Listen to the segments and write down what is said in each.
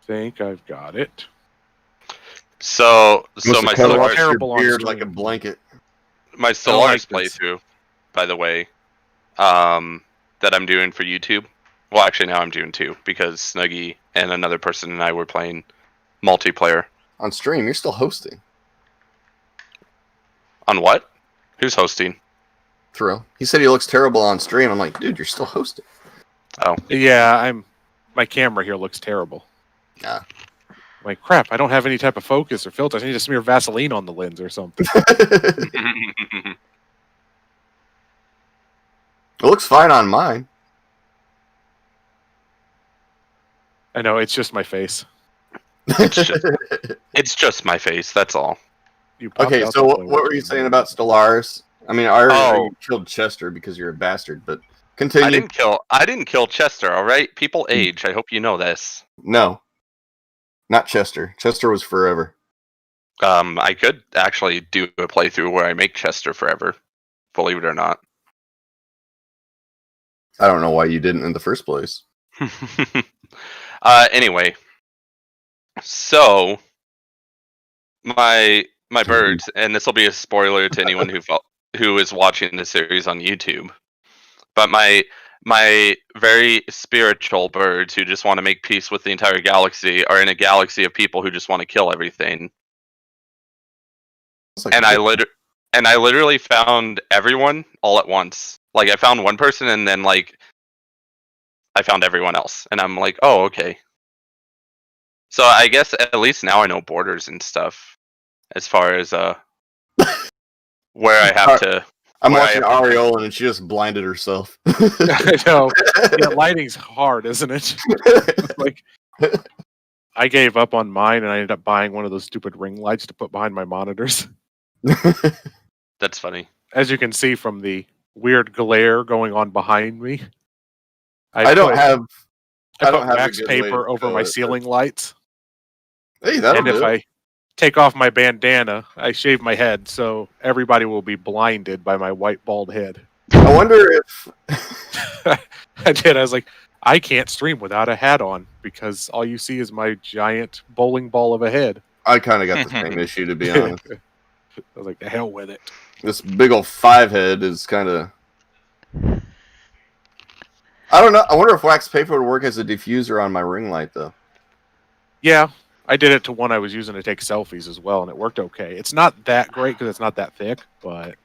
think I've got it. So my Stellaris terrible beard like a blanket. My Stellaris playthrough, by the way, that I'm doing for YouTube. Well, actually, now I'm doing 2 because Snuggy and another person and I were playing multiplayer. On stream, you're still hosting. On what? Who's hosting? Thrill. He said he looks terrible on stream. I'm like, dude, you're still hosting. Oh. Yeah, my camera here looks terrible. Yeah. I'm like, crap, I don't have any type of focus or filters. I need to smear Vaseline on the lens or something. It looks fine on mine. I know, it's just my face. It's just my face, that's all. Okay, so what were you saying about Stellaris? I mean, I already know you killed Chester because you're a bastard, but continue. I didn't kill Chester, alright? People age, I hope you know this. No. Not Chester. Chester was forever. I could actually do a playthrough where I make Chester forever. Believe it or not. I don't know why you didn't in the first place. Anyway. So my birds, and this will be a spoiler to anyone who is watching the series on YouTube. But my very spiritual birds who just want to make peace with the entire galaxy are in a galaxy of people who just want to kill everything. And I literally found everyone all at once. Like, I found one person and then, like, I found everyone else. And I'm like, oh, okay. So I guess at least now I know borders and stuff. As far as, where I have to... I'm watching Aureolin and she just blinded herself. I know. Yeah, lighting's hard, isn't it? Like, I gave up on mine and I ended up buying one of those stupid ring lights to put behind my monitors. That's funny. As you can see from the weird glare going on behind me, I don't have wax paper over my ceiling lights. Hey, that'll do. If I take off my bandana, I shave my head, so everybody will be blinded by my white bald head. I wonder if I did. I was like, I can't stream without a hat on because all you see is my giant bowling ball of a head. I kind of got the same issue, to be honest. I was like, the hell with it. This big old 5 head is kind of... I don't know. I wonder if wax paper would work as a diffuser on my ring light, though. Yeah, I did it to one I was using to take selfies as well, and it worked okay. It's not that great because it's not that thick, but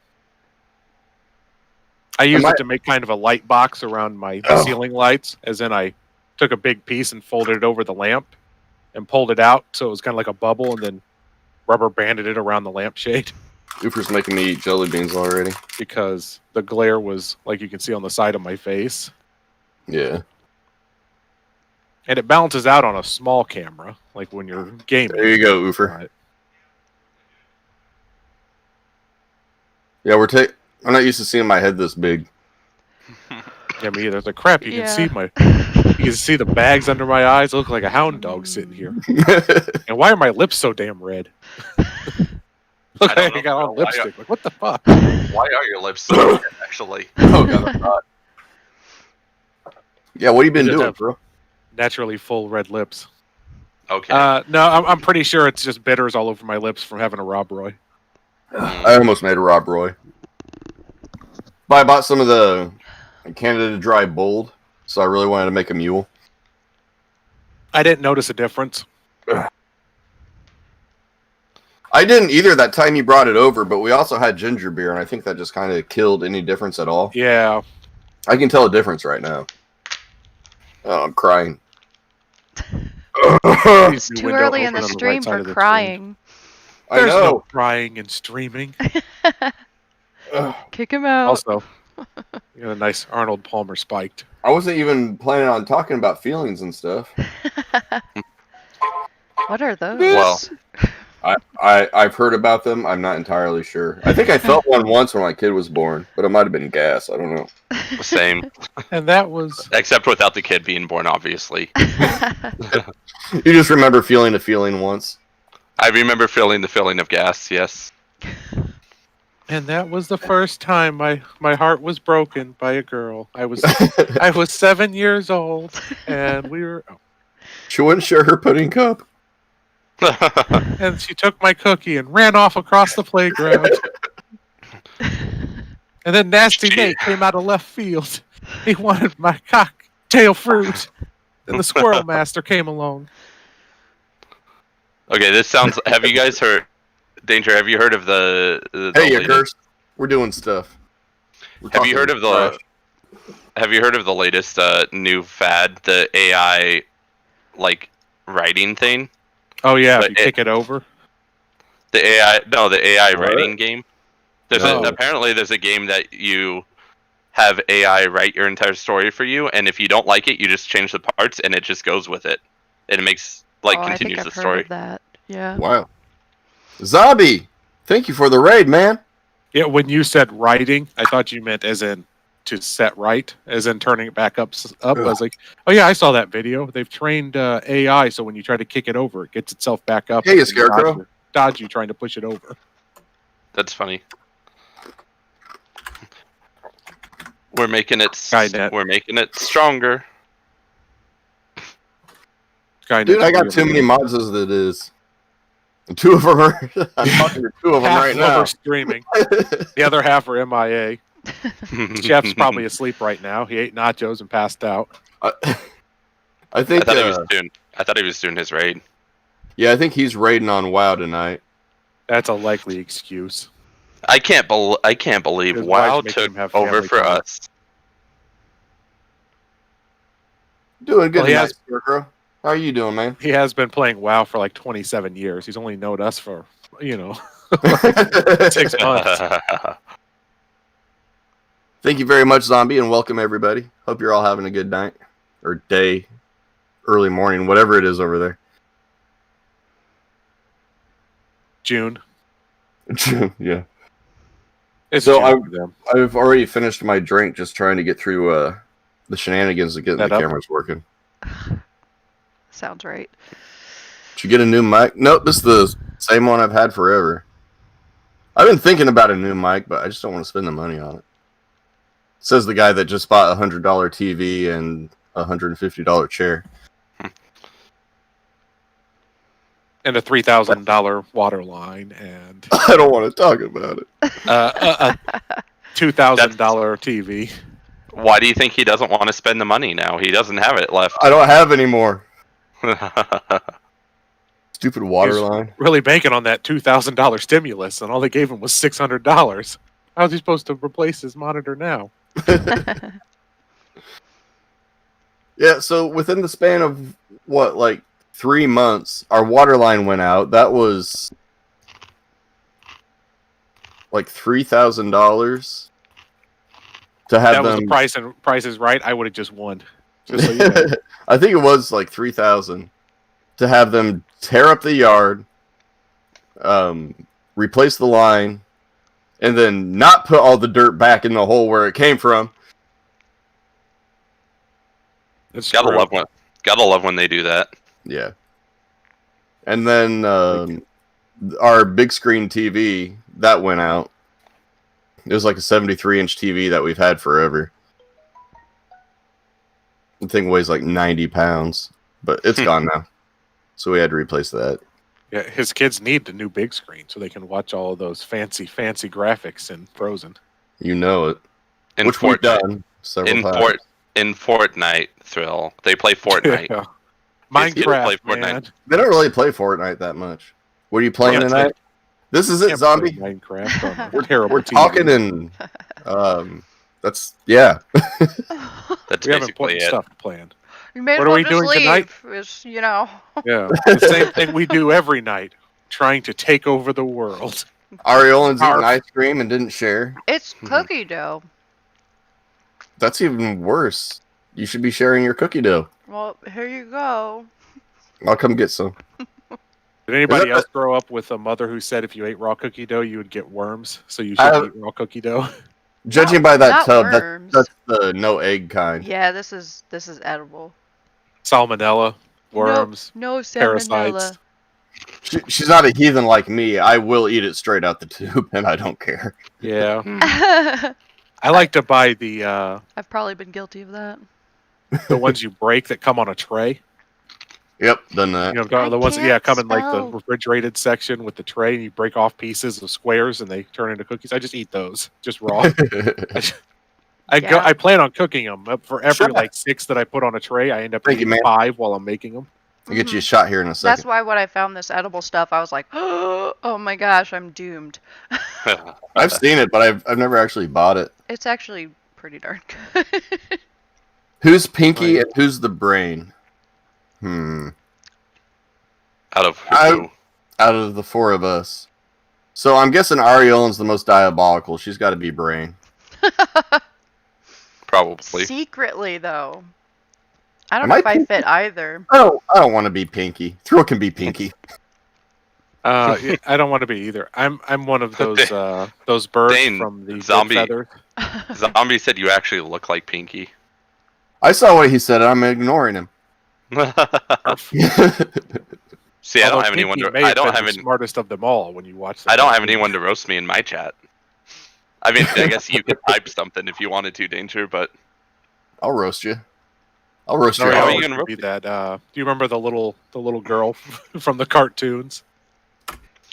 I used it to make kind of a light box around my ceiling lights, as in I took a big piece and folded it over the lamp and pulled it out so it was kind of like a bubble, and then rubber banded it around the lampshade. Oofer's making me eat jelly beans already. Because the glare was, like you can see on the side of my face. Yeah. And it balances out on a small camera, like when you're gaming. There you go, Oofer. Right. Yeah, I'm not used to seeing my head this big. Yeah, me either. It's like, crap, you can see you can see the bags under my eyes. I look like a hound dog sitting here. And why are my lips so damn red? Look, I got on lipstick. Like, what the fuck? Why are your lips so red, actually? Oh, God. Yeah, what have you been doing, bro? Naturally full red lips. Okay. No, I'm pretty sure it's just bitters all over my lips from having a Rob Roy. I almost made a Rob Roy. But I bought some of the Canada Dry Bold, so I really wanted to make a mule. I didn't notice a difference. I didn't either that time you brought it over, but we also had ginger beer, and I think that just kind of killed any difference at all. Yeah. I can tell a difference right now. Oh, I'm crying. It's too early in the stream for crying. I know. There's no crying and streaming. Kick him out. Also, you got a nice Arnold Palmer spiked. I wasn't even planning on talking about feelings and stuff. What are those? Well, I've heard about them. I'm not entirely sure. I think I felt one once when my kid was born, but it might have been gas. I don't know. Same. And that was... Except without the kid being born, obviously. You just remember feeling a feeling once. I remember feeling the feeling of gas, yes. And that was the first time my heart was broken by a girl. I was 7 years old, and we were... Oh. She wouldn't share her pudding cup. And she took my cookie and ran off across the playground. And then Nasty Nate came out of left field. He wanted my cocktail fruit. And the Squirrel Master came along. Okay, this sounds. Have you guys heard? Danger. Have you heard of the Hey, you latest- curse. We're doing stuff. Have you heard of the? Have you heard of the latest new fad, the AI, like writing thing? Oh yeah, But if you kick it over. The AI, no, the AI What? writing game. There's No. apparently there's a game that you have AI write your entire story for you, and if you don't like it, you just change the parts, and it just goes with it, and it makes I think continues I've the heard story. of that. Yeah. Wow. Zombie, thank you for the raid, man. Yeah, when you said writing, I thought you meant as in to set right, as in turning it back up. I was like, oh yeah, I saw that video. They've trained AI, so when you try to kick it over, it gets itself back up. Hey, you and Scarecrow. dodge you trying to push it over. That's funny. We're making it. Skynet. We're making it stronger. Dude, I got too many mods as it is. And two of them are. I'm talking to two of them Half right of now. are streaming. The other half are MIA. Jeff's probably asleep right now. He ate nachos and passed out. I I think. thought he was doing. I thought he was doing his raid. Yeah, I think he's raiding on WoW tonight. That's a likely excuse. I can't believe His WoW wife's making took him have over family for time. us. Doing good Well, he tonight, has- Scarecrow. How are you doing, man? He has been playing WoW for like 27 years. He's only known us for, 6 months. Thank you very much, Zombie, and welcome everybody. Hope you're all having a good night or day, early morning, whatever it is over there. June. Yeah. It's So June for them. I've already finished my drink, just trying to get through the shenanigans of getting the Set up. cameras working. Sounds right. Did you get a new mic? Nope, this is the same one I've had forever. I've been thinking about a new mic, but I just don't want to spend the money on it. Says the guy that just bought a $100 TV and a $150 chair. And a $3,000 water line and I don't want to talk about it. a $2,000 TV. Why do you think he doesn't want to spend the money now? He doesn't have it left. I don't have any more. Stupid water He's- line. Really banking on that $2,000 stimulus, and all they gave him was $600. How's he supposed to replace his monitor now? Yeah, so within the span of what, like 3 months, our water line went out. That was like $3,000 to have That was them. the price, and Price is Right. I would have just won. Just so you know. I think it was like 3,000 to have them tear up the yard, replace the line, and then not put all the dirt back in the hole where it came from. It's gotta true. love when they do that. Yeah. And then our big screen TV, that went out. It was like a 73-inch TV that we've had forever. The thing weighs like 90 pounds, but it's gone now. So we had to replace that. Yeah, his kids need a new big screen so they can watch all of those fancy fancy graphics in Frozen. You know it. In Which we've Fortnite, done several times. in Fortnite, Thrill, they play Fortnite. Yeah. Kids get to play Minecraft, Fortnite. man. They don't really play Fortnite that much. What are you playing Yeah, tonight? This is it, Can't play Zombie. Minecraft on a terrible We're TV. talking and that's yeah. That's We have basically important it. stuff planned. You may as What are well we just doing leave. tonight? It's, Yeah, the same thing we do every night, trying to take over the world. Aureolin's eating Arf. ice cream and didn't share. it's Mm-hmm. cookie dough. That's even worse. You should be sharing your cookie dough. Well, here you go. I'll come get some. Did anybody that else grow up with a mother who said if you ate raw cookie dough, you would get worms? So you I should have- eat raw cookie dough. Judging by that not tub, worms. that's the no egg kind. Yeah, this is edible. Salmonella, worms, No parasites. salmonella. She's not a heathen like me. I will eat it straight out the tube, and I don't care. Yeah, Hmm. I like to buy the I've probably been guilty of that. ones you break that come on a tray. Yep, done that. You know, the ones that can't come in like the spell. refrigerated section with the tray, and you break off pieces of squares and they turn into cookies. I just eat those, just raw. Yeah. I plan on cooking them. For every Sure. like 6 that I put on a tray, I end up Thank you, eating man. 5 while I'm making them. I'll get you a shot here in a That's second. why when I found this edible stuff, I was like, oh my gosh, I'm doomed. I've seen it, but I've never actually bought it. It's actually pretty darn good. Who's Pinky Right. and who's the brain? Out of I- who? Out of the 4 of us. So I'm guessing Aureolin's the most diabolical. She's got to be brain. Probably. Secretly, though. I don't Am know I if I Pinky? fit either. I don't want to be Pinky. Thrill can be Pinky. Yeah, I don't want to be either. I'm one of those birds Dane, from the zombie. feather. Zombie said you actually look like Pinky. I saw what he said. I'm ignoring him. See, I don't Although have anyone Pinky to. may I have don't been have the any. smartest of them all when you watch. I don't have anyone to roast me in my chat. I mean, I guess you could type something if you wanted to, Danger, but I'll roast you. I'll roast No, your how are yeah, you house. gonna it would be that. Do you remember the little girl from the cartoons?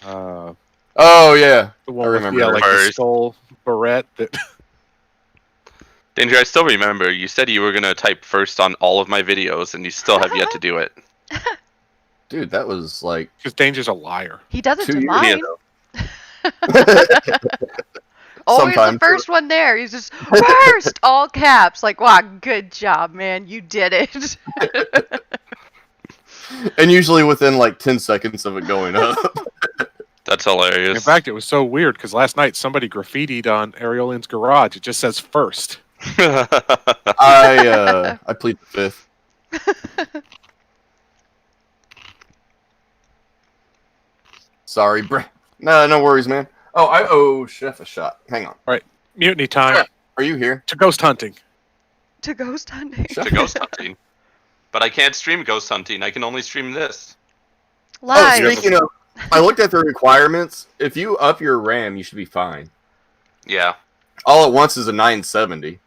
The Oh yeah. one I with remember her. like the First. skull barrette. That Danger, I still remember you said you were gonna type first on all of my videos, and you still have yet to do it. Dude, that was like because Danger's a liar. He does it 2 to years mine. ago. Always the Sometimes. first one there. He's just first, all caps. Like, wow, good job, man. You did it. And usually within like 10 seconds of it going up. That's hilarious. In fact, it was so weird because last night somebody graffitied on Aureolin's garage. It just says first. I plead the fifth. Sorry, no worries, man. Oh, I owe Chef a shot. Hang on. Mutiny time Chef, are you here? to ghost hunting. To ghost hunting. Chef? to ghost hunting. But I can't stream ghost hunting. I can only stream this. Oh, Live. speaking of, I looked at the requirements. If you up your RAM, you should be fine. Yeah. All at once is a 970.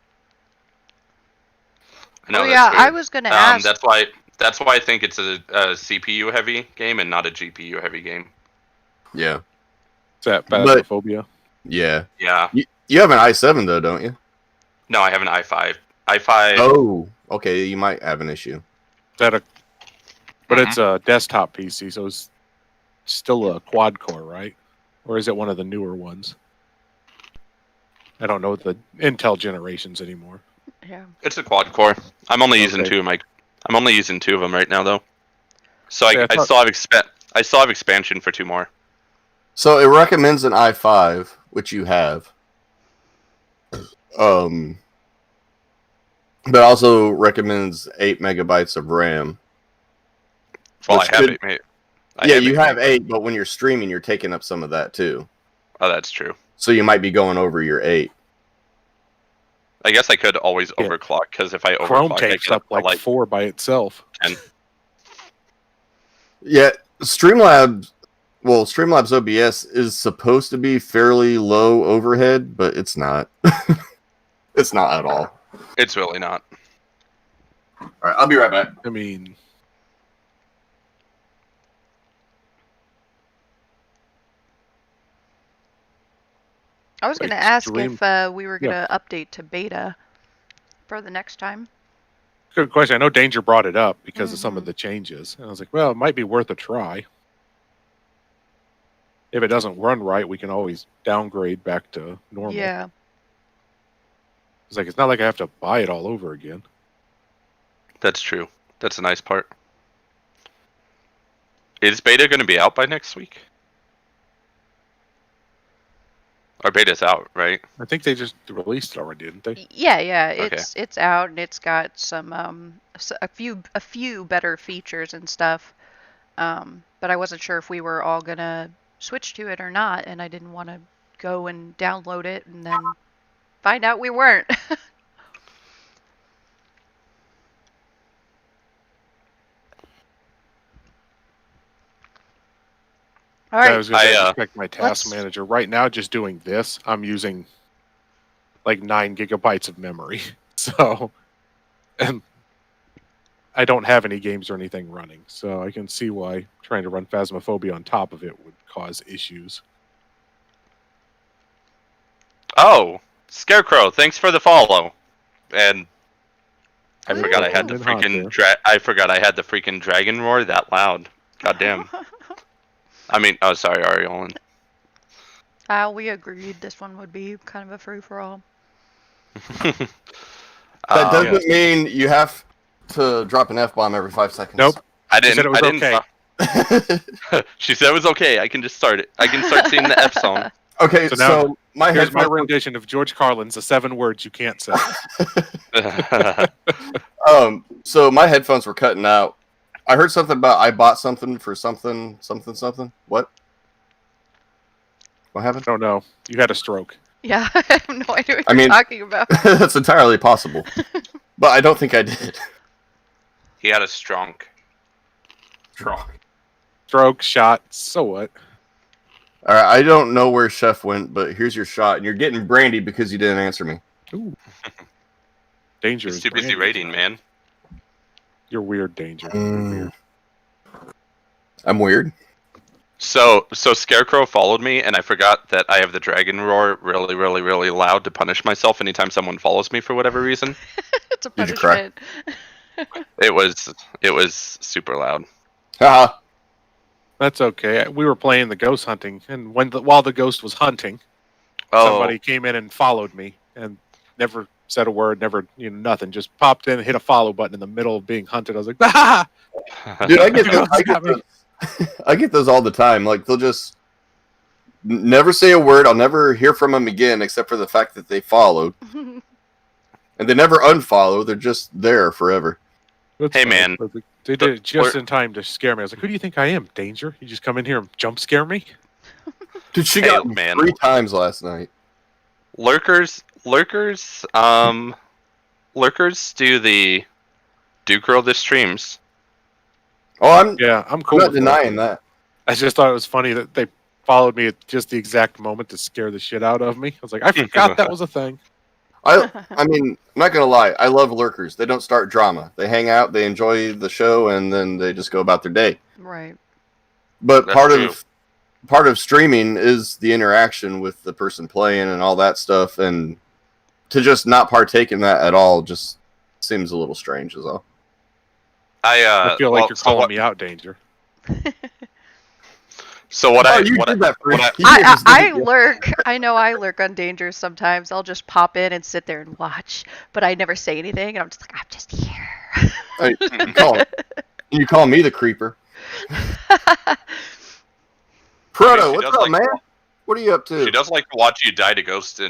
I know, Oh that's yeah, I weird. was gonna ask. That's why I think it's a CPU heavy game and not a GPU heavy game. Yeah. Is that But- phasmophobia? Yeah. Yeah. You have an i7 though, don't you? No, I have an i5. i5. Oh, okay. You might have an issue. Is that a? But it's a desktop PC, so it's still a quad core, right? Or is it one of the newer ones? I don't know the Intel generations anymore. Yeah. It's a quad core. I'm only using Okay. two of my. I'm only using 2 of them right now though. So Yeah, I I thought- still have expansion for 2 more. So it recommends an i5, which you have. But also recommends 8 megabytes of RAM. Well, Which I have could- it, mate. You have 8, but when you're streaming, you're taking up some of that too. Oh, that's true. So you might be going over your 8. I guess I could always Yeah. overclock because if I Chrome overclock, I takes get up like 4 by itself. 10. Yeah, Streamlabs OBS is supposed to be fairly low overhead, but it's not. It's not at all. It's really not. All right, I'll be right back. I mean, I was Like gonna ask stream- if we were gonna update to beta for the next time. good question. I know Danger brought it up because of some of Mhm. the changes. And I was like, well, it might be worth a try. If it doesn't run right, we can always downgrade back to normal. Yeah. It's like, it's not like I have to buy it all over again. That's true. That's a nice part. Is beta going to be out by next week? Our beta's out, right? I think they just released it already, didn't they? Yeah. Okay. It's out and it's got some a few better features and stuff. But I wasn't sure if we were all gonna switch to it or not, and I didn't want to go and download it and then find out we weren't. All I right. was going to I, check my task let's- manager. Right now, just doing this, I'm using like 9 gigabytes of memory. So, and I don't have any games or anything running, so I can see why trying to run Phasmophobia on top of it would cause issues. Oh, Scarecrow, thanks for the follow. And I forgot I had the freaking dragon roar that loud. Goddamn. I mean, oh, sorry, Aureolin. We agreed this one would be kind of a free-for-all. That doesn't mean you have to drop an F-bomb every 5 seconds. Nope. I didn't. She said it was okay. She said it was okay. I can just start it. I can start seeing the F song. Okay, so my here's my headphones. rendition of George Carlin's "The 7 Words You Can't Say." So my headphones were cutting out. I heard something about I bought something for something. What? What happened? I don't know. You had a stroke. Yeah, I have no idea what you're talking about. That's entirely possible. But I don't think I did. He had a strong. Stroke, shot, so what? Alright, I don't know where Chef went, but here's your shot. And you're getting brandy because you didn't answer me. Ooh. Danger. He's too busy raiding, man. You're weird, Danger. You're weird. I'm weird. So Scarecrow followed me, and I forgot that I have the dragon roar really, really, really loud to punish myself anytime someone follows me for whatever reason. It's a Did you cry? punishment. It was super loud. Haha. That's okay. We were playing the ghost hunting, and while the ghost was hunting, Oh, somebody came in and followed me, and never said a word, never, nothing. Just popped in, hit a follow button in the middle of being hunted. I was like, ah! Dude, I get those all the time. Like, they'll just never say a word. I'll never hear from them again, except for the fact that they followed. And they never unfollow. They're just there forever. That's Hey, fine. man. They did it just in time to scare me. I was like, who do you think I am, Danger? You just come in here and jump scare me? Dude, she got me 3 times last night. Lurkers do girl the streams. Oh, I'm I'm cool. I'm not with denying that. I just thought it was funny that they followed me at just the exact moment to scare the shit out of me. I was like, I forgot that was a thing. I mean, I'm not gonna lie. I love lurkers. They don't start drama. They hang out, they enjoy the show, and then they just go about their day. Right. But That's part of streaming is the interaction with the person playing and all that stuff, and to just not partake in that at all just seems a little strange, is all. I feel like you're calling me out, Danger. So what I lurk. I know I lurk on Danger sometimes. I'll just pop in and sit there and watch, but I never say anything, and I'm just like, I'm just here. You call me the creeper. Proto, what's up, man? What are you up to? She does like to watch you die to ghost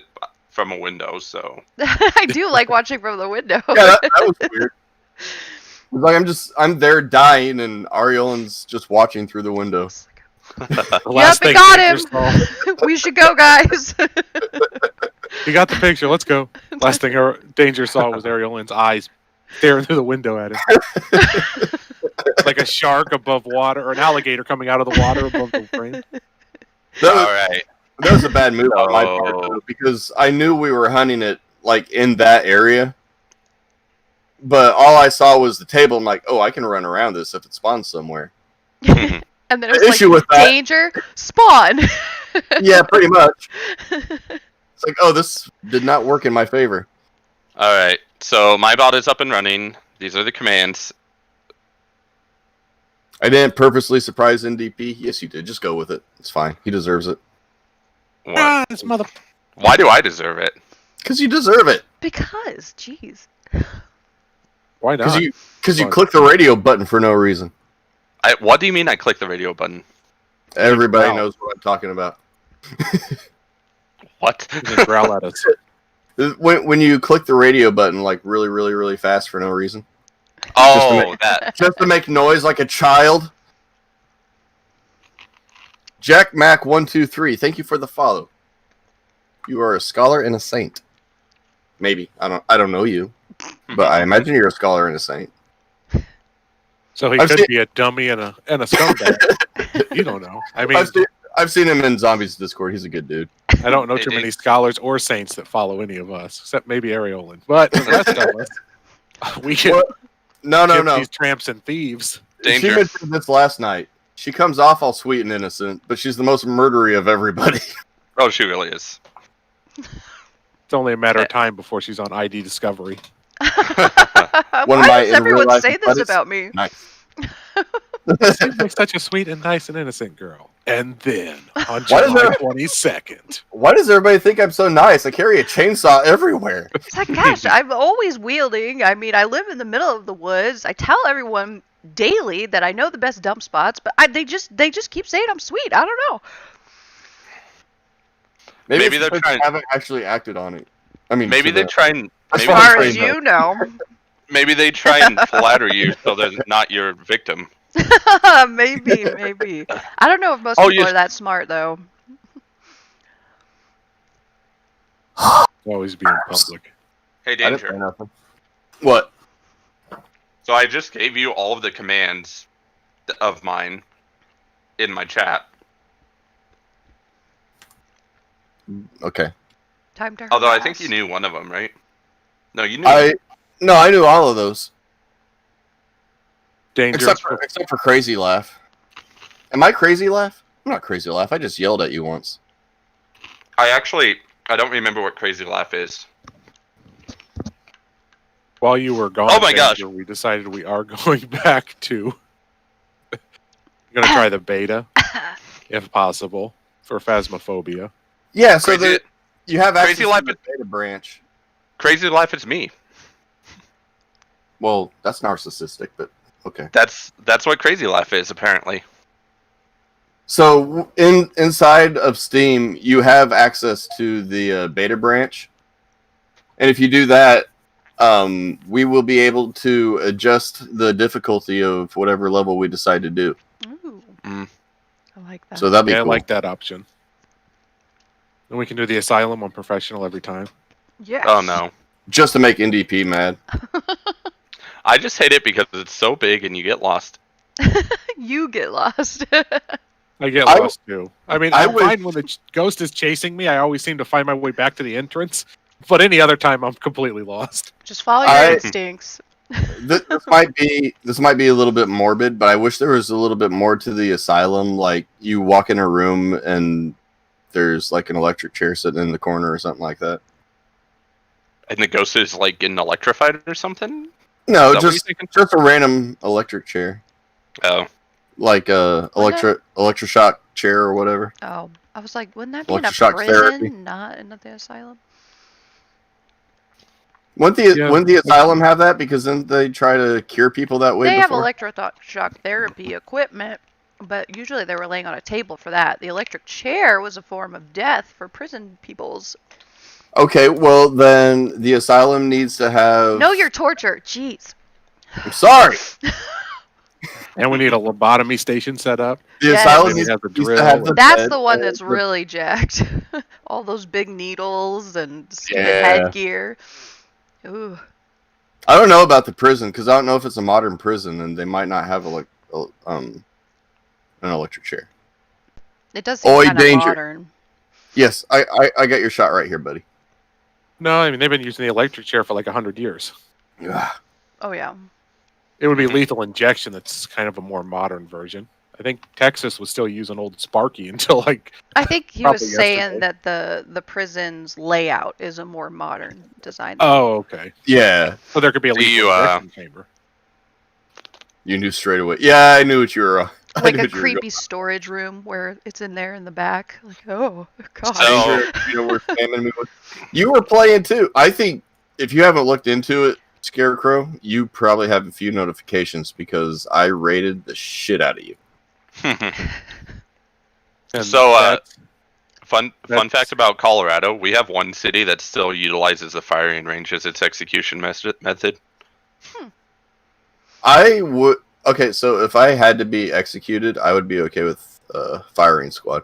from a window, so. I do like watching from the window. Yeah, that was weird. It's like I'm there dying, and Aureolin's just watching through the window. The Yep, we got him. We should go, guys. You got the picture. Let's go. Last thing Danger saw was Aureolin's eyes staring through the window at him. Like a shark above water, or an alligator coming out of the water above the frame. Alright. That was a bad move on my part, though, because I knew we were hunting it like in that area. But all I saw was the table. I'm like, oh, I can run around this if it spawns somewhere. And then it was The issue with that- Danger, spawn. Yeah, pretty much. It's like, oh, this did not work in my favor. Alright, so my bot is up and running. These are the commands. I didn't purposely surprise NDP. Yes, you did. Just go with it. It's fine. He deserves it. What? This mother. Why do I deserve it? Because you deserve it. Because, jeez. Why not? Because you click the radio button for no reason. What do you mean I click the radio button? Everybody Wow. knows what I'm talking about. What? Just growl at us. When you click the radio button like really, really, really fast for no reason. Oh, that. Just to make noise like a child. Jack Mac 123, thank you for the follow. You are a scholar and a saint. Maybe. I don't know you. But I imagine you're a scholar and a saint. So he could be a dummy and a scumbag. You don't know. I mean, I've seen him in Zombies Discord. He's a good dude. I don't know too many scholars or saints that follow any of us, except maybe Aureolin. But the rest of us, we can. No. Gypsies, tramps, and thieves. Danger. She mentioned this last night. She comes off all sweet and innocent, but she's the most murdery of everybody. Oh, she really is. It's only a matter of time before she's on ID Discovery. One Why of my does in real everyone life say this buddies. about me? Nice. Seems like such a sweet and nice and innocent girl. And then, on Why does July there- 22nd, Why does everybody think I'm so nice? I carry a chainsaw everywhere. It's like, gosh, I'm always wielding. I mean, I live in the middle of the woods. I tell everyone daily that I know the best dump spots, but they just keep saying I'm sweet. I don't know. Maybe Maybe it's they're because trying- they haven't actually acted on it. I mean, Maybe to they the- try and As As maybe, far far as as I you know. maybe they try and flatter you so they're not your victim. maybe. I don't know if most Oh, people you- are that smart, though. always be in public. Hey, I didn't Danger. say nothing. What? So I just gave you all of the commands of mine in my chat. Okay. Time to Although I think harass. you knew one of them, right? No, you knew. I knew all of those. Danger. Except for Crazy Laugh. Am I Crazy Laugh? I'm not Crazy Laugh. I just yelled at you once. I don't remember what Crazy Laugh is. While you were gone, Oh my gosh. Danger, we decided we are going back to... We're going to try the beta, if possible, for Phasmophobia. Yeah, so Crazy, you have access Crazy Laugh to the beta branch. Crazy Laugh is me. Well, that's narcissistic, but okay. That's what Crazy Laugh is apparently. So inside of Steam, you have access to the beta branch, and if you do that, we will be able to adjust the difficulty of whatever level we decide to do. Ooh, Mm. I like that. So that'd be Yeah, cool. I like that option. And we can do the Asylum on Professional every time. Yes. Oh no. Just to make NDP mad. I just hate it because it's so big and you get lost. You get lost. I get I- lost too. I mean, I I'm would- fine when the ghost is chasing me. I always seem to find my way back to the entrance. But any other time, I'm completely lost. Just follow your I- instincts. This might be a little bit morbid, but I wish there was a little bit more to the Asylum. Like you walk in a room and there's like an electric chair sitting in the corner or something like that. And the ghost is like getting electrified or something? No, Is that what you're just thinking? a random electric chair, Oh. like a electroshock chair or whatever. Oh, I was like, wouldn't that be in a Electroshock prison, therapy. not in the asylum? Wouldn't the Asylum have that? Because then they try to cure people that way They have before. electroshock therapy equipment, but usually they were laying on a table for that. The electric chair was a form of death for prison peoples. Okay, well then the Asylum needs to have. Know your torture. Jeez. I'm sorry. And we need a lobotomy station set up. The Yes. Asylum Maybe needs, have the needs to drill have the That's bed the one and that's the- really jacked. All those big needles and stupid Yeah. headgear. Ooh. I don't know about the prison because I don't know if it's a modern prison and they might not have an electric chair. It does seem Oi, kind of danger. modern. Yes, I got your shot right here, buddy. No, I mean, they've been using the electric chair for like 100 years. Ugh. Oh, yeah. It would be lethal injection that's kind of a more modern version. I think Texas was still using old Sparky until like... I think he was Probably saying yesterday. that the prison's layout is a more modern design. Oh, okay. Yeah, So there could be a Do lethal you, injection chamber. you knew straight away. Yeah, I knew what you were. I Like knew a what you were going. creepy storage room where it's in there in the back. Like, oh, God. So- Danger, you know, we're spamming me with. You were playing too. I think if you haven't looked into it, Scarecrow, you probably have a few notifications because I rated the shit out of you. And So, that's- Fun That's- fact about Colorado: we have one city that still utilizes the firing range as its execution method. I would. Okay, so if I had to be executed, I would be okay with firing squad.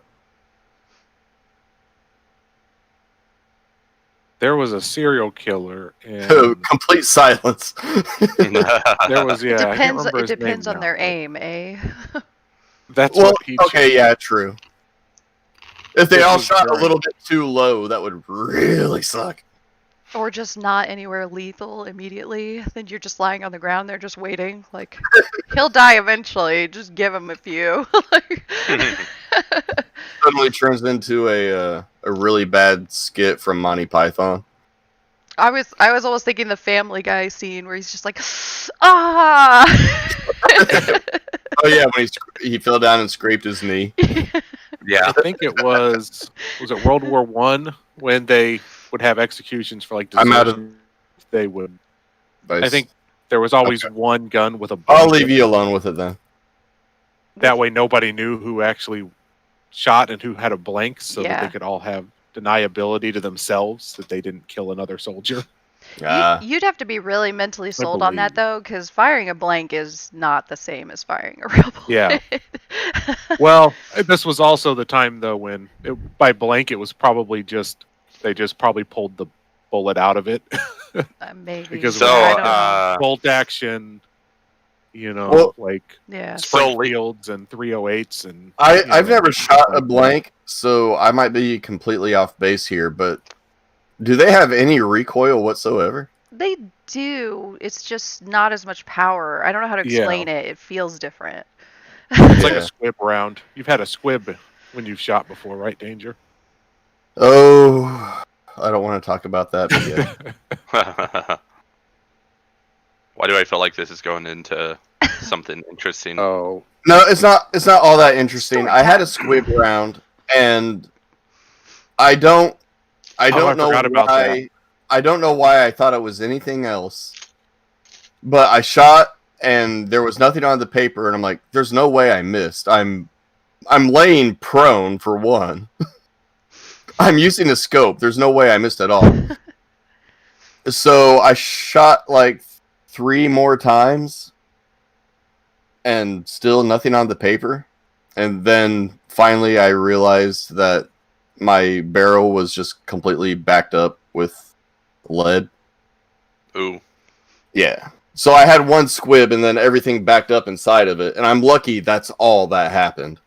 there was a serial killer, and Complete silence. there was, yeah, I can't Depends. remember It his name depends on now, their but aim, eh? That's Well, what he okay, yeah, true. If they This all was shot a during- little bit too low, that would really suck. Or just not anywhere lethal immediately. Then you're just lying on the ground there just waiting. Like, he'll die eventually. Just give him a few. Suddenly turns into a really bad skit from Monty Python. I was almost thinking the Family Guy scene where he's just like, ah. Oh yeah, when he fell down and scraped his knee. Yeah. I think it was it World War One when they would have executions for like I'm out of. desertion? They would. Nice. I think there was always one gun with a. I'll leave you alone with it then. That way, nobody knew who actually shot and who had a blank, so that they could all have deniability to themselves that they didn't kill another soldier. You'd have to be really mentally sold on that though, because firing a blank is not the same as firing a real bullet. Yeah. Well, this was also the time though when by blank it was probably they just probably pulled the bullet out of it. Maybe. Because So, bolt action, like Springfields and 308s and. I've never shot a blank, so I might be completely off base here, but do they have any recoil whatsoever? They do. It's just not as much power. I don't know how to explain it. It feels different. It's like a squib round. You've had a squib when you've shot before, right, Danger? Oh, I don't want to talk about that. But yeah. Why do I feel like this is going into something interesting? Oh. No, it's not all that interesting. I had a squib round, and I don't know why. I don't know why I thought it was anything else. But I shot, and there was nothing on the paper, and I'm like, "There's no way I missed." I'm laying prone for one. I'm using a scope. There's no way I missed at all. So I shot like 3 more times, and still nothing on the paper. And then finally, I realized that my barrel was just completely backed up with lead. Ooh. Yeah. So I had one squib and then everything backed up inside of it, and I'm lucky that's all that happened.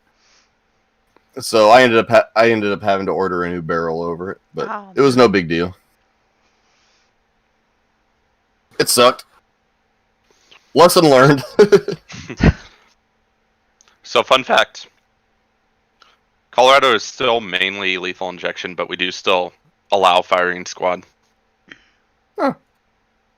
So I ended up having to order a new barrel over it, but it was no big deal. It sucked. Lesson learned. So, fun fact. Colorado is still mainly lethal injection, but we do still allow firing squad. Huh.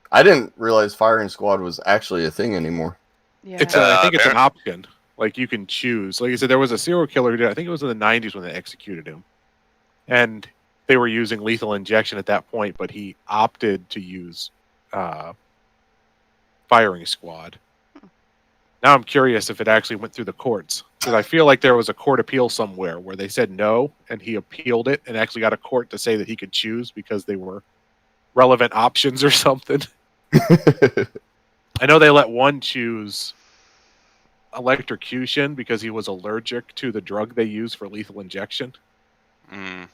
I didn't realize firing squad was actually a thing anymore. Yeah. I think it's an option. Like, you can choose. Like I said, there was a serial killer who did, I think it was in the 90s when they executed him. And they were using lethal injection at that point, but he opted to use firing squad. Now I'm curious if it actually went through the courts. Because I feel like there was a court appeal somewhere where they said no, and he appealed it and actually got a court to say that he could choose because they were relevant options or something. I know they let one choose electrocution because he was allergic to the drug they use for lethal injection.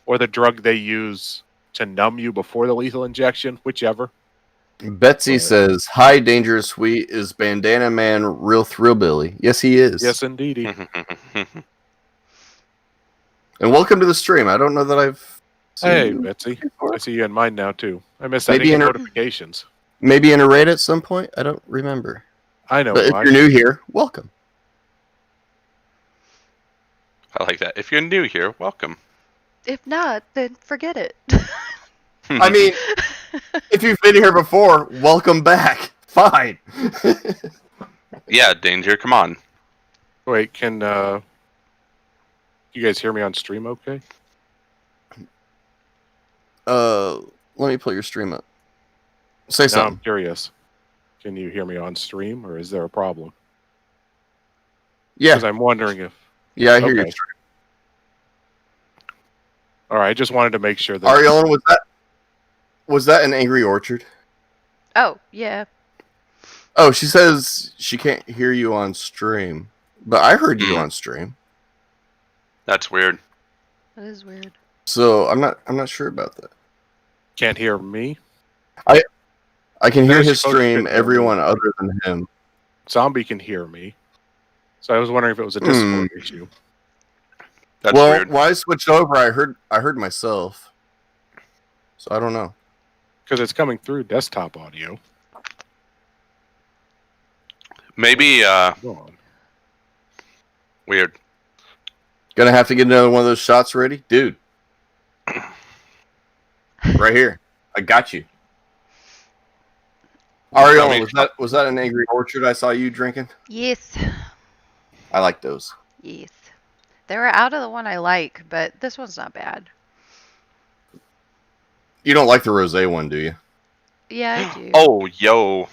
Or the drug they use to numb you before the lethal injection, whichever. Betsy says, "Hi, Dangerous Sweet. Is Bandana Man RealThrillBilly?" Yes, he is. Yes, indeedy. And welcome to the stream. I don't know that I've seen Hey, you Betsy. before. I see you in mine now, too. I missed any notifications. Maybe in a raid at some point? I don't remember. I know. But if you're new here, welcome. I like that. If you're new here, welcome. If not, then forget it. I mean, if you've been here before, welcome back. Fine. Yeah, Danger, come on. Wait, can you guys hear me on stream okay? Let me pull your stream up. Say Now something. I'm curious. Can you hear me on stream, or is there a problem? Yeah. Because I'm wondering if... Yeah, I hear you. All right, I just wanted to make sure that... Aureolin, was that an Angry Orchard? Oh, yeah. Oh, she says she can't hear you on stream. But I heard you on stream. That's weird. That is weird. So I'm not sure about that. Can't hear me? I can hear There's his supposed to stream, be- everyone other than him. Zombie can hear me. So I was wondering if it was a Discord issue. That's well, weird. when I switched over, I heard myself. So I don't know. Because it's coming through desktop audio. Maybe Go on. weird. Gonna have to get another one of those shots ready, dude. Right here, I got you. Aureolin, was that an Angry Orchard I saw you drinking? Yes. I like those. Yes. They were out of the one I like, but this one's not bad. You don't like the rosé one, do you? Yeah, I do. Oh, yo.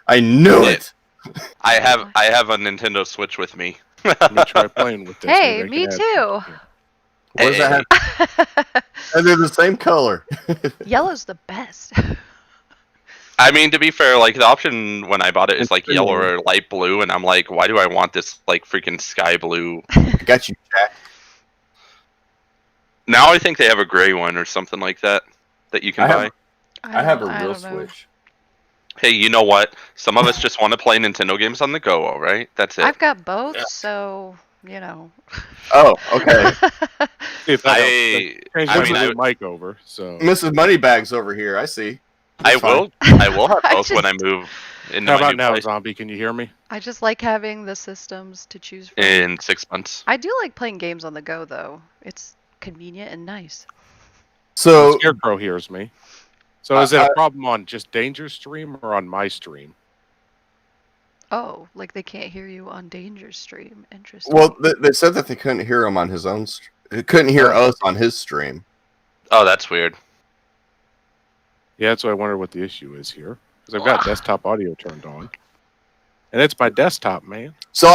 I knew it. I have a Nintendo Switch with me. Let me try playing with this. Hey, Maybe I me can add too. something. What does that have? And they're the same color. Yellow's the best. I mean, to be fair, like the option when I bought it is like yellow or light blue, and I'm like, why do I want this like freaking sky blue? I got you, Jack. Now I think they have a gray one or something like that you can buy. I have a I real don't know. Switch. Hey, you know what? Some of us just want to play Nintendo games on the go, all right? That's it. I've got both, so you know. Oh, okay. See if that helps. I mean, the mic over. So Mrs. Moneybags over here. I see. I That's fine. will have I both when I just- move into how my about new now, place Zombie? Can you hear me? I just like having the systems to choose from. in 6 months. I do like playing games on the go, though. It's convenient and nice. So Scarecrow hears me. So is it a problem on just Danger Stream or on my stream? Oh, like they can't hear you on Danger Stream. Interesting. well, they said that they couldn't hear him on his own. They couldn't hear us on his stream. Oh, that's weird. Yeah, that's why I wonder what the issue is here. Because I've got desktop audio turned on. And it's my desktop, man. So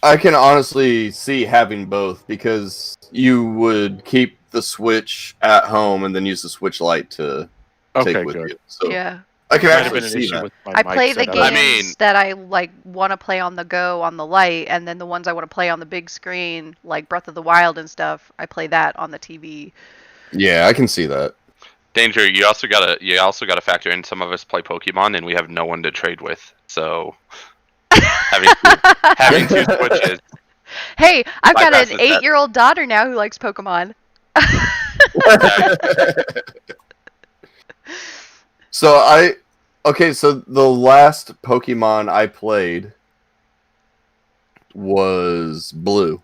I can honestly see having both because you would keep the Switch at home and then use the Switch Lite to Okay, take with good. you. So yeah. I can Might have actually been an see issue that. with my I mic play the setup. games I mean- that I like want to play on the go on the light, and then the ones I want to play on the big screen, like Breath of the Wild and stuff, I play that on the TV. Yeah, I can see that. Danger, you also gotta factor in some of us play Pokemon and we have no one to trade with. So having two Switches. Hey, I've got bypasses an that. 8-year-old daughter now who likes Pokemon. So so the last Pokemon I played was Blue.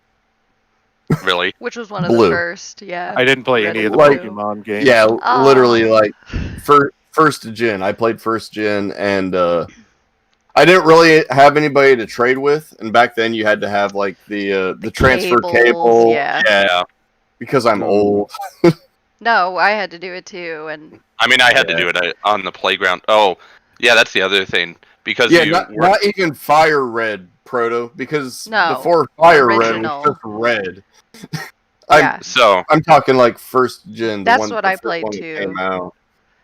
Really? Which was one of Blue. the first, yeah. I didn't play Red any of and the Like- blue. Pokemon games. Yeah, Aw. literally like first gen. I played first gen, and I didn't really have anybody to trade with. And back then, you had to have like the transfer cables, cable. yeah. Because I'm old. No, I had to do it too, and I mean, I had to Yeah. do it on the playground. Oh, yeah, that's the other thing. Because Yeah, you not even Fire Red Proto, because No, before Fire original. Red was just red. yeah. so I'm talking like first gen. That's the one, what the I first played one that too. Came out.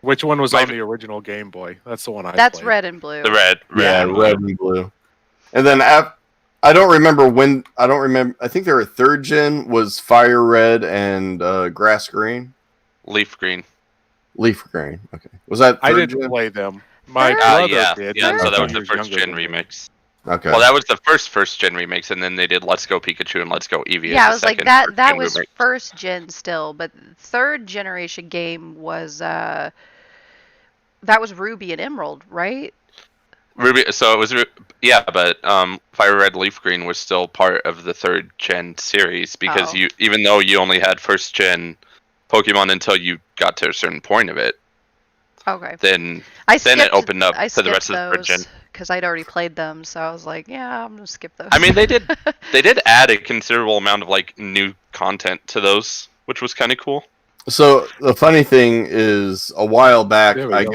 Which one was My- on the original Game Boy? That's the one I That's played. red and blue. the red. Yeah, and red and blue. And then I don't remember when. I don't remember. I think there were third gen was Fire Red and Grass Green, leaf green. Leaf Green. Okay, was that? I third didn't gen? play them. My Third? brother Yeah. did. Yeah, He's so that a was few the years first younger gen than me. remix. Okay. Well, that was the first gen remix, and then they did Let's Go Pikachu and Let's Go Eevee. Yeah, I as was the like second that. first That gen was remix. first gen still, but third generation game was that was Ruby and Emerald, right? Ruby. So it was, yeah, but Fire Red, Leaf Green was still part of the third gen series because Oh. even though you only had first gen Pokemon until you got to a certain point of it, Okay. then I then it opened up I to the rest of the third gen. because I'd already played them, so I was like, yeah, I'm gonna skip those. I mean, they did add a considerable amount of like new content to those, which was kind of cool. So the funny thing is, a while back, There we I go,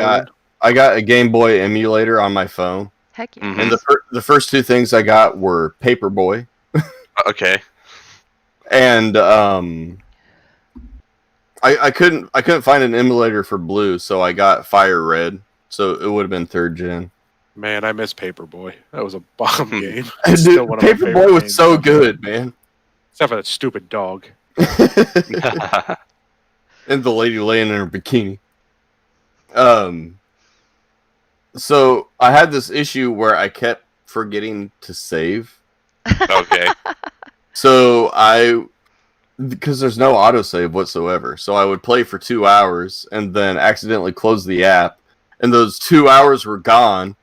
got a Game Boy emulator on my phone, Heck yeah. Mhm. and the first two things I got were Paperboy Okay. and I couldn't find an emulator for Blue, so I got Fire Red. So it would have been third gen. Man, I miss Paperboy. That was a bomb game. Dude, It's still one of my favorite Paperboy was games so ever. good, man. Except for that stupid dog. And the lady laying in her bikini. So I had this issue where I kept forgetting to save. Okay. So I because there's no autosave whatsoever. So I would play for 2 hours and then accidentally close the app, and those 2 hours were gone.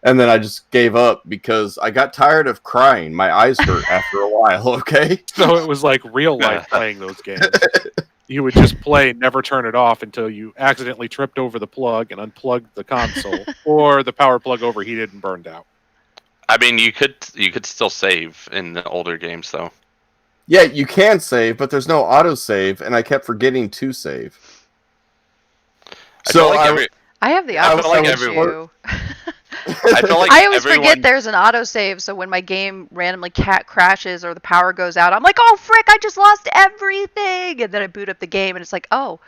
And then I just gave up because I got tired of crying. My eyes hurt after a while, okay? So it was like real life playing those games. You would just play, never turn it off until you accidentally tripped over the plug and unplugged the console, or the power plug overheated and burned out. I mean, you could still save in the older games, though. Yeah, you can save, but there's no autosave, and I kept forgetting to save. I have the I feel like opposite everyone- issue. I feel like I always everyone, forget there's an autosave, so when my game randomly crashes or the power goes out, I'm like, oh frick, I just lost everything! And then I boot up the game and it's like, oh,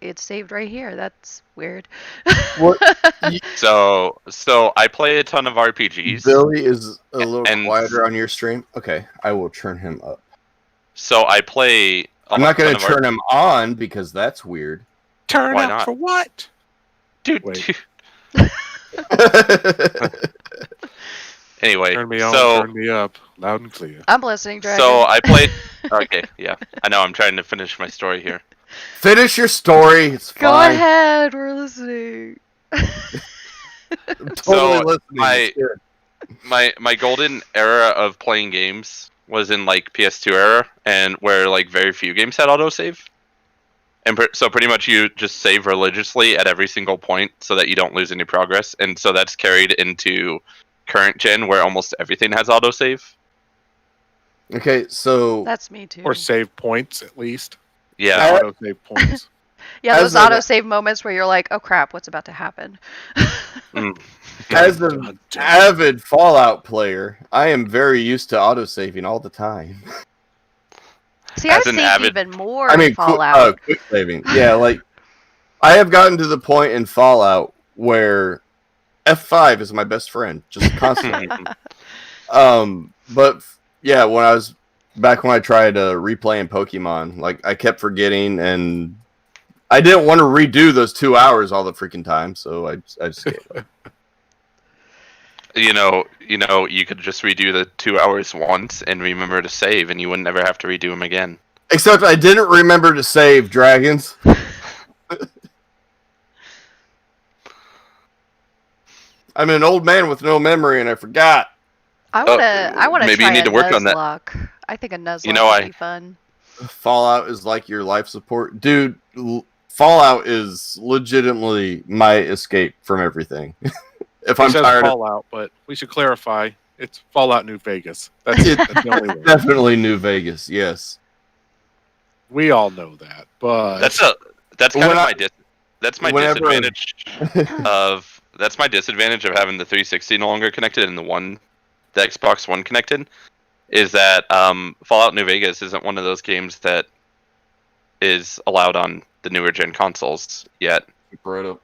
it's saved right here. That's weird. What? So I play a ton of RPGs. Billy is a little And- quieter on your stream. Okay, I will turn him up. So I play. I'm not going to turn him on because that's weird. Turn Why up not? for what? Dude. Wait. Anyway, Turn me on, so turn me up, loud and clear. I'm listening, Dragon. so I played. Okay, yeah, I know. I'm trying to finish my story here. Finish your story. It's Go fine. ahead, we're listening. I'm totally So, listening. It's good. My golden era of playing games was in like PS2 era, and where like very few games had autosave. And so pretty much you just save religiously at every single point so that you don't lose any progress. And so that's carried into current gen where almost everything has autosave. Okay, so That's me too. Or save points, at least. Yeah. Auto save points. Yeah, As those a- autosave moments where you're like, oh crap, what's about to happen? as Dun, an dun, dun. avid Fallout player, I am very used to autosaving all the time. See, I As an saved avid- even more I mean, in Fallout. quick saving. Yeah, like I have gotten to the point in Fallout where F5 is my best friend, just constantly. But yeah, when I tried replaying Pokemon, like I kept forgetting, and I didn't want to redo those 2 hours all the freaking time, so I just gave up. You know, you could just redo the 2 hours once and remember to save, and you would never have to redo them again. Except I didn't remember to save dragons. I'm an old man with no memory, and I forgot. I wanna maybe you try need to work on that. Nuzlocke. I think a Nuzlocke You know, would be fun. Fallout is like your life support, dude. Fallout is legitimately my escape from everything. If It I'm says tired of Fallout, but we should clarify, it's Fallout New Vegas. That's the only way. definitely New Vegas, yes. We all know that, but That's kind When of I- whenever- disadvantage of that's my disadvantage of having the 360 no longer connected and the Xbox One connected, is that Fallout New Vegas isn't one of those games that is allowed on the newer gen consoles yet. Right up.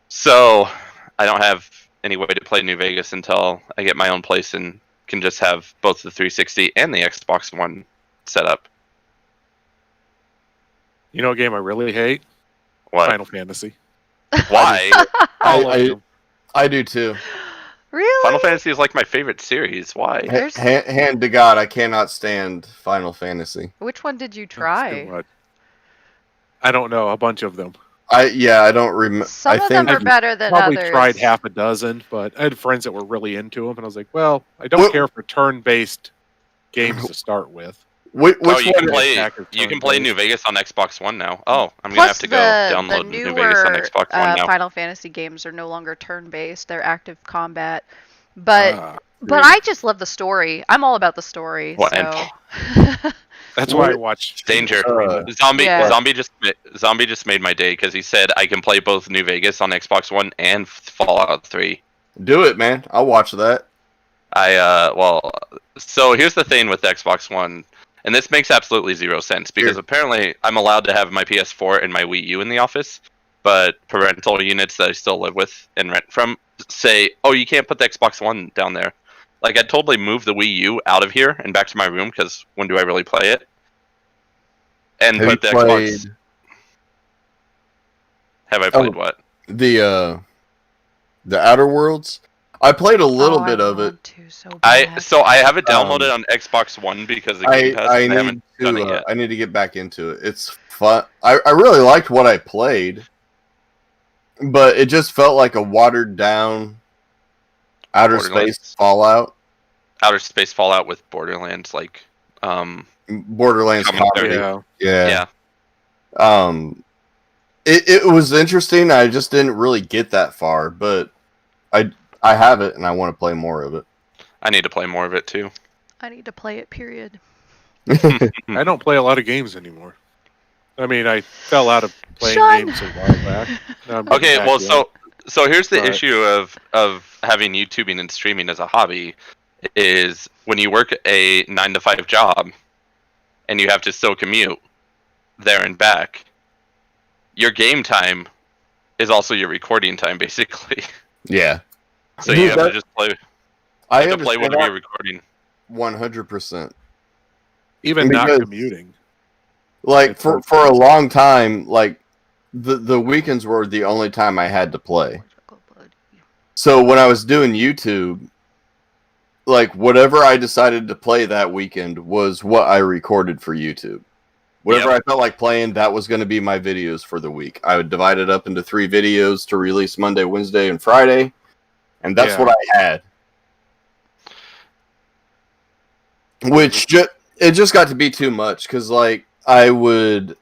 So I don't have any way to play New Vegas until I get my own place and can just have both the 360 and the Xbox One set up. you know a game I really hate? What? Final Fantasy. Why? All of them. I do too. Really? Final Fantasy is like my favorite series. Why? There's- Hand to God, I cannot stand Final Fantasy. Which one did you That's too try? much. I don't know, a bunch of them. I don't remember. Some I of think them are better than Probably others. tried half a dozen, but I had friends that were really into them, and I was like, well, I don't What- care for turn-based games to start with. which Oh, you one? can play. Attack or You can play turn-based. New Vegas on Xbox One now. Oh, I'm gonna have Plus to go the download newer New Vegas on Xbox One now. Final Fantasy games are no longer turn-based; they're active combat. But Ah, but really. I just love the story. I'm all about the story. What, So. That's why I watched Danger. Uh, Yeah. Zombie just made my day because he said I can play both New Vegas on Xbox One and Fallout 3. Do it, man. I'll watch that. So here's the thing with Xbox One, and this makes absolutely zero sense because Here. apparently I'm allowed to have my PS4 and my Wii U in the office, but parental units that I still live with and rent from say, oh, you can't put the Xbox One down there. Like, I'd totally move the Wii U out of here and back to my room because when do I really play it? And Have you put the played Xbox. Have I played what? the Outer Worlds? I played a little Oh, bit I of it. want to so bad. I have it downloaded on Xbox One because of Game Pass. I and I need haven't done it to yet. I need to get back into it. It's fun. I really liked what I played, but it just felt like a watered down outer Borderlands. space Fallout. Outer Space Fallout with Borderlands, like Borderlands commentary. comedy. Yeah. It was interesting. I just didn't really get that far, but I have it and I want to play more of it. I need to play more of it too. I need to play it, period. I don't play a lot of games anymore. I mean, I fell out of playing Sean! games a while back. Now I'm Okay, back well, in. so here's the Right. issue of having YouTubing and streaming as a hobby is when you work a 9-to-5 job and you have to still commute there and back, your game time is also your recording time, basically. Yeah. So you have to just play. I You have to play understand whenever you're recording. 100%. Even not because- commuting. Like for a long time, like the weekends were the only time I had to play. So when I was doing YouTube, like whatever I decided to play that weekend was what I recorded for YouTube. Whatever I felt like playing, that was going to be my videos for the week. I would divide it up into 3 videos to release Monday, Wednesday, and Friday, and that's what I had. Which it just got to be too much because like I'd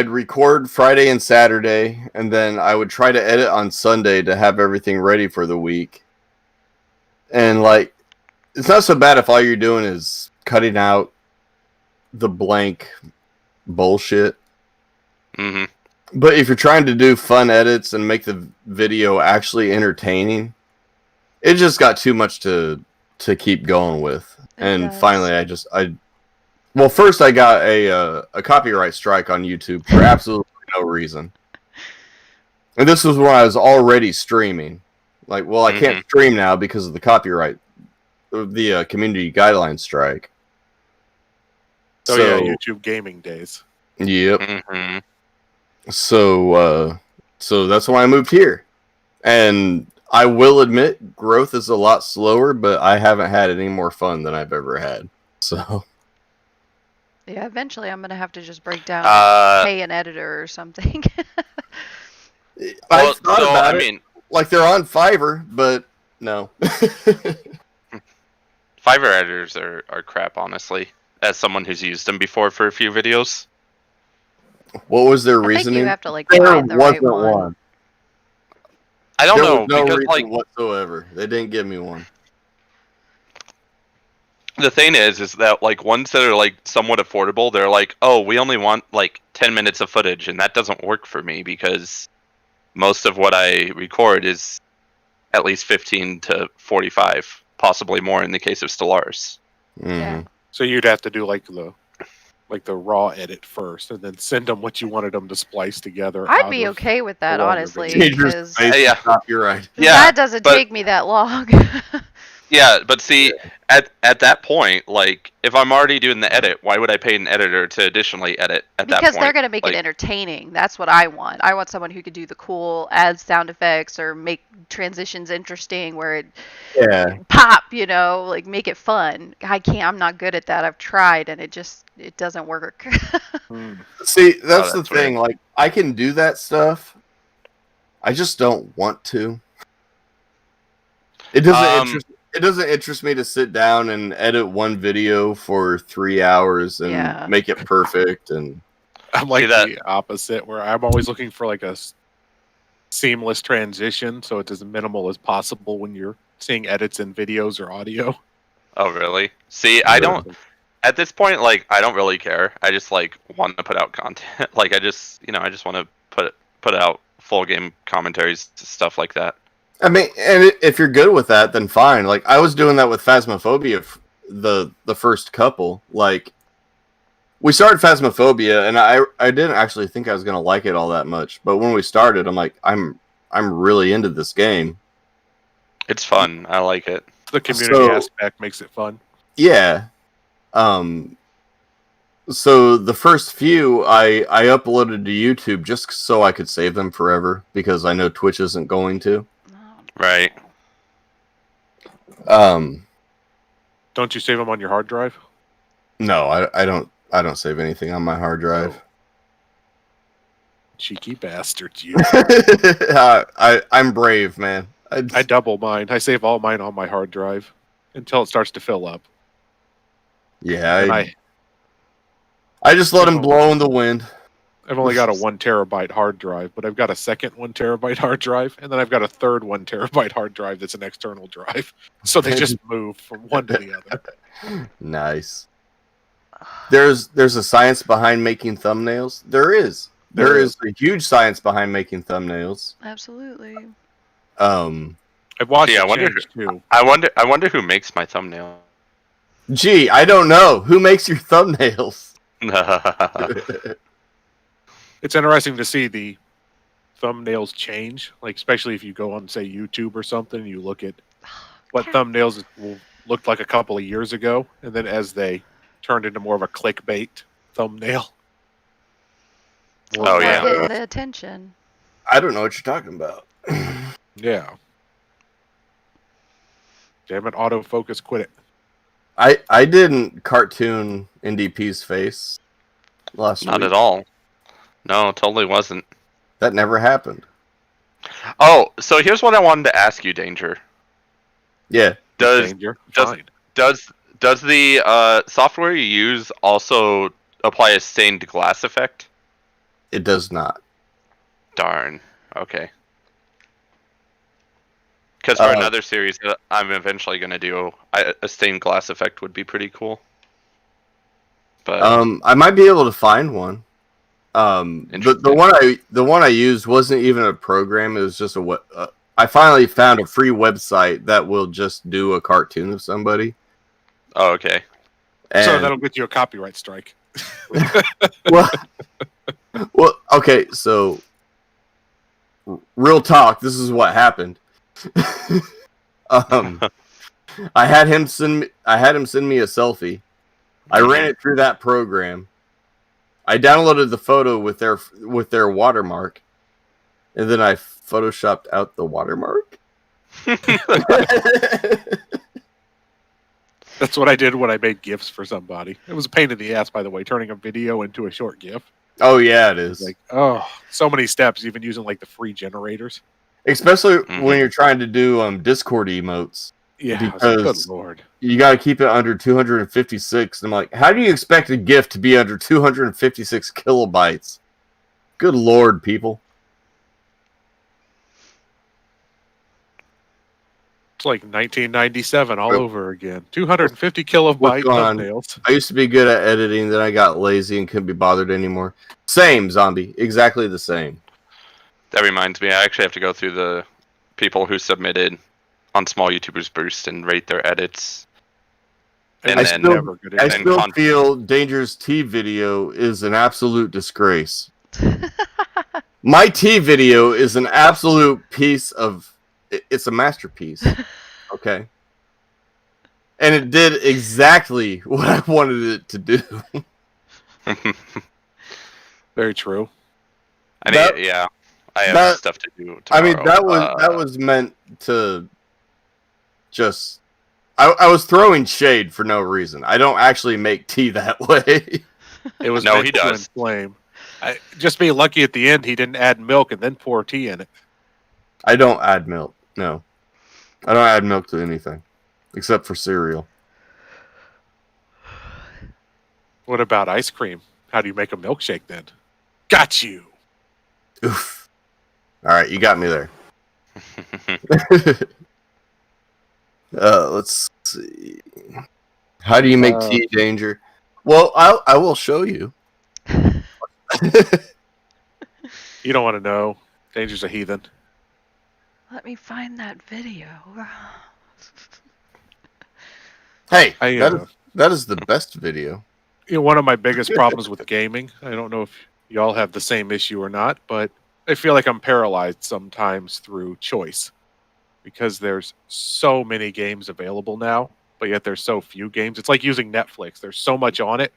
record Friday and Saturday, and then I would try to edit on Sunday to have everything ready for the week. And like, it's not so bad if all you're doing is cutting out the blank bullshit. Mm-hmm. But if you're trying to do fun edits and make the video actually entertaining, it just got too much to keep going with. And finally, well, first I got a copyright strike on YouTube for absolutely no reason. And this was when I was already streaming. Like, well, I can't stream now because of the copyright, the community guidelines strike. So yeah, YouTube gaming days. Yep. Mm-hmm. So that's why I moved here. And I will admit, growth is a lot slower, but I haven't had any more fun than I've ever had. So Yeah, eventually I'm gonna have to just break down, pay an editor or something. I thought about it. Like they're on Fiverr, but no. Fiverr editors are crap, honestly. As someone who's used them before for a few videos. What was their I reasoning? think you have to like find the right one. I don't know Was no because reason like whatsoever. They didn't give me one. the thing is that like ones that are like somewhat affordable, they're like, oh, we only want like 10 minutes of footage, and that doesn't work for me because most of what I record is at least 15 to 45, possibly more in the case of Stellaris. Mm-hmm. So you'd have to do like the raw edit first, and then send them what you wanted them to splice together. I'd be okay with that, honestly, because Yeah, copyright. Yeah, that doesn't take me that long. Yeah, but see, at that point, like, if I'm already doing the edit, why would I pay an editor to additionally edit at that point? Because they're going to make it entertaining. That's what I want. I want someone who could do the cool, add sound effects, or make transitions interesting where it pop, like make it fun. I'm not good at that. I've tried, and it doesn't work. See, that's the thing. Like, I can do that stuff. I just don't want to. It doesn't interest me to sit down and edit one video for 3 hours and make it perfect. And I'm like the opposite, where I'm always looking for like a seamless transition, so it's as minimal as possible when you're seeing edits in videos or audio. Oh, really? See, I don't. At this point, like, I don't really care. I just like want to put out content. Like, I just want to put out full game commentaries, stuff like that. I mean, and if you're good with that, then fine. Like, I was doing that with Phasmophobia, the first couple. Like, we started Phasmophobia, and I didn't actually think I was gonna like it all that much. But when we started, I'm like, I'm really into this game. It's fun. I like it. The community aspect makes it fun. Yeah. So the first few I uploaded to YouTube just so I could save them forever because I know Twitch isn't going to. Right. Don't you save them on your hard drive? No, I don't save anything on my hard drive. Oh. Cheeky bastards, you. I'm brave, man. I double mine. I save all mine on my hard drive until it starts to fill up. Yeah, I just let them blow in the wind. I've only got a 1 terabyte hard drive, but I've got a second 1 terabyte hard drive, and then I've got a third 1 terabyte hard drive that's an external drive. So they just move from one to the other. Nice. There's a science behind making thumbnails. There is a huge science behind making thumbnails. Absolutely. I've watched. Yeah, I wonder who makes my thumbnail. Gee, I don't know who makes your thumbnails. It's interesting to see the thumbnails change, like especially if you go on, say, YouTube or something, and you look at what thumbnails looked like a couple of years ago, and then as they turned into more of a clickbait thumbnail. Oh yeah, getting the attention. I don't know what you're talking about. Yeah. Damn it, autofocus, quit it. I didn't cartoon NDP's face last week. not at all. No, it totally wasn't. That never happened. Oh, so here's what I wanted to ask you, Danger. Yeah. Danger. Fine. Does the software you use also apply a stained glass effect? It does not. Darn. Okay. Because for another series that I'm eventually going to do, a stained glass effect would be pretty cool. But I might be able to find one. The one I used wasn't even a program. It was just I finally found a free website that will just do a cartoon of somebody. Oh, okay. And, so that'll get you a copyright strike. well, okay. So, real talk. This is what happened. I had him send me a selfie. I ran it through that program. I downloaded the photo with their watermark, and then I photoshopped out the watermark. That's what I did when I made GIFs for somebody. It was a pain in the ass, by the way, turning a video into a short GIF. Oh yeah, it is. Like, so many steps, even using like the free generators. Especially when you're trying to do Discord emotes. Yeah, because good lord. You got to keep it under 256. And I'm like, how do you expect a GIF to be under 256 kilobytes? Good lord, people. It's like 1997 all over again. 250 kilobyte thumbnails. I used to be good at editing, then I got lazy and couldn't be bothered anymore. Same, Zombie. Exactly the same. That reminds me, I actually have to go through the people who submitted on Small YouTubers Boost and rate their edits. And I still feel Danger's T video is an absolute disgrace. My T video is an absolute piece of... It's a masterpiece. Okay? And it did exactly what I wanted it to do. Very true. I have stuff to do tomorrow. I mean, that was meant to just... I was throwing shade for no reason. I don't actually make tea that way. It was no, meant he to does. inflame. Just be lucky at the end he didn't add milk and then pour tea in it. I don't add milk. No. I don't add milk to anything. Except for cereal. What about ice cream? How do you make a milkshake then? Got you. Oof. Alright, you got me there. Let's see. How do you make tea, Danger? Well, I will show you. You don't want to know. Danger's a heathen. Let me find that video. Hey, that is the best video. You know, one of my biggest problems with gaming, I don't know if y'all have the same issue or not, but I feel like I'm paralyzed sometimes through choice. Because there's so many games available now, but yet there's so few games. It's like using Netflix. There's so much on it,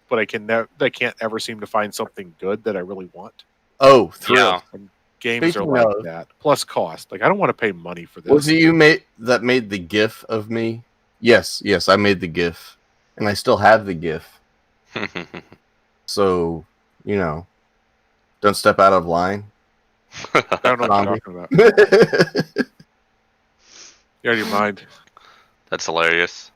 but I can't ever seem to find something good that I really want. Oh, Thrill. Yeah. games Speaking are like of- that. Plus cost. Like I don't want to pay money for this. Was it you that made the GIF of me? Yes, I made the GIF, and I still have the GIF. So, don't step out of line. I don't know what Zombie. you're talking about. You're out of your mind. That's hilarious.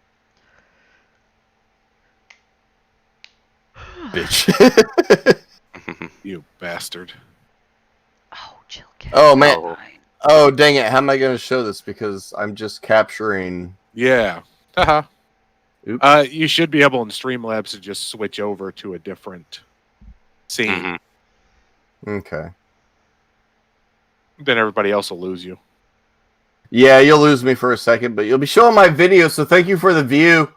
Bitch. You bastard. Oh, chill, cat. Oh, man. Oh. Oh, dang it. How am I going to show this? Because I'm just capturing... Yeah. Haha. Oops. You should be able in Streamlabs to just switch over to a different scene. Okay. Then everybody else will lose you. Yeah, you'll lose me for a second, but you'll be showing my video, so thank you for the view.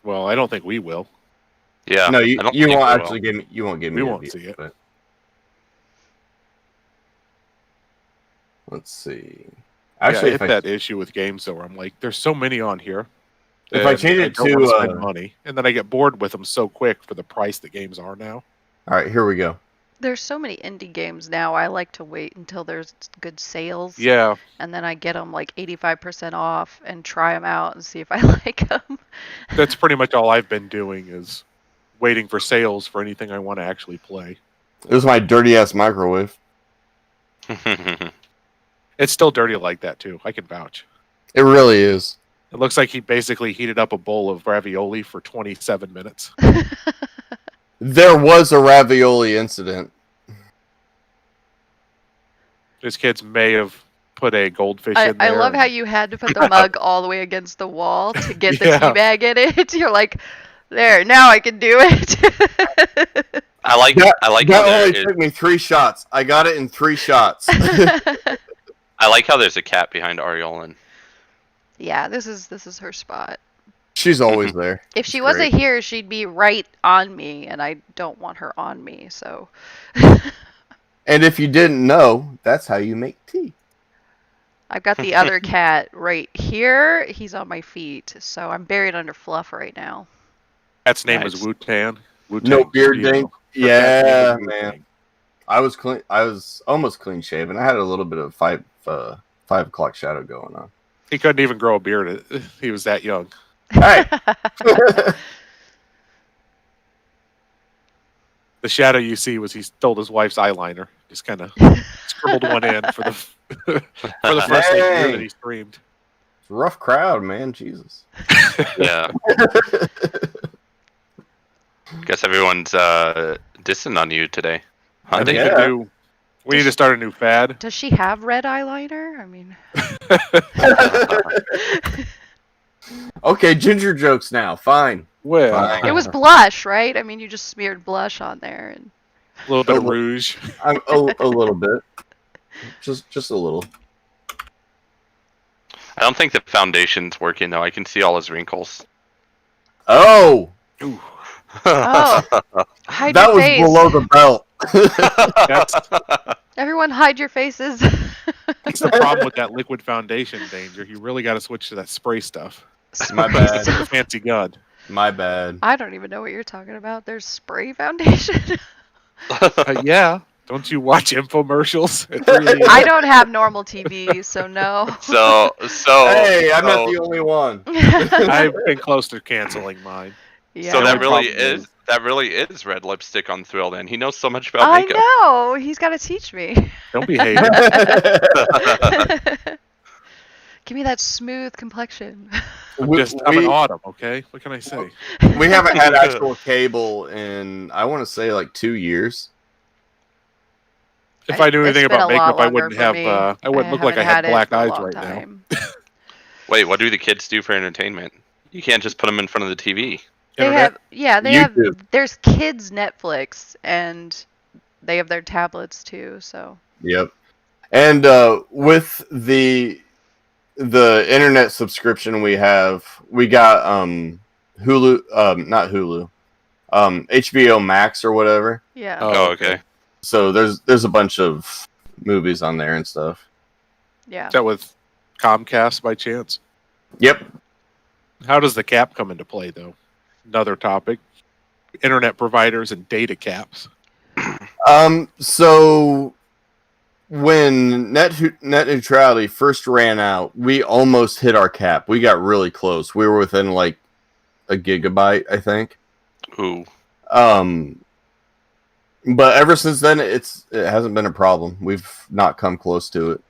Well, I don't think we will. Yeah. No, I you don't won't think we actually give me. You won't give me. We the won't view, see it. But... Let's see. Actually, I if hit that issue with games though, where I'm like, there's so many on here. If I and change it don't wanna to, spend money, and then I get bored with them so quick for the price that games are now. all right, here we go. There's so many indie games now. I like to wait until there's good sales. Yeah, And then I get them like 85% off and try them out and see if I like them. that's pretty much all I've been doing is waiting for sales for anything I want to actually play. It was my dirty ass microwave. It's still dirty like that too. I can vouch. It really is. It looks like he basically heated up a bowl of ravioli for 27 minutes. There was a ravioli incident. His kids may have put a goldfish in I there. love how you had to put the mug all the way against the wall to get the Yeah. tea bag in it. You're like, there, now I can do it. I like That how only there is, took me 3 shots. I got it in 3 shots. I like how there's a cat behind Aureolin. Yeah, this is her spot. She's always there. If she It's wasn't great. here, she'd be right on me, and I don't want her on me, so. And if you didn't know, that's how you make tea. I've got the other cat right here. He's on my feet, so I'm buried under fluff right now. Cat's name Nice. is Wu-Tan. No beard Studio. ding. Her cat's name Yeah, is man. Wu-Tang. I was clean. I was almost clean shaven. I had a little bit of 5 o'clock shadow going on. He couldn't even grow a beard. He was that young. Hey. The shadow you see was he stole his wife's eyeliner. Just kind of scribbled one in for the for the first year that Dang. he streamed. Rough crowd, man. Jesus. Yeah. Guess everyone's dissing on you today. I think Yeah. the new. We need to start a new fad. Does she have red eyeliner? I mean, Okay, ginger jokes now. Fine. Well, Fine. it was blush, right? I mean, you just smeared blush on there, and a little bit of rouge. I'm a little bit. Just a little. I don't think the foundation's working though. I can see all his wrinkles. Oh, Ooh, oh, hide that your was face. below the belt. Everyone, hide your faces. that's the problem with that liquid foundation, Danger. You really got to switch to that spray stuff. My bad. It's a fancy gun. My bad. I don't even know what you're talking about. There's spray foundation. Yeah. Don't you watch infomercials? At 3 a.m.? I don't have normal TV, so no. So Hey, I'm not so- the only one. I've been close to canceling mine. Yeah. So that only really problem is red lipstick on Thrill. Then he knows so much about I makeup. know. He's got to teach me. Don't be hating. Give me that smooth complexion. I'm an autumn, okay? What can I say? We haven't had actual cable in, I want to say, like 2 years. If I knew anything It's been about a lot makeup, I longer wouldn't for have. me. I wouldn't look like I haven't had black it for a eyes long right now. time. Wait, what do the kids do for entertainment? You can't just put them in front of the TV. They Internet? have, yeah, they YouTube. have. There's kids Netflix, and they have their tablets too. So Yep. And with the internet subscription we have, we got Hulu, not Hulu, HBO Max or whatever. yeah. Oh, okay. So there's a bunch of movies on there and stuff. Yeah. Is that with Comcast by chance? Yep. How does the cap come into play, though? Another topic. Internet providers and data caps. So when net neutrality first ran out, we almost hit our cap. We got really close. We were within like a gigabyte, I think. Ooh. But ever since then, it hasn't been a problem. We've not come close to it.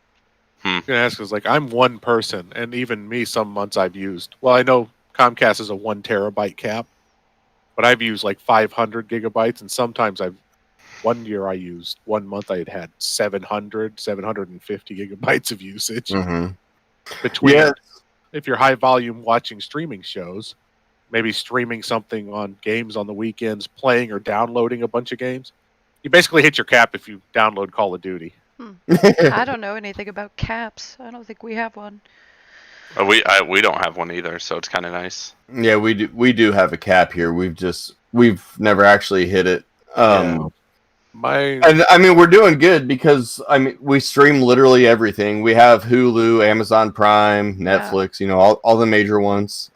I'm gonna ask is like I'm one person, and even me, some months I've used. Well, I know Comcast is a 1 terabyte cap, but I've used like 500 gigabytes, and sometimes one month I had 750 gigabytes of usage. Mm-hmm. Between if you're high volume watching streaming shows, maybe streaming something on games on the weekends, playing or downloading a bunch of games, you basically hit your cap if you download Call of Duty. I don't know anything about caps. I don't think we have one. We don't have one either, so it's kind of nice. Yeah, we do have a cap here. We've never actually hit it. And I mean, we're doing good because we stream literally everything. We have Hulu, Amazon Prime, Netflix, all the major ones.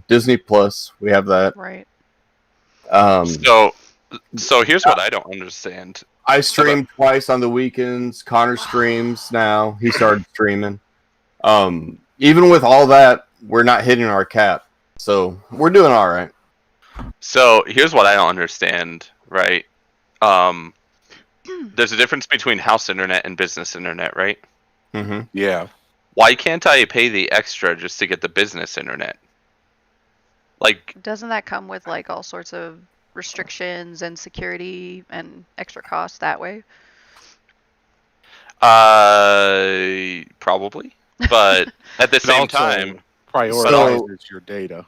Disney Plus, we have that. Right. So here's what I don't understand. I stream twice on the weekends. Connor streams now. He started streaming. Even with all that, we're not hitting our cap. So we're doing all right. So here's what I don't understand, right? There's a difference between house internet and business internet, right? Mm-hmm. Yeah. Why can't I pay the extra just to get the business internet? Like, doesn't that come with like all sorts of restrictions and security and extra costs that way? Probably, but at the same time, prioritizes your data.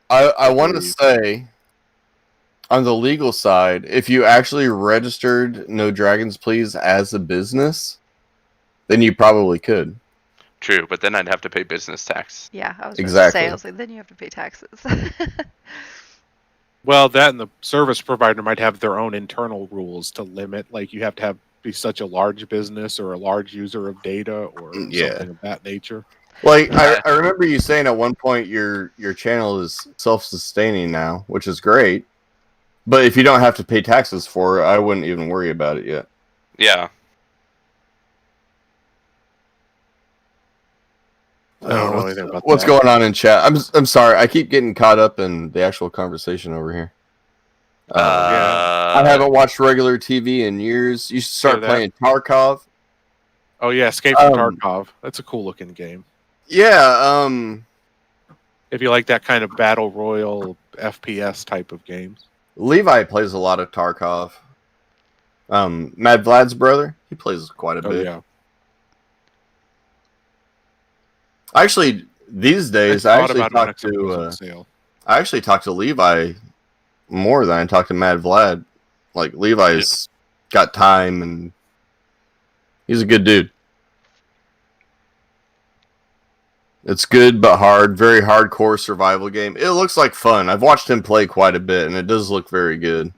I want to say, on the legal side, if you actually registered NoDragonsPlz as a business, then you probably could. True, but then I'd have to pay business tax. Yeah, I was exactly. Going to say, I was like, then you have to pay taxes. Well, that and the service provider might have their own internal rules to limit, like you have to be such a large business or a large user of data or something of that nature. Like I remember you saying at one point your channel is self-sustaining now, which is great. But if you don't have to pay taxes for it, I wouldn't even worry about it yet. Yeah. I don't know anything about what's going on in chat. I'm sorry. I keep getting caught up in the actual conversation over here. I haven't watched regular TV in years. You should start playing Tarkov. Oh yeah, Escape from Tarkov. That's a cool looking game. Yeah. If you like that kind of battle royal FPS type of games. Levi plays a lot of Tarkov. Mad Vlad's brother, he plays quite a bit. Yeah. Actually, these days I actually talk to Levi more than I talk to Mad Vlad. Like Levi's got time and he's a good dude. It's good but hard, very hardcore survival game. It looks like fun. I've watched him play quite a bit and it does look very good.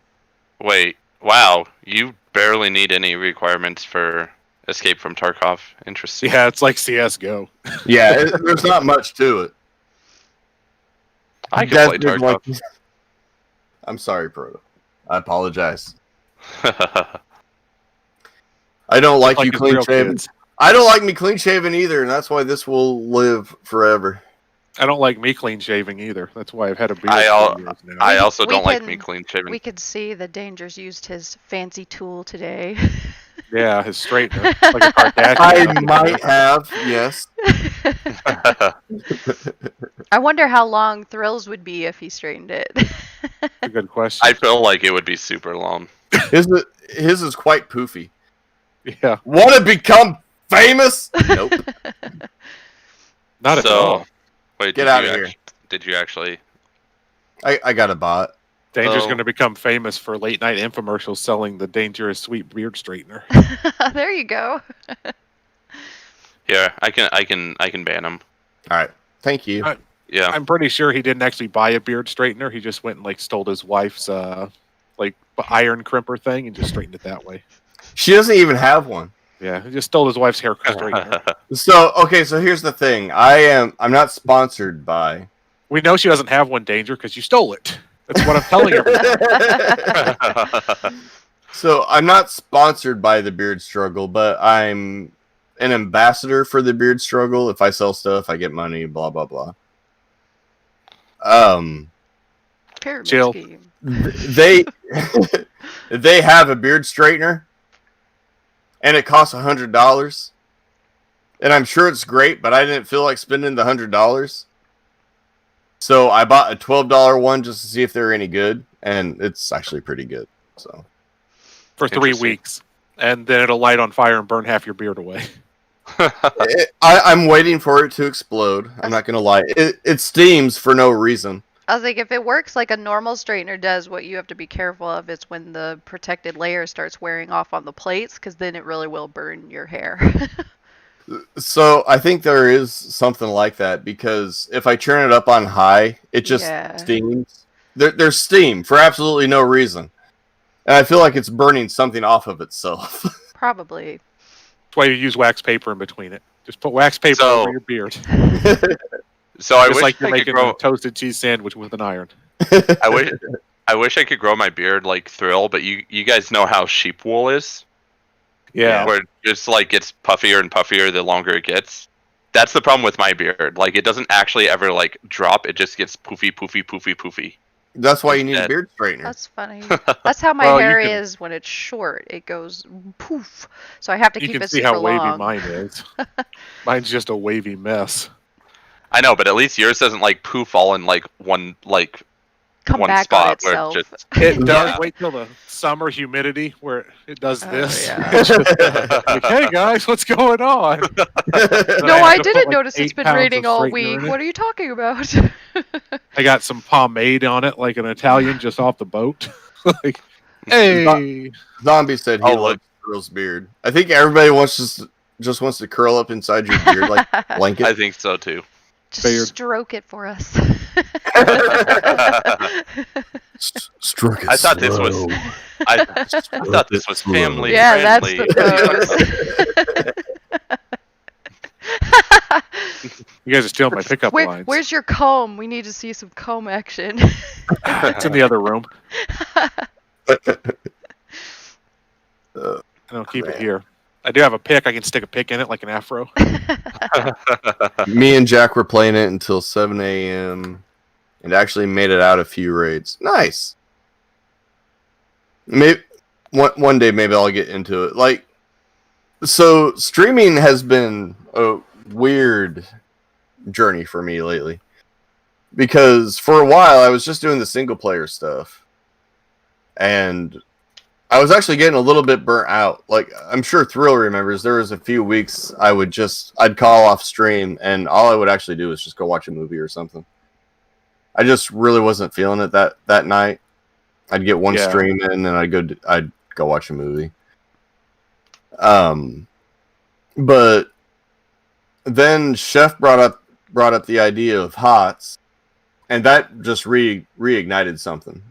Wait, wow, you barely need any requirements for Escape from Tarkov. Interesting. Yeah, it's like CS:GO. Yeah, there's not much to it. I can play Tarkov. Like... I'm sorry, Proto. I apologize. I don't like you clean shaven. I don't like me clean shaven either, and that's why this will live forever. I don't like me clean shaving either. That's why I've had a beard. I also don't like me clean shaven. We could see that Danger's used his fancy tool today. Yeah, his straightener. Like a Kardashian. I might have, yes. I wonder how long Thrills would be if he straightened it. That's a good question. I feel like it would be super long. His is quite poofy. Yeah. Want to become famous? Nope. Not at all. Wait, get out of here. Did you actually? I got a bot. Danger's going to become famous for late night infomercials selling the Dangerous Sweet beard straightener. There you go. Yeah, I can ban him. All right, thank you. Yeah, I'm pretty sure he didn't actually buy a beard straightener. He just went and stole his wife's iron crimper thing and just straightened it that way. She doesn't even have one. Yeah, he just stole his wife's hair straightener. So here's the thing. I'm not sponsored by. We know she doesn't have one, Danger, because you stole it. That's what I'm telling everyone. So I'm not sponsored by the Beard Struggle, but I'm an ambassador for the Beard Struggle. If I sell stuff, I get money, blah, blah, blah. Pyramid Jill. scheme. They they have a beard straightener, and it costs $100. And I'm sure it's great, but I didn't feel like spending the $100. So I bought a $12 one just to see if they're any good, and it's actually pretty good. So For 3 Interesting. weeks. And then it'll light on fire and burn half your beard away. I'm waiting for it to explode. I'm not gonna lie. It steams for no reason. I was like, if it works like a normal straightener does, what you have to be careful of is when the protected layer starts wearing off on the plates, because then it really will burn your hair. So I think there is something like that, because if I turn it up on high, it just steams. There's steam for absolutely no reason. And I feel like it's burning something off of itself. Probably. That's why you use wax paper in between it. Just put wax paper So- over your beard. So I Just wish like you're I could making grow. a toasted cheese sandwich with an iron. I wish I could grow my beard like Thrill, but you guys know how sheep wool is. Yeah. Where it just like gets puffier and puffier the longer it gets. That's the problem with my beard. Like it doesn't actually ever like drop. It just gets poofy, poofy, poofy, poofy. That's why you need a Yeah. beard straightener. That's funny. That's how my Well, you hair can- is when it's short. It goes poof. So I have to You keep can it see super how wavy long. mine is. Mine's just a wavy mess. I know, but at least yours doesn't like poof all in like one like Come one back spot on where itself. it just It does. Yeah. Wait till the summer humidity where it does Oh, this. yeah. It's just like, hey guys, what's going on? No, I I have to put, didn't like, notice it's 8 been pounds of raining all straightener week. in it. What are you talking about? I got some pomade on it, like an Italian, just off the boat. Like, hey, Zombie said he Oh, loves Thrill's beard. I think everybody just wants to curl up inside your beard like a blanket. I think so too. Just Beard. stroke it for us. Stroke it I thought this was- slow. I thought this was family Yeah, that's friendly. the pose. you guys are stealing my pickup lines. Where's your comb? We need to see some comb action. It's in the other room. Uh, I don't keep it Man. here. I do have a pick. I can stick a pick in it like an afro. Me and Jack were playing it until 7 a.m. and actually made it out a few raids. Nice. Maybe one day maybe I'll get into it. Like, so streaming has been a weird journey for me lately, because for a while I was just doing the single player stuff, and I was actually getting a little bit burnt out. Like, I'm sure Thrill remembers, there was a few weeks I'd call off stream, and all I would actually do was just go watch a movie or something. I just really wasn't feeling it that night. I'd get one Yeah. stream in, and I'd go watch a movie. But then Chef brought up the idea of HOTS, and that just reignited something.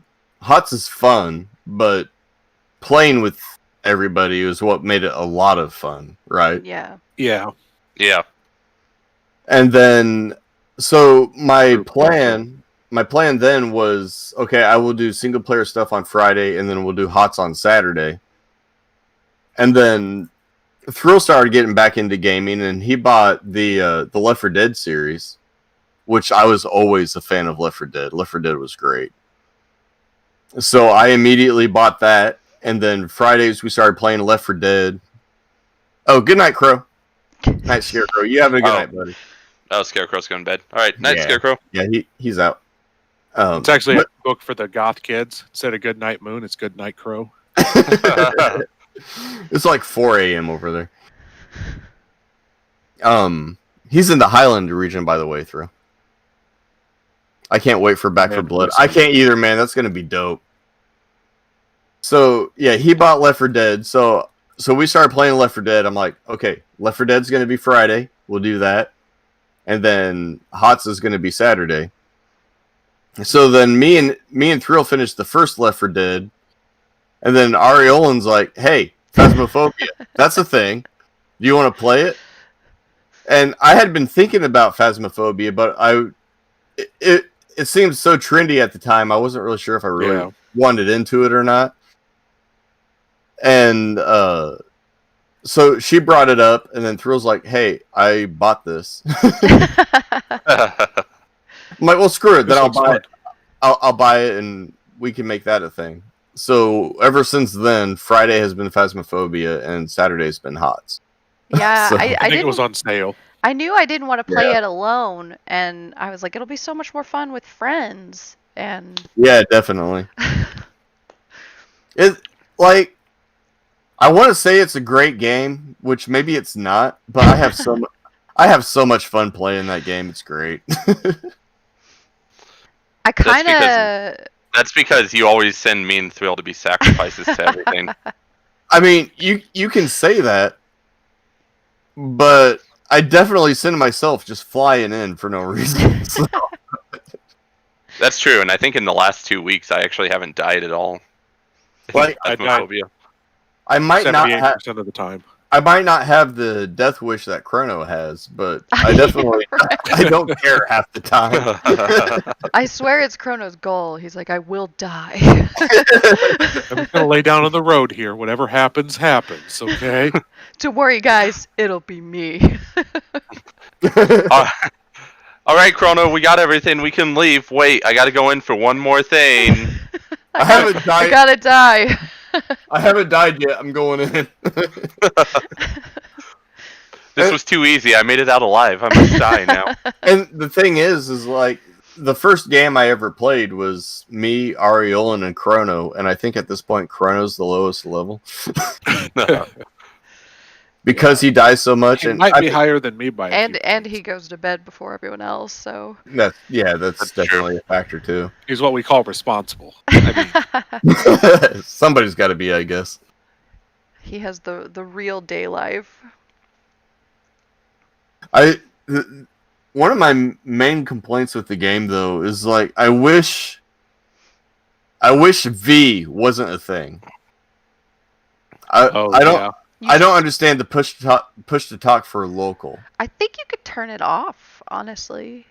HOTS is fun, but playing with everybody is what made it a lot of fun, right? Yeah. Yeah. Yeah. And then, so my True. plan then was, okay, I will do single player stuff on Friday, and then we'll do HOTS on Saturday. And then Thrill started getting back into gaming, and he bought the Left 4 Dead series, which I was always a fan of. Left 4 Dead. Left 4 Dead was great. So I immediately bought that, and then Fridays we started playing Left 4 Dead. Oh, good night, Crow. Night, Scarecrow. You have a good Oh. night, buddy. Oh, Scarecrow's going to bed. All right, night, Yeah. Scarecrow. Yeah, he's out. It's actually a book for the goth kids. Instead of Good Night Moon, it's Good Night Crow. It's like 4 a.m. over there. He's in the Highland region, by the way, Thrill. I can't wait for Back 4 Blood. I can't either, man. That's gonna be dope. So yeah, he bought Left 4 Dead. So we started playing Left 4 Dead. I'm like, okay, Left 4 Dead's gonna be Friday. We'll do that, and then HOTS is gonna be Saturday. So then me and Thrill finished the first Left 4 Dead, and then Aureolin's like, "Hey, Phasmophobia, that's a thing. Do you want to play it?" And I had been thinking about Phasmophobia, but it seemed so trendy at the time. I wasn't really sure if I really Yeah. wanted into it or not. And so she brought it up, and then Thrill's like, "Hey, I bought this." I'm like, "Well, screw it. Then I'll buy it. I'll buy it, and we can make that a thing." So ever since then, Friday has been Phasmophobia, and Saturday's been HOTS. Yeah, So- I I think didn't. it was on sale. I knew I didn't want to play Yeah. it alone, and I was like, it'll be so much more fun with friends. And Yeah, definitely. It like I want to say it's a great game, which maybe it's not, but I have so much fun playing that game. It's great. I kind of. That's because you always send me and Thrill to be sacrifices to everything. I mean, you can say that, but I definitely send myself just flying in for no reason. So, That's true, and I think in the last 2 weeks I actually haven't died at all. Like, I died Phasmophobia. I might not 78% of the time. I might not have the death wish that Chrono has, but I definitely I don't care half the time. I swear it's Chrono's goal. He's like, I will die. I'm just gonna lay down on the road here. Whatever happens, happens. Okay. Don't worry, guys. It'll be me. All right, Chrono, we got everything. We can leave. Wait, I gotta go in for one more thing. I haven't I died. gotta die. I haven't died yet. I'm going in. This was too easy. I made it out alive. I must die now. And the thing is like the first game I ever played was me, Aureolin, and Chrono, and I think at this point Chrono's the lowest level because he dies so much. It And might be higher than me by a few and he points. goes to bed before everyone else, so. that's That's definitely a factor too. He's what we call responsible. I mean, Somebody's got to be, I guess. He has the real day life. One of my main complaints with the game though is like I wish V wasn't a thing. I don't understand the push to talk for local. I think you could turn it off, honestly.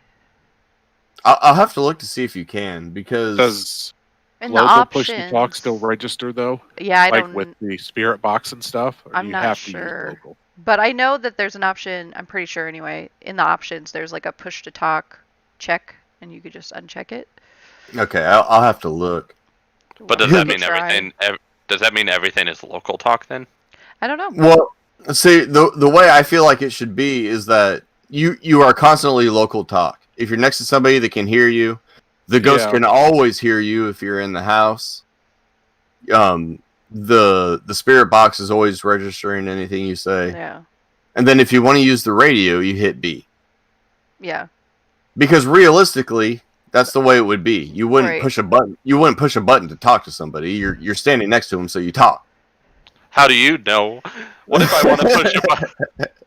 I'll have to look to see if you can because does In the local options. push to talk still register though? Yeah, I Like don't. with the spirit box and stuff? Or do I'm you not have sure. to use local? But I know that there's an option, I'm pretty sure anyway, in the options there's like a push to talk check, and you could just uncheck it. okay, I'll have to look. But does Give that it a mean try. everything? Does that mean everything is local talk then? I don't know. Well, see, the way I feel like it should be is that you are constantly local talk. If you're next to somebody that can hear you, the ghost Yeah. can always hear you if you're in the house. The spirit box is always registering anything you say. Yeah. And then if you want to use the radio, you hit B. Yeah. Because realistically, that's the way it would be. You wouldn't Right. push a button. You wouldn't push a button to talk to somebody. You're standing next to them, so you talk. How do you know? What if I want to push a button?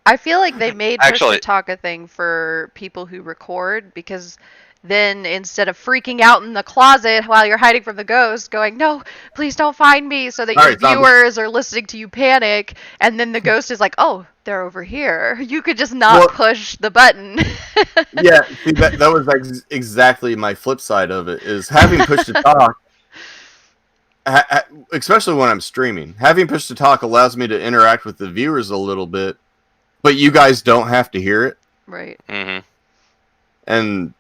I feel like they made push Actually- to talk a thing for people who record, because then instead of freaking out in the closet while you're hiding from the ghost, going, no, please don't find me, so that your Alright, zombie. viewers are listening to you panic, and then the ghost is like, oh, they're over here. You could just not Well- push the button. Yeah, see, that was exactly my flip side of it, is having push to talk, especially when I'm streaming. Having push to talk allows me to interact with the viewers a little bit, but you guys don't have to hear it. Right. Mm-hmm. And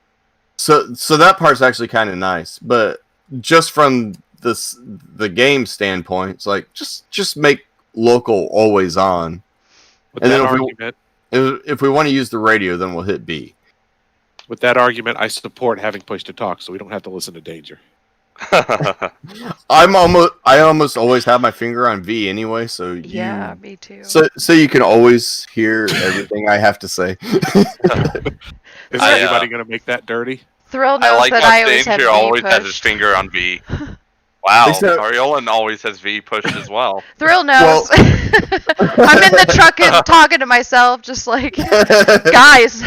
so that part's actually kind of nice, but just from the game standpoint, it's like just make local always on. With And that then argument, If we want to use the radio, then we'll hit B. I support having push to talk, so we don't have to listen to danger. I almost always have my finger on V anyway, so Yeah, me too. so you can always hear everything I have to say. Is I, anybody going to make that dirty? Thrill I knows like that how I always have Danger V always has his pushed. finger on V. Wow, Except- Aureolin always has V pushed as well. Thrill knows. I'm in the truck and talking to myself, just like, guys,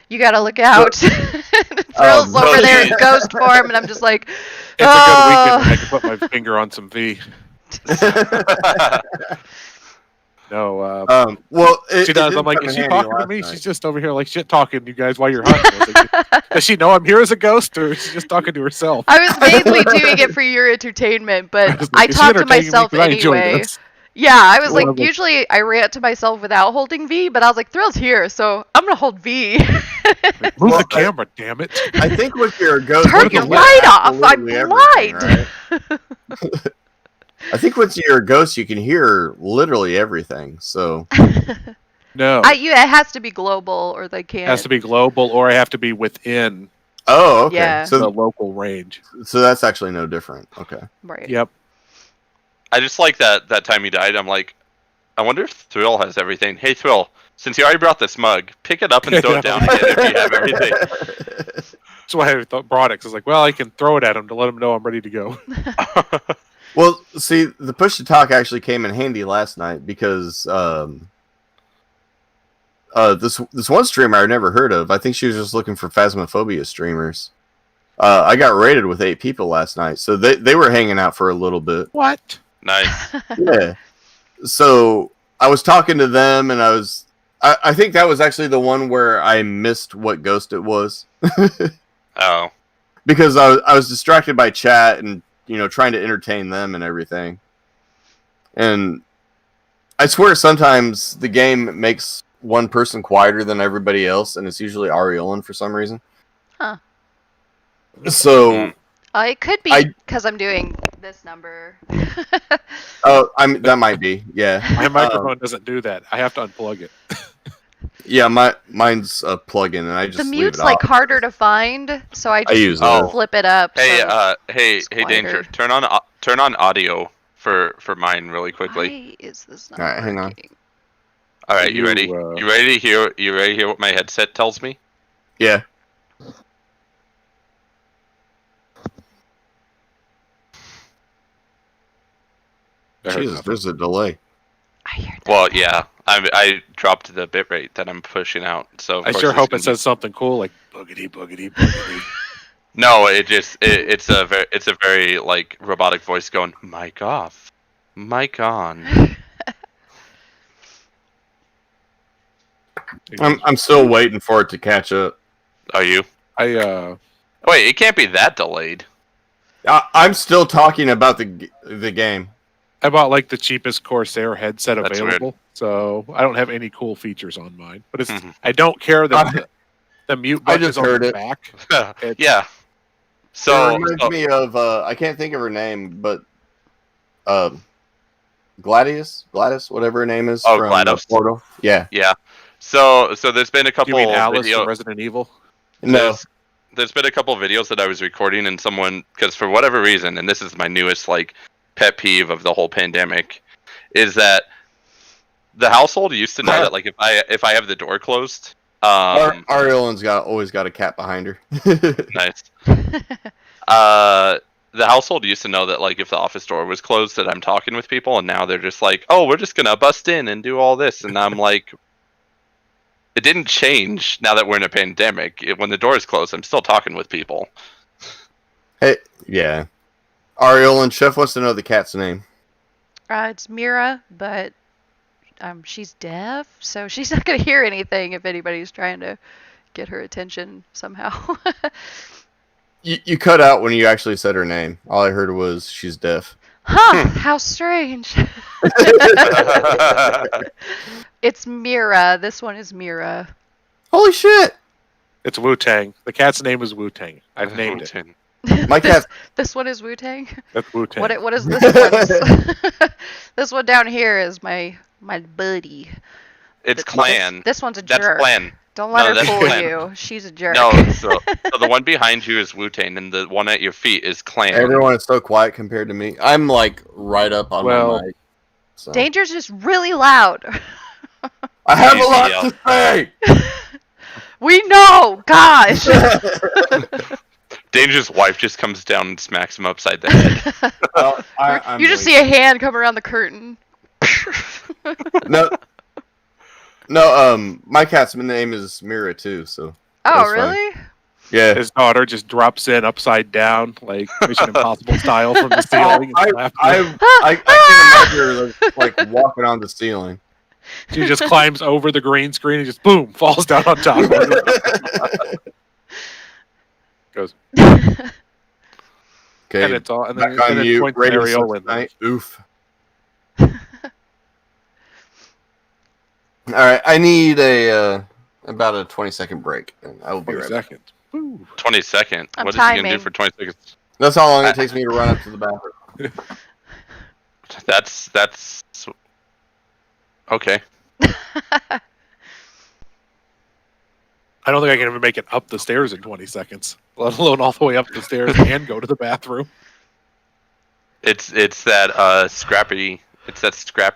you gotta look out. Thrill's Oh, over there in geez. ghost form, and I'm just like, It's a good weekend when I can put my finger on some V. No, well, she does. I'm like, is she talking to me? She's just over here like shit talking to you guys while you're hunting. I was like, does she know I'm here as a ghost, or is she just talking to herself? I was mainly doing it for your entertainment, but I Is she talk to entertaining me? myself 'Cause I enjoy anyway. this. Yeah, I was Well, like, usually I rant to myself without holding V, but I was like, Thrill's here, so I'm gonna hold V. Move the camera, damn it! I think with your ghost, Turn you your can hear light off. I'm absolutely everything, blind. right? I think with your ghost, you can hear literally everything. So No, It has to be global, or they can't. it has to be global, or I have to be within oh, okay. Yeah. the So local range. that's actually no different. Okay. Right. Yep. I just like that time you died. I'm like, I wonder if Thrill has everything. Hey, Thrill, since you already brought this mug, pick it up and throw it down again if you have everything. That's why I brought it. Cause I was like, well, I can throw it at him to let him know I'm ready to go. Well, see, the push to talk actually came in handy last night because this one streamer I've never heard of. I think she was just looking for Phasmophobia streamers. I got raided with 8 people last night, so they were hanging out for a little bit. What? Nice. Yeah. So I was talking to them, and I think that was actually the one where I missed what ghost it was. Oh. Because I was distracted by chat and, trying to entertain them and everything. And I swear sometimes the game makes one person quieter than everybody else, and it's usually Aureolin for some reason. Huh. So It could be because I'm doing this number. that might be, yeah. My microphone doesn't do that. I have to unplug it. Yeah, mine's a plugin, and I just The leave mute's it like off. harder to find, so I just use it. flip it up. Hey, so hey, quieter. Danger! Turn on audio for mine really quickly. Why is this not All right, hang on. working? All right, you You, ready? You ready to hear? You ready to hear what my headset tells me? Yeah. Jesus, there's a delay. I hear that. Well, yeah. I dropped the bitrate that I'm pushing out, so of I course sure it's hope gonna it says something cool like boogity boogity boogity. No, it's a very like robotic voice going, mic off, mic on. I'm still waiting for it to catch up. Are you? Wait, it can't be that delayed. I'm still talking about the game. I bought like the cheapest Corsair headset That's available, so I don't have any cool features on mine. But it's I don't care that the mute button is on the back. Yeah. So it reminds me of I can't think of her name, but Gladys, whatever her name is. Oh, from GLaDOS. Portal. Yeah. Yeah. So there's been a couple You mean Alice videos. from Resident Evil? No. There's been a couple of videos that I was recording, and someone, because for whatever reason, and this is my newest like pet peeve of the whole pandemic, is that the household used to know that like if I have the door closed, Aureolin's always got a cat behind her. nice. The household used to know that like if the office door was closed that I'm talking with people, and now they're just like, oh, we're just gonna bust in and do all this, and I'm like, it didn't change now that we're in a pandemic. When the door is closed, I'm still talking with people. Hey, yeah. Aureolin, Chef wants to know the cat's name. It's Mira, but she's deaf, so she's not gonna hear anything if anybody's trying to get her attention somehow. You cut out when you actually said her name. All I heard was she's deaf. Huh, how strange. It's Mira. This one is Mira. Holy shit! It's Wu-Tang. The cat's name is Wu-Tang. I've named it. My cat. This one is Wu-Tang? That's Wu-Tang. What is this one? This one down here is my buddy. It's Clan. This one's a That's jerk. Clan. Don't let her that's fool Clan. you. She's a jerk. No, so the one behind you is Wu-Tang, and the one at your feet is Clan. Everyone is so quiet compared to me. I'm like right up on my mic. So. Danger's just really loud. I have a Easy, lot yo. to say. We know, gosh. Danger's wife just comes down and smacks him upside the head. Well, I'm you just see waiting. a hand come around the curtain. No, my cat's name is Mira too. So. Oh, That's really? Yeah. His daughter just drops in upside down, like Mission Impossible style from the ceiling. I can't imagine her like walking on the ceiling. She just climbs over the green screen and just boom falls down on top of it. Goes. Okay, And it's all, and then, back on and it mute. points at Radio sucks Aureolin. tonight. Oof. All right, I need about a 20-second break, and I will be 20 right back. seconds. Woo. 20 seconds. I'm What is he gonna do timing. for 20 seconds? That's how long it takes me to run up to the bathroom. That's okay. I don't think I can even make it up the stairs in 20 seconds, let alone all the way up the stairs and go to the bathroom. It's that scrappy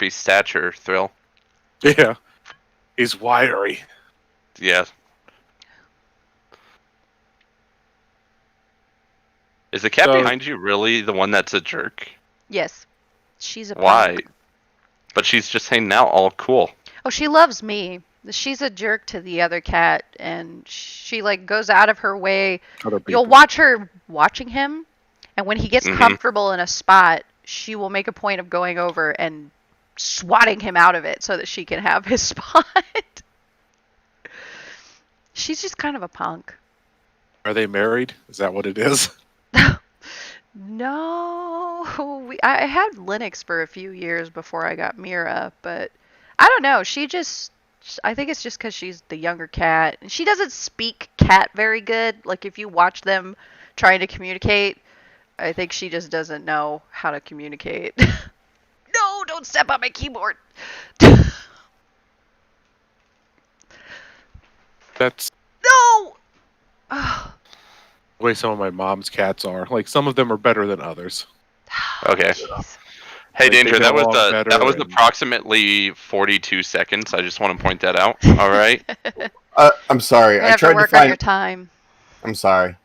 stature thrill. Yeah. He's wiry. Yeah. Is the cat So- behind you really the one that's a jerk? Yes. She's a Why? punk. But she's just hanging out all cool. Oh, she loves me. She's a jerk to the other cat, and she like goes out of her way. Other people. You'll watch her watching him, and when he gets Mhm. comfortable in a spot, she will make a point of going over and swatting him out of it so that she can have his spot. She's just kind of a punk. Are they married? Is that what it is? No, I had Linux for a few years before I got Mira, but I don't know. I think it's just because she's the younger cat. And she doesn't speak cat very good. Like, if you watch them trying to communicate, I think she just doesn't know how to communicate. No, don't step on my keyboard. That's No! Oh, the way some of my mom's cats are. Like, some of them are better than others. Okay. jeez. Hey, Like, they Danger, get that was along better that was and- approximately 42 seconds. I just want to point that out. All right. I'm sorry. You I have to tried to work on your find. time. I'm sorry.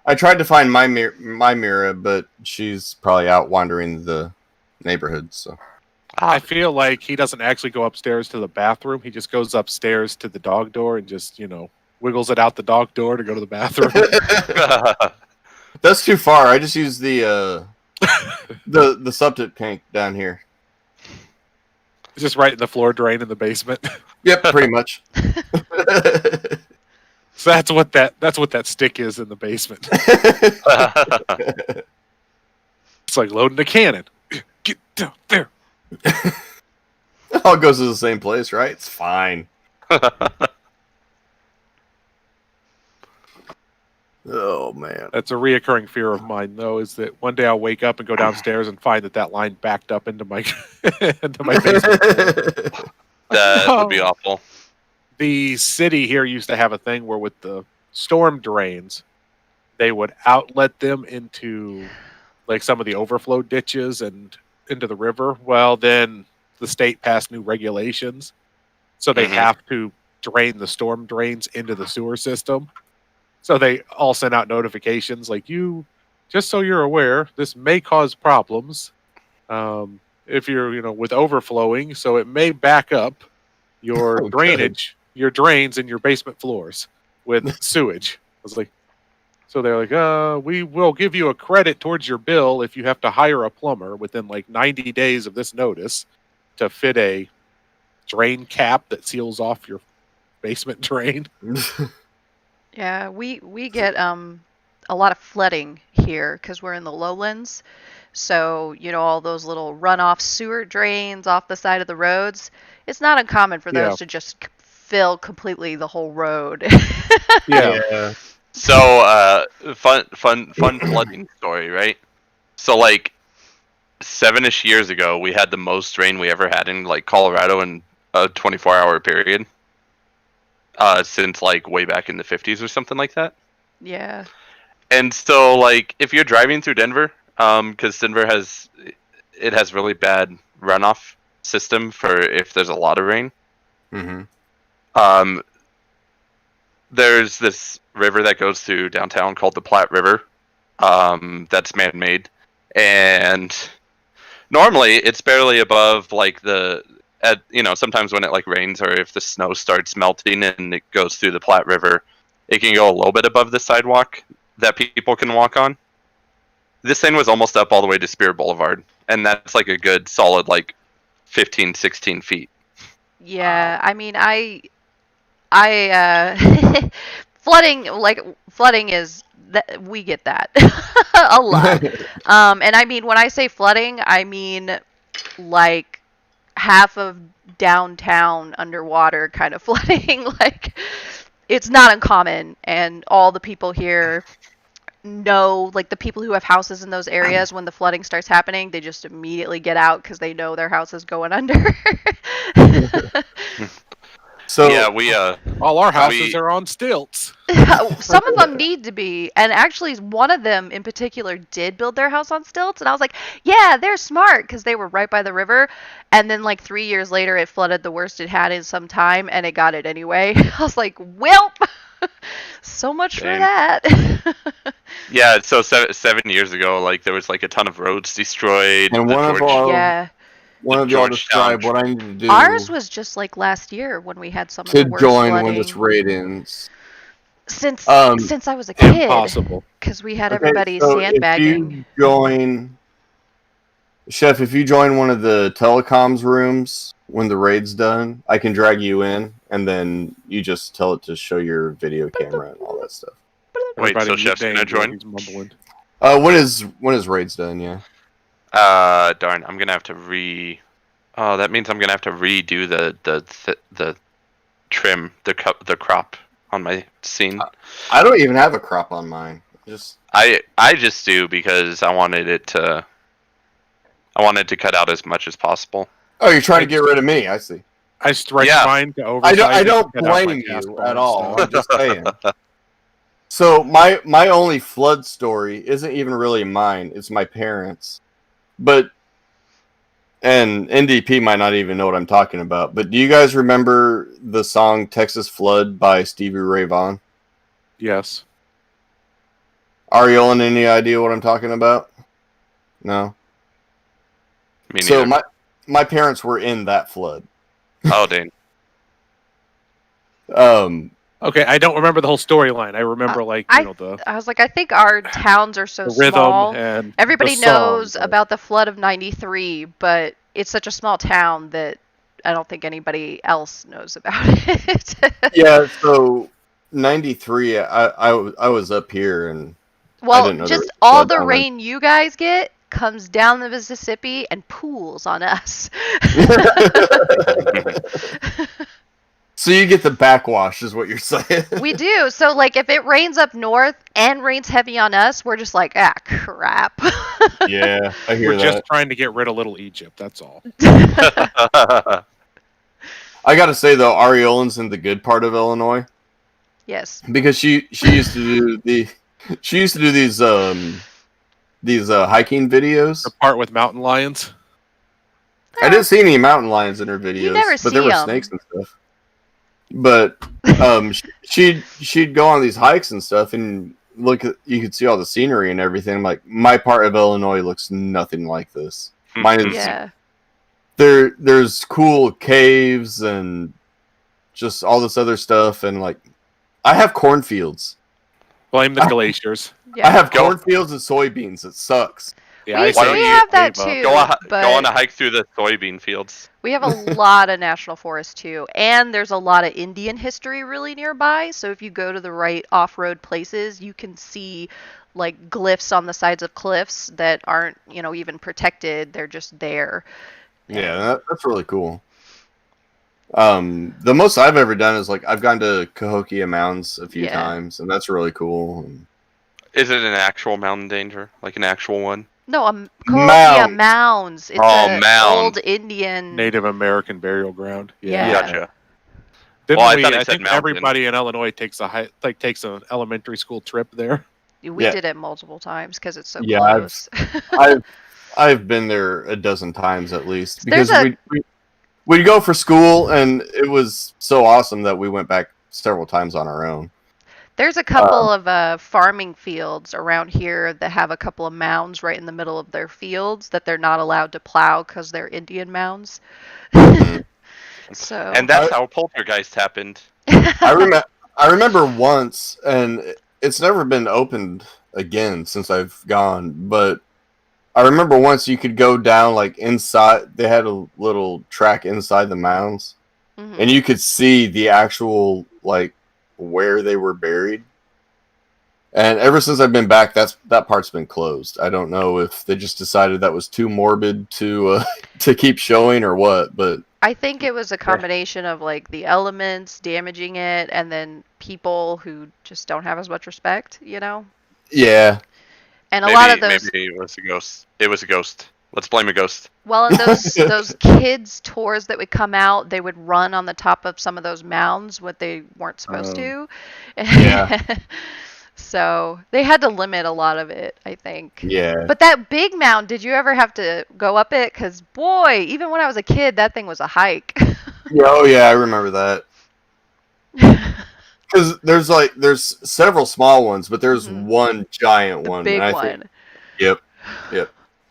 I tried to find my Mira, but she's probably out wandering the neighborhood. So I feel like he doesn't actually go upstairs to the bathroom. He just goes upstairs to the dog door and just, wiggles it out the dog door to go to the bathroom. that's too far. I just use the septic tank down here. It's just right in the floor drain in the basement. Yep, pretty much. So that's what that stick is in the basement. It's like loading a cannon. Get down there. It all goes to the same place, right? It's fine. Oh man. That's a reoccurring fear of mine, though, is that one day I'll wake up and go downstairs and find that line backed up into my into my basement. That would be awful. The city here used to have a thing where with the storm drains, they would outlet them into like some of the overflow ditches and into the river. Well, then the state passed new regulations, so they Mhm. have to drain the storm drains into the sewer system. So they all sent out notifications like, just so you're aware, this may cause problems if you're, with overflowing. So it may back up your Oh, drainage, your drains and your basement floors with sewage. I was like, so they're like, we will give you a credit towards your bill if you have to hire a plumber within like 90 days of this notice to fit a drain cap that seals off your basement drain. Yeah, we get a lot of flooding here because we're in the lowlands. So, all those little runoff sewer drains off the side of the roads, it's not uncommon for those Yeah. to just fill completely the whole road. Yeah. So, fun flooding story, right? So, like 7-ish years ago, we had the most rain we ever had in like Colorado in a 24-hour period. Since like way back in the 50s or something like that. Yeah. And so, like, if you're driving through Denver, because Denver has really bad runoff system for if there's a lot of rain. Mm-hmm. There's this river that goes through downtown called the Platte River. That's man-made, and normally it's barely above like sometimes when it like rains or if the snow starts melting and it goes through the Platte River, it can go a little bit above the sidewalk that people can walk on. This thing was almost up all the way to Spear Boulevard, and that's like a good solid like 15, 16 feet. Yeah, I mean, flooding is that we get that a lot. And I mean, when I say flooding, I mean like half of downtown underwater kind of flooding. Like, it's not uncommon, and all the people here know, like the people who have houses in those areas, when the flooding starts happening, they just immediately get out because they know their house is going under. So Yeah, we All our houses are on stilts. Some of them need to be, and actually one of them in particular did build their house on stilts, and I was like, yeah, they're smart, because they were right by the river. And then like 3 years later it flooded the worst it had in some time, and it got it anyway. I was like, welp. So much for Dang. that. yeah. So 7 years ago, like there was like a ton of roads destroyed. And the one of George- our- Yeah. one of y'all Georgetown. describe what I need to do Ours was just like last year when we had some of the to worst join flooding. when this raid ends. Since Um, I was a kid, Impossible. because we had Okay, everybody so sandbagging. If you join, Chef, if you join one of the telecoms rooms when the raid's done, I can drag you in, and then you just tell it to show your video camera and all that stuff. Wait, Everybody so mute Chef's gonna Danger, join? He's mumbling. When is raids done? Yeah. Darn, I'm gonna have to Oh, that means I'm gonna have to redo the trim, the crop on my scene. I don't even have a crop on mine. Just I just do because I wanted to cut out as much as possible. oh, you're trying to get rid of me. I see. I stretched Yeah. mine to oversize. I don't it, cut out my blame you taskbar at all. and I'm just saying. So my only flood story isn't even really mine. It's my parents. And NDP might not even know what I'm talking about. But do you guys remember the song "Texas Flood" by Stevie Ray Vaughan? Yes. Aureolin, any idea what I'm talking about? No. Me So neither. my parents were in that flood. Oh, dang. Okay, I don't remember the whole storyline. I remember the I was like, I think our towns are so rhythm small. and Everybody the song, knows but- about the flood of '93, but it's such a small town that I don't think anybody else knows about it. Yeah. So '93, I was up here and Well, didn't know there just was all flood the down there. rain you guys get comes down the Mississippi and pools on us. So you get the backwash, is what you're saying. We do. So, like, if it rains up north and rains heavy on us, we're just like, ah, crap. Yeah, I hear We're that. just trying to get rid of Little Egypt. That's all. I gotta say though, Aureolin's in the good part of Illinois Yes. because she used to do these hiking videos. The part with mountain lions. I didn't see any mountain lions in her videos, never but there see were 'em. snakes and stuff. But she'd go on these hikes and stuff, and you could see all the scenery and everything. I'm like, my part of Illinois looks nothing like this. Mine is Yeah. there's cool caves and just all this other stuff, and like I have cornfields. Blame the glaciers. Yeah. I have Go. cornfields and soybeans. It sucks. Yeah, we I say we you have that gave up. too. Go on a but hike through the soybean fields. we have a lot of national forests too, and there's a lot of Indian history really nearby. So if you go to the right off-road places, you can see like glyphs on the sides of cliffs that aren't, even protected. They're just there. Yeah, that's really cool. The most I've ever done is like I've gone to Cahokia Mountains a few Yeah. times, and that's really cool. Is it an actual mountain danger? Like an actual one? No, Cahokia Mounds. Mounds. It's Oh, an mound. old Indian. Native American burial ground. Yeah. Gotcha. Didn't Well, I we, thought he I said think mountain. everybody in Illinois takes an elementary school trip there. We Yeah. did it multiple times because it's so Yeah, I've- close. I've been there a dozen times at least There's because we'd go for school, and it was so awesome that we went back several times on our own. There's a couple of farming fields around here that have a couple of mounds right in the middle of their fields that they're not allowed to plow because they're Indian mounds. So And that's how Poltergeist happened. I remember once, and it's never been opened again since I've gone, but I remember once you could go down like inside. They had a little track inside the mounds, and you could see the actual like where they were buried. And ever since I've been back, that part's been closed. I don't know if they just decided that was too morbid to keep showing or what, but I think it was a combination of like the elements damaging it, and then people who just don't have as much respect, you know. yeah. And a lot of those. Maybe it was a ghost. It was a ghost. Let's blame a ghost. Well, and those kids tours that would come out, they would run on the top of some of those mounds, what they weren't supposed to. Yeah. So they had to limit a lot of it, I think. Yeah. But that big mound, did you ever have to go up it? Because, boy, even when I was a kid, that thing was a hike. Oh, yeah, I remember that. Because there's several small ones, but there's one giant one. Big one. Yep.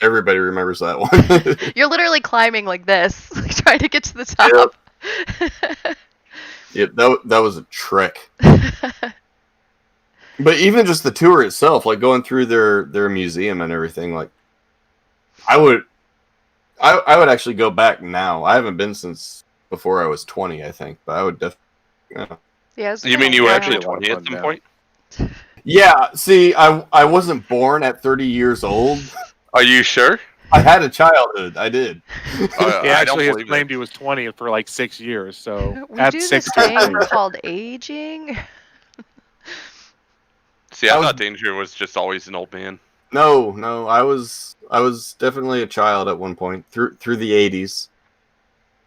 Everybody remembers that one. You're literally climbing like this, trying to get to the top. Yep, that was a trek. But even just the tour itself, like going through their museum and everything, like I would actually go back now. I haven't been since before I was 20, I think, but I would definitely. Yeah, you mean you were actually 20 at some point? Yeah. See, I wasn't born at 30 years old. Are you sure? I had a childhood. I did. He actually has claimed he was 20 for like 6 years. So we at do 6 this thing called aging. See, I thought Danger was just always an old man. No, I was definitely a child at one point through the 80s.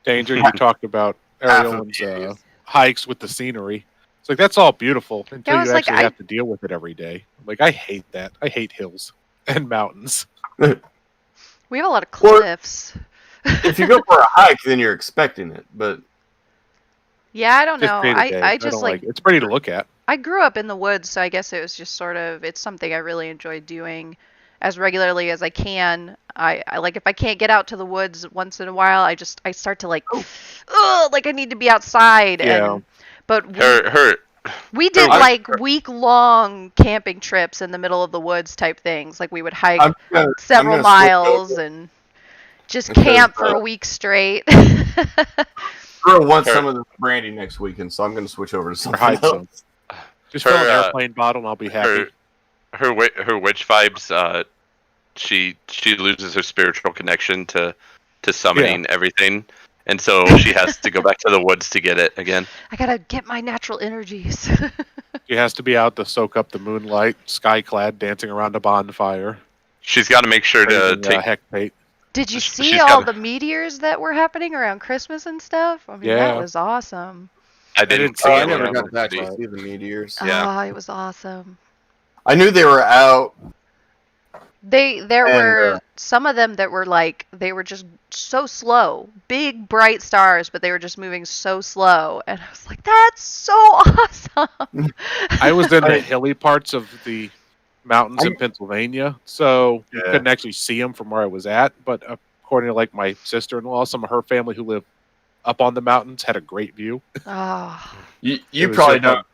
Danger, you talked about Aureolin's hikes with the scenery. It's like that's all beautiful until you actually have to deal with it every day. Like I hate that. I hate hills and mountains. We have a lot of cliffs. If you go for a hike, then you're expecting it, but yeah, I don't know. I just like it's pretty to look at. I grew up in the woods, so I guess it was just sort of, it's something I really enjoy doing as regularly as I can. I like, if I can't get out to the woods once in a while, I start to like, like I need to be outside. Yeah. And, but we did like week-long camping trips in the middle of the woods type things. Like we would hike several miles and just camp for a week straight. Girl wants some of this brandy next weekend, so I'm going to switch over to something else. Just fill an airplane bottle and I'll be happy. Her witch vibes, she loses her spiritual connection to summoning everything, and so she has to go back to the woods to get it again. I gotta get my natural energies. She has to be out to soak up the moonlight, sky-clad, dancing around a bonfire. She's got to make sure to take hectate. Did you see all the meteors that were happening around Christmas and stuff? I mean, that was awesome. I didn't see I any never of got to them. actually see the meteors. Yeah. It was awesome. I knew they were out. There were some of them that were like, they were just so slow. Big, bright stars, but they were just moving so slow. And I was like, that's so awesome. I was in the hilly parts of the mountains in Pennsylvania, so you couldn't actually see them from where I was at. But according to like my sister-in-law, some of her family who live up on the mountains had a great view. Oh. You probably don't.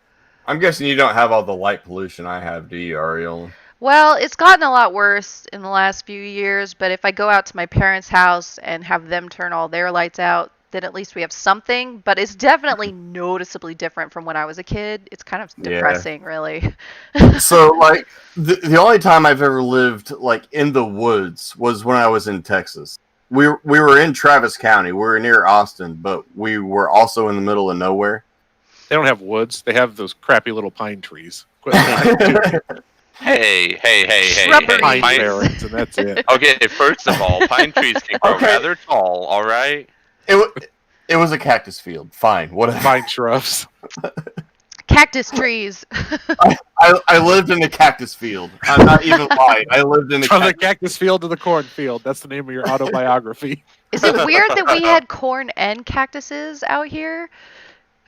I'm guessing you don't have all the light pollution I have, do you, Aureolin? Well, it's gotten a lot worse in the last few years, but if I go out to my parents' house and have them turn all their lights out, then at least we have something. But it's definitely noticeably different from when I was a kid. It's kind of depressing, really. So, like, the only time I've ever lived, like, in the woods was when I was in Texas. We were in Travis County. We were near Austin, but we were also in the middle of nowhere. They don't have woods. They have those crappy little pine trees. Hey. Pine barrens, and that's it. Okay, first of all, pine trees can grow rather tall, all right? It was a cactus field. Fine, whatever. Pine shrubs. Cactus trees. I lived in a cactus field. I'm not even lying. I lived in From the cactus field to the cornfield. That's the name of your autobiography. Is it weird that we had corn and cactuses out here?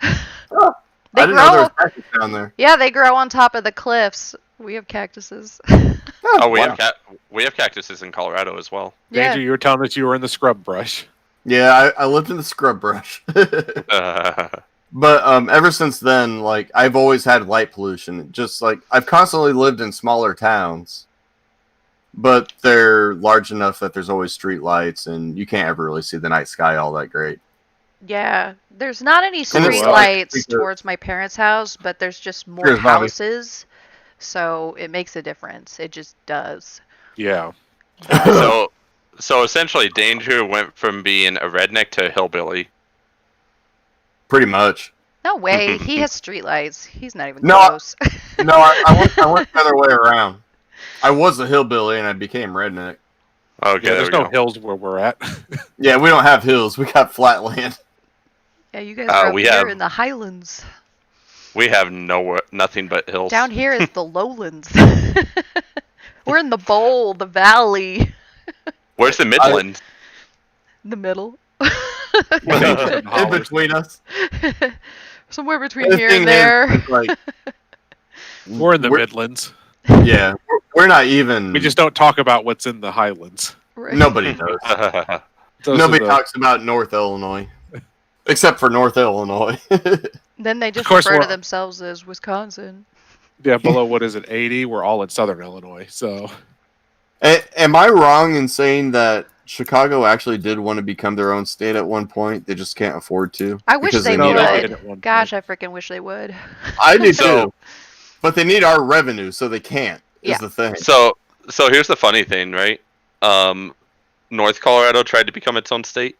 I didn't know there was cactus down there. Yeah, they grow on top of the cliffs. We have cactuses. We have cactuses in Colorado as well. Danger, you were telling us you were in the scrub brush. Yeah, I lived in the scrub brush. But ever since then, like, I've always had light pollution. Just like I've constantly lived in smaller towns, but they're large enough that there's always street lights, and you can't ever really see the night sky all that great. Yeah, there's not any And street it's like- lights towards my parents' house, but there's just more Cheers, Bobby. houses, so it makes a difference. It just does. Yeah. So essentially, Danger went from being a redneck to a hillbilly. Pretty much. No way, he has street lights. He's not even No, close. No, I went the other way around. I was a hillbilly and I became redneck. Okay, Yeah, there there's we no go. hills where we're at. Yeah, we don't have hills. We got flat land. Yeah, you guys are up we here have- in the highlands. We have nothing but hills. Down here is the lowlands. We're in the bowl, the valley, Where's the Midlands? the middle. In between us. Somewhere between The here thing and is, there. it's like, We're in the Midlands. Yeah, we're not even. We just don't talk about what's in the Highlands. Right. Nobody knows. Those Nobody are the- talks about North Illinois, except for North Illinois. Then they just course refer to we're- themselves as Wisconsin. Yeah, below what is it, 80? We're all in Southern Illinois. So Am I wrong in saying that Chicago actually did want to become their own state at one point? They just can't afford to. I wish because they No, need they our- would. did at one Gosh, point. I freaking wish they would. I do So- too. But they need our revenue, so they can't. Is Yeah. the thing. So here's the funny thing, right? North Colorado tried to become its own state.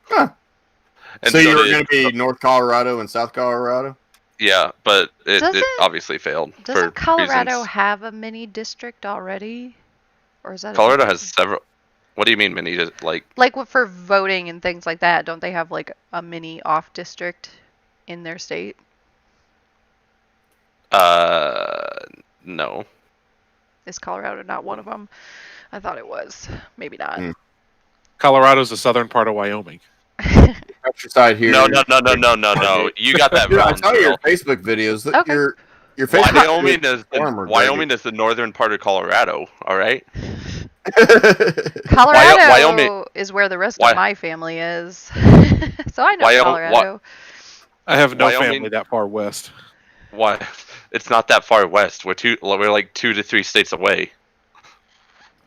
Huh. And So you were did- going to be North Colorado and South Colorado? Yeah, but it Doesn't- obviously failed. Doesn't for Colorado reasons. have a mini district already? Or is that a Colorado different- has several. What do you mean many? Like like for voting and things like that? Don't they have like a mini off district in their state? no. Is Colorado not one of them? I thought it was. Maybe not. Mm. Colorado's the southern part of Wyoming. Countryside here. No. You got that Dude, I wrong. saw your Phil. Facebook videos. That Okay. your Facebook Wyoming videos is farmer, Wyoming is the northern part of Colorado. All right. Colorado Wyoming- is where the rest Wy- of my family is. So I know Colorado. I have no Wyoming- family that far west. Why? It's not that far west. We're like 2 to 3 states away.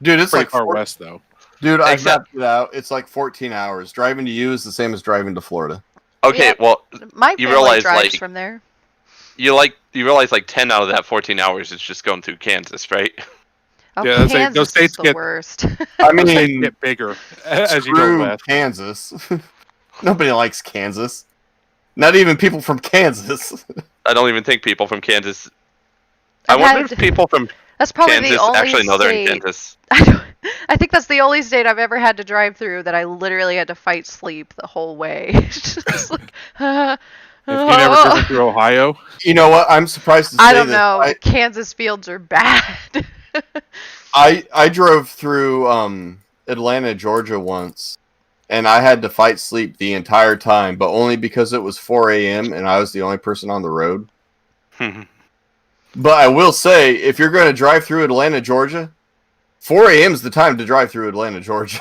Dude, it's Pretty like far west, though. Dude, I Except- mapped it out. It's like 14 hours. Driving to you is the same as driving to Florida. Okay, Yeah. well, My You family realize, drives like- from there. you realize like 10 out of that 14 hours is just going through Kansas, right? Oh, Yeah, that's like- Kansas those states is the get- worst. I Those states mean, get bigger as you go screw west. Kansas. Nobody likes Kansas. Not even people from Kansas. I don't even think people from Kansas. I've I wonder had- if people from That's probably Kansas the only actually know they're in state. Kansas. I think that's the only state I've ever had to drive through that I literally had to fight sleep the whole way. It's just like, If you never driven through Ohio, You know what? I'm surprised to say I don't that know. Kansas fields are bad. I drove through Atlanta, Georgia once, and I had to fight sleep the entire time, but only because it was 4 a.m. and I was the only person on the road. But I will say, if you're going to drive through Atlanta, Georgia, 4 a.m. is the time to drive through Atlanta, Georgia.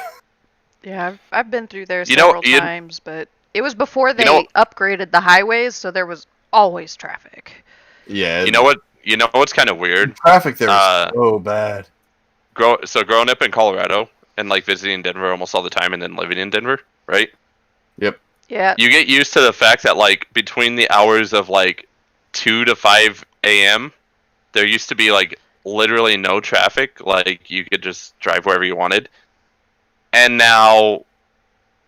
Yeah, I've been through there You know, several Ian- times, but it was before they know- upgraded the highways, so there was always traffic. Yeah. You know what? You know what's kind of weird? Traffic there is Uh, so bad. Growing up in Colorado and like visiting Denver almost all the time, and then living in Denver, right? Yeah, You get used to the fact that like between the hours of like 2 to 5 a.m., there used to be like literally no traffic. Like you could just drive wherever you wanted. And now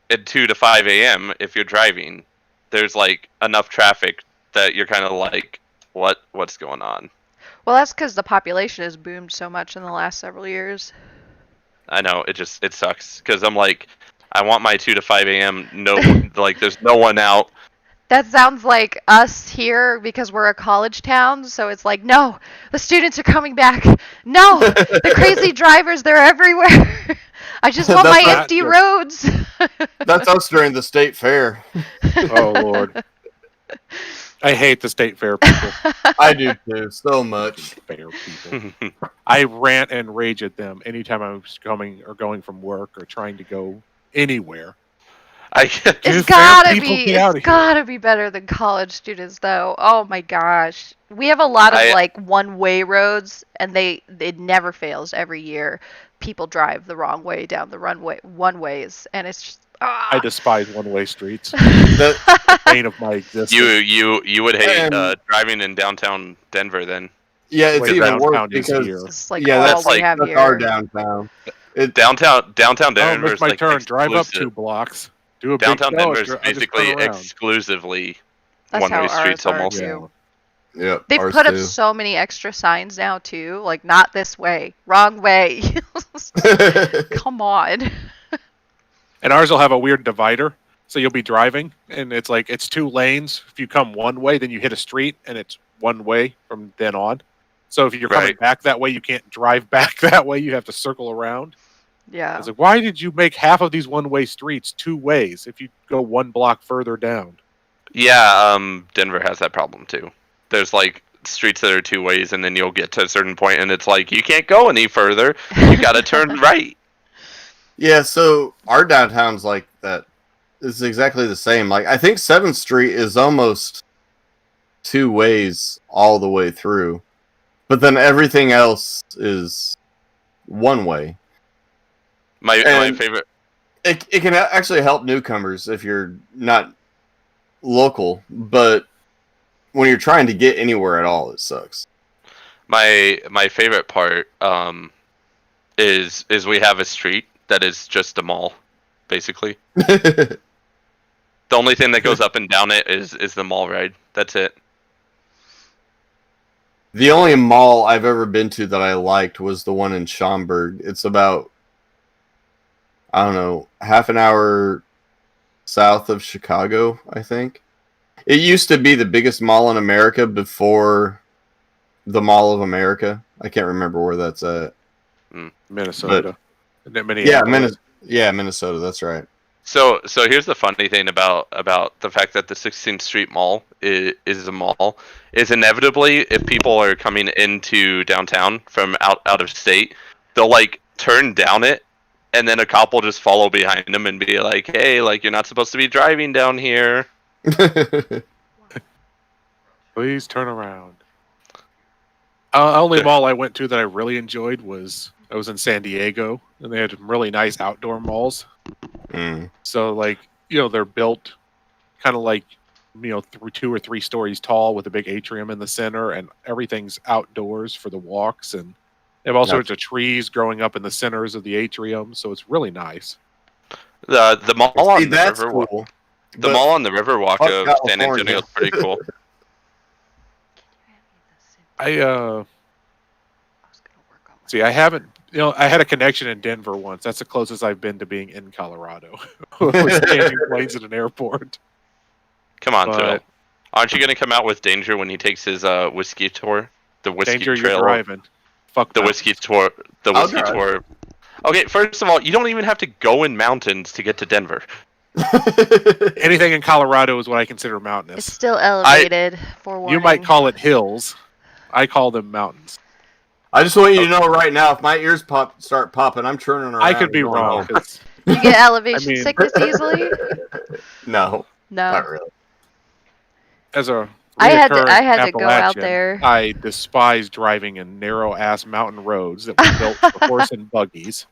at 2 to 5 a.m., if you're driving, there's like enough traffic that you're kind of like, what's going on? well, that's because the population has boomed so much in the last several years. I know it sucks because I'm like, I want my 2 to 5 a.m. No, like there's no one out. That sounds like us here because we're a college town, so it's like, no, the students are coming back. No, the crazy drivers, they're everywhere. I just want That's my not empty true. roads. That's us during the state fair. oh lord, I hate the state fair people. I do too, so much. Fair people. I rant and rage at them anytime I was coming or going from work or trying to go anywhere. It's fair gotta people, be. get outta It's here. gotta be better than college students, though. Oh my gosh, we have a lot of like one-way roads, and it never fails every year. People drive the wrong way down the one ways, and it's just I despise one-way streets. That, Bane of my existence. You would hate And- driving in downtown Denver then. yeah, it's Wait, even worse downtown is because here. It's like yeah, all that's we like- have that's here. our downtown. Downtown Oh, Denver it's is my like turn. Drive up exclusive. 2 blocks. Do a Downtown big, no, Denver is I'll just basically turn around. exclusively That's how one-way ours streets are almost. too. Yep, They've ours put up too. so many extra signs now too, like not this way, wrong way. Come on. And ours will have a weird divider. So you'll be driving, and it's like, it's 2 lanes. If you come one way, then you hit a street, and it's one way from then on. So if you're coming Right. back that way, you can't drive back that way. You have to circle around. Yeah. It's like, why did you make half of these one-way streets 2 ways if you go 1 block further down? Yeah, Denver has that problem too. There's like streets that are 2 ways, and then you'll get to a certain point, and it's like you can't go any further. You got to turn right. Yeah, so our downtown's like that. It's exactly the same. Like I think 7th Street is almost 2 ways all the way through, but then everything else is 1 way. My And- favorite. It can actually help newcomers if you're not local, but when you're trying to get anywhere at all, it sucks. My favorite part is we have a street that is just a mall, basically. The only thing that goes up and down it is the mall ride. That's it. The only mall I've ever been to that I liked was the one in Schaumburg. It's about, I don't know, half an hour south of Chicago, I think. It used to be the biggest mall in America before the Mall of America. I can't remember where that's at. Minnesota. Yeah, Minnesota, that's right. So here's the funny thing about the fact that the 16th Street Mall is a mall is inevitably if people are coming into downtown from out of state, they'll like turn down it, and then a cop will just follow behind them and be like, "Hey, like you're not supposed to be driving down here." Please turn around. Only mall I went to that I really enjoyed was I was in San Diego, and they had really nice outdoor malls. Mm. So, like, you know, they're built kind of like, you know, 2 or 3 stories tall with a big atrium in the center, and everything's outdoors for the walks. And they have all sorts of trees growing up in the centers of the atrium, so it's really nice. The mall See, on the that's river, cool. the But mall on the Riverwalk fuck of San California. Antonio is pretty cool. See, I haven't, you know, I had a connection in Denver once. That's the closest I've been to being in Colorado. Was changing planes at an airport. Come on, But- Phil. Aren't you gonna come out with Danger when he takes his whiskey tour? The whiskey Danger, you're trail. driving. Fuck The mountains. whiskey tour. The I'll whiskey drive. tour. Okay, first of all, you don't even have to go in mountains to get to Denver. Anything in Colorado is what I consider It's mountainous. still elevated. For You might call it hills. I call them mountains. I just want you to know right now, if my ears start popping, I'm turning around. I could be and going wrong. home. 'Cause You get elevation I mean- sickness easily? No, No. not really. as a I had to reoccurring go out Appalachian, there. I despise driving in narrow ass mountain roads that were built for horse and buggies,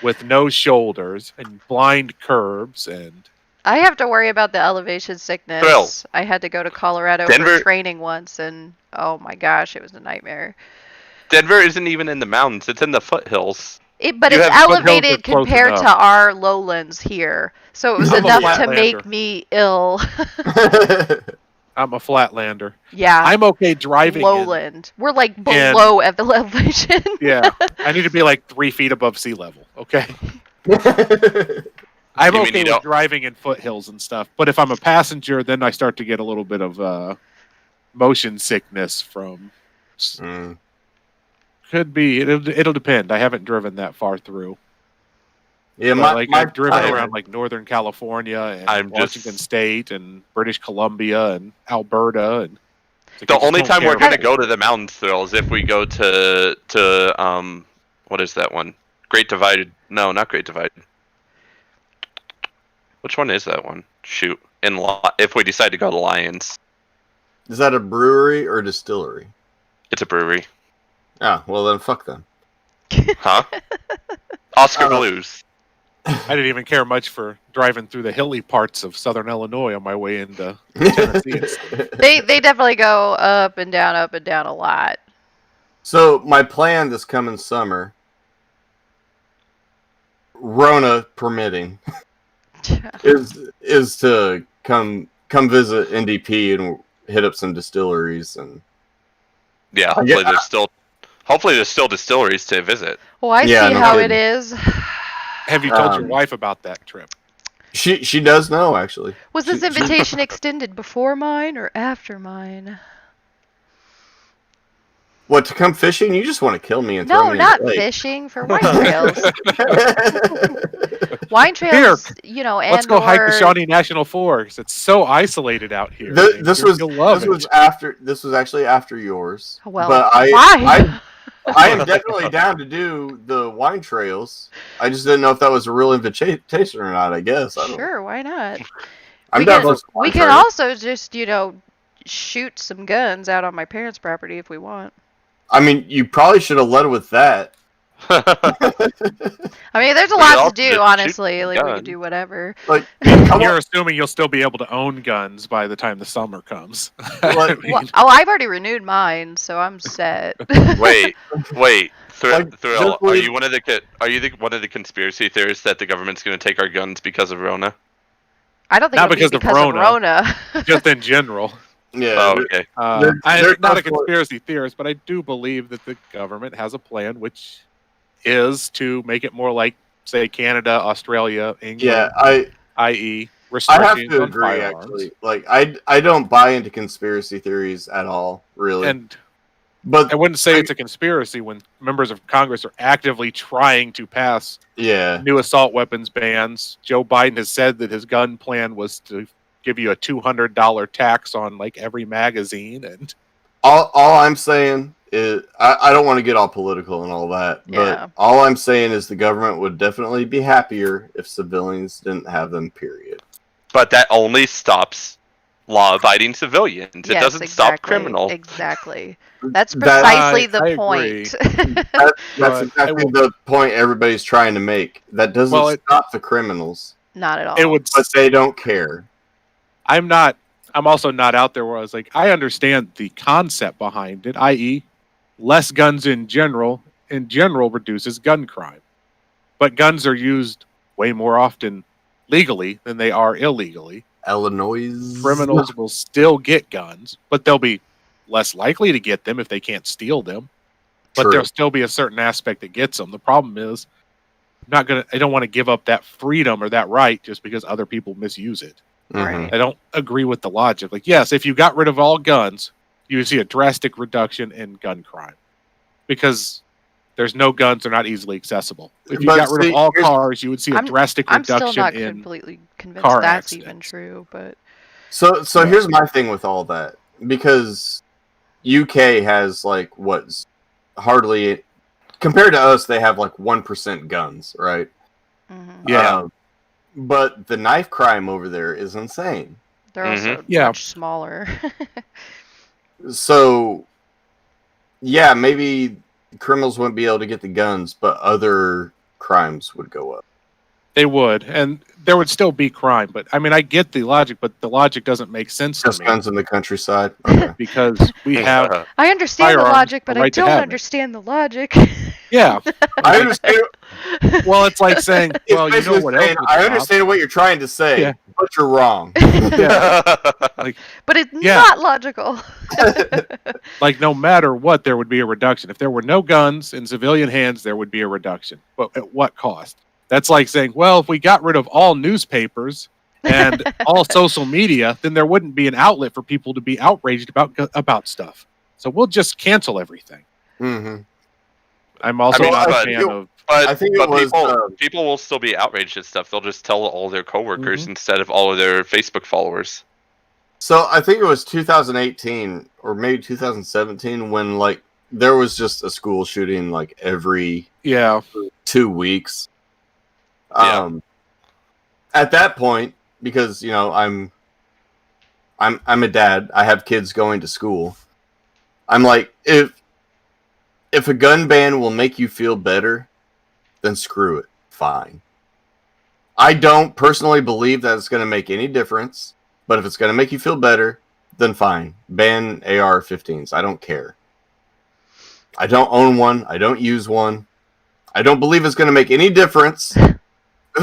with no shoulders and blind curbs and I have to worry about the elevation sickness. Thrill. I had to go to Colorado Denver- for training once, and oh my gosh, it was a nightmare. Denver isn't even in the mountains; it's in the foothills. But You it's have foothills elevated that's close compared to enough. our lowlands here, so it was I'm a enough to flatlander. make me ill. I'm a flatlander. Yeah, I'm okay driving. lowland. We're like below at the elevation. Yeah, I need to be like 3 feet above sea level. Okay, I'm You mean okay you with don't- driving in foothills and stuff. But if I'm a passenger, then I start to get a little bit of motion sickness from. Mm. Could be. It'll depend. I haven't driven that far through. Yeah, But, my I've driven I- around like Northern California and I'm Washington just- State and British Columbia and Alberta and it's like, The I just only don't time care we're gonna about go to the mountains, Thrill, is if we go to what is that one? Great Divide? No, not Great Divide. Which one is that one? Shoot, if we decide to go to Lions, Is that a brewery or distillery? it's a brewery, Ah, well then fuck them. huh? Oscar Uh, Blues. I didn't even care much for driving through the hilly parts of southern Illinois on my way into Tennessee. They definitely go up and down a lot. So my plan this coming summer, Rona permitting, is to come visit NDP and hit up some distilleries and. Yeah, hopefully there's still distilleries to visit. Well, I Yeah, see no how kidding. it is. Have you told your wife about that trip? She does know, actually. Was this invitation extended before mine or after mine? What, to come fishing? You just want to kill me and throw No, me not in the lake. fishing, for wine trails. Wine trails, you know, and Let's go hike the Shawnee National Forest. It's so isolated out here. This was it. This was actually after yours. Well, but why? I am definitely down to do the wine trails. I just didn't know if that was a real invitation or not. I guess. I don't Sure, why not? I'm down for some We wine can trails. also just, you know, shoot some guns out on my parents' property if we want. I mean, you probably should have led with that. I mean, there's a We lot to also do, just honestly. shoot Like, we guns. could do whatever. Like, You're assuming you'll still be able to own guns by the time the summer comes. Well, Well, I've already renewed mine, so I'm set. Wait, Like, Thrill, just are you one of the conspiracy theorists that the government's going to take our guns because of Rona? I don't think Not it'll be because of because of Rona. Just in general. yeah. Oh, okay. I'm They're not a not for- conspiracy theorist, but I do believe that the government has a plan, which is to make it more like, say, Canada, Australia, England, Yeah, i.e., I have restrictions to on agree. firearms. Actually, like I don't buy into conspiracy theories at all, really. And But I wouldn't say it's a conspiracy when members of Congress are actively trying to pass yeah, new assault weapons bans. Joe Biden has said that his gun plan was to give you a $200 tax on like every magazine, and all I'm saying is I don't want to get all political and all that, but Yeah. all I'm saying is the government would definitely be happier if civilians didn't have them. Period. But that only stops law-abiding civilians. It Yes, doesn't exactly, stop criminals. Exactly. That's That- precisely I the agree. point. That's But exactly the point everybody's trying to make. That doesn't Well, stop the criminals, Not at all. it would. but they don't care. I'm also not out there where I was like, I understand the concept behind it, i.e., less guns in general reduces gun crime. But guns are used way more often legally than they are illegally. Illinois Criminals will still get guns, but they'll be less likely to get them if they can't steal them. But True. there'll still be a certain aspect that gets them. The problem is, I don't want to give up that freedom or that right just because other people misuse it. Mhm. I don't agree with the logic. Like, yes, if you got rid of all guns, you would see a drastic reduction in gun crime because there's no guns; they're not easily accessible. If you But got rid see, of all here's- cars, you would see a drastic I'm still reduction not in. completely convinced car that's even accidents. true, but So Yeah. here's my thing with all that, because UK has like hardly compared to us, they have like 1% guns, right? mhm. Yeah. But the knife crime over there is insane. They're also Yeah. much smaller. So yeah, maybe criminals wouldn't be able to get the guns, but other crimes would go up. They would, and there would still be crime. But I mean, I get the logic, but the logic doesn't make sense Just to me guns in the countryside. Okay. because we have, I understand the Firearms, logic, but the I right to don't have it. understand the logic. yeah. I understand. Well, it's like saying, It's well, you know basically what else? saying, would I stop? understand what you're trying to say, Yeah. but you're wrong. Yeah. But it's Yeah. not logical. Like, no matter what, there would be a reduction. If there were no guns in civilian hands, there would be a reduction. But at what cost? That's like saying, well, if we got rid of all newspapers and all social media, then there wouldn't be an outlet for people to be outraged about stuff. So we'll just cancel everything. Mm-hmm. I'm also mean, not a but fan you- of. I think it was, people will still be outraged at stuff. They'll just tell all their coworkers Mhm. instead of all of their Facebook followers. So I think it was 2018 or maybe 2017 when like there was just a school shooting like every Yeah. 2 weeks. Yeah. At that point, because you know I'm a dad, I have kids going to school. I'm like, if a gun ban will make you feel better, then screw it. Fine. I don't personally believe that it's going to make any difference, but if it's going to make you feel better, then fine. Ban AR-15s. I don't care. I don't own one. I don't use one. I don't believe it's going to make any difference,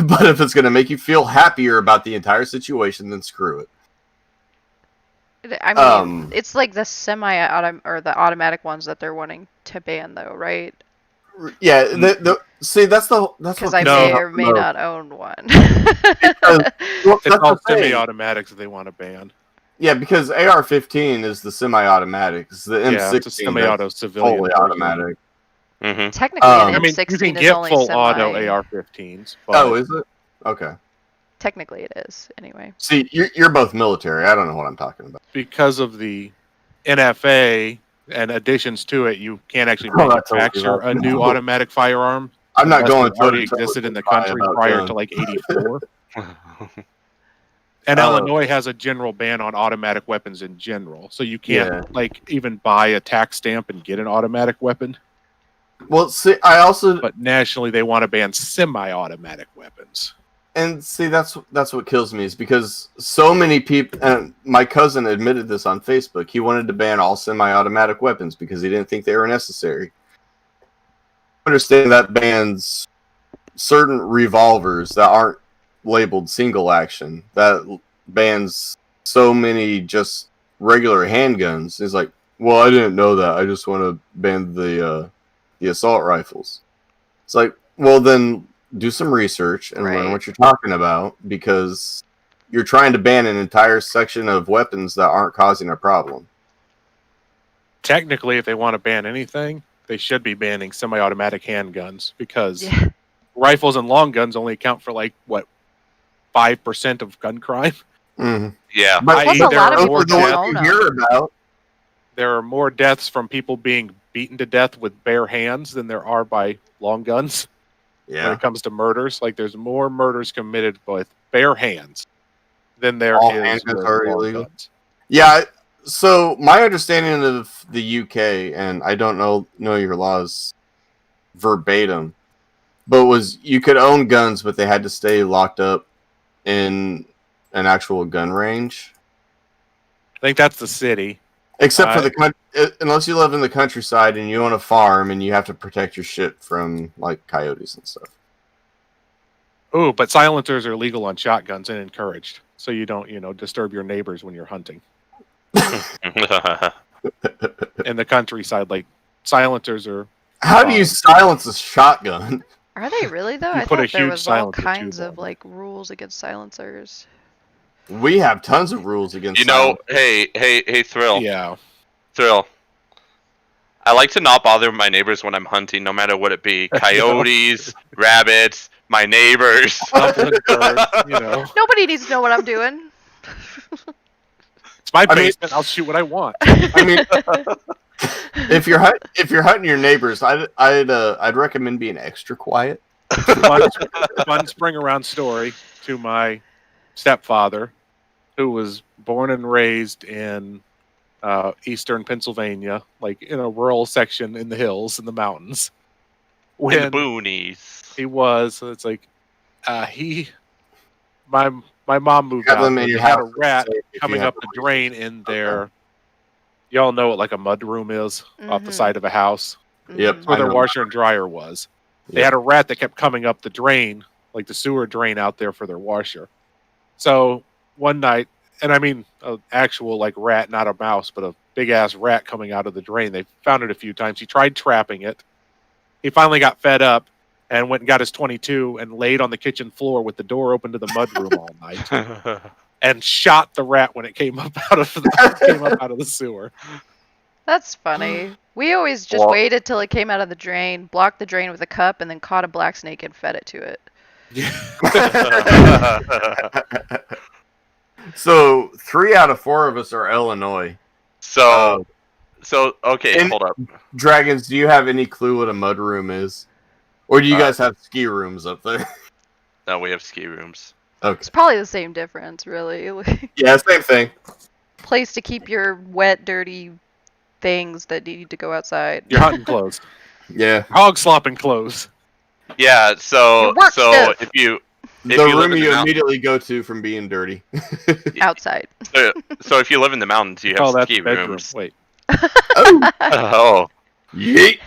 but if it's going to make you feel happier about the entire situation, then screw it. I mean, it's like the the automatic ones that they're wanting to ban, though, right? Yeah, see, that's because I may or may not own one. It's all semi-automatics that they want to ban. Yeah, because AR-15 is the semi-automatic. It's the M16 it's a semi-auto civilian fully automatic. Mm-hmm. Technically, an M16 you can is get only full semi. auto AR-15s. But Oh, is it? Okay. Technically, it is anyway. See, you're both military. I don't know what I'm talking about. Because of the NFA and additions to it, you can't actually manufacture a new automatic firearm. I'm not going to already existed in the country prior to like '84. And Illinois has a general ban on automatic weapons in general, so you can't like even buy a tax stamp and get an automatic weapon. Well, see, but nationally they want to ban semi-automatic weapons. And see, that's what kills me is because so many people, and my cousin admitted this on Facebook, he wanted to ban all semi-automatic weapons because he didn't think they were necessary. I understand that bans certain revolvers that aren't labeled single action. That bans so many just regular handguns. It's like, well, I didn't know that. I just want to ban the assault rifles. It's like, well, then do some research and learn what you're talking about, because you're trying to ban an entire section of weapons that aren't causing a problem. Technically, if they want to ban anything, they should be banning semi-automatic handguns, because rifles and long guns only account for like, what, 5% of gun crime? Mm-hmm. Yeah. But plus, a lot of people don't hear about. There are more deaths from people being beaten to death with bare hands than there are by long guns. Yeah. When it comes to murders, like there's more murders committed with bare hands than there all is with long guns. Yeah. So my understanding of the UK, and I don't know your laws verbatim, but was you could own guns, but they had to stay locked up in an actual gun range. I think that's the city. Except for the country, unless you live in the countryside and you own a farm and you have to protect your shit from like coyotes and stuff. Oh, but silencers are legal on shotguns and encouraged, so you don't, disturb your neighbors when you're hunting. In the countryside, like silencers are. How do you silence a shotgun? Are they really though? I thought there was all kinds of like rules against silencers. We have tons of rules against. Hey, Thrill. Yeah. Thrill. I like to not bother my neighbors when I'm hunting, no matter what it be. Coyotes, rabbits, my neighbors. Nobody needs to know what I'm doing. It's my basement. I'll shoot what I want. I mean, if you're hunting your neighbors, I'd recommend being extra quiet. Fun spring around story to my stepfather, who was born and raised in eastern Pennsylvania, like in a rural section in the hills in the mountains. In the boonies. He was. So it's like my mom moved out. They had a rat coming up the drain in their. Y'all know what like a mud room is off the side of a house. Yep. That's where their washer and dryer was. They had a rat that kept coming up the drain, like the sewer drain out there for their washer. So one night, and I mean an actual like rat, not a mouse, but a big ass rat coming out of the drain. They found it a few times. He tried trapping it. He finally got fed up and went and got his .22 and laid on the kitchen floor with the door open to the mudroom all night and shot the rat when it came up out of the sewer. That's funny. We always just waited till it came out of the drain, blocked the drain with a cup, and then caught a black snake and fed it to it. So 3 out of 4 of us are Illinois. So okay, hold up. Dragons, do you have any clue what a mudroom is? Or do you guys have ski rooms up there? No, we have ski rooms. Okay. It's probably the same difference, really. Yeah, same thing. Place to keep your wet, dirty things that need to go outside. Your hunting clothes. Yeah. Hog slopping clothes. Yeah, so stuff. if you The you live room in the you mountains- immediately go to from being dirty. Outside. So if you live in the mountains, you Oh, have that's ski the bedroom. rooms. Wait. Oh, Oh. yeet.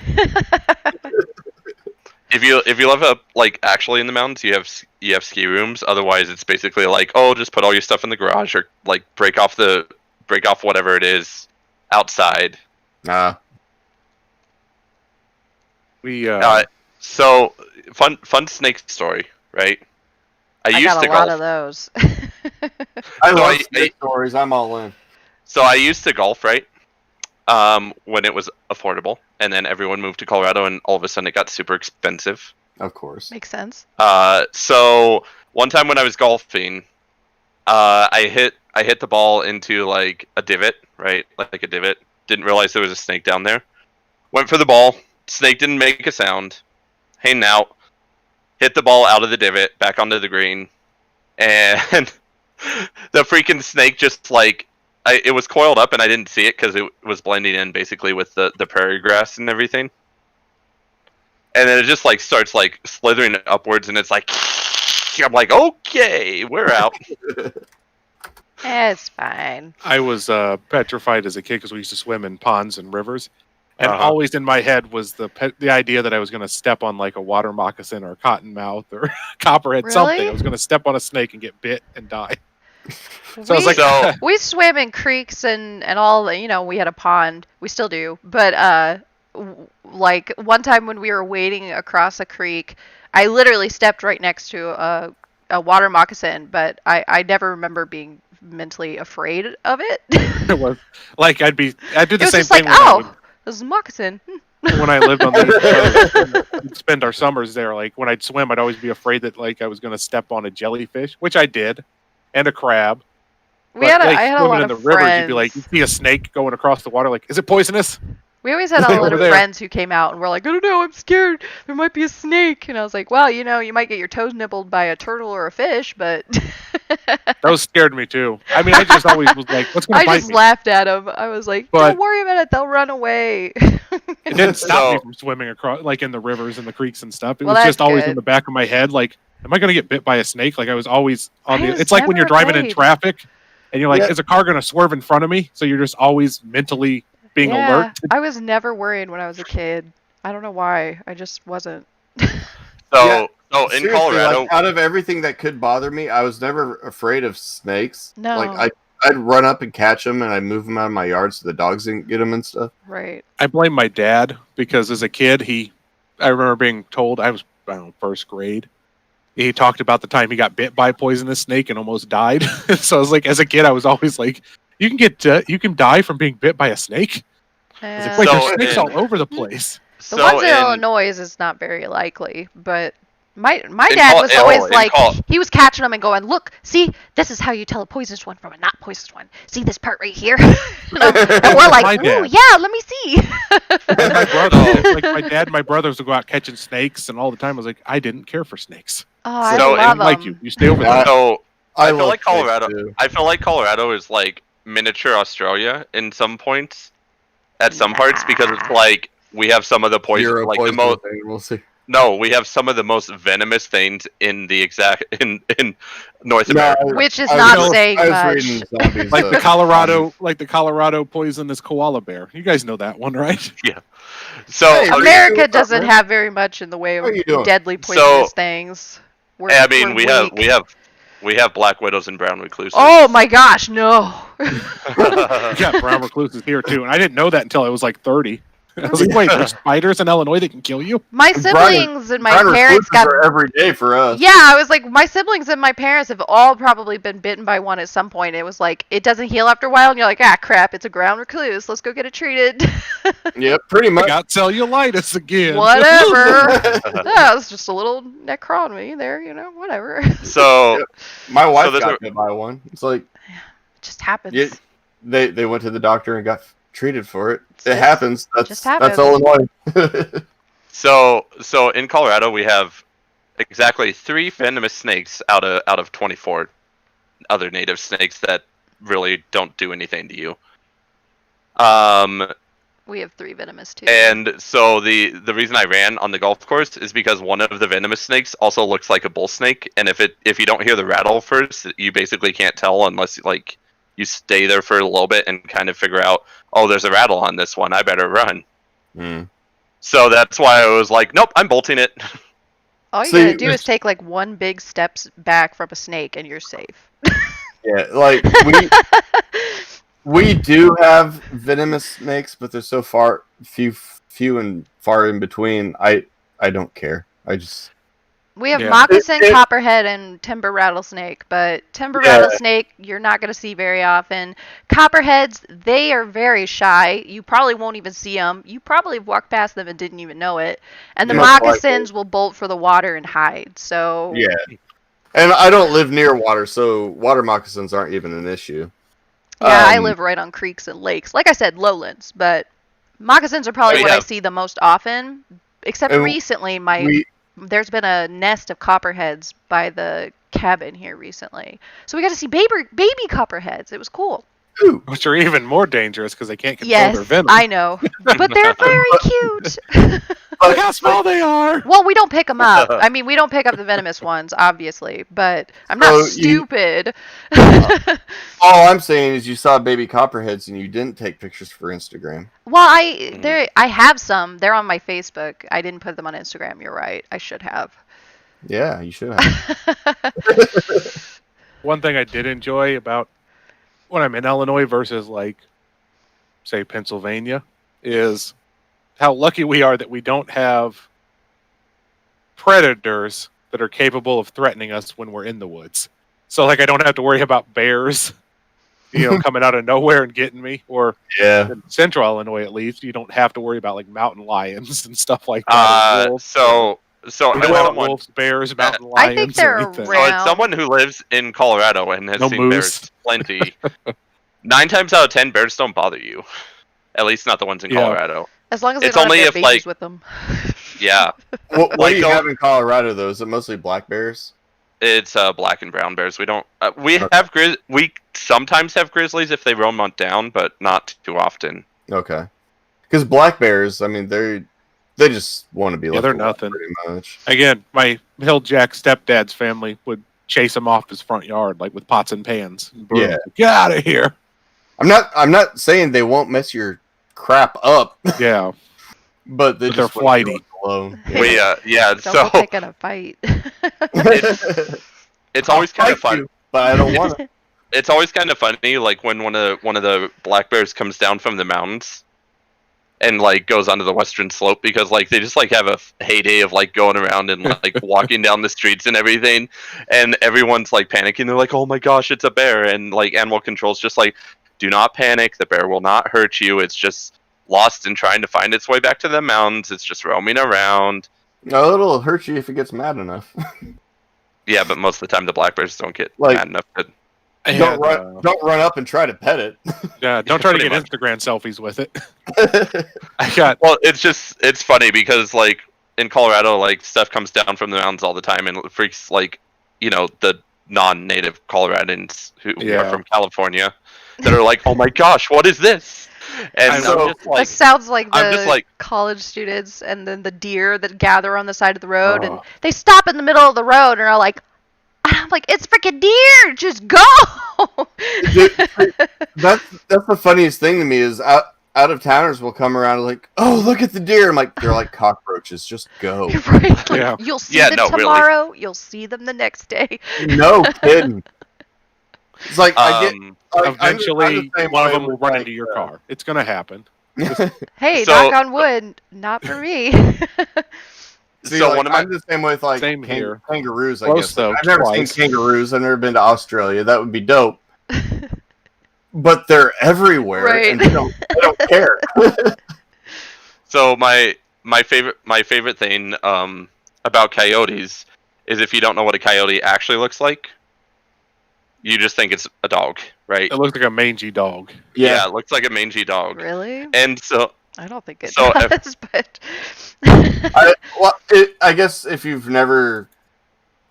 If you live up like actually in the mountains, you have ski rooms. Otherwise, it's basically like, oh, just put all your stuff in the garage or like break off whatever it is outside. Nah. We So fun snake story, right? I used got to a lot golf. of those. I So love I- snake stories. I'm all in. So I used to golf, right? When it was affordable, and then everyone moved to Colorado, and all of a sudden it got super expensive. Of course. Makes sense. So one time when I was golfing, I hit the ball into like a divot, right? Like a divot. Didn't realize there was a snake down there. Went for the ball. Snake didn't make a sound. Hanging out. Hit the ball out of the divot, back onto the green, and the freaking snake just like it was coiled up, and I didn't see it because it was blending in basically with the prairie grass and everything. And then it just like starts like slithering upwards, and it's like I'm like, okay, we're out. It's fine. I was petrified as a kid because we used to swim in ponds and rivers, and Uh-huh. always in my head was the idea that I was going to step on like a water moccasin or cottonmouth or copperhead something. Really? I was going to step on a snake and get bit and die. So I was We- like, So We swam in creeks and all the, we had a pond. We still do. But like one time when we were wading across a creek, I literally stepped right next to a water moccasin, but I never remember being mentally afraid of it. it was like I'd do the It was same just like, thing when I oh, would this is a moccasin. when I lived on the East Coast, we'd spend our summers there. Like when I'd swim, I'd always be afraid that like I was going to step on a jellyfish, which I did, and a crab. I But, like, had a swimming lot in of the rivers, friends. you'd be like, you see a snake going across the water, like, is it poisonous? We always had a lot Over of there. friends who came out and were like, I don't know, I'm scared. There might be a snake. And I was like, well, you might get your toes nibbled by a turtle or a fish, but Those scared me too. I mean, I just always was like, what's going I to bite just me? laughed at him. I was like, But- don't worry about it. They'll run away. It didn't stop me So- from swimming across, like in the rivers and the creeks and stuff. It Well, was just that's always good. in the back of my head, like, am I going to get bit by a snake? Like I was always on I the. was It's like when you're never driving in afraid. traffic, and you're like, Yeah. is a car going to swerve in front of me? So you're just always mentally being yeah, alert. I was never worried when I was a kid. I don't know why. I just wasn't. so in Seriously, Colorado, like, out of everything that could bother me, I was never afraid of snakes. No. Like I'd run up and catch them, and I'd move them out of my yard so the dogs didn't get them and stuff. Right. I blame my dad because as a kid, I remember being told I don't know, first grade. He talked about the time he got bit by a poisonous snake and almost died. So I was like, as a kid, I was always like, you can die from being bit by a snake. I was like, wait, So there's snakes in- all over the place. The ones in Illinois is not very likely, but my In dad Col- was oh, always in like, Col- he was catching them and going, look, see, this is how you tell a poisonous one from a not poisonous one. See this part right here? and we're My like, ooh, dad. yeah, let me see. And my brother, like my dad and my brothers would go out catching snakes, and all the time I was like, I didn't care for snakes. Oh, I So, love like them. you stay over Yeah. there. So I feel love like snakes, Colorado. too. I feel like Colorado is like miniature Australia in some points, at some parts, because it's like we have some of the poison, Zero like the poisonous most. animals. No, we have some of the most venomous things in the exact in North No, America. Which is I not was- saying I was much. reading zombies, Like the um, Colorado poisonous koala bear. You guys know that one, right? So Hey, I mean, America What's up, doesn't man? have very much in the way of How you doing? deadly So- poisonous things. We're, I mean, we're weak. we have black widows and brown recluses. Oh my gosh, no. We got brown recluses here too, and I didn't know that until I was like 30. I was like, wait, there's spiders in Illinois that can kill you? My Brian- siblings and my Brown parents recluses got. are every day for us. Yeah, I was like, my siblings and my parents have all probably been bitten by one at some point. It was like, it doesn't heal after a while, and you're like, ah, crap, it's a ground recluse. Let's go get it treated. Yep, pretty I much. got cellulitis again. Whatever. Yeah, it was just a little necrotomy there, whatever. It So My wife there's got a- bit by one. It's like just happens. Yeah. they went to the doctor and got treated for it. It Just- happens. just That's happens. Illinois. so in Colorado we have exactly 3 venomous snakes out of 24 other native snakes that really don't do anything to you. We have 3 venomous too. And so the reason I ran on the golf course is because one of the venomous snakes also looks like a bull snake, and if you don't hear the rattle first, you basically can't tell unless like you stay there for a little bit and kind of figure out, oh, there's a rattle on this one, I better run. Mm. So that's why I was like, nope, I'm bolting it. All you gotta do is take like 1 big steps back from a snake and you're safe. Yeah, like we do have venomous snakes, but they're so few and far in between. I don't care. We have moccasin, copperhead, and timber rattlesnake, but timber rattlesnake you're not going to see very often. Copperheads, they are very shy. You probably won't even see them. You probably walked past them and didn't even know it. And the moccasins will bolt for the water and hide. So yeah, and I don't live near water, so water moccasins aren't even an issue. Yeah, I live right on creeks and lakes. Like I said, lowlands, but moccasins are probably what I see the most often. Except recently, there's been a nest of copperheads by the cabin here recently. So we got to see baby copperheads. It was cool. Ooh. Which are even more dangerous because they can't control their venom. I know. But they're very cute. Look how small they are. Well, we don't pick them up. I mean, we don't pick up the venomous ones, obviously. But I'm not stupid. All I'm saying is you saw baby copperheads and you didn't take pictures for Instagram. Well, I have some. They're on my Facebook. I didn't put them on Instagram. You're right. I should have. Yeah, you should have. One thing I did enjoy about when I'm in Illinois versus, like, say, Pennsylvania, is how lucky we are that we don't have predators that are capable of threatening us when we're in the woods. So, like, I don't have to worry about bears, coming out of nowhere and getting me. Or in central Illinois, at least, you don't have to worry about, like, mountain lions and stuff like that. So we don't have wolves, bears, mountain lions. I think they're around. So as someone who lives in Colorado and has seen bears plenty, 9 times out of 10 bears don't bother you. At least not the ones in Colorado. As long as they don't have their babies with them. Yeah. What do you have in Colorado though? Is it mostly black bears? It's black and brown bears. We don't. We sometimes have grizzlies if they roam on down, but not too often. Okay. Because black bears, I mean, they just want to be they're nothing. Pretty much. Again, my Hill Jack stepdad's family would chase him off his front yard, like with pots and pans. Yeah. Get out of here. I'm not saying they won't mess your crap up. Yeah. But they're flighty. Alone. Don't go picking a fight. It's always kind of fun. But I don't want to. It's always kind of funny, like when one of the black bears comes down from the mountains and like goes onto the western slope, because like they just like have a heyday of like going around and like walking down the streets and everything, and everyone's like panicking. They're like, oh my gosh, it's a bear. And like animal control's just like, do not panic, the bear will not hurt you, it's just lost and trying to find its way back to the mountains, it's just roaming around. No, it'll hurt you if it gets mad enough. Yeah, but most of the time the black bears don't get mad enough to... Don't run up and try to pet it. Yeah, don't try to get Instagram selfies with it. Well, it's funny because like in Colorado, like stuff comes down from the mountains all the time and it freaks like, the non-native Coloradans who are from California that are like, oh my gosh, what is this? And so it sounds like the college students and then the deer that gather on the side of the road and they stop in the middle of the road and are like, I'm like, it's freaking deer, just go. That's the funniest thing to me is out of towners will come around like, oh, look at the deer. I'm like, they're like cockroaches, just go. Right? Like, you'll see them tomorrow. Really. You'll see them the next day. No kidding. It's like eventually one of them will run into your car. It's gonna happen. Hey, knock on wood, not for me. See, so I'm the same way with like kangaroos. I guess Though, I've never seen kangaroos. I've never been to Australia. That would be dope. But they're everywhere, and they don't care. So my favorite thing about coyotes is if you don't know what a coyote actually looks like, you just think it's a dog, right? It looks like a mangy dog. Yeah, it looks like a mangy dog. Really? And so I don't think it does, but I guess if you've never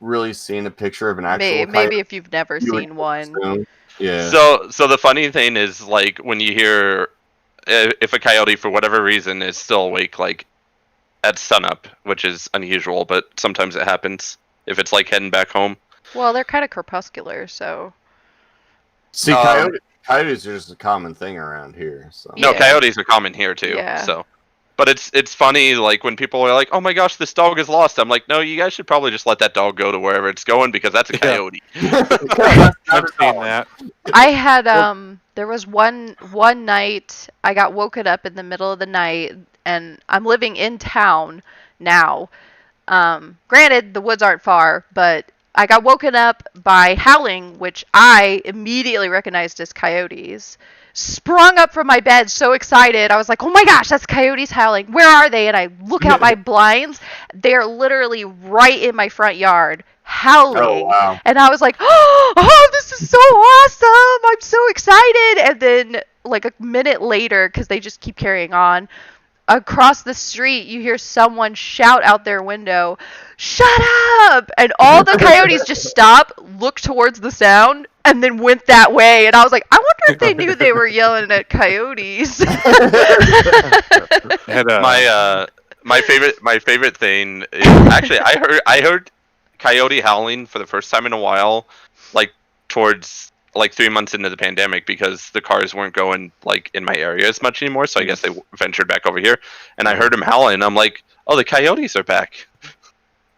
really seen a picture of an actual maybe if you've never seen one. Yeah. So the funny thing is, like, when you hear if a coyote for whatever reason is still awake, like at sunup, which is unusual, but sometimes it happens if it's like heading back home. Well, they're kind of crepuscular, so. See, coyotes are just a common thing around here. So. No, Yeah. coyotes are common here too. Yeah. So, but it's funny, like when people are like, "Oh my gosh, this dog is lost." I'm like, "No, you guys should probably just let that dog go to wherever it's going because that's a coyote." I've seen that. I had there was one night I got woken up in the middle of the night, and I'm living in town now. Granted, the woods aren't far, but I got woken up by howling, which I immediately recognized as coyotes. Sprung up from my bed, so excited. I was like, "Oh my gosh, that's coyotes howling. Where are they?" And I look out my blinds. They're literally right in my front yard, howling. Oh, wow. And I was like, "Oh, this is so awesome. I'm so excited." And then like a minute later, because they just keep carrying on, across the street, you hear someone shout out their window, "Shut up!" And all the coyotes just stop, look towards the sound, and then went that way. And I was like, I wonder if they knew they were yelling at coyotes. My favorite thing is actually I heard coyote howling for the first time in a while, like towards like 3 months into the pandemic, because the cars weren't going like in my area as much anymore, so I guess they ventured back over here, and I heard them howling, and I'm like, oh, the coyotes are back.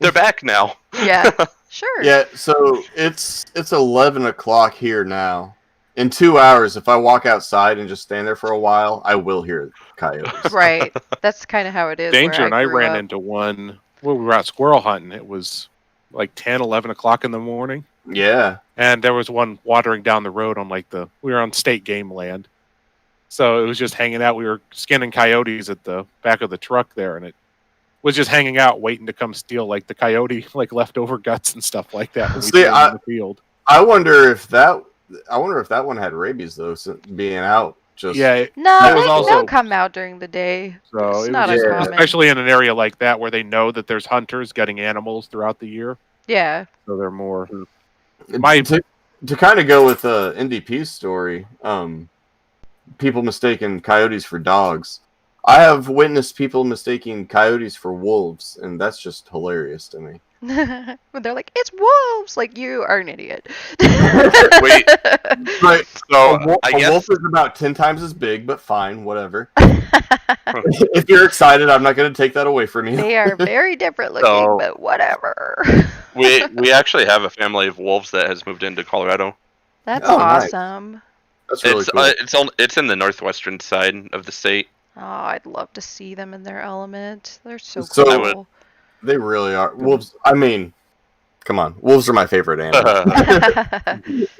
They're back now. Yeah, sure. Yeah, so it's 11 o'clock here now. In 2 hours, if I walk outside and just stand there for a while, I will hear coyotes. Right. That's kind of how it is. Danger, and I grew ran up. into one when we were out squirrel hunting. It was like 10, 11 o'clock in the morning. Yeah. And there was one wandering down the road on we were on state game land. So it was just hanging out. We were skinning coyotes at the back of the truck there, and it was just hanging out, waiting to come steal like the coyote, like leftover guts and stuff like that. When we See, threw them in the field. I wonder if that one had rabies though, being out. Just Yeah, No, That was they'll also- come out during the day. so It's it not was just, uncommon. especially in an area like that where they know that there's hunters getting animals throughout the year, Yeah. so they're more. to kind of go with NDP's story, people mistaking coyotes for dogs. I have witnessed people mistaking coyotes for wolves, and that's just hilarious to me. When they're like, "It's wolves!" Like, you are an idiot. Wait, Right. so A I guess wolf is about 10 times as big, but fine, whatever. If you're excited, I'm not going to take that away from you. They are very different looking, So- but whatever. we actually have a family of wolves that has moved into Colorado. That's Oh, nice. awesome. That's really cool. It's in the northwestern side of the state. Oh, I'd love to see them in their element. They're so So- I would- cool. They really are. Wolves, I mean, come on. Wolves are my favorite animal.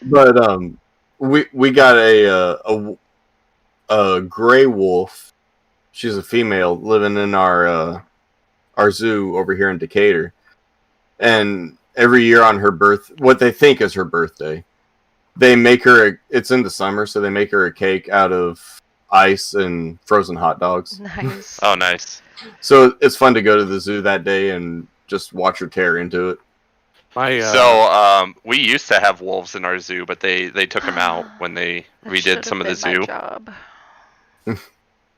But we got a gray wolf. She's a female living in our zoo over here in Decatur. And every year on her what they think is her birthday, they make her it's in the summer, so they make her a cake out of ice and frozen hot dogs. Nice. Oh, nice. So it's fun to go to the zoo that day and just watch her tear into it. So we used to have wolves in our zoo, but they took them out when they That redid should've some of the been my zoo. job.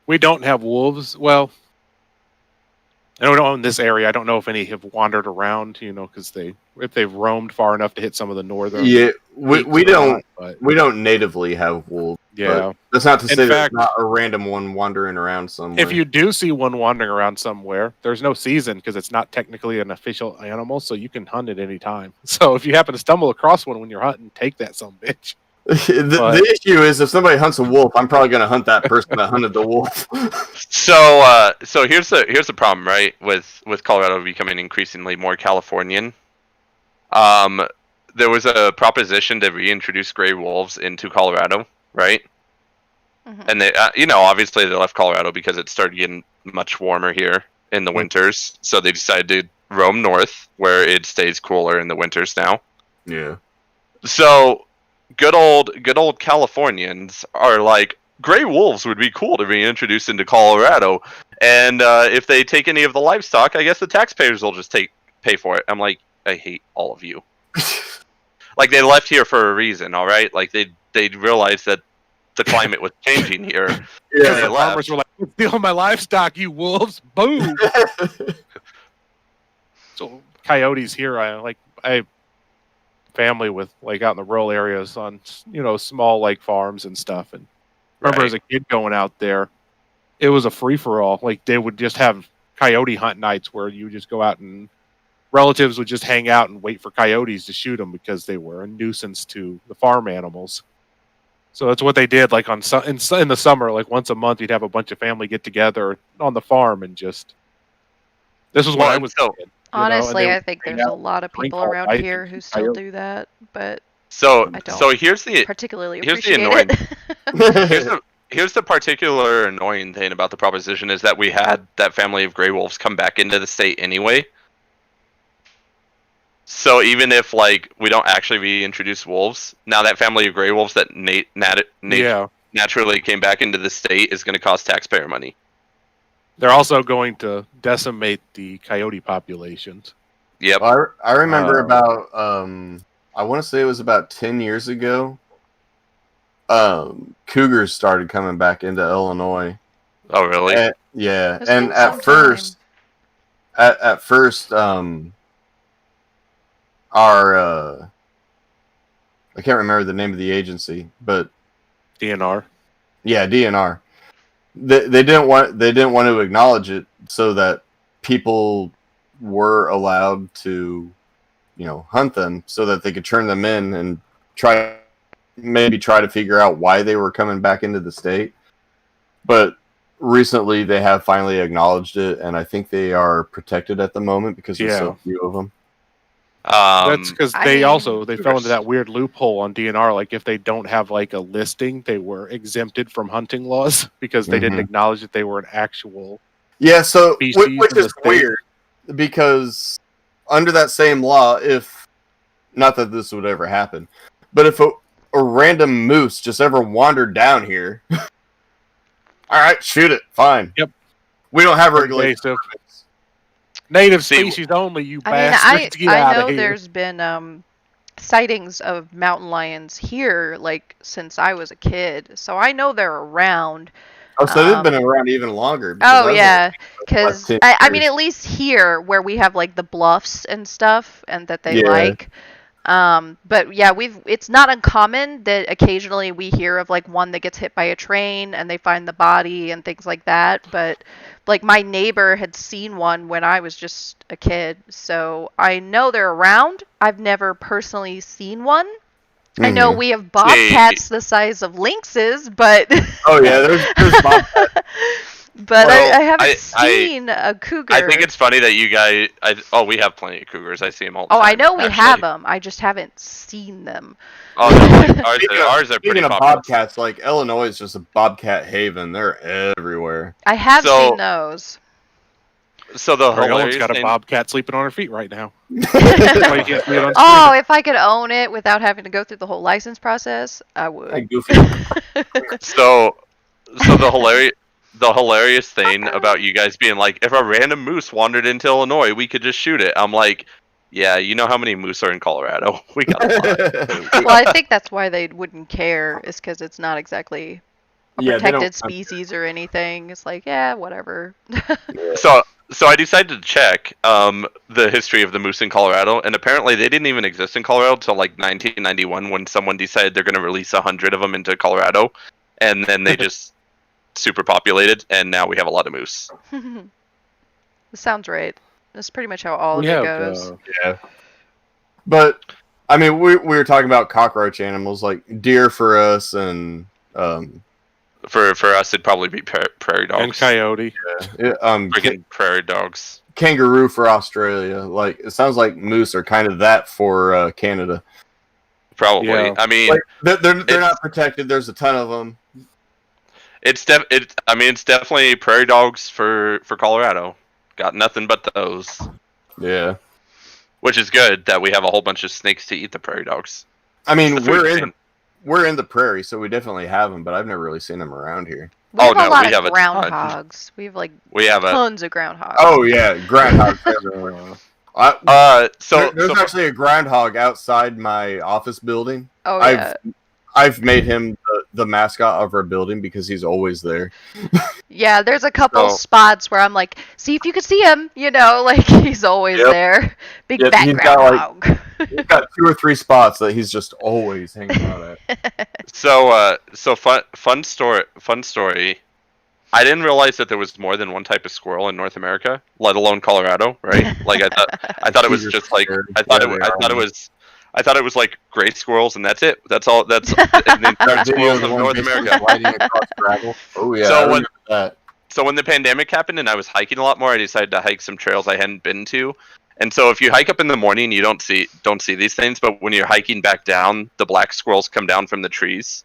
We don't have wolves. Well, I don't know in this area. I don't know if any have wandered around, because if they've roamed far enough to hit some of the northern. Yeah, we peaks or don't not, but we don't natively have wolves. yeah. That's not to In say fact- there's not a random one wandering around somewhere. If you do see one wandering around somewhere, there's no season because it's not technically an official animal, so you can hunt it any time. So if you happen to stumble across one when you're hunting, take that some bitch. the issue is if somebody hunts a wolf, I'm probably going to hunt that person that hunted the wolf. So here's the problem, right? With Colorado becoming increasingly more Californian. There was a proposition to reintroduce gray wolves into Colorado, right? Mhm. And they, obviously they left Colorado because it started getting much warmer here in the winters. So they decided to roam north, where it stays cooler in the winters now. Yeah. So good old Californians are like, gray wolves would be cool to reintroduce into Colorado, and if they take any of the livestock, I guess the taxpayers will just pay for it. I'm like, I hate all of you. Like, they left here for a reason, all right? Like, they realized that the climate was changing here. Because they the left. farmers were like, "You're stealing my livestock, you wolves!" Boom. So coyotes here, I family with like out in the rural areas on small like farms and stuff, and remember as a kid going out there, it was a free for all. Like they would just have coyote hunt nights where you just go out and relatives would just hang out and wait for coyotes to shoot them because they were a nuisance to the farm animals. So that's what they did. Like in the summer, like once a month, you'd have a bunch of family get together on the farm and just. This was when I was. Honestly, I think there's a lot of people around here who still do that, but so I don't so here's the particularly here's the appreciate annoying it. here's the particular annoying thing about the proposition is that we had that family of gray wolves come back into the state anyway. So even if like we don't actually reintroduce wolves, now that family of gray wolves that naturally came back into the state is going to cost taxpayer money. They're also going to decimate the coyote populations. Yep. I remember about I want to say it was about 10 years ago. Cougars started coming back into Illinois. Oh, really? Yeah, It's and been at some first, our I can't remember the name of the agency, but DNR. Yeah, DNR. They didn't want to acknowledge it so that people were allowed to, hunt them so that they could turn them in and try to figure out why they were coming back into the state. But recently they have finally acknowledged it, and I think they are protected at the moment because there's so few of them. That's because they fell into Cougars. that weird loophole on DNR. Like if they don't have like a listing, they were exempted from hunting laws because they didn't acknowledge that they were an actual. Yeah, so species which in the is state. weird because under that same law, if not that this would ever happen, but if a random moose just ever wandered down here, all right, shoot it, fine. Yep. We don't have regulations. Invasive. Native species only, you bastards. Get I out know of here. there's been sightings of mountain lions here, like since I was a kid, so I know they're around. Oh, so they've been around even longer. Oh yeah, because 10 I mean, years. at least here where we have like the bluffs and stuff, and that they Yeah. like. But yeah, it's not uncommon that occasionally we hear of like one that gets hit by a train and they find the body and things like that. But like my neighbor had seen one when I was just a kid, so I know they're around. I've never personally seen one. I know we have bobcats the size of lynxes, but Oh yeah, there's bobcats. but Well, I haven't seen a cougar. I think it's funny that you guys. We have plenty of cougars. I see them all the Oh, time. I know we actually. have them. I just haven't seen them. Oh, no, ours are Speaking pretty of popular. bobcats, like Illinois is just a bobcat haven. They're everywhere. I have So- seen those. So the Aureolin's hilarious got a thing. bobcat sleeping on her feet right now. That's why you can't see it on Oh, screen. if I could own it without having to go through the whole license process, I would. Hey, Goofy. So the hilarious thing about you guys being like, if a random moose wandered into Illinois, we could just shoot it. I'm like, yeah, you know how many moose are in Colorado? We got a lot. Well, I think that's why they wouldn't care, is because it's not exactly a Yeah, they don't- protected species or anything. It's like, yeah, whatever. So I decided to check the history of the moose in Colorado, and apparently they didn't even exist in Colorado until like 1991 when someone decided they're going to release 100 of them into Colorado, and then they just superpopulated, and now we have a lot of moose. Sounds right. That's pretty much how all of We it have, goes. Yeah. But I mean, we were talking about cockroach animals like deer for us, and For us, it'd probably be prairie dogs. and coyote. Freaking prairie dogs. kangaroo for Australia. Like it sounds like moose are kind of that for Canada. Probably. Yeah. I mean, Like, they're not protected. There's a ton of them. it's definitely prairie dogs for Colorado. Got nothing but those. Yeah. Which is good that we have a whole bunch of snakes to eat the prairie dogs. I mean, It's the food we're in the prairie, so we definitely have them, but I've never really seen them around here. We have no, a lot we have of a ton. groundhogs. We have like We have a tons of groundhogs. Oh yeah, groundhogs everywhere. There's actually a groundhog outside my office building. Oh yeah. I've made him the mascot of our building because he's always there. Yeah, there's a couple So- spots where I'm like, see if you can see him, like he's always Yep. there. Big Yep, he's background got, dog. He's got 2 or 3 spots that he's just always hanging out at. So fun story. I didn't realize that there was more than one type of squirrel in North America, let alone Colorado, right? Like I thought it was just like I thought it was like gray squirrels and that's it. That's all. That's the entire squirrels of North America. Riding across gravel. Oh yeah. So I when- remember that. So when the pandemic happened and I was hiking a lot more, I decided to hike some trails I hadn't been to. And so if you hike up in the morning, you don't see these things, but when you're hiking back down, the black squirrels come down from the trees.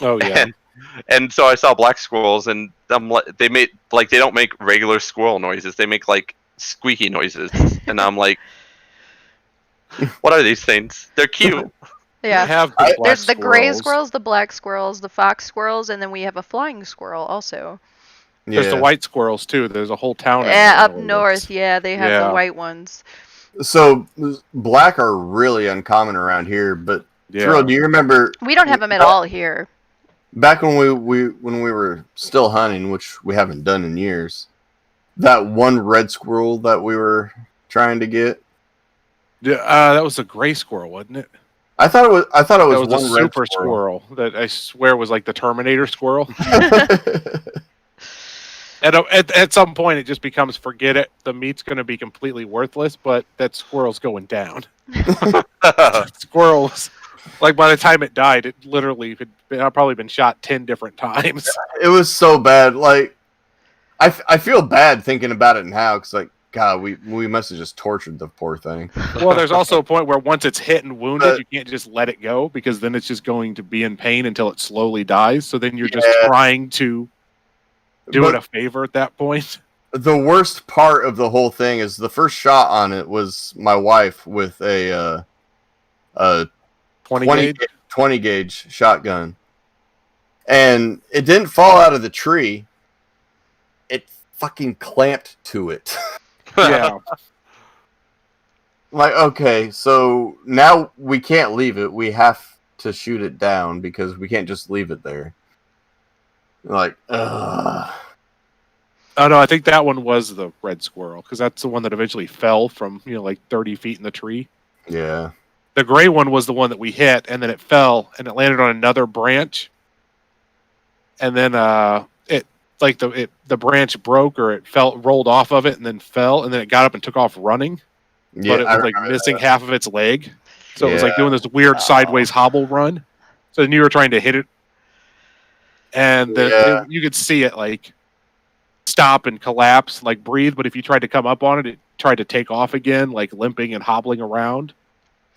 Oh yeah. And so I saw black squirrels, and they don't make regular squirrel noises. They make like squeaky noises, and I'm like, what are these things? They're cute. We Yeah. have the black There's the gray squirrels. squirrels, the black squirrels, the fox squirrels, and then we have a flying squirrel also. There's the Yeah. white squirrels too. There's a whole town. in Yeah, there, up it looks. north, yeah, they have Yeah. the white ones. So black are really uncommon around here, but Yeah. Thrill, do you remember We don't have them at all here. back when we were still hunting, which we haven't done in years, that one red squirrel that we were trying to get? Yeah, that was a gray squirrel, wasn't it? I thought it was That was one a red super squirrel that I swear was like the Terminator squirrel. At some point, it just becomes forget it. The meat's going to be completely worthless, but that squirrel's going down. Squirrels, like by the time it died, it literally had probably been shot 10 different times. It was so bad. Like, I feel bad thinking about it now because, like, God, we must have just tortured the poor thing. Well, there's also a point where once it's hit and wounded, you can't just let it go because then it's just going to be in pain until it slowly dies. So then you're just Yeah. trying to do But it a favor at that point. the worst part of the whole thing is the first shot on it was my wife with a 20 20 gauge. 20 gauge shotgun, and it didn't fall out of the tree. It fucking clamped to it. Yeah. Like, okay, so now we can't leave it. We have to shoot it down because we can't just leave it there. Like, ugh. Oh no, I think that one was the red squirrel because that's the one that eventually fell from like 30 feet in the tree. Yeah. The gray one was the one that we hit, and then it fell and it landed on another branch, and then the branch broke or it rolled off of it and then fell, and then it got up and took off running, Yeah, but it I was like remember missing that. half of its leg, so it was like Yeah. doing this weird sideways hobble run. So then you were trying to hit it, and then Yeah. you could see it like stop and collapse, like breathe. But if you tried to come up on it, it tried to take off again, like limping and hobbling around.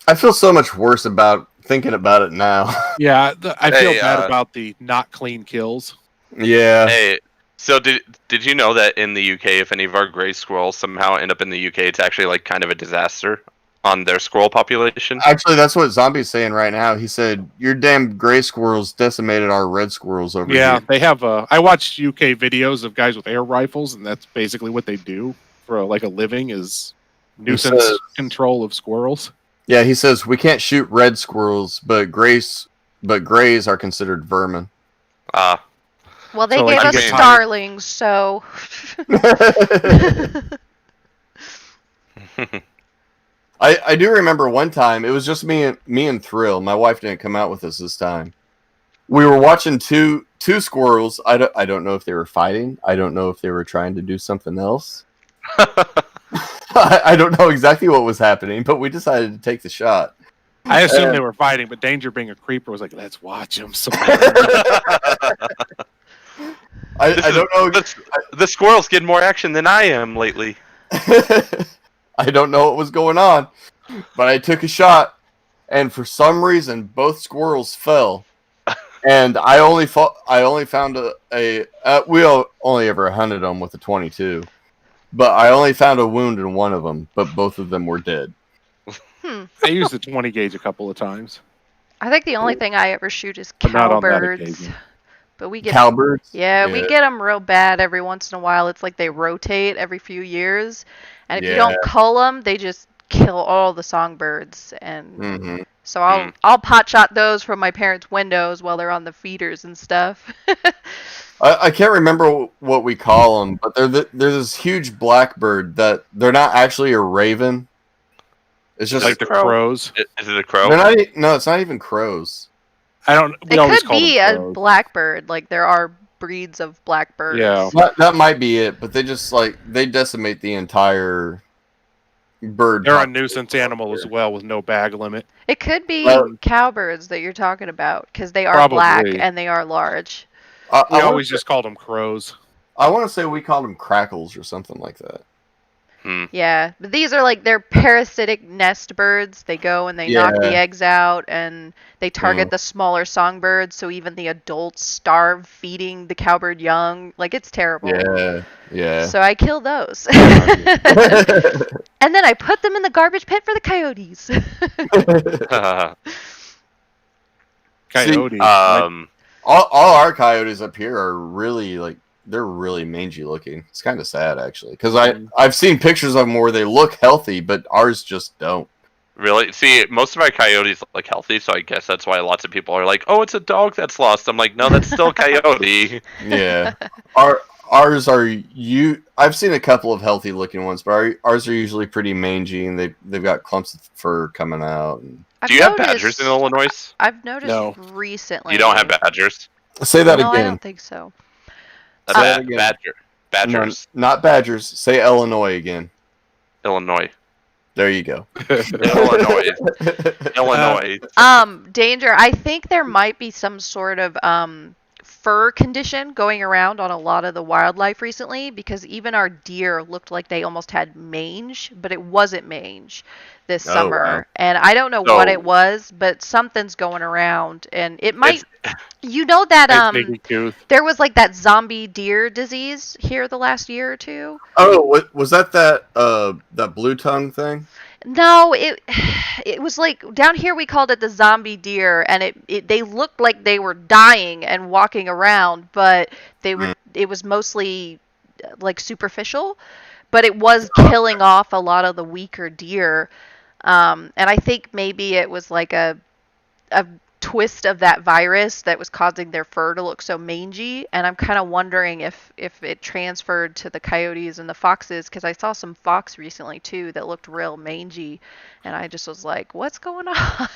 I feel so much worse about thinking about it now. Yeah, I feel Hey, bad about the not clean kills. Yeah. Hey, so did you know that in the UK, if any of our gray squirrels somehow end up in the UK, it's actually like kind of a disaster on their squirrel population? Actually, that's what Zombie's saying right now. He said, your damn gray squirrels decimated our red squirrels over Yeah, here. they have. I watched UK videos of guys with air rifles, and that's basically what they do for like a living is nuisance says- control of squirrels. Yeah, he says, we can't shoot red squirrels, but grays are considered vermin. Well, they So, like, gave you us get tired. starlings, so I do remember one time, it was just me and Thrill. My wife didn't come out with us this time. We were watching two squirrels. I don't know if they were fighting. I don't know if they were trying to do something else. I don't know exactly what was happening, but we decided to take the shot. I assumed they were fighting, but Danger, being a creeper, was like, "Let's watch them." So I don't know. The squirrels get more action than I am lately. I don't know what was going on, but I took a shot, and for some reason, both squirrels fell. And I only found we only ever hunted them with a 22, but I only found a wound in one of them, but both of them were dead. I used the 20 gauge a couple of times. I think the only thing I ever shoot is But not on that cowbirds. occasion. But we get Cowbirds? Yeah, we get them real bad every once in a while. It's like they rotate every few years, and if you don't Yeah. cull them, they just kill all the songbirds, and Mhm. so I'll pot shot those from my parents' windows while they're on the feeders and stuff. I can't remember what we call them, but there's this huge blackbird that they're not actually a raven. It's just Like the crows. Is it a crow? No, it's not even crows. I don't. We It always could call be them a crows. blackbird. Like there are breeds of blackbirds. Yeah. That might be it, but they just they decimate the entire bird. They're a population nuisance animal as well with no bag limit. It could be Well- cowbirds that you're talking about because they are black Probably. and they are large. We always just called them crows. I want to say we called them crackles or something like that. Yeah, but these are like they're parasitic nest birds. They go and they knock the Yeah. eggs out, and they target the smaller songbirds. So even the adults starve feeding the cowbird young. Like it's terrible. Yeah. So I kill those, and then I put them in the garbage pit for the coyotes. Coyotes. All our coyotes up here are really they're really mangy looking. It's kind of sad actually, because I've seen pictures of them where they look healthy, but ours just don't. Really? See, most of my coyotes look healthy, so I guess that's why lots of people are like, "Oh, it's a dog that's lost." I'm like, "No, that's still a coyote." Yeah. Ours are I've seen a couple of healthy looking ones, but ours are usually pretty mangy, and they've got clumps of fur coming out. And... Do you have badgers in Illinois? I've noticed No. recently. You don't have badgers? Say that No, I again. don't think so. Badgers. No, not badgers. Say Illinois again. Illinois. There you go. Illinois. Danger. I think there might be some sort of fur condition going around on a lot of the wildlife recently, because even our deer looked like they almost had mange, but it wasn't mange this summer. Wow. And I don't know what it was, but something's going around, and it might. You know that there was like that zombie deer disease here the last year or two. Oh, was that blue tongue thing? No, it was like down here we called it the zombie deer, and they looked like they were dying and walking around, but it was mostly like superficial, but it was killing off a lot of the weaker deer, and I think maybe it was like a twist of that virus that was causing their fur to look so mangy, and I'm kind of wondering if it transferred to the coyotes and the foxes, because I saw some fox recently too that looked real mangy, and I just was like, what's going on?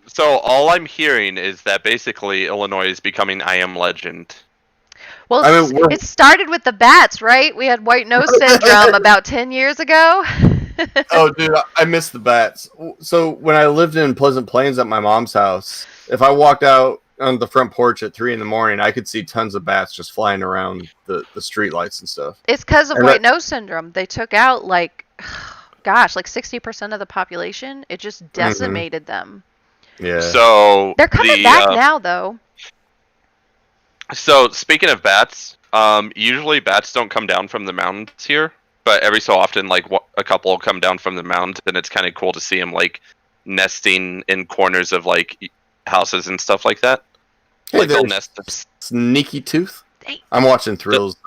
So all I'm hearing is that basically Illinois is becoming I Am Legend. Well, it started with the bats, right? We had white nose syndrome about 10 years ago. Oh, dude, I miss the bats. So when I lived in Pleasant Plains at my mom's house, if I walked out on the front porch at 3 a.m, I could see tons of bats just flying around the street lights and stuff. It's because of white nose syndrome. They took out like 60% of the population. It just decimated them. Yeah. So they're coming back now, though. So speaking of bats, usually bats don't come down from the mountains here. But every so often, like a couple will come down from the mountains, and it's kind of cool to see them like nesting in corners of like houses and stuff like that. Hey, like they'll nest. Sneaky Tooth. Hey. I'm watching Thrills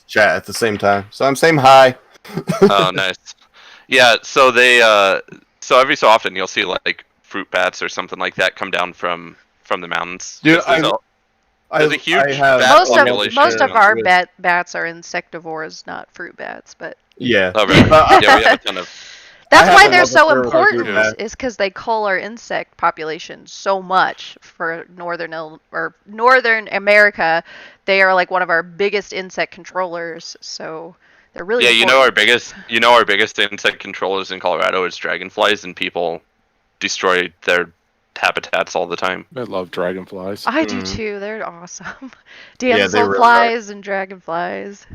chat at the same time, so I'm saying hi. Oh, nice. Yeah, so they so every so often you'll see like fruit bats or something like that come down from the mountains. Dude, there's a huge bat population. Most of our bats are insectivores, not fruit bats, but yeah. Oh, really? Yeah, we have a ton of. That's why they're so important, is because they cull our insect population so much for northern America. They are like one of our biggest insect controllers, so they're really important. you know our biggest insect controllers in Colorado is dragonflies, and people destroy their habitats all the time. I love dragonflies. I do too. They're awesome. Damselflies and dragonflies.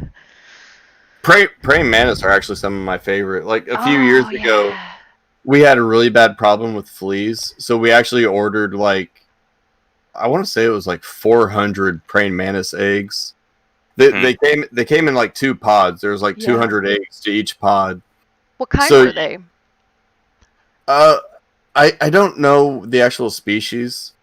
Praying mantis are actually some of my favorite. Like a few years ago, we had a really bad problem with fleas, so we actually ordered I want to say it was 400 praying mantis eggs. They came in 2 pods. There was 200 eggs to each pod. What kind were they? I don't know the actual species.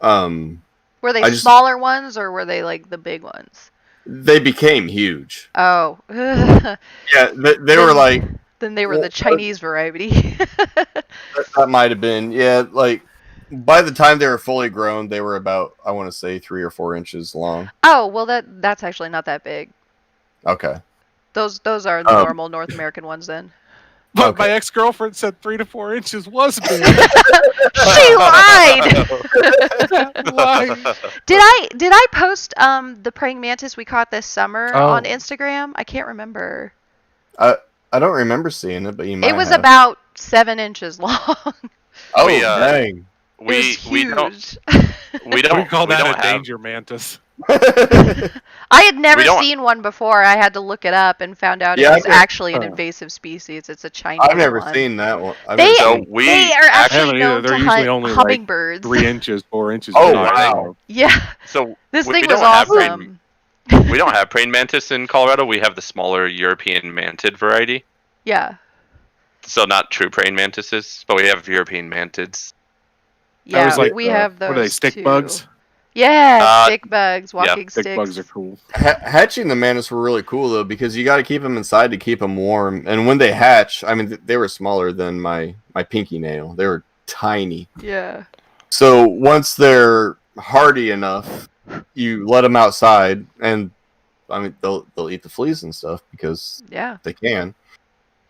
Were they smaller ones or were they the big ones? they became huge. Oh. Yeah, they were like Then they were the Chinese variety. that might have been like by the time they were fully grown, they were about I want to say 3 or 4 inches long. Oh, well that's actually not that big. Okay. Those are the normal North American ones then. But Okay. my ex-girlfriend said 3 to 4 inches was big. She lied. Why? Did I post the praying mantis we caught this summer on Oh. Instagram? I can't remember. I don't remember seeing it, but you might It was have. about 7 inches long. Oh, We, dang. It was we don't huge. We call that a danger mantis. I had never don't- seen one before. I had to look it up and found out Yeah, it was I've never- actually an invasive species. It's a Chinese I've never one. seen that one. They So we they are I actually haven't either. known They're to usually hunt only like hummingbirds. 3 inches, 4 inches. Oh, big. wow. Yeah, So this we thing was don't have awesome. we don't have praying mantis in Colorado. We have the smaller European mantid variety. Yeah, So not true praying mantises, but we have European mantids. I was yeah, like, we have those What are they, stick too. bugs? Yeah, stick bugs, walking Stick sticks. bugs are cool. Hatching the mantis were really cool though because you got to keep them inside to keep them warm. And when they hatch, I mean they were smaller than my pinky nail. They were tiny. Yeah. So once they're hardy enough, you let them outside, and I mean they'll eat the fleas and stuff because Yeah. they can.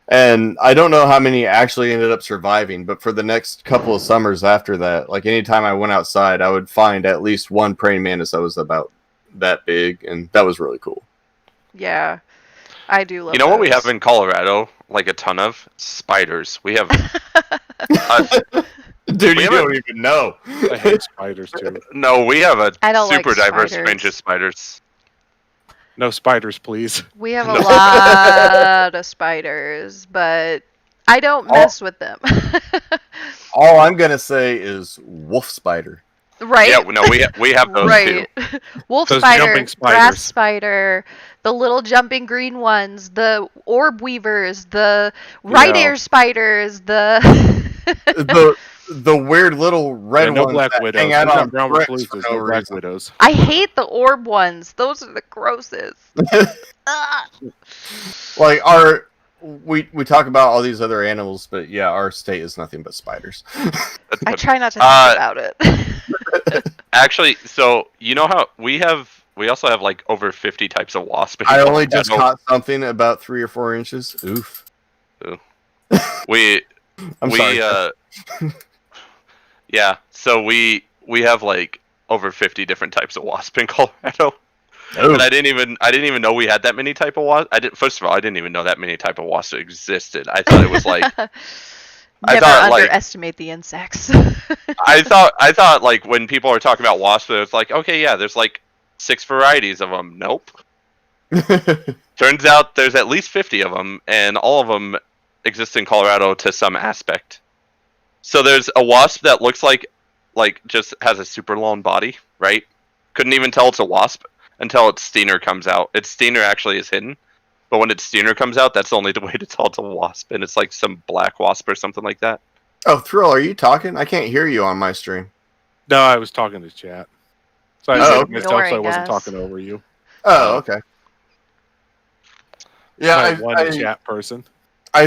And I don't know how many actually ended up surviving, but for the next couple of summers after that, like anytime I went outside, I would find at least one praying mantis that was about that big, and that was really cool. Yeah. I do love You know what we those. have in Colorado? Like a ton of spiders. We have Dude, We you haven't- don't even know. I hate spiders too. no, we have a I don't super like diverse spiders. range of spiders. No spiders, please. We have a lot of spiders, but I don't mess with them. All I'm gonna say is wolf spider. Right? Yeah, no, we have those too. Right. Wolf Those spider, jumping grass spiders. spider, the little jumping green ones, the orb weavers, the right Yeah. ear spiders, the The weird little red no ones black that widows. hang out We've got on brown bricks recluses, for no no black reason. widows. I hate the orb ones. Those are the grossest. Ugh. Like we talk about all these other animals, but yeah, our state is nothing but spiders. I try not to think about it. Actually, so you know how we also have like over 50 types of wasp. in I only just Colorado. caught something about 3 or 4 inches. Oof. We I'm we sorry. yeah, so we have like over 50 different types of wasp in Colorado. Oof. And I didn't even know we had that many type of wasp. First of all, I didn't even know that many type of wasps existed. I thought it was like I Never thought, like- underestimate the insects. I thought like when people are talking about wasps, it's like, okay, yeah, there's like 6 varieties of them. Nope. Turns out there's at least 50 of them, and all of them exist in Colorado to some aspect. So there's a wasp that looks like just has a super long body, right? Couldn't even tell it's a wasp until its steener comes out. Its steener actually is hidden, but when its steener comes out, that's the only way to tell it's a wasp, and it's like some black wasp or something like that. Oh, Thrill, are you talking? I can't hear you on my stream. No, I was talking to chat. So I He's said missed out, so I ignoring wasn't us. talking over you. Oh, okay. Yeah, I one I chat person.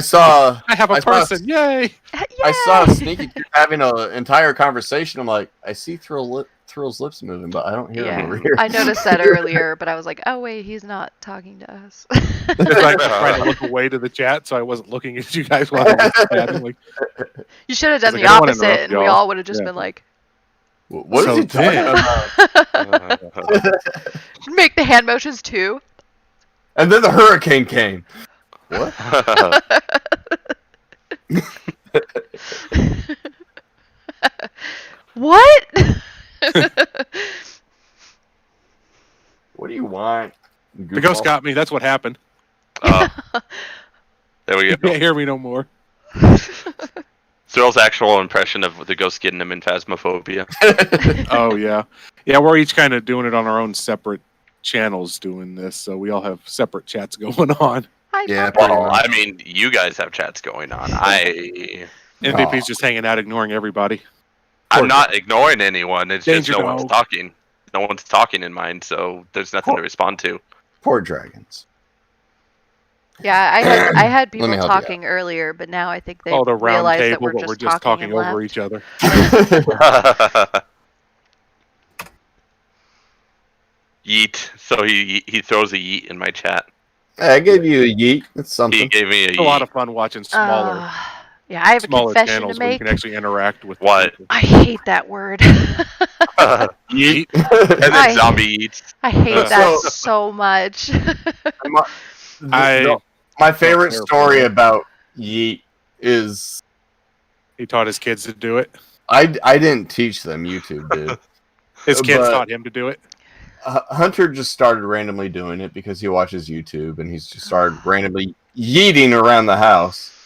saw I have a I saw- person. Yay! I saw Sneaky Q having an entire conversation. I'm like, I see Thrill's lips moving, but I don't hear him over Yeah, here. I noticed that earlier, but I was like, oh wait, he's not talking to us. It's like I'm trying to look away to the chat, so I wasn't looking at you guys while I was chatting. Like, You should have done like, the I don't wanna opposite, interrupt and we y'all. all would have just Yeah. been like, What is So he talking then- about? make the hand motions too. And then the hurricane came. What? What? What do you want? the ghost got me. That's what happened. There we You go. can't hear me no more. Cyril's actual impression of the ghost getting him in Phasmophobia. Oh yeah, yeah. We're each kind of doing it on our own separate channels, doing this, so we all have separate chats going on. Yeah, Pop. pretty Well, much. I mean, you guys have chats going on. MVP's just hanging out, ignoring everybody. I'm not ignoring anyone. It's Danger just no one's dog. talking. No one's talking in mine, so there's nothing to respond to. Poor dragons. Yeah, I had people me help you talking earlier, but now I think they Called a round realized table, that but we're just talking and over left. each other. Yeet. So he throws a yeet in my chat. Hey, I gave you a yeet. That's He something. gave me a It's a lot yeet. of fun watching smaller Yeah, I have a smaller confession channels to where you make. can actually interact with What? people. I hate that word. Yeet. And then zombie yeets. I hate that So- so much. My favorite terrible. story about yeet is He taught his kids to do it. I didn't teach them. YouTube did. His kids But- taught him to do it. Hunter just started randomly doing it because he watches YouTube, and he's just started randomly yeeting around the house.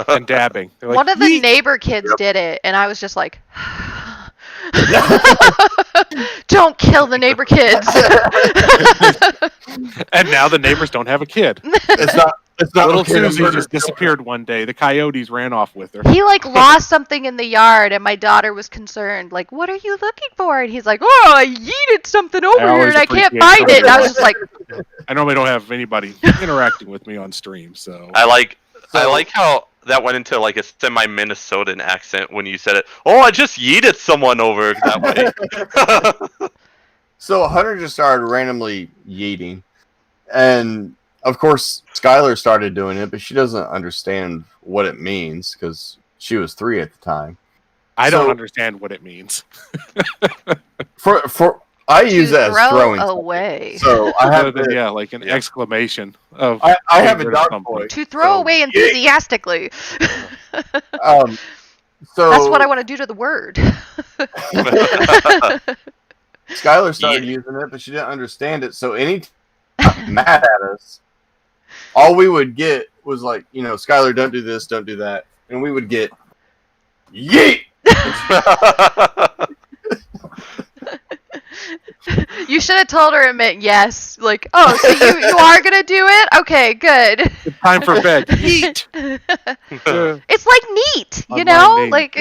And dabbing. They're like, One of the "Yeet!" neighbor kids did it, and I was just like, don't kill the neighbor kids. And now the neighbors don't have a kid. It's not Little okay to Susie murder just disappeared one day. The coyotes ran off with her. He like lost something in the yard, and my daughter was concerned. Like, what are you looking for? And he's like, oh, I yeeted something over here, always and I can't appreciate find it. And I was just like, I normally don't have anybody interacting with me on stream, so I like how that went into like a semi-Minnesotan accent when you said it. Oh, I just yeeted someone over that way. So Hunter just started randomly yeeting, and of course Skylar started doing it, but she doesn't understand what it means because she was 3 at the time. I don't So- understand what it means. For I use to that as throw throwing away. So I Other have than, the, yeah, like an Yeah. exclamation of I have a getting rid of dog something. boy. To throw away enthusiastically. So That's what I want to do to the word. Skylar started using it, but she didn't understand it. So any time mad at us, all we would get was like, Skylar, don't do this, don't do that, and we would get yeet. You should have told her it meant yes. Like, oh, so you are gonna do it? Okay, good. It's time for bed. Eat. It's like neat, you On know? my name. Like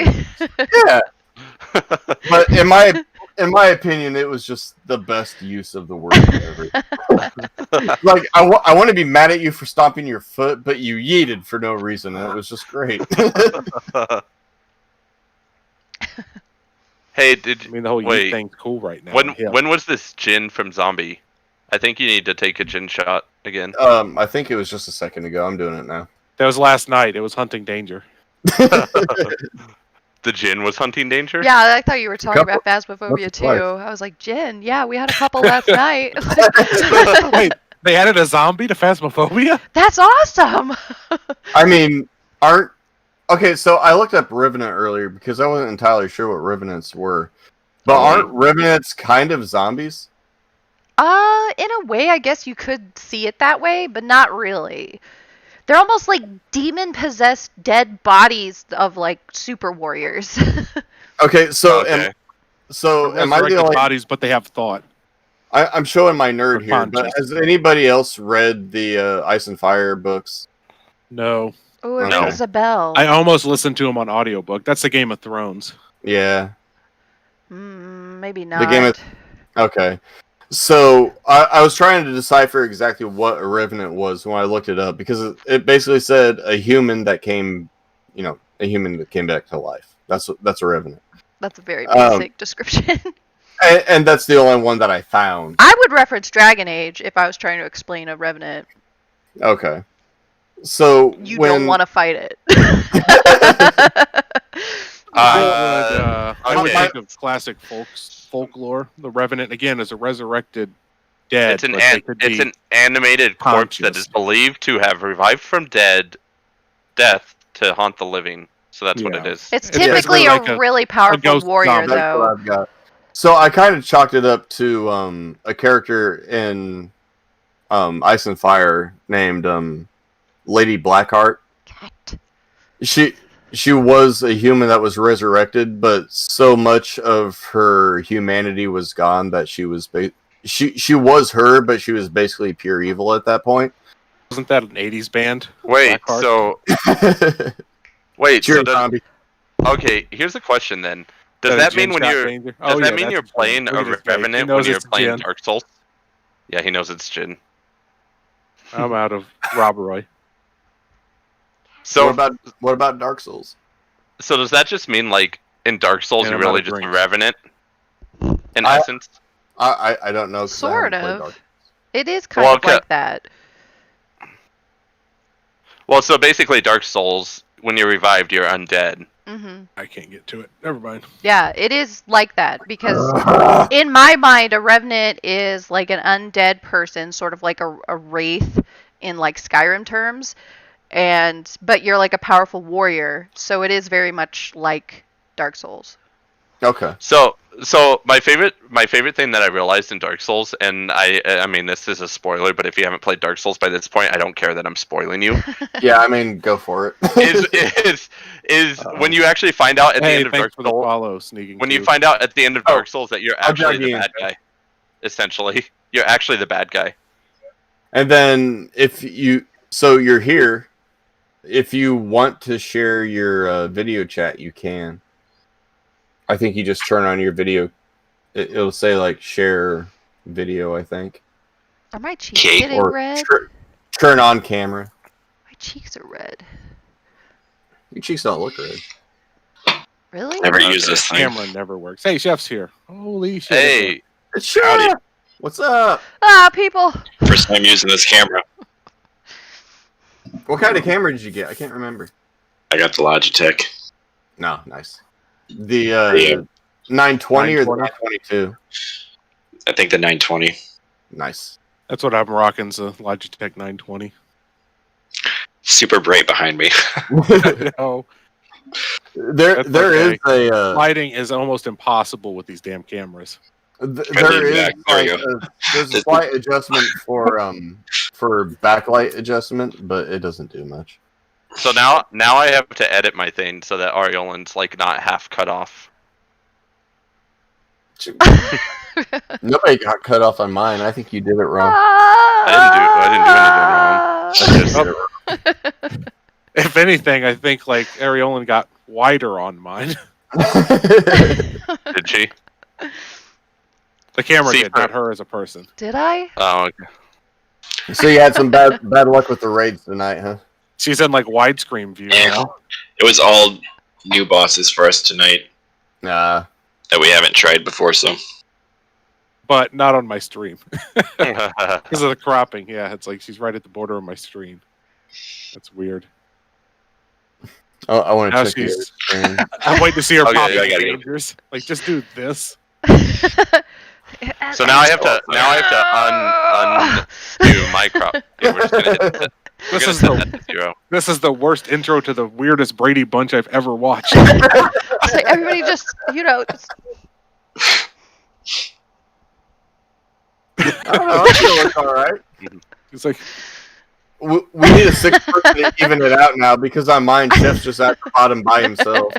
Yeah. But in my opinion, it was just the best use of the word ever. Like, I want to be mad at you for stomping your foot, but you yeeted for no reason, and it was just great. Hey, I mean, the whole wait. yeet thing's cool right now. when Yeah. when was this gin from Zombie? I think you need to take a gin shot again. I think it was just a second ago. I'm doing it now. That was last night. It was hunting danger. The gin was hunting danger? yeah, I thought you were talking Couple- about Phasmophobia too. twice. I was like, Jen, yeah, we had a couple last night. Wait, they added a zombie to Phasmophobia? That's awesome. I mean, okay, so I looked up Revenant earlier because I wasn't entirely sure what Revenants were. But aren't Revenants kind of zombies? In a way, I guess you could see it that way, but not really. They're almost like demon-possessed dead bodies of like super warriors. Okay, so Okay. am I the Resurrected only? bodies, but they have thought. I'm showing my nerd Or here, but conscious. has anybody else read the Ice and Fire books? No. Oh, it No. rings a bell. I almost listened to them on audiobook. That's the Game of Thrones. Yeah. Maybe not. The Game of Okay. So I was trying to decipher exactly what a revenant was when I looked it up because it basically said a human that came back to life. That's a revenant, That's a very basic description. and that's the only one that I found. I would reference Dragon Age if I was trying to explain a revenant. Okay, so You when don't want to fight it. I would okay. think of classic folklore. The Revenant, again, is a resurrected dead. It's an but they could be it's an animated corpse that conscious. is believed to have revived from death to haunt the living. So that's what it Yeah. is. It's It's typically basically like a really powerful ghost warrior, zombie. That's what though. I've got. So I kind of chalked it up to a character in Ice and Fire named Lady Blackheart. Cat. She was a human that was resurrected, but so much of her humanity was gone that she was she was her, but she was basically pure evil at that point. Wasn't that an 80s band? Wait, Blackheart? so wait, Pure so does, zombie. okay, here's a question then. Does a that gin mean when shot you're danger? does Oh, that yeah, mean that's you're his playing name. a Look at his face. He Revenant knows when you're it's playing gin. Dark Souls? Yeah, he knows it's Jin. I'm out of Rob Roy. So what about Dark Souls? So does that just mean like in Dark Souls And you're I'm out really of just a drinks. revenant? In essence? I don't know. 'Cause I haven't Sort played of. Dark. It is kind Well, of like that. Well, so basically Dark Souls, when you're revived, you're undead. Hmm. I can't get to it. Never mind. Yeah, it is like that because in my mind, a revenant is like an undead person, sort of like a wraith in like Skyrim terms, but you're like a powerful warrior, so it is very much like Dark Souls. Okay. So my favorite thing that I realized in Dark Souls, and I mean this is a spoiler, but if you haven't played Dark Souls by this point, I don't care that I'm spoiling you. Yeah, I mean, go for it. is when you actually find out at the end of thanks Dark for the Souls, follow, sneaking. when you too. find out at the end of Dark Souls that you're I'll actually drag the you in. bad guy. Essentially, you're actually the bad guy. And then you're here. If you want to share your video chat, you can. I think you just turn on your video. It'll say like share video, I think. Are my cheeks getting Or red? turn on camera. My cheeks are red. Your cheeks don't look red. Really? Never use this thing. Camera never works. Hey, Chef's here. Holy shit! Hey, It's Chef! Howdy. What's up? Ah, people. First time using this camera. What kind of camera did you get? I can't remember. I got the Logitech. No, nice. The Yeah. 920 or the 920? 922? I think the 920. Nice. That's what I'm rocking's a Logitech 920. Super bright behind me. No, There That's is okay. a lighting is almost impossible with these damn cameras. there is back. There we like go. there's a slight adjustment for backlight adjustment, but it doesn't do much. so now I have to edit my thing so that Aureolin's like not half cut off. Nobody got cut off on mine. I think you did it wrong. I didn't do anything wrong. I just If anything, I think like Aureolin got wider on mine. did she? The camera See, did, not her as a person. Did I? Oh, okay. So you had some bad luck with the raids tonight, huh? She's in like widescreen view Yeah. now. It was all new bosses for us tonight Nah. that we haven't tried before, so. But not on my stream. Because of the cropping, yeah. It's like she's right at the border of my screen. That's weird. Oh, I want Now to check your she's- screen. I'm waiting to see her Okay, pop I in gotta go. Rangers. Like, just do this. So now I have to undo my crop. Yeah, we're just gonna hit that. We're This gonna is set the that to 0. this is the worst intro to the weirdest Brady Bunch I've ever watched. It's like everybody just, just I don't know. I feel it's all right. It's like, We need a sixth person to even it out now because on mine, Chef's just at the bottom by himself.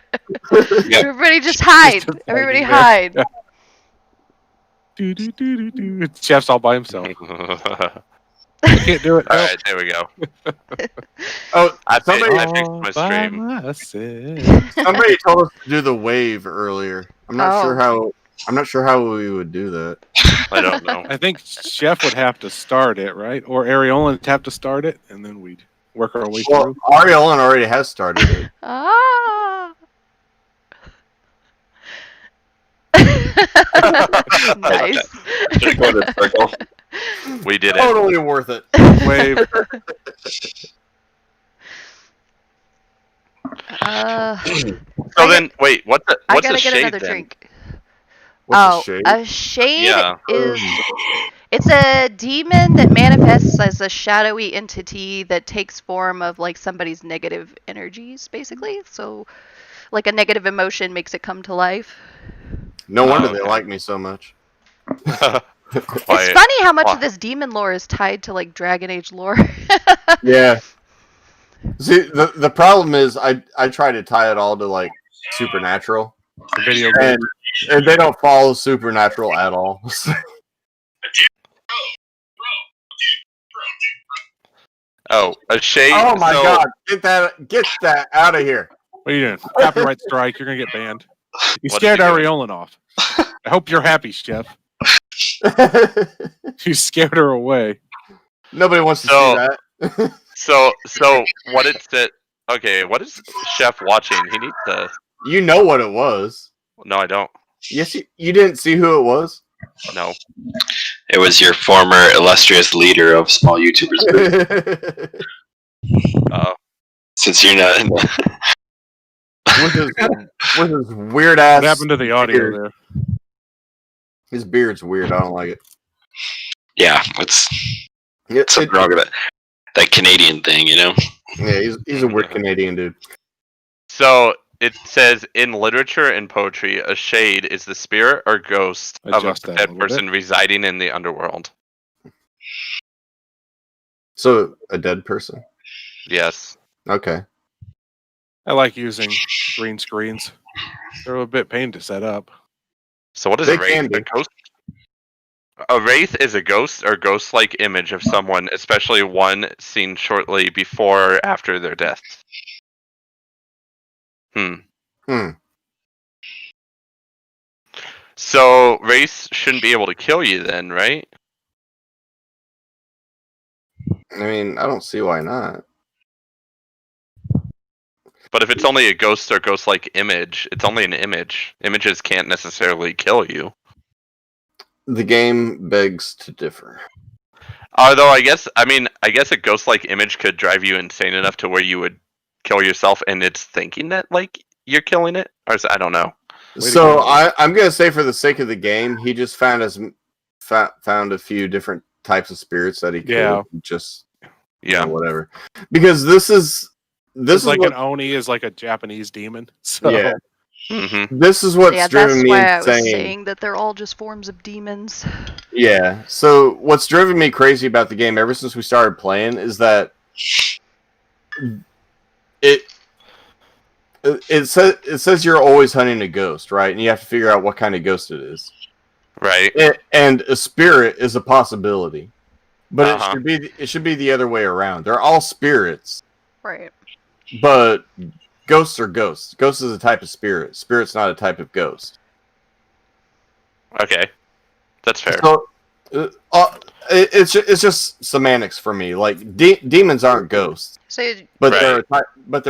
Yeah. everybody just hide. Just Everybody hiding hide. there. do. Chef's all by himself. I can't do it. All Nope. right, there we go. Oh, I somebody, fixed my stream. somebody told us to do the wave earlier. I'm not Oh. sure how. I'm not sure how we would do that. I don't know. I think Chef would have to start it, right? Or Aureolin would have to start it, and then we'd work our way Well, through. Aureolin already has started it. Ah. Nice. Should go to the circle. We did it. Totally worth it. Wave. So then, wait, what's I a gotta get shade another then? drink. What's the shade? A shade Yeah. is it's a demon that manifests as a shadowy entity that takes form of like somebody's negative energies, basically. So like a negative emotion makes it come to life. No wonder okay. they like me so much. It's funny how much Why? of this demon lore is tied to like Dragon Age lore. Yeah. See, the problem is I try to tie it all to like supernatural, The video game. and they don't follow supernatural at all. Oh, a shade. Oh my so, god! Get that out of here! What are you doing? Copyright strike. You're gonna get banned. You What scared is he doing? Aureolin off. I hope you're happy, Chef. You scared her away. Nobody wants to see that. So what it said. Okay, what is Chef watching? He needs to. You know what it was. No, I don't. Yes, you didn't see who it was? No. It was your former illustrious leader of small YouTubers. Since you're not. with his weird ass. What happened to the audio beard. there? His beard's weird. I don't like it. Yeah, it's something wrong with that Canadian thing, you know? Yeah, he's a weird Canadian dude. So it says in literature and poetry, a shade is the spirit or ghost of a Adjust that a dead little person residing in the underworld. So a dead person. Yes. Okay. I like using green screens. They're a bit pain to set up. So what is They a wraith? can be. A ghost? A wraith is a ghost or ghost-like image of someone, especially one seen shortly before or after their death. So wraiths shouldn't be able to kill you then, right? I mean, I don't see why not. But if it's only a ghost or ghost-like image, it's only an image. Images can't necessarily kill you. The game begs to differ. Although I guess a ghost-like image could drive you insane enough to where you would kill yourself, and it's thinking that like you're killing it, or I don't know. So I'm gonna say, for the sake of the game, he just found a few different types of spirits that he could just whatever. Because this is like what, an Oni is like a Japanese demon. So yeah. Mm-hmm. This is what's driven that's me why I was insane. saying that they're all just forms of demons. Yeah. So what's driven me crazy about the game ever since we started playing is that it says you're always hunting a ghost, right? And you have to figure out what kind of ghost it is. Right. And a spirit is a possibility. But it should be the other way around. They're all spirits. Right. But ghosts are ghosts. Ghost is a type of spirit. Spirit's not a type of ghost. Okay. That's fair. So it's just semantics for me. Like demons aren't ghosts. So But they're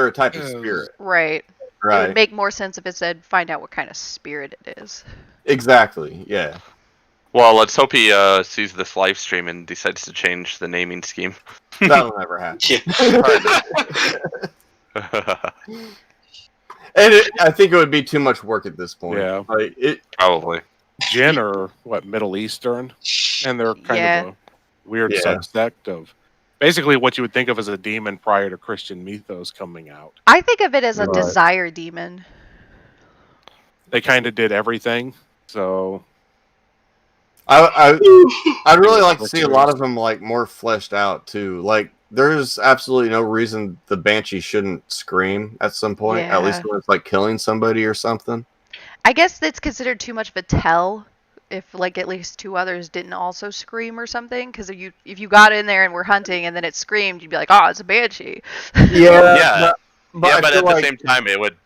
a type of spirit. right. It Right. would make more sense if it said find out what kind of spirit it is. Exactly. Yeah. Well, let's hope he sees this live stream and decides to change the naming scheme. That'll never happen. Yeah. I think it would be too much work at this point. Yeah. Like Probably. Jinn are Middle Eastern, and they're kind of a weird subsect of basically what you would think of as a demon prior to Christian mythos coming out. I think of it as a desire demon. They kind of did everything, so I'd really like to see a lot of them like more fleshed out too. Like there's absolutely no reason the Banshee shouldn't scream at some point, at least when it's like killing somebody or something. I guess it's considered too much of a tell if like at least two others didn't also scream or something. Because if you got in there and were hunting and then it screamed, you'd be like, oh, it's a Banshee. Yeah. But at the same time, it would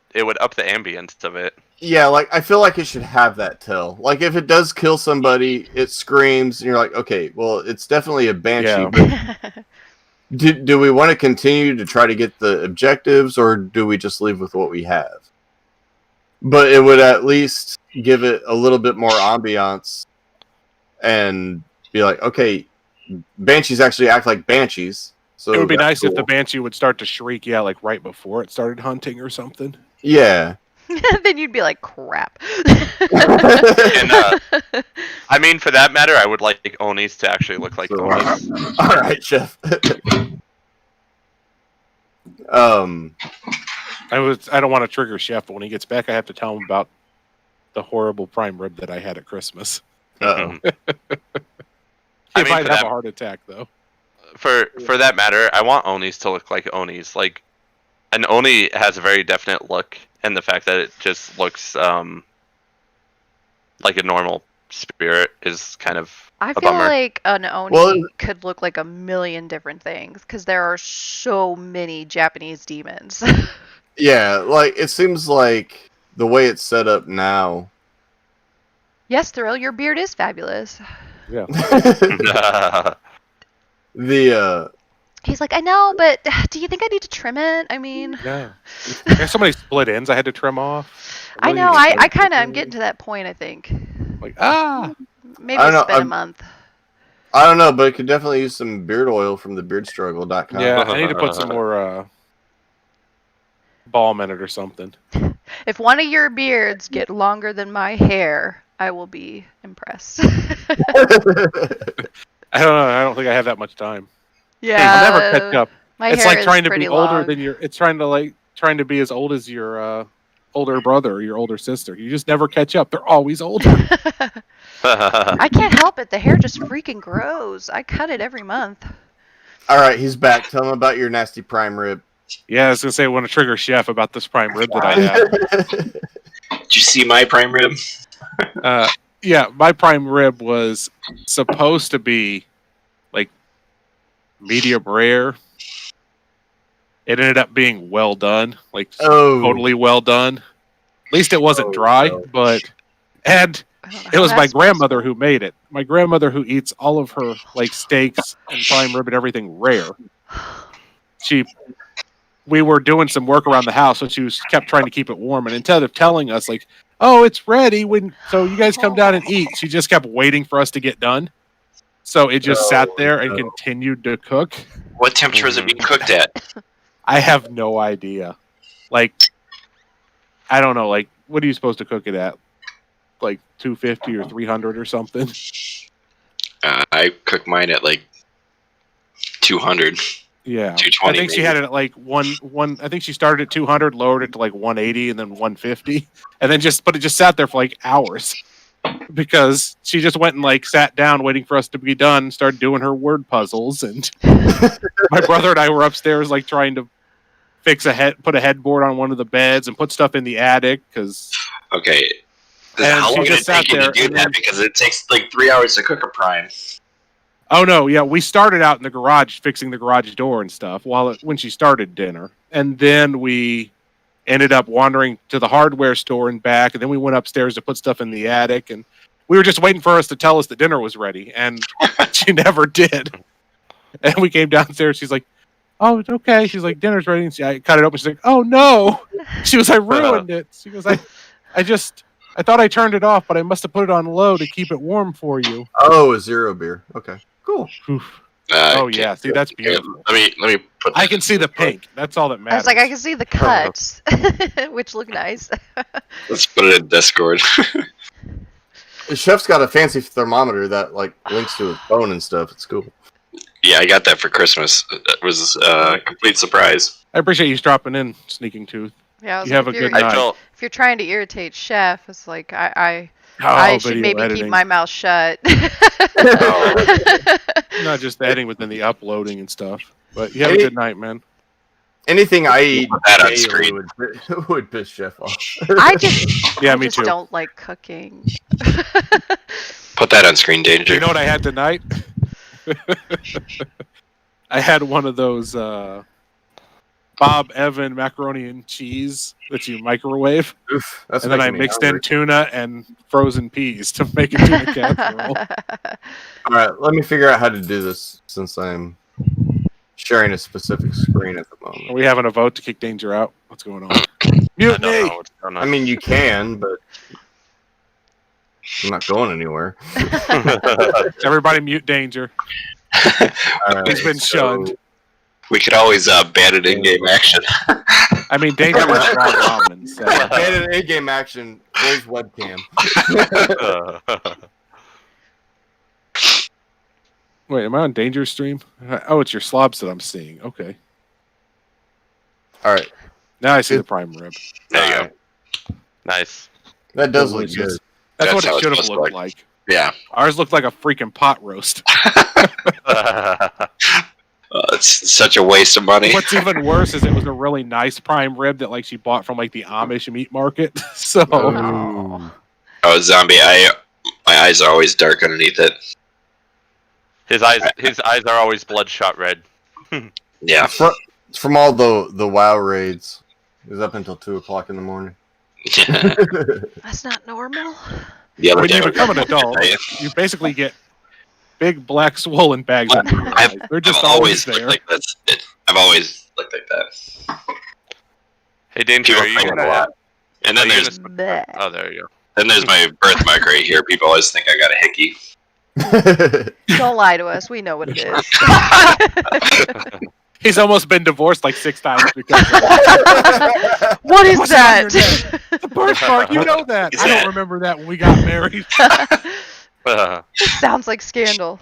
up the ambience of it. Yeah, like I feel like it should have that tell. Like if it does kill somebody, it screams, and you're like, okay, well, it's definitely a Banshee. But do we want to continue to try to get the objectives, or do we just leave with what we have? But it would at least give it a little bit more ambiance, and be like, okay, Banshees actually act like Banshees. So it would be nice if the Banshee would start to shriek, like right before it started hunting or something. Yeah. Then you'd be like, crap. And, I mean, for that matter, I would like Onis to actually look like Onis. All right, Chef. I don't want to trigger Chef, but when he gets back, I have to tell him about the horrible prime rib that I had at Christmas. Uh-oh. He might have a heart attack, though. For that matter, I want Onis to look like Onis. Like, an Oni has a very definite look, and the fact that it just looks like a normal spirit is kind of I a feel bummer. like an Oni could look like a million different things because there are so many Japanese demons. Yeah, like it seems like the way it's set up now. Yes, Thrill, your beard is fabulous. Yeah. He's like, I know, but do you think I need to trim it? I mean, Yeah. There's so many split ends I had to trim off. I really know. need to I start kind of am doing getting to that point. I think like maybe I don't know, it's been a I'm- month. I don't know, but it could definitely use some beard oil from the beardstruggle.com. yeah. I need to put some more balm in it or something. If one of your beards get longer than my hair, I will be impressed. I don't know. I don't think I have that much time. Yeah, I'll never catch up. My It's hair like is trying to pretty be older long. than your. It's trying to be as old as your older brother or your older sister. You just never catch up. They're always older. I can't help it. The hair just freaking grows. I cut it every month. All right, he's back. Tell him about your nasty prime rib. Yeah, I was gonna say I want to trigger Chef about this prime rib that I have. Did you see my prime rib? Yeah, my prime rib was supposed to be like medium rare. It ended up being well done, like totally well done. At least it wasn't dry, but and it was my grandmother who made it. My grandmother who eats all of her like steaks and prime rib and everything rare. We were doing some work around the house, so she kept trying to keep it warm. And instead of telling us like, "Oh, it's ready," so you guys come down and eat, she just kept waiting for us to get done. So it just sat there and continued to cook. What temperature is it being cooked at? I have no idea. Like, I don't know. Like, what are you supposed to cook it at? Like 250 or 300 or something? I cook mine at like 200. Yeah, 220. I think she had it at like one. I think she started at 200, lowered it to like 180, and then 150, and then but it just sat there for like hours because she just went and like sat down waiting for us to be done, started doing her word puzzles, and my brother and I were upstairs like trying to put a headboard on one of the beds and put stuff in the attic because. Okay. And how she long did just it sat take you there to do and that? then- Because it takes like 3 hours to cook a prime. Oh no, yeah, we started out in the garage fixing the garage door and stuff when she started dinner. And then we ended up wandering to the hardware store and back, and then we went upstairs to put stuff in the attic, and we were just waiting for us to tell us that dinner was ready, and she never did. And we came downstairs, she's like, "Oh, it's okay." She's like, "Dinner's ready." And I cut it open, she's like, "Oh no." She was, "I ruined it." She goes, I thought I turned it off, but I must have put it on low to keep it warm for you. Oh, a zero beer. Okay, cool. Oh yeah, see, that's beautiful. Let me put. I can see the pink. That's all that I matters. was like, I can see the cuts, which look nice. Let's put it in Discord. The chef's got a fancy thermometer that like links to his phone and stuff. It's cool. Yeah, I got that for Christmas. It was a complete surprise. I appreciate you dropping in, Sneaking Tooth. Yeah, I was You like, have a if you're- good night. I felt If you're trying to irritate Chef, it's like I Oh, should video maybe editing. keep my mouth shut. Not just the editing, but then the uploading and stuff. But you have a good night, man. Anything I eat Put that on daily screen. would piss Chef off. I just Yeah, I me just too. don't like cooking. put that on screen, Danger. You know what I had tonight? I had one of those Bob Evan macaroni and cheese that you microwave, Oof, that's and then I making me mixed hungry. in tuna and frozen peas to make a tuna casserole. All right, let me figure out how to do this since I'm sharing a specific screen at the Are moment. we having a vote to kick Danger out? What's going on? I Mutiny! don't know what's going I on. mean, you can, but I'm not going anywhere. Everybody mute Danger. All right, He's been shunned. We could always ban it in game action. I mean, Danger was Rob Robin. So. Banned in-game action. Where's webcam? Wait, am I on Danger's stream? Oh, it's your slobs that I'm seeing. Okay. All right, Now I see the prime rib. There you All go. right. Nice. That does look Delicious. good. That's what That's how it should it's have supposed looked to like. Yeah. Ours looked like a freaking pot roast. It's such a waste of money. What's even worse is it was a really nice prime rib that like she bought from like the Amish meat market. So Oh. Oh, zombie! My eyes are always dark underneath it. His eyes are always bloodshot red. Yeah. It's from all the WoW raids. It was up until 2 o'clock in the morning. That's not normal. The other when day you become an adult, I- you basically get big black swollen bags under your eyes. They're just always there. Looked like that's it. I've always looked like that. Hey, Danger, People are you think gonna? a lot. And then there's Oh, there you go. then there's my birthmark right here. People always think I got a hickey. Don't lie to us. We know what it is. He's almost been divorced like 6 times because of What is What's on your that? neck? The birthmark, you know that. I don't remember that when we got married. Sounds like scandal.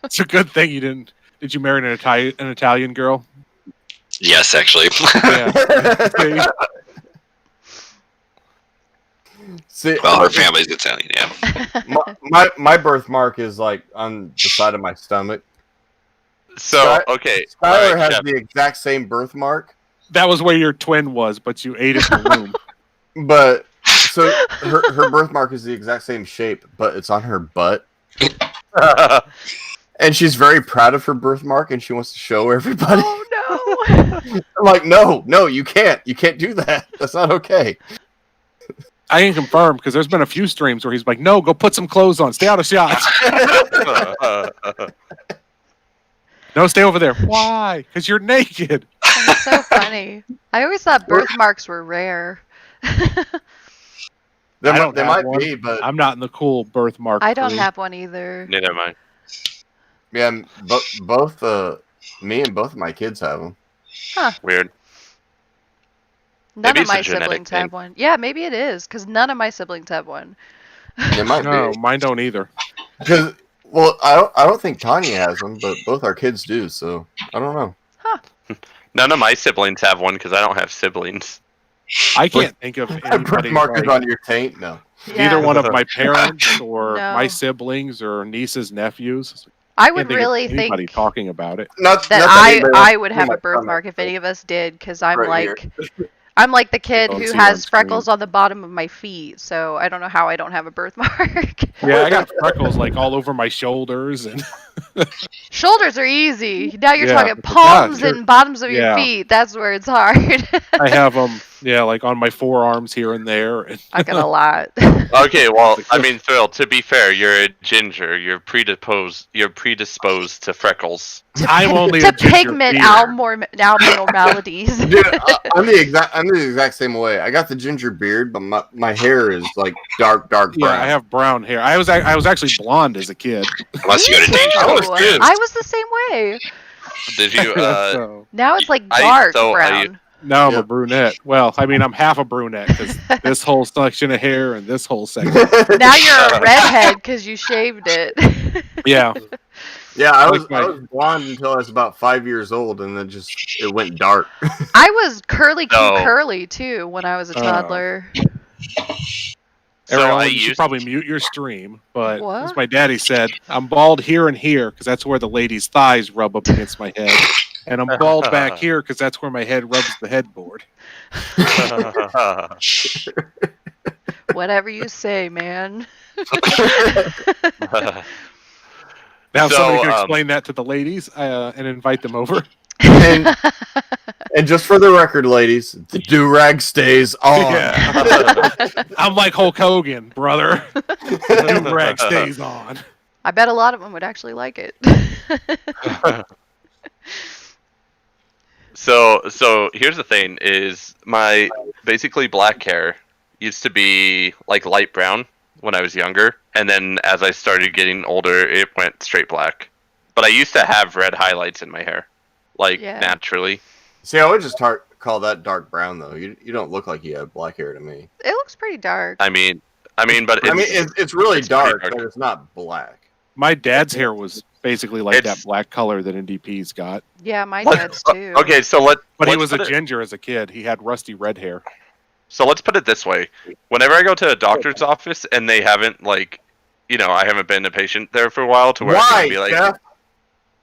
It's a good thing you didn't. Did you marry an Italian girl? Yes, actually. Yeah. See, Well, her family's Italian. Yeah. my birthmark is like on the side of my stomach. So, okay. Skylar alright, has Jeff. the exact same birthmark, That was where your twin was, but you ate it in the womb. but so her birthmark is the exact same shape, but it's on her butt. And she's very proud of her birthmark, and she wants to show everybody. Oh no! I'm like, no, you can't do that. That's not okay. I can confirm because there's been a few streams where he's like, "No, go put some clothes on. Stay out of shots. No, stay over there. Why? Because you're naked." That's so funny. I always thought birthmarks were rare. They I don't they have might one. be, but I'm not in the cool birthmark. I don't crew. have one either. Never mind. yeah, both me and both of my kids have them. Weird. None Maybe of it's a my genetic siblings thing. have one. Yeah, maybe it is, because none of my siblings have one. They might No, be. mine don't either. Because, well, I don't think Tanya has them, but both our kids do. So I don't know. None of my siblings have one because I don't have siblings. I can't think of A anybody. birthmark is Like, on your taint. No. either one of my parents or No. my siblings or nieces, nephews. I Can't would think of really anybody think talking about it. Not that anybody else I would have in a my birthmark stomach, if any of us did, because I'm right like I'm like the kid Don't who see on has screen. freckles on the bottom of my feet, so I don't know how I don't have a birthmark. Yeah, I got freckles like all over my shoulders and Shoulders are easy. Now you're Yeah, talking but palms God, and bottoms of your yeah. feet. That's where it's hard. I have them. Yeah, like on my forearms here and there. And I got a lot. Okay, well, I mean, Thrill. To be fair, you're a ginger. You're predisposed to freckles. I'm only to a ginger pigment beer. abnormalities. Dude, I'm the exact same way. I got the ginger beard, but my hair is like dark brown. Yeah, I have brown hair. I was actually blonde as a kid. Unless you go to Me Danger too. Colors Kids. I was the same way. Did you? So, Now it's like I- dark so I- brown. now I'm Yeah. a brunette. Well, I mean, I'm half a brunette because this whole section of hair and this whole section. Now you're a redhead because you shaved it. Yeah, Yeah, I Like was my- blonde until I was about 5 years old, and then it went dark. I was curly No. curly too when I was a Oh. toddler. So Ariel, I you should used. probably mute your stream. But What? as my daddy said, I'm bald here and here because that's where the lady's thighs rub up against my head, and I'm bald back here because that's where my head rubs the headboard. Whatever you say, man. Now, So, somebody can explain that to the ladies and invite them over. and, and just for the record, ladies, the do-rag stays on. Yeah. I'm like Hulk Hogan, brother. The rag stays on. I bet a lot of them would actually like it. So here's the thing: is my basically black hair used to be like light brown when I was younger, and then as I started getting older, it went straight black. But I used to have red highlights in my hair, like Yeah. naturally. See, I would just call that dark brown, though. You don't look like you have black hair to me. It looks pretty dark. I mean, but It's really it's pretty dark, dark. but it's not black. My dad's hair was basically like It's- that black color that NDP's got. Yeah, my What- dad's too. Okay, so But he let's was a put it- ginger as a kid. He had rusty red hair. So let's put it this way: whenever I go to a doctor's office and they haven't I haven't been a patient there for a while, to where I Why, can be like, Jeff?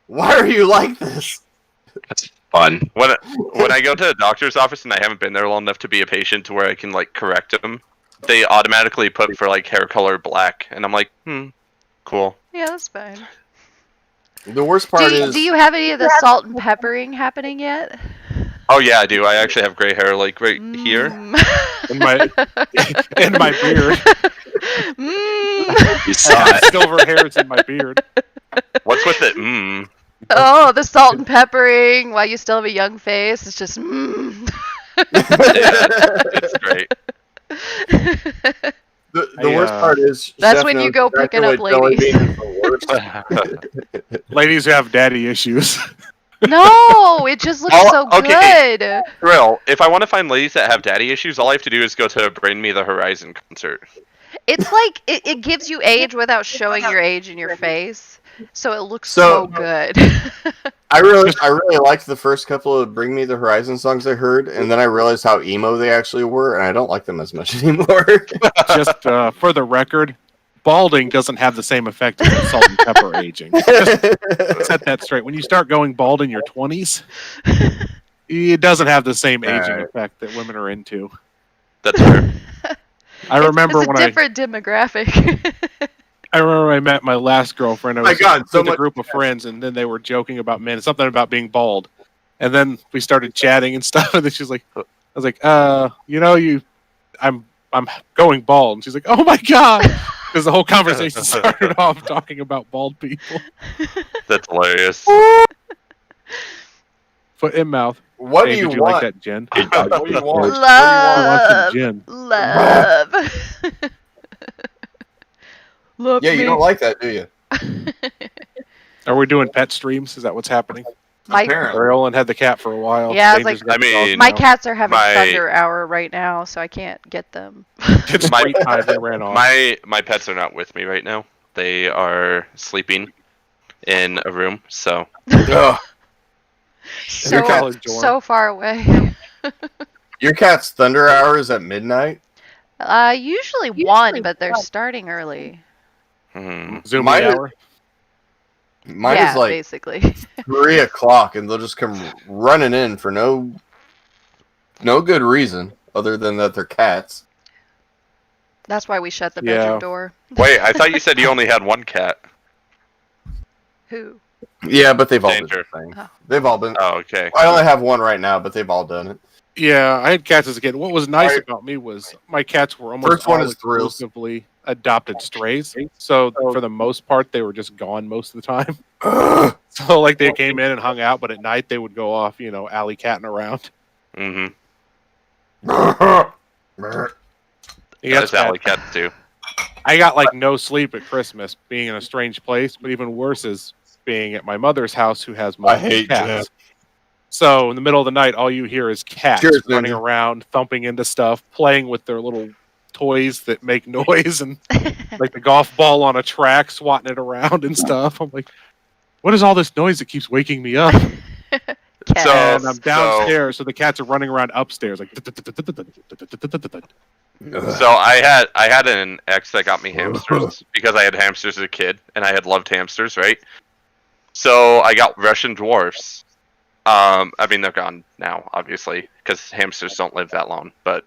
Why are you like this? That's fun. when I go to a doctor's office and I haven't been there long enough to be a patient to where I can correct them, they automatically put for hair color black, and I'm like, cool. Yeah, that's fine. The worst part is... Do you have any of the salt and peppering happening yet? Oh yeah, I do. I actually have gray hair right here. Mm. In my in my beard. Mm. You saw it. Silver hairs in my beard. What's with it? Mmm. Oh, the salt and peppering while you still have a young face. It's just mmm. It's great. The worst part is That's Chef when you knows go picking up exactly what jelly ladies. bean is the worst. Ladies who have daddy issues. No, it just looks so okay. good. Thrill, if I want to find ladies that have daddy issues, all I have to do is go to a Bring Me the Horizon concert. It's like it gives you age without showing your age in your face, so it looks so good. I really liked the first couple of Bring Me the Horizon songs I heard, and then I realized how emo they actually were, and I don't like them as much anymore. Just for the record, balding doesn't have the same effect as the salt and pepper aging. Just set that straight. When you start going bald in your 20s, it doesn't have the same aging effect that women are into. That's fair. I remember it's when a different demographic. I remember I met my last girlfriend. I was with a group of much friends, and then they were joking about men, something about being bald. And then we started chatting and stuff, and then she's like, I was like, I'm going bald. And she's like, oh my God. Because the whole conversation started off talking about bald people. That's hilarious. Foot in mouth. What Hey, do you did you want? like that gin? What do you want? I want Love, some gin. love. Love Yeah, me. you don't like that, do you? Are we doing pet streams? Is that what's happening? My, Apparently. Aureolin had the cat for a while. Yeah, I was Danger's like- got the I dog mean- my now. cats are having My- thunder hour right now, so I can't get them. It's My- great time they ran off. My pets are not with me right now. They are sleeping in a room, so Ugh. so, college dorm. so far away. Your cat's thunder hour is at midnight? Usually 1, but they're starting early. Zoom Mine is- hour. Mine yeah, is like basically. 3 o'clock, and they'll just come running in for no good reason other than that they're cats. That's why we shut the Yeah. bedroom door. wait. I thought you said you only had one cat. Who? Yeah, but they've all been Danger. the same. Oh. They've all been. Oh, okay. I only have one right now, but they've all done it. Yeah, I had cats as a kid. What was nice Alright. about me was my cats were almost First one all is Thrills. exclusively adopted strays. So for the most part, they were just gone most of the time. Ugh. So like they came in and hung out, but at night they would go off, alley catting around. Mm-hmm. Yeah, That's alley cats too. I got like no sleep at Christmas, being in a strange place. But even worse is being at my mother's house, who has multiple hate cats. Jeff. So in the middle of the night, all you hear is cats Cheers, running Ninja. around, thumping into stuff, playing with their little toys that make noise, and like the golf ball on a track, swatting it around and stuff. I'm like, what is all this noise that keeps waking me up? Cats. And I'm downstairs, so the cats are running around upstairs, like. So I had an ex that got me hamsters because I had hamsters as a kid and I had loved hamsters, right? So I got Russian dwarfs. I mean they're gone now, obviously, because hamsters don't live that long. But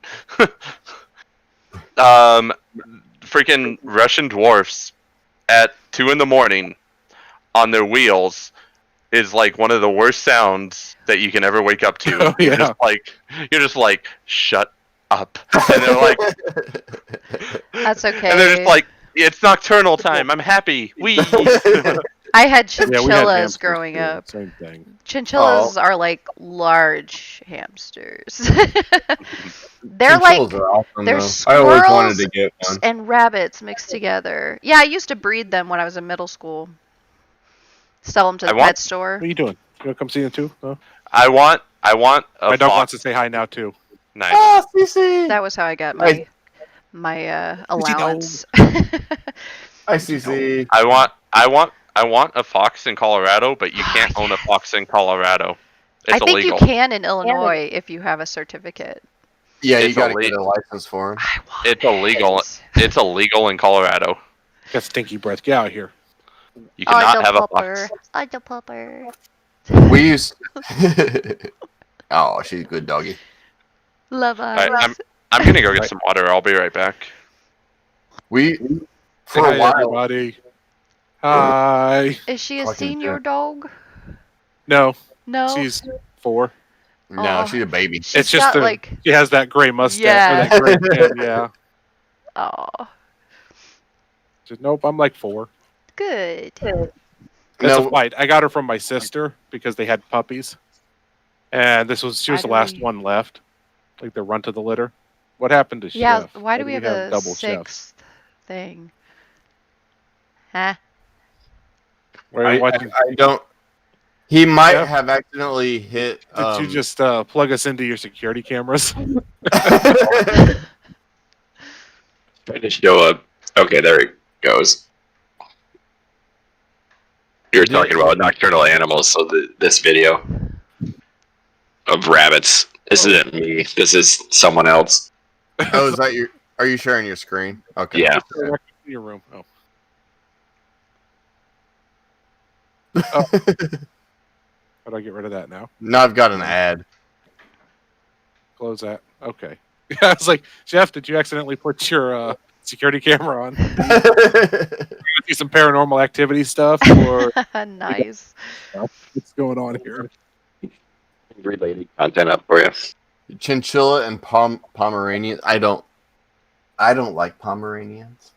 freaking Russian dwarfs at 2 a.m. on their wheels is like one of the worst sounds that you can ever wake up to. Oh, yeah. You're just like shut up, and they're like. That's okay. And they're just like, it's nocturnal time. I'm happy. We. I had Yeah, we had chinchillas hamsters, growing too. up. Same thing. Chinchillas are like large hamsters. They're Chinchillas like are awesome, they're though. I always wanted squirrels to get one. and rabbits mixed together. Yeah, I used to breed them when I was in middle school. Sell them to the pet store. What are you doing? You want to come see them too? No? I want a My dog fox. wants to say hi now too. Nice. Ah, CC. That was how I got Nice. my allowance. Hi, CC. I want a fox in Colorado, but you can't own a fox in Colorado. I It's think illegal. you can in Illinois if you have a certificate. Yeah, you It's gotta elite. get a license for him. I want It's illegal. it. It's illegal in Colorado. Got stinky breath. Get out of here. You cannot have a pupper. fox. I the pupper. We used. Oh, she's a good doggy. Love us. Alright, I'm gonna go get some water. I'll be right back. We Say for hi, a while. everybody. Hi. Is she a Fucking senior Jeff. dog? No, No. she's 4. No, Oh. she's a baby. She's it's just got the- like She has that gray mustache. Yeah. Or that gray tan, yeah. oh Just, nope, I'm like 4. good. That's a fight. I got her from my sister because they had puppies, and she was the last one left, like the runt of the litter. What happened to Chef? Why do we have a double sixth thing? Huh? I don't. He might Chef? have accidentally hit. Did you just plug us into your security cameras? Trying to show up. Okay, there it goes. You're talking about nocturnal animals, so this video of rabbits. This isn't me. This is someone else. Oh, is that your? Are you sharing your screen? Okay. Yeah. Your room. Oh. Oh. How do I get rid of that now? Now I've got an ad. Close that. Okay. I was like, Jeff, did you accidentally put your security camera on? See some paranormal activity stuff, or Nice. what's going on here? Related content up for you. Chinchilla and Pomeranian. I don't like Pomeranians.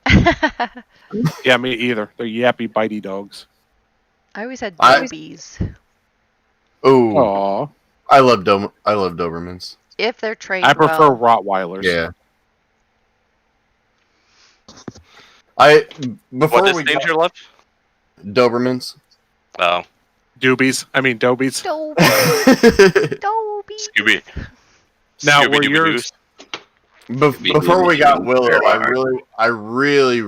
Yeah, me either. They're yappy, bitey dogs. I always had babies. Oh, Aw. I love Dobermans. If they're trained I prefer well. Rottweilers. Yeah. What is danger left? Dobermans. Oh. Doobies. I mean, Dobies. Dobies. Scooby. Now, Scooby were Dooby yours... Before we got Willow, I really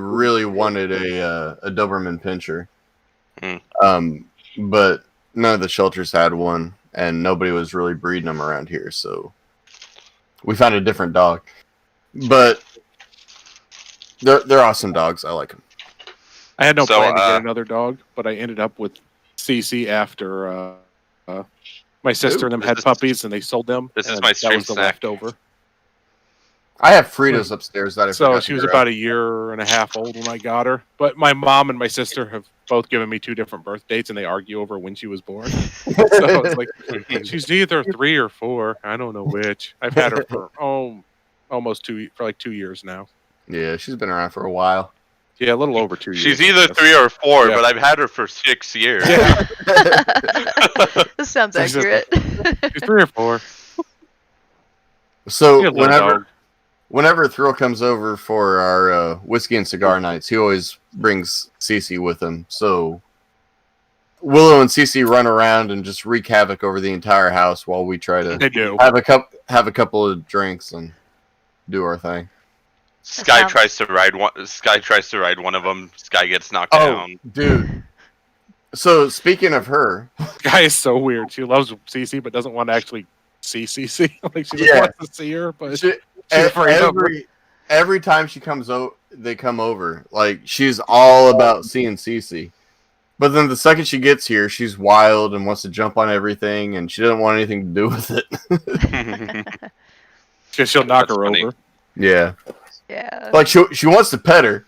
wanted a Doberman Pinscher. But none of the shelters had one, and nobody was really breeding them around here, so we found a different dog. But they're awesome dogs. I like them. I had no plan to get another dog, but I ended up with Cece after my sister and them had puppies, and they sold them. This is my stream That was the snack. leftover. I have Fritos upstairs that I So forgot she to was grab. about a year and a half old when I got her. But my mom and my sister have both given me 2 different birth dates, and they argue over when she was born. So it's like, she's either 3 or 4. I don't know which. I've had her for almost 2 years now. Yeah, she's been around for a while. Yeah, a little over 2 years. She's either 3 or 4, Yeah. but I've had her for 6 years. Yeah, This sounds She's just- accurate. she's 3 or 4. So She's a little dog. whenever Thrill comes over for our whiskey and cigar nights, he always brings Cece with him. So Willow and Cece run around and just wreak havoc over the entire house while we try to They do. have a couple of drinks and do our thing. Sky tries to ride one of them. Sky gets knocked down. Dude. So speaking of her, Guy is so weird. She loves Cece, but doesn't want to actually see Cece. Like she just Yeah. wants to see her, but she's afraid of her. every time she comes they come over. Like she's all about seeing Cece. But then the second she gets here, she's wild and wants to jump on everything, and she doesn't want anything to do with it. She'll knock That's her funny. over. Yeah. Yeah. Like she wants to pet her,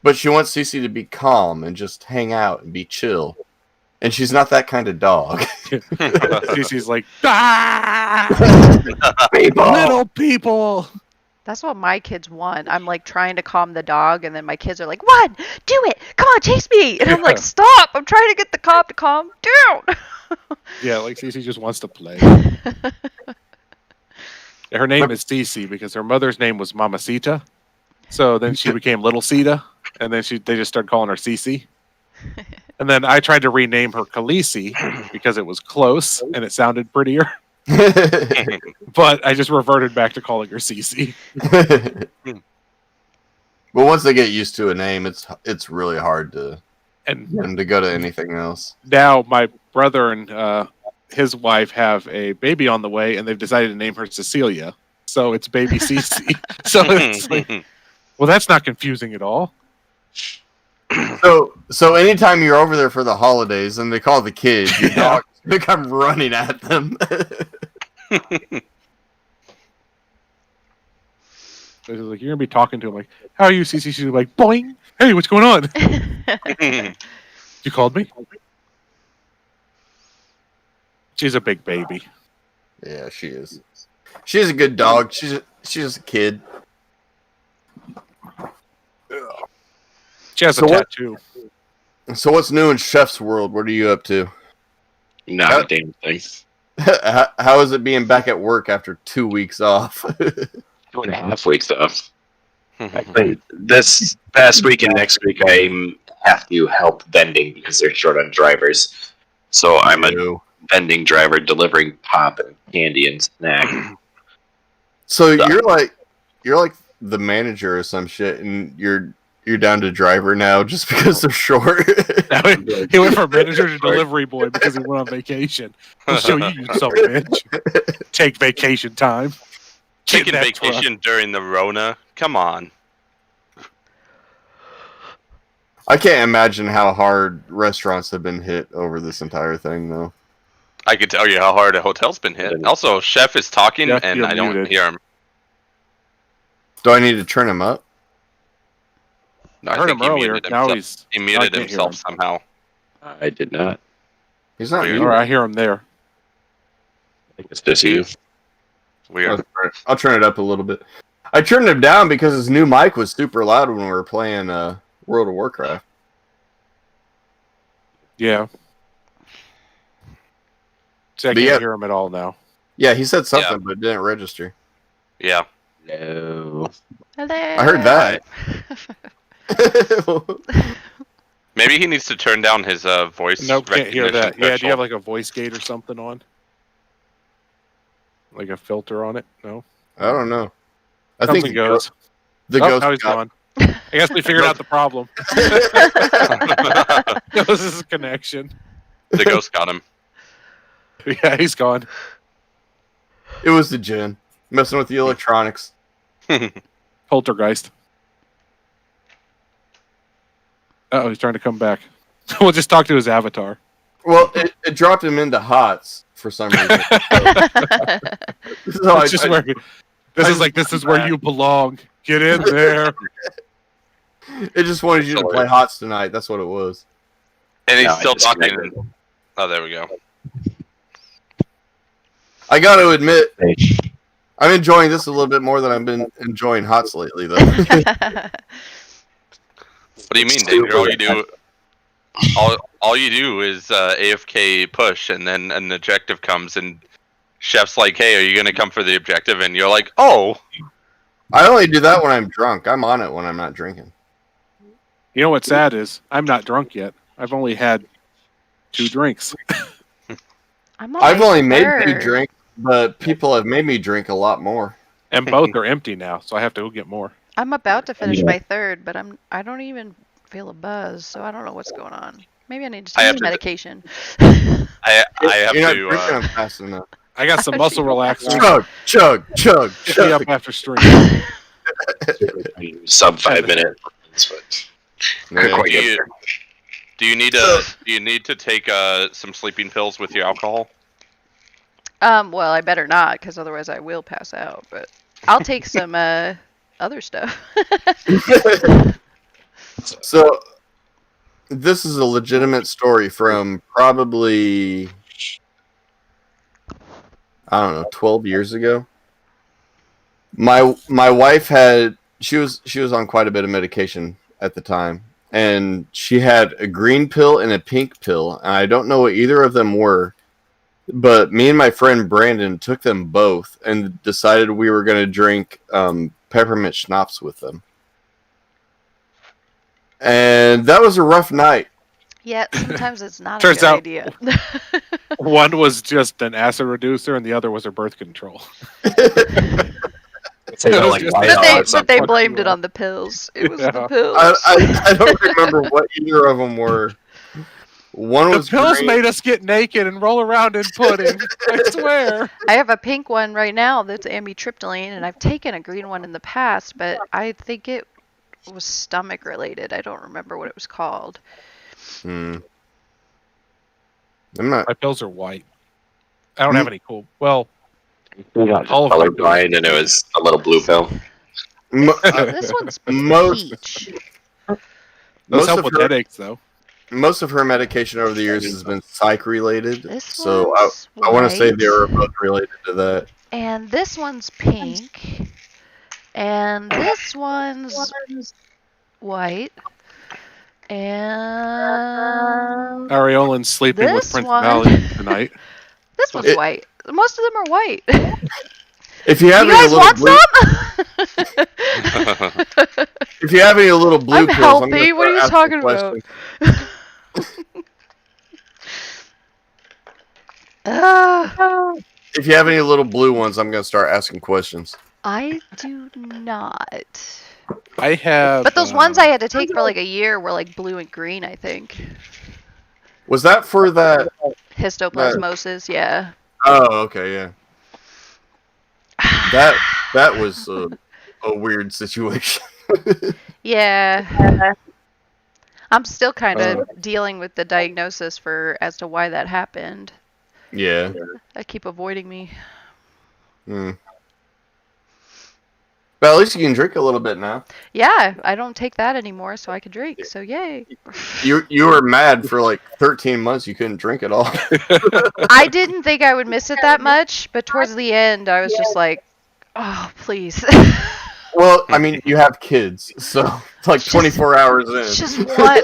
but she wants Cece to be calm and just hang out and be chill. And she's not that kind of dog. Cece's like, ah! People! Little people. That's what my kids want. I'm like trying to calm the dog, and then my kids are like, "Run! Do it! Come on, chase me!" And I'm like, "Stop! I'm trying to get the cop to calm down." Yeah, like Cece just wants to play. Her name is Cece because her mother's name was Mamacita. So then she became Little Cita, and then they just started calling her Cece. And then I tried to rename her Khaleesi because it was close and it sounded prettier. But I just reverted back to calling her Cece. But once they get used to a name, it's really hard to go to anything else. Now my brother and his wife have a baby on the way, and they've decided to name her Cecilia. So it's baby Cece. So it's like, well, that's not confusing at all. So anytime you're over there for the holidays and they call the kids, your dog come running at them. So he's like, you're gonna be talking to him like, how are you, Cece? She's like, boing. Hey, what's going on? You called me? She's a big baby. Yeah, she is. She's a good dog. She's just a kid. She has a tattoo. So what's new in Chef's world? What are you up to? Not a damn thing. How is it being back at work after 2 weeks off? 2.5 weeks off. Actually, this past week and next week, I have to help vending because they're short on drivers. So I'm a vending driver delivering pop and candy and snack. So you're like the manager or some shit, and you're down to driver now just because they're short. He went from manager to delivery boy because he went on vacation. I'll show you, you son of a bitch. Take vacation time. Taking vacation during the Rona? Come on. I can't imagine how hard restaurants have been hit over this entire thing, though. I can tell you how hard a hotel's been hit. Also, Chef is talking, Yeah, and you're I don't muted. hear him. Do I need to turn him up? No, I heard think him he earlier. muted Now himself. He muted I can't hear himself him. somehow. I did not. He's not Weird. muted. Or I hear him there. I think it's just you. Weird. I'll turn it up a little bit. I turned him down because his new mic was super loud when we were playing World of Warcraft. Yeah. See, I But can't yeah. hear him at all now. Yeah, he said something, Yeah. but it didn't register. Yeah. No. Hello. I heard that. Maybe he needs to turn down his voice. Nope, can't hear recognition that. Yeah, do you have threshold. like a voice gate or something on? Like a filter on it? No? I don't know. I Comes think and goes. the Oh, ghost now he's got- gone. I guess we figured out the problem. This is a connection. The ghost got him. Yeah, he's gone. It was the gin messing with the electronics. Poltergeist. Uh-oh, he's trying to come back. We'll just talk to his avatar. Well, it dropped him into HOTS for some reason. So It's just where this is where you belong. Get in there. it just wanted you to play HOTS tonight. That's what it was. And he's No, I still disconnected. talking. Oh, there we go. I got to admit, I'm enjoying this a little bit more than I've been enjoying HOTS lately, though. What do you mean, David? All you do is AFK push, and then an objective comes, and Chef's like, "Hey, are you gonna come for the objective?" And you're like, "Oh." I only do that when I'm drunk. I'm on it when I'm not drinking. You know what's sad is I'm not drunk yet. I've only had 2 drinks. I've only made 2 drinks, but people have made me drink a lot more. And both are empty now, so I have to go get more. I'm about to finish my 3rd, but I don't even feel a buzz, so I don't know what's going on. Maybe I need to take some medication. I have You're not to. drinking them fast enough. I got some muscle relaxers. Chug. Get me up after stream. Sub 5 minute. But Yeah. quite get there. Do you need to take some sleeping pills with your alcohol? Well, I better not, because otherwise I will pass out. But I'll take some other stuff. So, this is a legitimate story from probably, I don't know, 12 years ago. My wife she was on quite a bit of medication at the time, and she had a green pill and a pink pill, and I don't know what either of them were, but me and my friend Brandon took them both and decided we were going to drink peppermint schnapps with them. And that was a rough night. Yeah, sometimes it's not Turns a good out- idea. One was just an acid reducer, and the other was her birth control. They don't like But white But odds on they what- blamed it on the pills. It was the Yeah. pills. I don't remember what either of them were. One The was pills green. made us get naked and roll around in pudding. I swear. I have a pink one right now that's amitriptyline, and I've taken a green one in the past, but I think it was stomach related. I don't remember what it was called. I'm not. My pills are white. I don't have any cool. Well, We got all of my colorblind, and it was a little blue pill. This one's Most- peach. those Most help of with her- headaches, though. Most of her medication over the years has been psych related, This so one's I want to say white, they were both related to that. and this one's pink, and this one's white, And Aureolin's sleeping with This Prince one. Valiant tonight. this one's white. Most of them are white. If you have You any guys little want blue, some? if you have any little blue I'm pills, healthy. I'm gonna What are you start talking asking about? questions. If you have any little blue ones, I'm gonna start asking questions. I do not. I have. But those ones I had to take for like a year were like blue and green, I think. Was that for that? Histoplasmosis, yeah. Oh, okay, yeah. That was a weird situation. Yeah. I'm still kind of dealing with the diagnosis as to why that happened. Yeah. That keep avoiding me. Mm. But at least you can drink a little bit now. Yeah, I don't take that anymore, so I can drink. So yay. You were mad for like 13 months. You couldn't drink at all. I didn't think I would miss it that much, but towards the end, I was just like, oh, please. Well, I mean, you have kids, so it's like 24 hours in. Just one.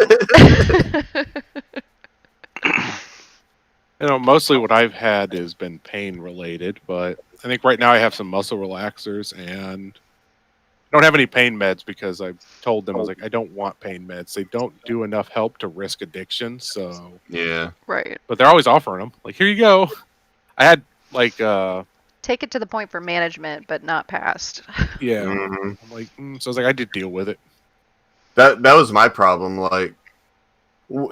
You know, mostly what I've had has been pain related, but I think right now I have some muscle relaxers and don't have any pain meds because I've told them I was like, I don't want pain meds. They don't do enough help to risk addiction. So Yeah. Right. but they're always offering them. Like, here you go. I had like Take it to the point for management, but not past. yeah. Mhm. I'm like, so I was like, I did deal with it. That was my problem. Like,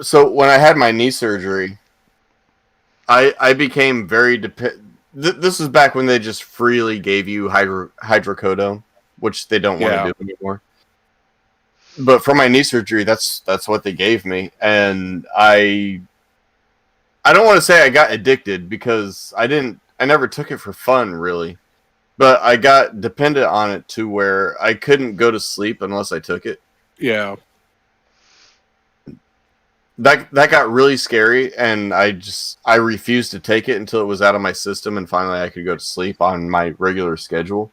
so when I had my knee surgery, I became very This is back when they just freely gave you hydrocodone, which they don't want to do anymore. But for my knee surgery, that's what they gave me, and I don't want to say I got addicted because I never took it for fun really, but I got dependent on it to where I couldn't go to sleep unless I took it. Yeah. That got really scary, and I refused to take it until it was out of my system, and finally I could go to sleep on my regular schedule.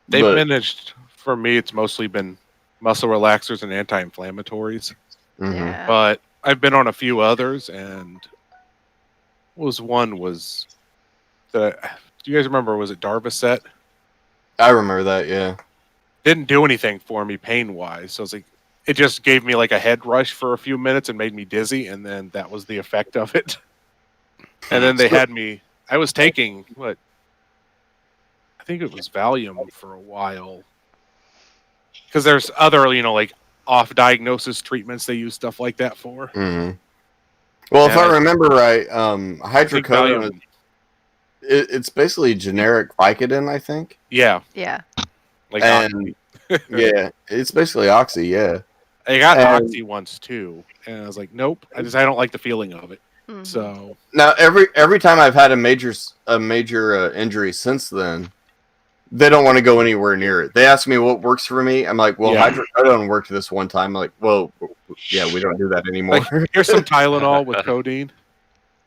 They've managed, for me, it's mostly been muscle relaxers and anti-inflammatories. Mhm. Yeah. But I've been on a few others, and one was the. Do you guys remember? Was it Darvocet? I remember that. Yeah. Didn't do anything for me pain wise, so I was like, it just gave me like a head rush for a few minutes and made me dizzy, and then that was the effect of it. And then they had me. I was taking what? I think it was Valium for a while, because there's other like off diagnosis treatments they use stuff like that for. Mm-hmm. Well, if I remember right, hydrocodone, it's basically generic Vicodin, I think. Yeah. Yeah. Like and yeah, it's basically Oxy. Yeah. I got Oxy once too, and I was like, nope. I don't like the feeling of it. Mm-hmm. So now every time I've had a major injury since then, they don't want to go anywhere near it. They ask me what works for me. I'm like, well, hydrocodone worked this one time. I'm like, well, yeah, we don't do that anymore. Like, here's some Tylenol with codeine.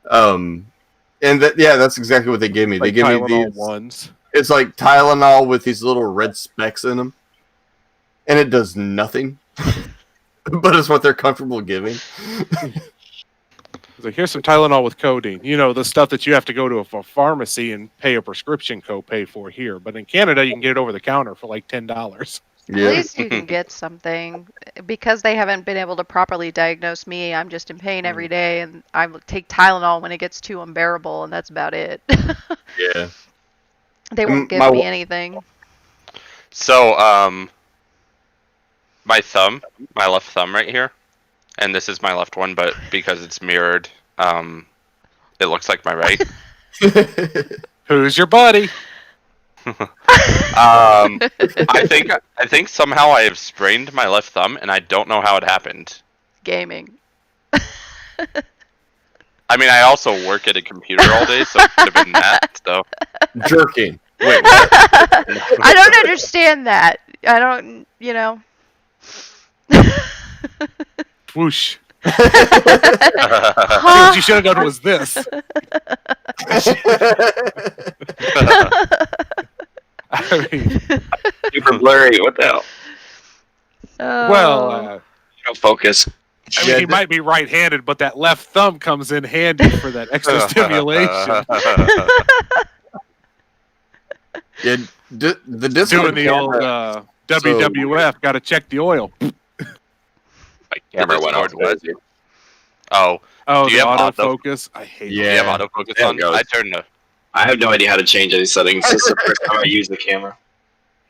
And that's exactly what they give me. Like they give Tylenol me these ones. It's like Tylenol with these little red specks in them, and it does nothing. But it's what they're comfortable giving. Like, here's some Tylenol with codeine. You know, the stuff that you have to go to a pharmacy and pay a prescription copay for here. But in Canada, you can get it over the counter for like $10. At least you can get something. Because they haven't been able to properly diagnose me, I'm just in pain every day, and I take Tylenol when it gets too unbearable, and that's about it. Yeah. They won't give me anything. So, my left thumb right here, and this is my left one, but because it's mirrored, it looks like my right. Who's your buddy? I think somehow I have sprained my left thumb, and I don't know how it happened. Gaming. I mean, I also work at a computer all day, so it could have been that. So jerking. Wait, what? I don't understand that. I don't, Whoosh. Huh? What you should have done was this. I mean, Super blurry. What the hell? well, Focus. I mean, he might be right-handed, but that left thumb comes in handy for that extra stimulation. Yeah, the Discord Doing the old WWF, got to check the oil. My camera went off. Oh, Oh, do you the have autofocus? I hate do you have autofocus There it on? goes. I turned the. I have no idea how to change any settings. This is the first time I use the camera.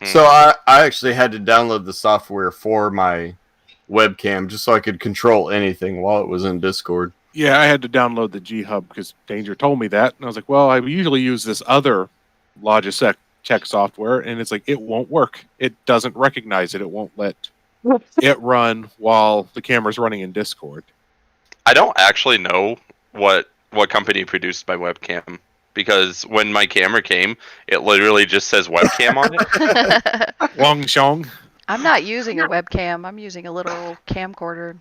So I actually had to download the software for my webcam just so I could control anything while it was in Discord. Yeah, I had to download the G Hub because Danger told me that, and I was like, "Well, I usually use this other Logitech software, and it's like it won't work. It doesn't recognize it. It won't let it run while the camera's running in Discord." I don't actually know what company produced my webcam because when my camera came, it literally just says webcam on it. Wong Shong. I'm not using a webcam. I'm using a little camcorder.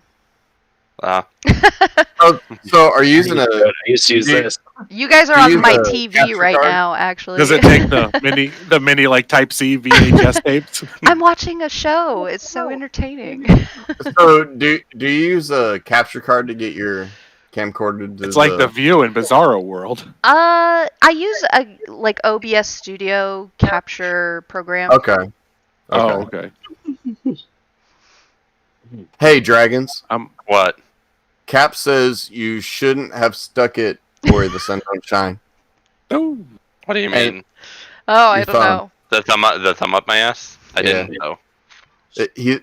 So are you using I used to use this. You guys are Do you on my use a TV capture right card? now, actually. Does it take the mini like Type C VHS tapes? I'm watching a show. It's so entertaining. So do you use a capture card to get your camcorder? It's like the View in Bizarro World. I use a like OBS Studio capture program. Okay. Oh, okay. Hey, Dragons. What? Cap says you shouldn't have stuck it where the sun don't shine. Oh, What do you And- mean? Oh, I Your don't thumb. know. The thumb up my ass? I Yeah. didn't know,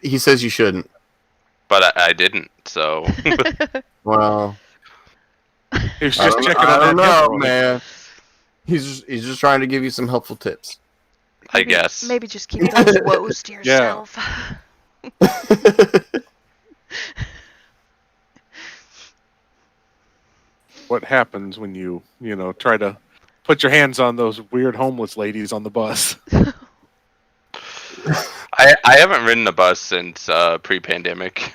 He says you shouldn't. but I didn't. So Well, he was I just don't, checking I on don't that know, hemorrhoid. man. He's just trying to give you some helpful tips. I guess. Maybe just keep those woes to yourself. What happens when you try to put your hands on those weird homeless ladies on the bus? I haven't ridden a bus since pre-pandemic.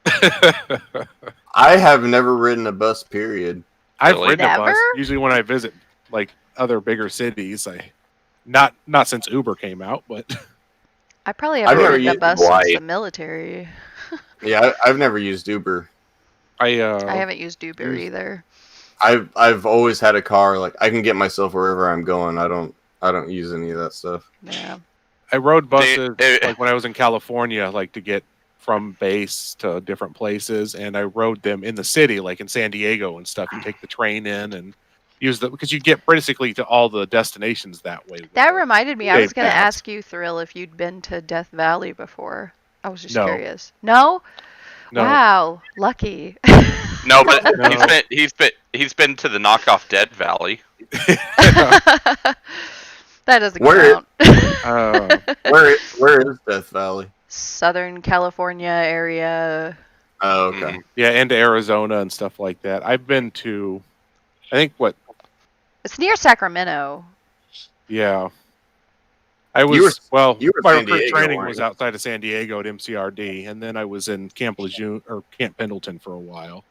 I have never ridden a bus, period. I've Really? ridden a bus. Never? Usually when I visit like other bigger cities, not since Uber came out, but I probably I've haven't never ridden a used bus Hawaii. since the military. Yeah, I've never used Uber. I haven't used Uber either. I've always had a car. Like I can get myself wherever I'm going. I don't use any of that stuff. Yeah. I rode buses They- like when I was in California, like to get from base to different places, and I rode them in the city, like in San Diego and stuff. You take the train in and use because you get basically to all the destinations that way. with That the- reminded me, I Big was going to pass. ask you, Thrill, if you'd been to Death Valley before. I was just No. curious. No? No. Wow. Lucky. No, but No. he's been to the knockoff Dead Valley. That doesn't Where- count. Where is Death Valley? Southern California area. Oh, okay. Yeah, into Arizona and stuff like that. I've been to, I think It's near Sacramento. yeah. I was You were my San recruit Diego, training weren't was you? outside of San Diego at MCRD, and then I was in Camp Lejeune or Camp Pendleton for a while.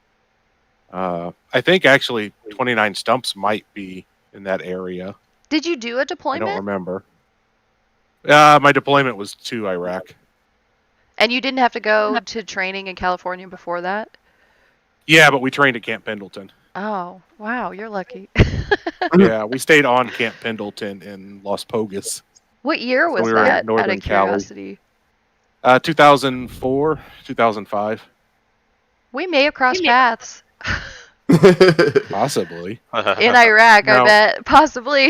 I think actually 29 Stumps might be in that area. Did you do a I don't deployment? remember. My deployment was to Iraq. And you didn't have to go to training in California before that? Yeah, but we trained at Camp Pendleton. Oh, wow. You're lucky. Yeah, we stayed on Camp Pendleton in Las Pogas. What year was we were in that, out Northern of Cali. curiosity? 2004, 2005, We may have crossed paths. possibly. In Iraq, I No. bet. Possibly.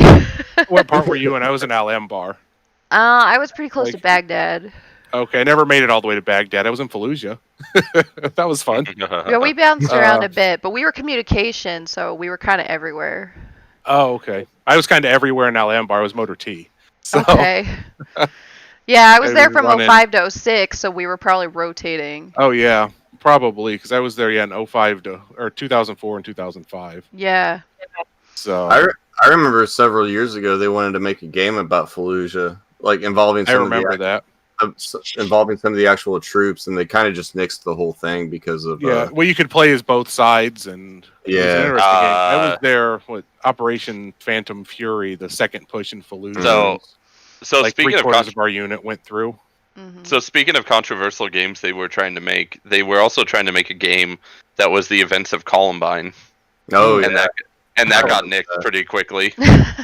What part were you in? I was in Al Anbar. I was pretty close to Like- Baghdad. Okay, I never made it all the way to Baghdad. I was in Fallujah. That was fun. Yeah, we bounced around Uh, a bit, but we were communication, so we were kind of everywhere. Oh, okay. I was kind of everywhere in Al Anbar. I was Motor T. So, Okay. Yeah, I was I there was from running- 05 to 06, so we were probably rotating. Oh, yeah, probably, because I was there, in 2004 and 2005. Yeah. So, I remember several years ago they wanted to make a game about Fallujah, like involving I some remember of the that. involving some of the actual troops, and they kind of just nixed the whole thing because of Yeah, well, you could play as both sides, and it was an Yeah. interesting game. I was there with Operation Phantom Fury, the second push in Fallujah. So like speaking of three-quarters of our unit went through. So speaking of controversial games they were trying to make, they were also trying to make a game that was the events of Columbine. Oh, and yeah. that got nicked pretty quickly.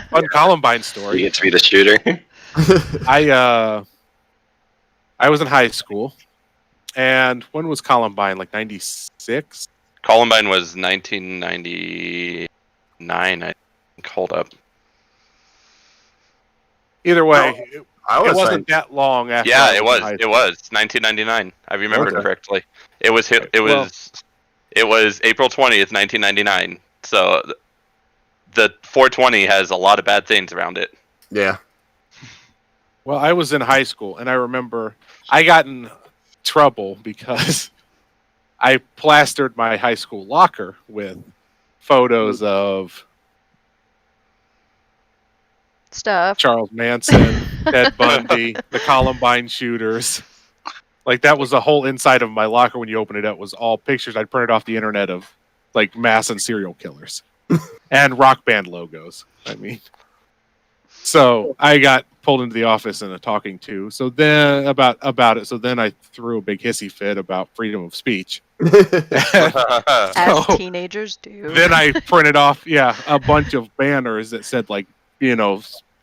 Fun Columbine You story. get to be the shooter. I was in high school, and when was Columbine? Like 96? Columbine was 1999, I think. Hold up. Either way, it was wasn't that long after. Yeah, I it in was. high It school. was 1999. I remembered Okay. correctly. It was. It was. It was April 20th, 1999. So the 420 has a lot of bad things around it. Yeah. Well, I was in high school, and I remember I got in trouble because I plastered my high school locker with photos of Stuff. Charles Manson, Ted Bundy, the Columbine shooters. Like, that was the whole inside of my locker when you open it up was all pictures I'd printed off the internet of, like, mass and serial killers. And rock band logos, I mean. So I got pulled into the office in a talking to. So then about it. So then I threw a big hissy fit about freedom of speech. As So teenagers do. then I printed off, a bunch of banners that said, like,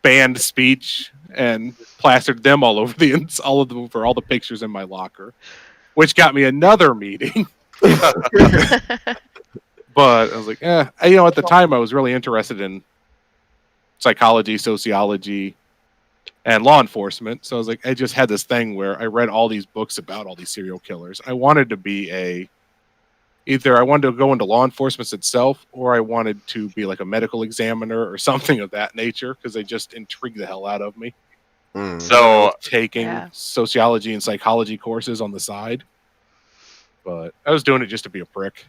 banned speech, and plastered them all over all of them for all the pictures in my locker, which got me another meeting. But I was like, at the time I was really interested in psychology, sociology, and law enforcement. So I was like, I just had this thing where I read all these books about all these serial killers. I wanted to be either I wanted to go into law enforcement itself, or I wanted to be like a medical examiner or something of that nature, because they just intrigued the hell out of me. So taking sociology and psychology courses on the side, but I was doing it just to be a prick.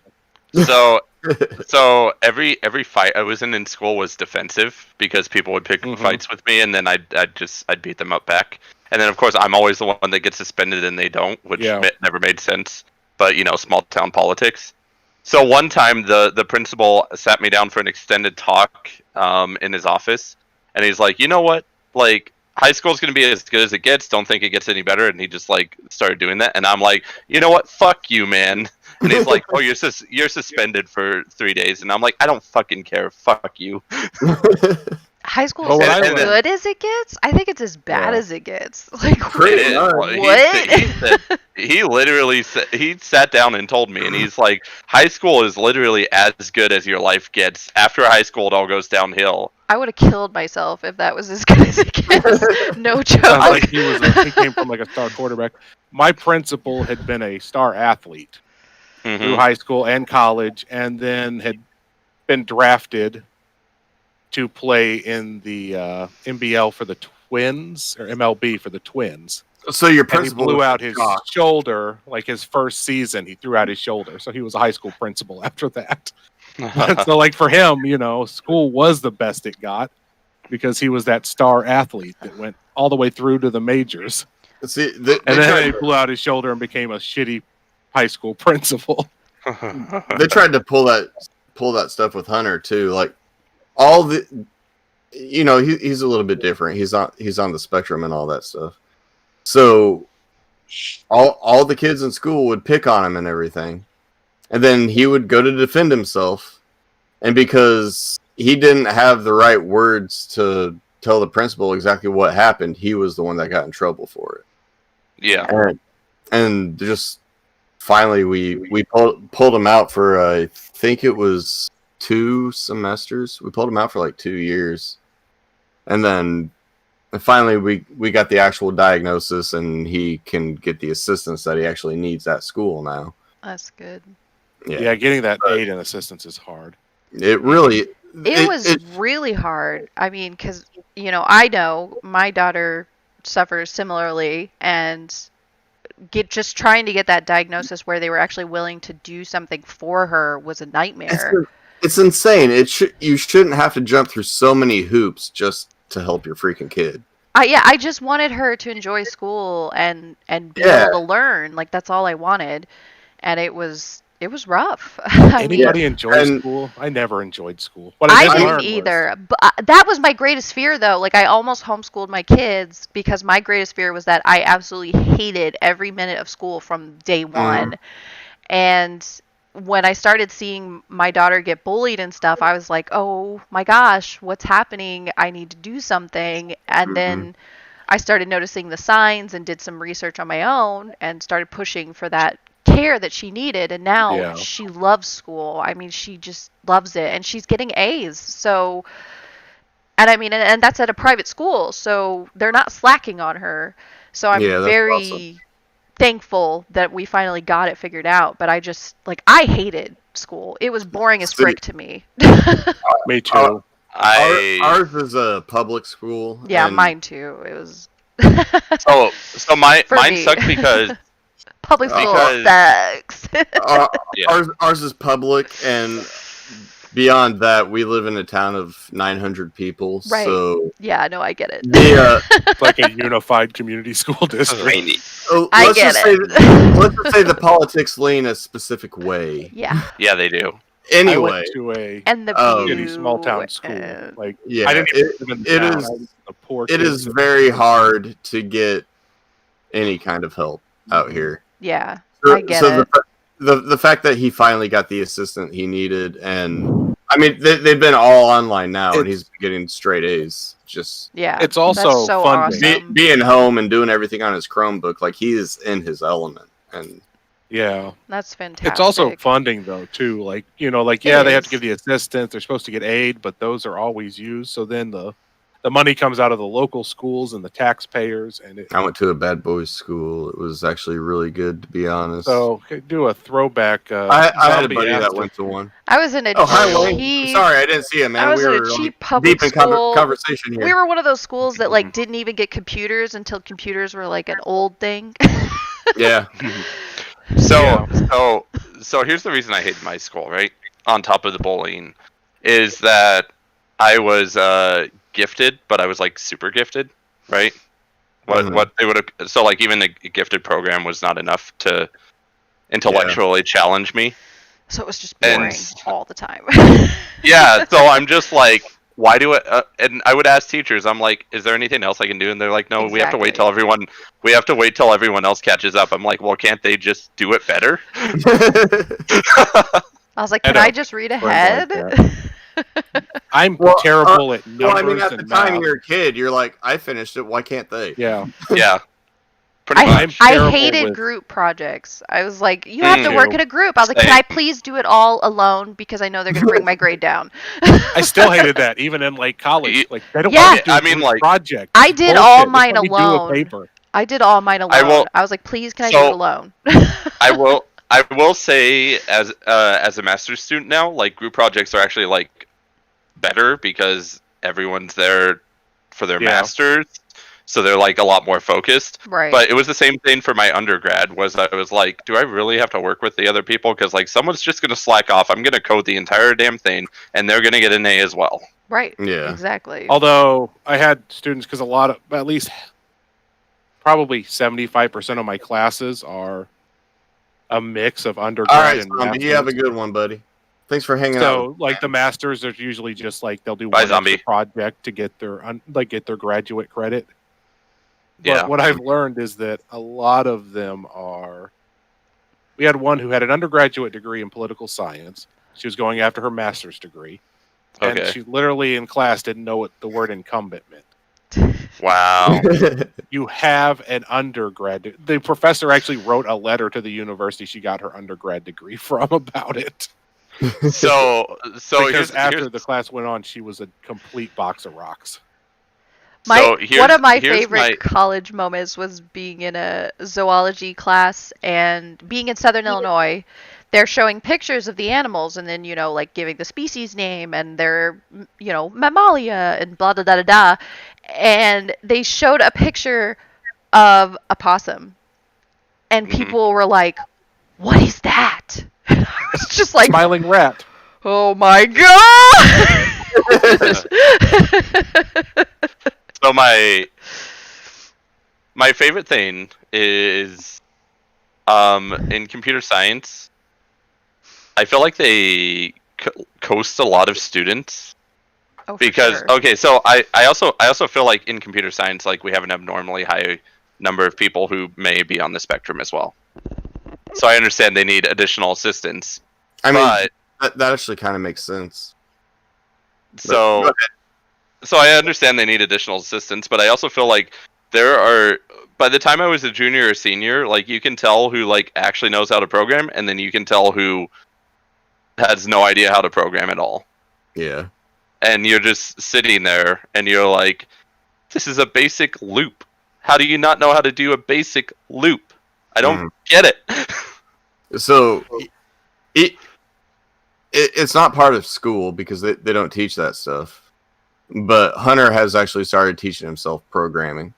So every fight I was in school was defensive because people would pick fights with me, and then I'd beat them up back. And then of course I'm always the one that gets suspended and they don't, which never made sense. But small town politics. So one time the principal sat me down for an extended talk in his office, and he's like, you know what, like, high school's gonna be as good as it gets. Don't think it gets any better. And he just like started doing that, and I'm like, you know what, fuck you, man. And he's like, oh, you're suspended for 3 days, and I'm like, I don't fucking care. Fuck you. High school is as good as it gets? I think it's as bad as it gets. Like, what? He literally he sat down and told me, and he's like, high school is literally as good as your life gets. After high school, it all goes downhill. I would have killed myself if that was as good as it gets. No joke. Sounds like he came from like a star quarterback. My principal had been a star athlete through high school and college, and then had been drafted to play in the MBL for the Twins, or MLB for the Twins. So your principal blew out his shoulder, like his first season. He threw out his shoulder, so he was a high school principal after that. So, like, for him, school was the best it got because he was that star athlete that went all the way through to the majors. See, and then he blew out his shoulder and became a shitty high school principal. They tried to pull that stuff with Hunter too. Like, all the, he's a little bit different. He's on the spectrum and all that stuff. So all the kids in school would pick on him and everything, and then he would go to defend himself. And because he didn't have the right words to tell the principal exactly what happened, he was the one that got in trouble for it. Yeah. And just finally we pulled him out for I think it was 2 semesters. We pulled him out for like 2 years, and then finally we got the actual diagnosis, and he can get the assistance that he actually needs at school now. That's good. Yeah, getting that aid and assistance is hard. It really it was really hard. I mean, because I know my daughter suffers similarly, and just trying to get that diagnosis where they were actually willing to do something for her was a nightmare. It's insane. You shouldn't have to jump through so many hoops just to help your freaking kid. I just wanted her to enjoy school and be able to learn. Like, that's all I wanted. And it was it was rough. I mean, Anybody enjoy and- school? I never enjoyed school. What I did didn't learn was- either. But that was my greatest fear, though. Like, I almost homeschooled my kids because my greatest fear was that I absolutely hated every minute of school from day one. And when I started seeing my daughter get bullied and stuff, I was like, oh my gosh, what's happening? I need to do something. And then I started noticing the signs and did some research on my own and started pushing for that care that she needed. And now Yeah. she loves school. I mean, she just loves it. And she's getting A's. So, and I mean, and that's at a private school. So they're not slacking on her. So I'm Yeah, that's very awesome. thankful that we finally got it figured out. But I just, like, I hated school. It was boring as frick to me. Me too. Ours is a public school. Yeah, and mine too. It was So mine For me. sucked because public school Because- sucks. Yeah. Ours is public, and beyond that, we live in a town of 900 people. Right. So Yeah, no, I get it. It's like a unified community school district. Rainy. I let's get just it. let's just say the politics lean a specific way. Yeah, yeah, they do. I Anyway, went to a and the Oh. view. shitty small town school. and- Like yeah, I didn't even live in the it town. is- I was in a poor it kid is city. very hard to get any kind of help out here. yeah, So, I get so it. the fact that he finally got the assistant he needed, and I mean they've been all online now, and he's getting straight A's. Just Yeah, It's also that's so funding. awesome. being home and doing everything on his Chromebook, like he is in his element. And Yeah. That's fantastic. It's also funding though too. Like like It yeah, they have to is. give the assistants. They're supposed to get aid, but those are always used. So then the money comes out of the local schools and the taxpayers, and it, I went to a bad boys school. It was actually really good, to be honest. so do a throwback. I had a zombie buddy that asked went to one. I was in a Oh, hi, Wayne. cheap. Sorry, I didn't see him, man. I was we in were a like, cheap public deep in school. conversation here. We were one of those schools that like didn't even get computers until computers were like an old thing. Yeah. So here's the reason I hate my school, right? On top of the bullying, is that I was gifted, but I was like super gifted, right? What they would have, so like even the gifted program was not enough to intellectually challenge me. So it was just And- boring all the time. Yeah, so I'm just like, why do it? And I would ask teachers, I'm like, is there anything else I can do? And they're like, no, we have to wait till Exactly. everyone else catches up. I'm like, well, can't they just do it better? I was like, I can know. I just read ahead? like I'm Well, terrible at numbers well, I mean, at the and time math. you're a kid, you're like, I finished it. Why can't they? Yeah. Yeah, pretty I, much. I terrible hated with- group projects. I was like, you have to Me work too. in a group. I was like, can I please do it all alone because I know they're going to bring my grade down. I still hated that, even in like college. Like they don't Yeah. want to do I a mean, group like- project. I It's did bullshit. all Just mine let me do a alone. paper. I did all mine I alone. will- I was like, please, can I do So- it alone? I will say as a master's student now, like group projects are actually like better because everyone's there for their Yeah. masters, so they're like a lot more focused. Right. But it was the same thing for my undergrad. Was I was like, do I really have to work with the other people? Because like someone's just gonna slack off. I'm gonna code the entire damn thing, and they're gonna get an A as well. right. Yeah. Exactly. Although I had students, because a lot of, at least probably 75% of my classes are a mix of undergrad All right, and Zombie, you have a good one, buddy. Thanks for hanging out. So like the masters, there's usually just like they'll do Bye, one Zombie. extra project to get their get their graduate credit. But Yeah. what I've learned is that a lot of them are. We had one who had an undergraduate degree in political science. She was going after her master's degree, and Okay. she literally in class didn't know what the word incumbent meant. Wow. You have an undergrad. The professor actually wrote a letter to the university she got her undergrad degree from about it. So Because after here's the class went on, she was a complete box of rocks. so One of my here's favorite college moments was being in a zoology class and being in Southern Illinois. They're showing pictures of the animals and then, like giving the species name and their, mammalia and blah, blah, blah, blah, blah. And they showed a picture of a possum. And Mhm. people were like, what is that? And I was just like, Smiling rat. oh my God! So my favorite thing is in computer science, I feel like they coast a lot of students. Oh, for Because sure. okay, so I also feel like in computer science, like we have an abnormally high number of people who may be on the spectrum as well. So I understand they need additional assistance. I mean, But that actually kind of makes sense. so I understand they need additional assistance, but I also feel like there are, by the time I was a junior or senior, like you can tell who like actually knows how to program, and then you can tell who has no idea how to program at all. Yeah. And you're just sitting there and you're like, this is a basic loop. How do you not know how to do a basic loop? I don't get it. So it's not part of school because they don't teach that stuff. But Hunter has actually started teaching himself programming.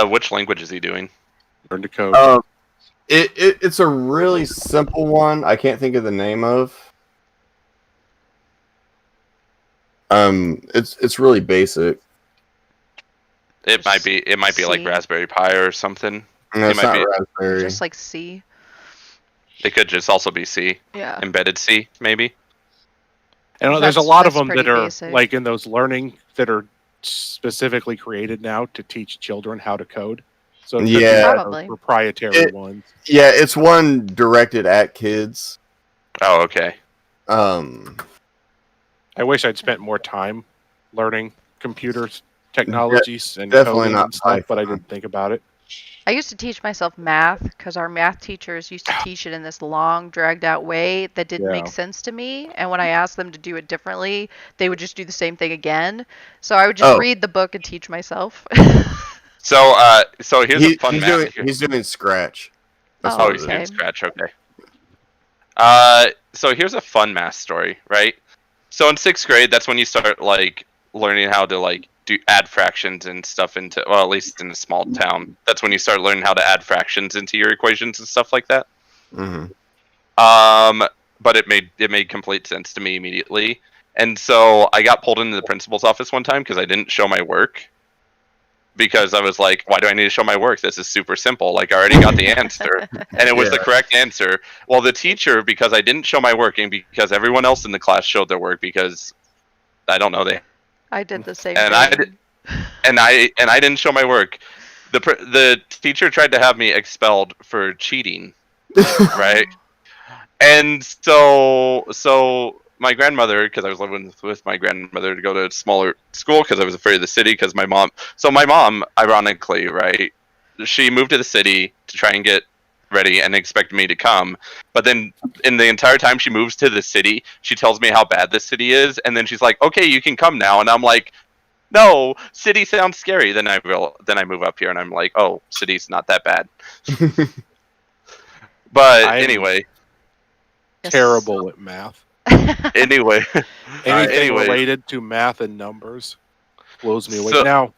Which language is he doing? Learn to code. It's a really simple one. I can't think of the name of. It's really basic. It might be like C. Raspberry Pi or something. No, It it's might not be Raspberry. Just like C. It could just also be C, Yeah. embedded C, maybe. And there's a That's- lot of that's them that pretty are basic. like in those learning that are specifically created now to teach children how to code. So it could be Yeah. one of those Probably. proprietary ones. Yeah, it's one directed at kids. Oh, okay. I wish I'd spent more time learning computers, technologies, and definitely coding not and stuff, but I Python. didn't think about it. I used to teach myself math because our math teachers used to teach it in this long, dragged out way that didn't make Yeah. sense to me. And when I asked them to do it differently, they would just do the same thing again. So I would just read the book and teach myself. So here's a fun math. He's doing Scratch. That's Oh, what He's it doing is. okay. Scratch. Okay. So here's a fun math story, right? So in 6th grade, that's when you start like learning how to like add fractions and stuff into, well, at least in a small town, that's when you start learning how to add fractions into your equations and stuff like that. Mm-hmm. But it made complete sense to me immediately, and so I got pulled into the principal's office one time because I didn't show my work. Because I was like, why do I need to show my work? This is super simple. Like, I already got the answer. And it was the correct answer. Well, the teacher, because I didn't show my work, and because everyone else in the class showed their work, because I don't know, I did the same and thing. I didn't show my work. The teacher tried to have me expelled for cheating, right? And so my grandmother, because I was living with my grandmother to go to a smaller school because I was afraid of the city because my mom, ironically, right, she moved to the city to try and get ready and expected me to come. But then in the entire time she moves to the city, she tells me how bad this city is. And then she's like, okay, you can come now. And I'm like, no, city sounds scary. Then I move up here and I'm like, oh, city's not that bad. But anyway. Terrible at math. Anyway. Anything related to math and numbers blows me away. So- Now,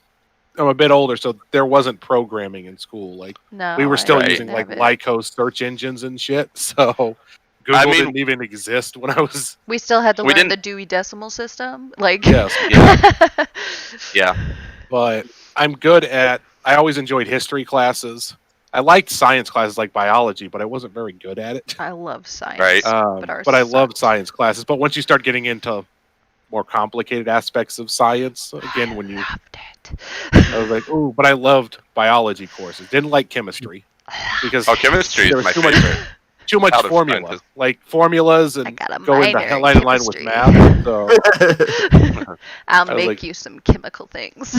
I'm a bit older, so there wasn't programming in school. Like No, we were still Right. using like didn't have it. Lycos search engines and shit. So Google mean- didn't even exist when I was. We still had to We learn the didn't- Dewey Decimal System. Like, Yes, Yeah. but I'm good at. I always enjoyed history classes. I liked science classes like biology, but I wasn't very good at it. I love science. Right. But ours But I loved sucked. science classes. But once you start getting into more complicated aspects of science, again, when you, Loved it. I was like, ooh, but I loved biology courses. Didn't like chemistry because Oh, chemistry there is was my favorite. too much Out of formula, sciences. like formulas, I and got a go into minor in line in line with chemistry. math. So, I'll I was make like- you some chemical things.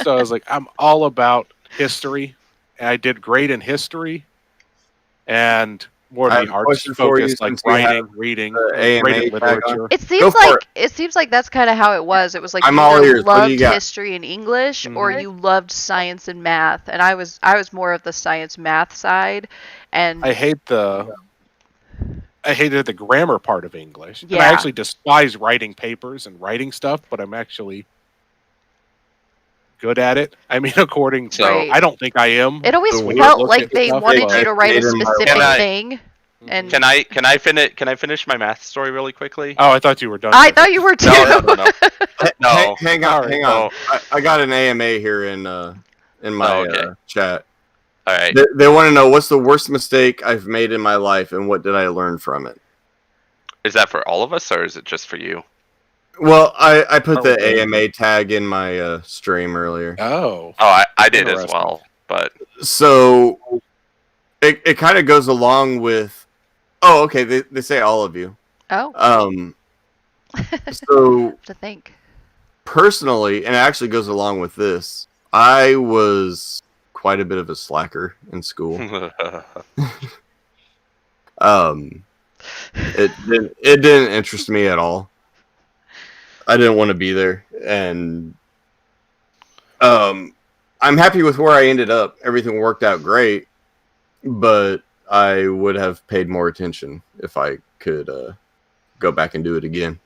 so I was like, I'm all about history. And I did great in history, and more I of have the a arts question for you focused, like since we have writing, reading, the great AMA in tag on. literature. It Go seems for like it seems like that's kind of how it was. It was like I'm you all either ears. What do you loved got? history and English, Mhm. or you loved science and math. And I was more of the science math side. And I hated the grammar part of English. And I Yeah. actually despise writing papers and writing stuff, but I'm actually good at it. I mean, according to, Right. I don't think I am. it always So when you felt look like at they stuff, wanted but- you to write a Made in my specific life. thing. And Can I finish my math story really quickly? Oh, I thought you were done. I with thought it. you were too. No. No. Hang on, Sorry. hang on. I got an AMA here in my okay. chat. All right. They want to know what's the worst mistake I've made in my life and what did I learn from it. Is that for all of us, or is it just for you? Well, I put the really? AMA tag in my stream earlier. Oh. Oh, I did as Interesting. well, but So it kind of goes along with. Oh, okay. They say all of you. Oh. So to think. personally, and it actually goes along with this, I was quite a bit of a slacker in school. It didn't interest me at all. I didn't want to be there, and I'm happy with where I ended up. Everything worked out great, but I would have paid more attention if I could go back and do it again.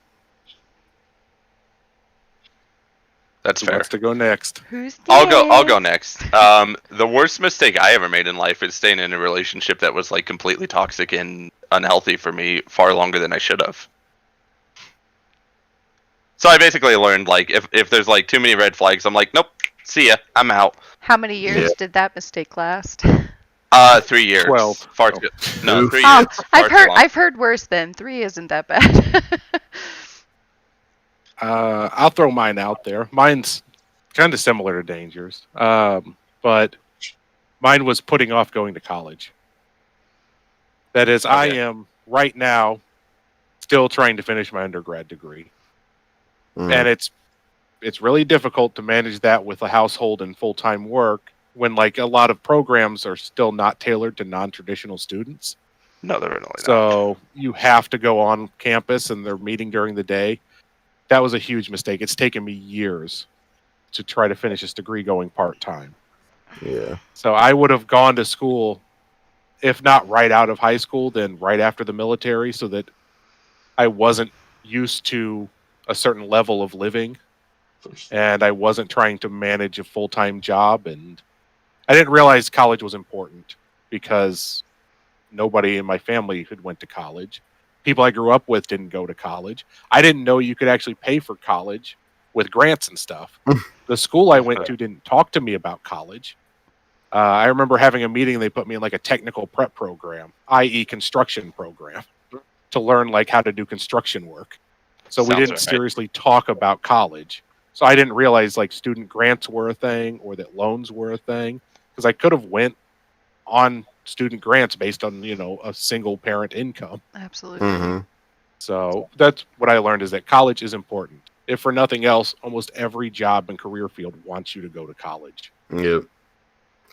That's Who fair. wants to go next? Who's I'll go next. The worst mistake I ever made in life is staying in a relationship that was like completely toxic and unhealthy for me far longer than I should have. So I basically learned, like, if there's like too many red flags, I'm like, nope, see ya, I'm out. How many years did that mistake last? 3 years. 12. Far too. No, 3 Oh, years. Far too long. I've heard worse than 3 isn't that bad. I'll throw mine out there. Mine's kind of similar to Danger's, but mine was putting off going to college. That is, I am right now still trying to finish my undergrad degree, and it's really difficult to manage that with a household and full-time work when, like, a lot of programs are still not tailored to non-traditional students. No, they're really not. So you have to go on campus, and they're meeting during the day. That was a huge mistake. It's taken me years to try to finish this degree going part-time. Yeah. So I would have gone to school, if not right out of high school, then right after the military, so that I wasn't used to a certain level of living, and I wasn't trying to manage a full-time job. And I didn't realize college was important because nobody in my family had went to college. People I grew up with didn't go to college. I didn't know you could actually pay for college with grants and stuff. The school I went to didn't talk to me about college. I remember having a meeting. They put me in like a technical prep program, i.e. construction program, to learn like how to do construction work. So we didn't seriously talk about college. So I didn't realize like student grants were a thing or that loans were a thing, because I could have went on student grants based on, you know, a single parent income. Absolutely. Mm-hmm. So that's what I learned, is that college is important. If for nothing else, almost every job and career field wants you to go to college. Yep.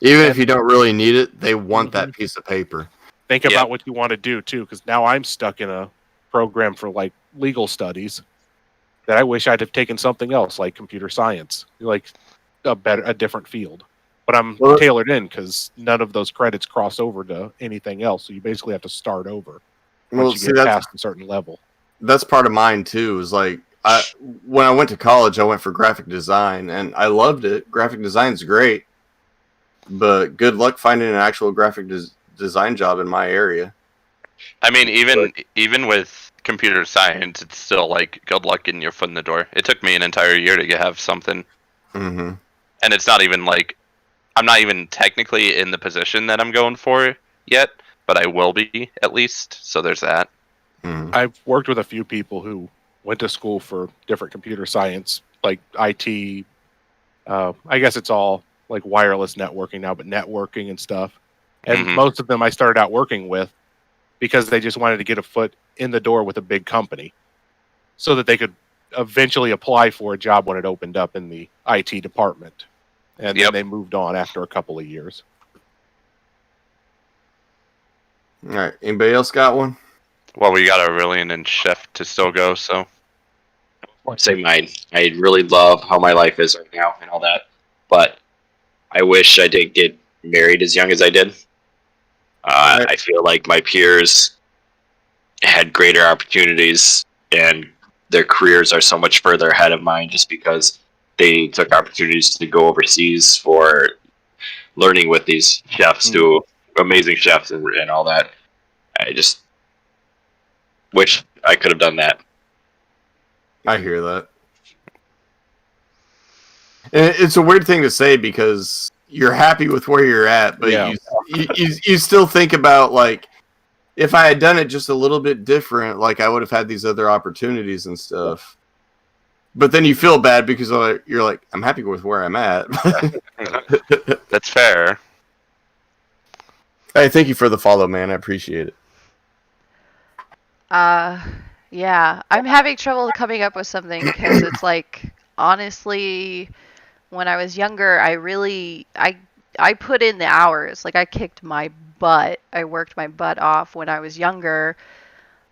Even if you don't really need it, they want that piece of paper. Think about what you want to do too, because now I'm stuck in a program for like legal studies that I wish I'd have taken something else, like computer science, like a different field. But I'm tailored in because none of those credits cross over to anything else. So you basically have to start over once you get past a certain level. That's part of mine too. Is like when I went to college, I went for graphic design, and I loved it. Graphic design's great, but good luck finding an actual graphic design job in my area. I mean, even with computer science, it's still like good luck getting your foot in the door. It took me an entire year to have something, and it's not even like I'm not even technically in the position that I'm going for yet, but I will be at least. So there's that. I've worked with a few people who went to school for different computer science, like IT. I guess it's all like wireless networking now, but networking and stuff. And most of them I started out working with because they just wanted to get a foot in the door with a big company so that they could eventually apply for a job when it opened up in the IT department. And then they moved on after a couple of years. All right. Anybody else got one? Well, we got Aureolin and Chef to still go, so. I won't say mine. I really love how my life is right now and all that, but I wish I didn't get married as young as I did. I feel like my peers had greater opportunities, and their careers are so much further ahead of mine just because they took opportunities to go overseas for learning with these chefs, amazing chefs and all that. I just wish I could have done that. I hear that. And it's a weird thing to say because you're happy with where you're at, but you still think about like if I had done it just a little bit different, like I would have had these other opportunities and stuff. But then you feel bad because you're like, I'm happy with where I'm at. That's fair. Hey, thank you for the follow, man. I appreciate it. Yeah, I'm having trouble coming up with something because it's like, honestly, when I was younger, I put in the hours. Like, I kicked my butt. I worked my butt off when I was younger.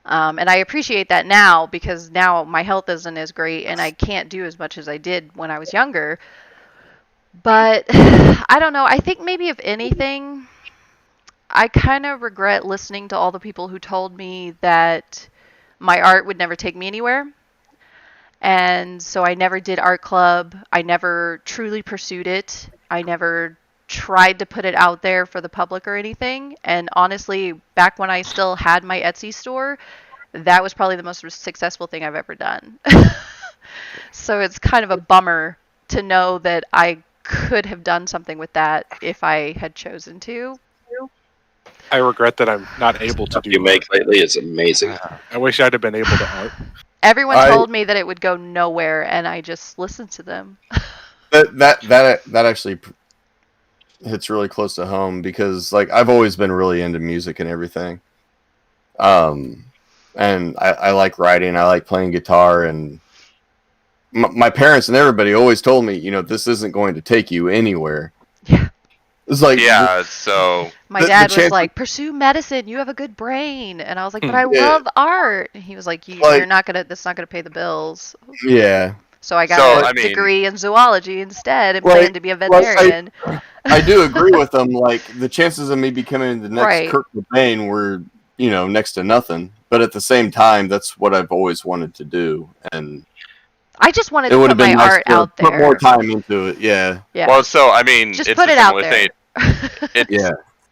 And I appreciate that now because now my health isn't as great and I can't do as much as I did when I was younger. But I don't know. I think maybe if anything, I kind of regret listening to all the people who told me that my art would never take me anywhere. And so I never did art club. I never truly pursued it. I never tried to put it out there for the public or anything. And honestly, back when I still had my Etsy store, that was probably the most successful thing I've ever done. So it's kind of a bummer to know that I could have done something with that if I had chosen to. I regret that I'm not able to do you make lately is amazing. I wish I'd have been able to art. Everyone told me that it would go nowhere, and I just listened to them. That actually hits really close to home because like I've always been really into music and everything. And I like writing. I like playing guitar, and my parents and everybody always told me, you know, this isn't going to take you anywhere. Yeah. It's like So my dad was like, pursue medicine. You have a good brain. And I was like, but I love art. And he was like, you're not gonna. That's not gonna pay the bills. Yeah. So I got a degree in zoology instead and planned to be a veterinarian. I do agree with them. Like the chances of me becoming the next Kurt Cobain were, you know, next to nothing. But at the same time, that's what I've always wanted to do, and I just wanted to put my art out there. Put more time into it. Yeah. Well, so I mean, just put it out there.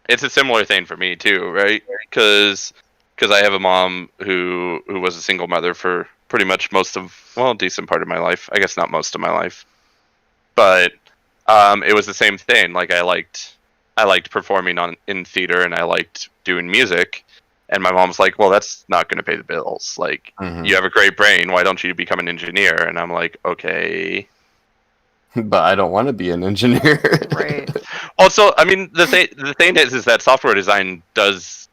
It's a similar thing for me too, right? Because I have a mom who was a single mother for pretty much a decent part of my life. I guess not most of my life, but it was the same thing. Like I liked performing in theater, and I liked doing music. And my mom's like, well, that's not going to pay the bills. Like, you have a great brain. Why don't you become an engineer? And I'm like, okay. But I don't want to be an engineer. Right. Also, I mean, the thing is that software design does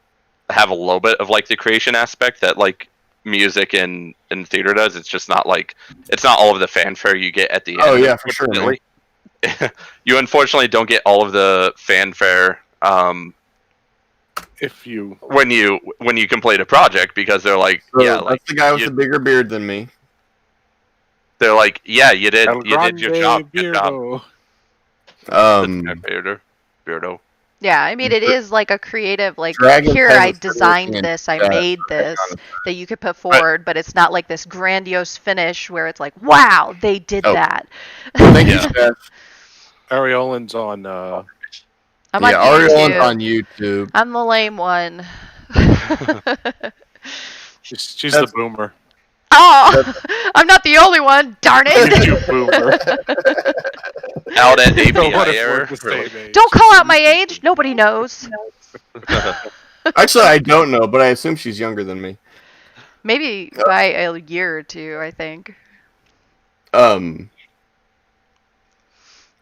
have a little bit of like the creation aspect that like music and theater does. It's just not like, it's not all of the fanfare you get at the end. Oh yeah, for sure. You unfortunately don't get all of the fanfare when you complete a project, because they're like, that's the guy with the bigger beard than me. They're like, yeah, you did your job. Good job. Beardo. Yeah, I mean, it is like a creative, like, Dragon here Pet I was designed really this, I made this, that you could put forward, but it's not like this grandiose finish where it's like, wow, they did that. Thank you, Steph. Aureolin's on I'm on Aureolin's on YouTube. I'm the lame one. She's the boomer. Oh, I'm not the only one. Darn it! You boomer. Out at API error. Don't call out my age. Nobody knows. Actually, I don't know, but I assume she's younger than me. Maybe by a year or two, I think.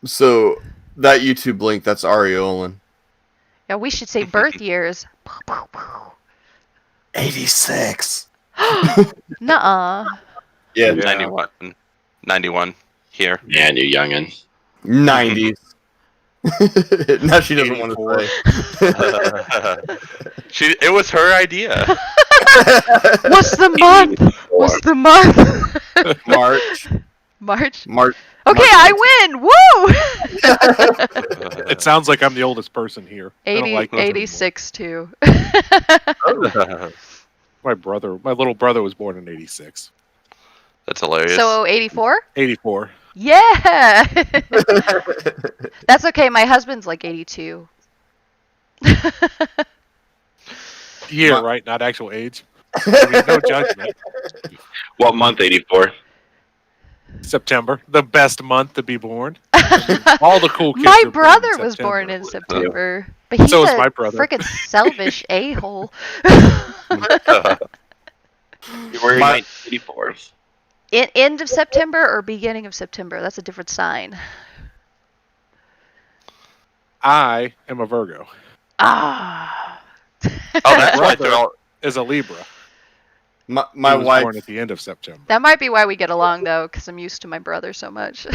So that YouTube link, that's Aureolin. Yeah, we should say birth years. 86. Nuh-uh. Yeah. 91 here. Man, you youngin. 90s. Now she doesn't want to say. It was her idea. What's the month? What's the month? March. Okay, I win! Woo! It sounds like I'm the oldest person here. 86 too. My little brother was born in 86. That's hilarious. So 84? 84. Yeah! That's okay, my husband's like 82. Year, right? Not actual age. I mean, no judgment. What month? 84. September, the best month to be born. All the cool kids. My brother was born in September. He's So is a my brother. freaking selfish a-hole. February 1984. End of September or beginning of September? That's a different sign. I am a Virgo. Ah. Oh, that's why brother- they're all. Is a Libra. My He was wife. born at the end of September. That might be why we get along, though, because I'm used to my brother so much.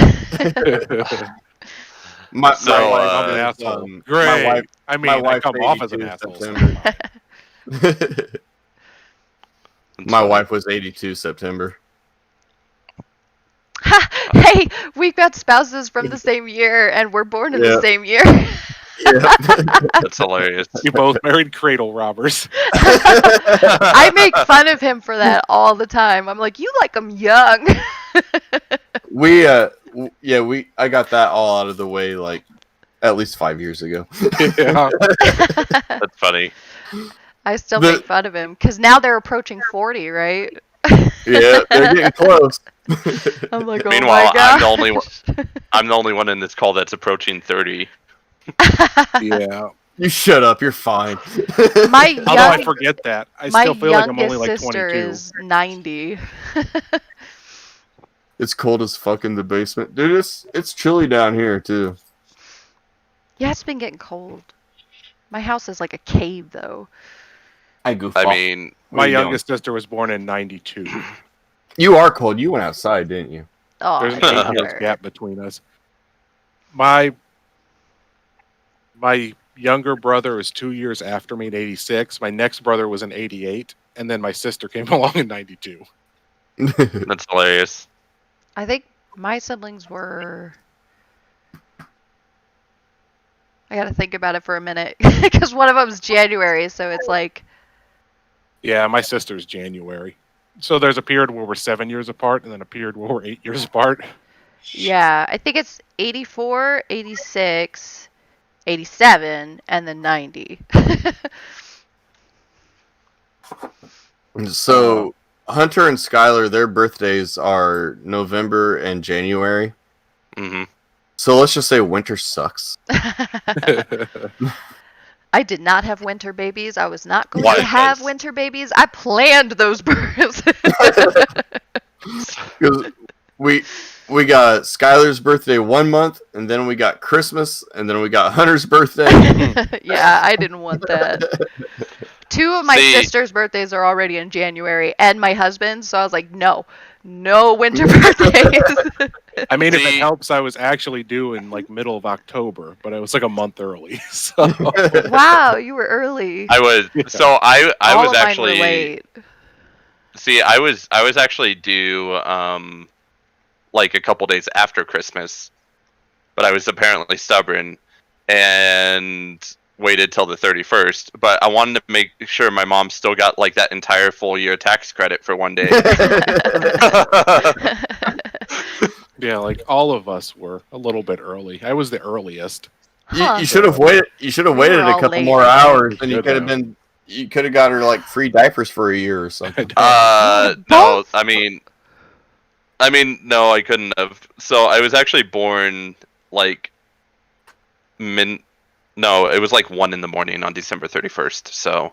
My So, wife I'm an is, asshole. My Great. wife. I My mean, I wife's come off as an 82 asshole. September. It's My funny. wife was 82 September. Hey, we've got spouses from the same year, and we're born in Yeah. the same year. Yeah. That's hilarious. You both married cradle robbers. I make fun of him for that all the time. I'm like, you like him young. I got that all out of the way like at least 5 years ago. Yeah. That's funny. I still The- make fun of him because now they're approaching 40, right? Yeah, they're getting close. I'm like, oh Meanwhile, my god. I'm the only one in this call that's approaching 30. Yeah. You shut up. You're fine. My Although I young, forget that. I my still feel like I'm only youngest like sister 22. is 90. It's cold as fuck in the basement, dude. It's chilly down here too. Yeah, it's been getting cold. My house is like a cave, though. I goof I off. mean, My What are you youngest sister was born in 92. You are cold. You went outside, didn't you? Oh, There's an Yeah. 8 years gap between us. My younger brother is 2 years after me in 86. My next brother was in 88. And then my sister came along in 92. that's hilarious. I think my siblings were. I gotta think about it for a minute because one of them's January, so it's like. Yeah, my sister's January. So there's a period where we're 7 years apart and then a period where we're 8 years apart. Yeah, I think it's 84, 86, 87, and then 90. So Hunter and Skylar, their birthdays are November and January. Hmm. So let's just say winter sucks. I did not have winter babies. I was not going Why to have does- winter babies. I planned those births. 'Cause we got Skylar's birthday 1 month, and then we got Christmas, and then we got Hunter's birthday. Yeah, I didn't want that. Two of my See- sister's birthdays are already in January, and my husband's, so I was like, no winter birthdays. I mean, if it See- helps, I was actually due in like middle of October, but it was like a month early. So Wow, you were early. I was so I All was of mine actually were late. see I was actually due like a couple days after Christmas, but I was apparently stubborn and waited till the 31st. But I wanted to make sure my mom still got like that entire full year tax credit for one day. yeah, like all of us were a little bit early. I was the earliest. You should have waited. You should have We were waited a all couple late, more I think. hours, and you Should could have have. been. You could have got her like free diapers for a year or something. No, Both? I mean, no, I couldn't have. So I was actually born like no, it was like 1 a.m. on December 31st. So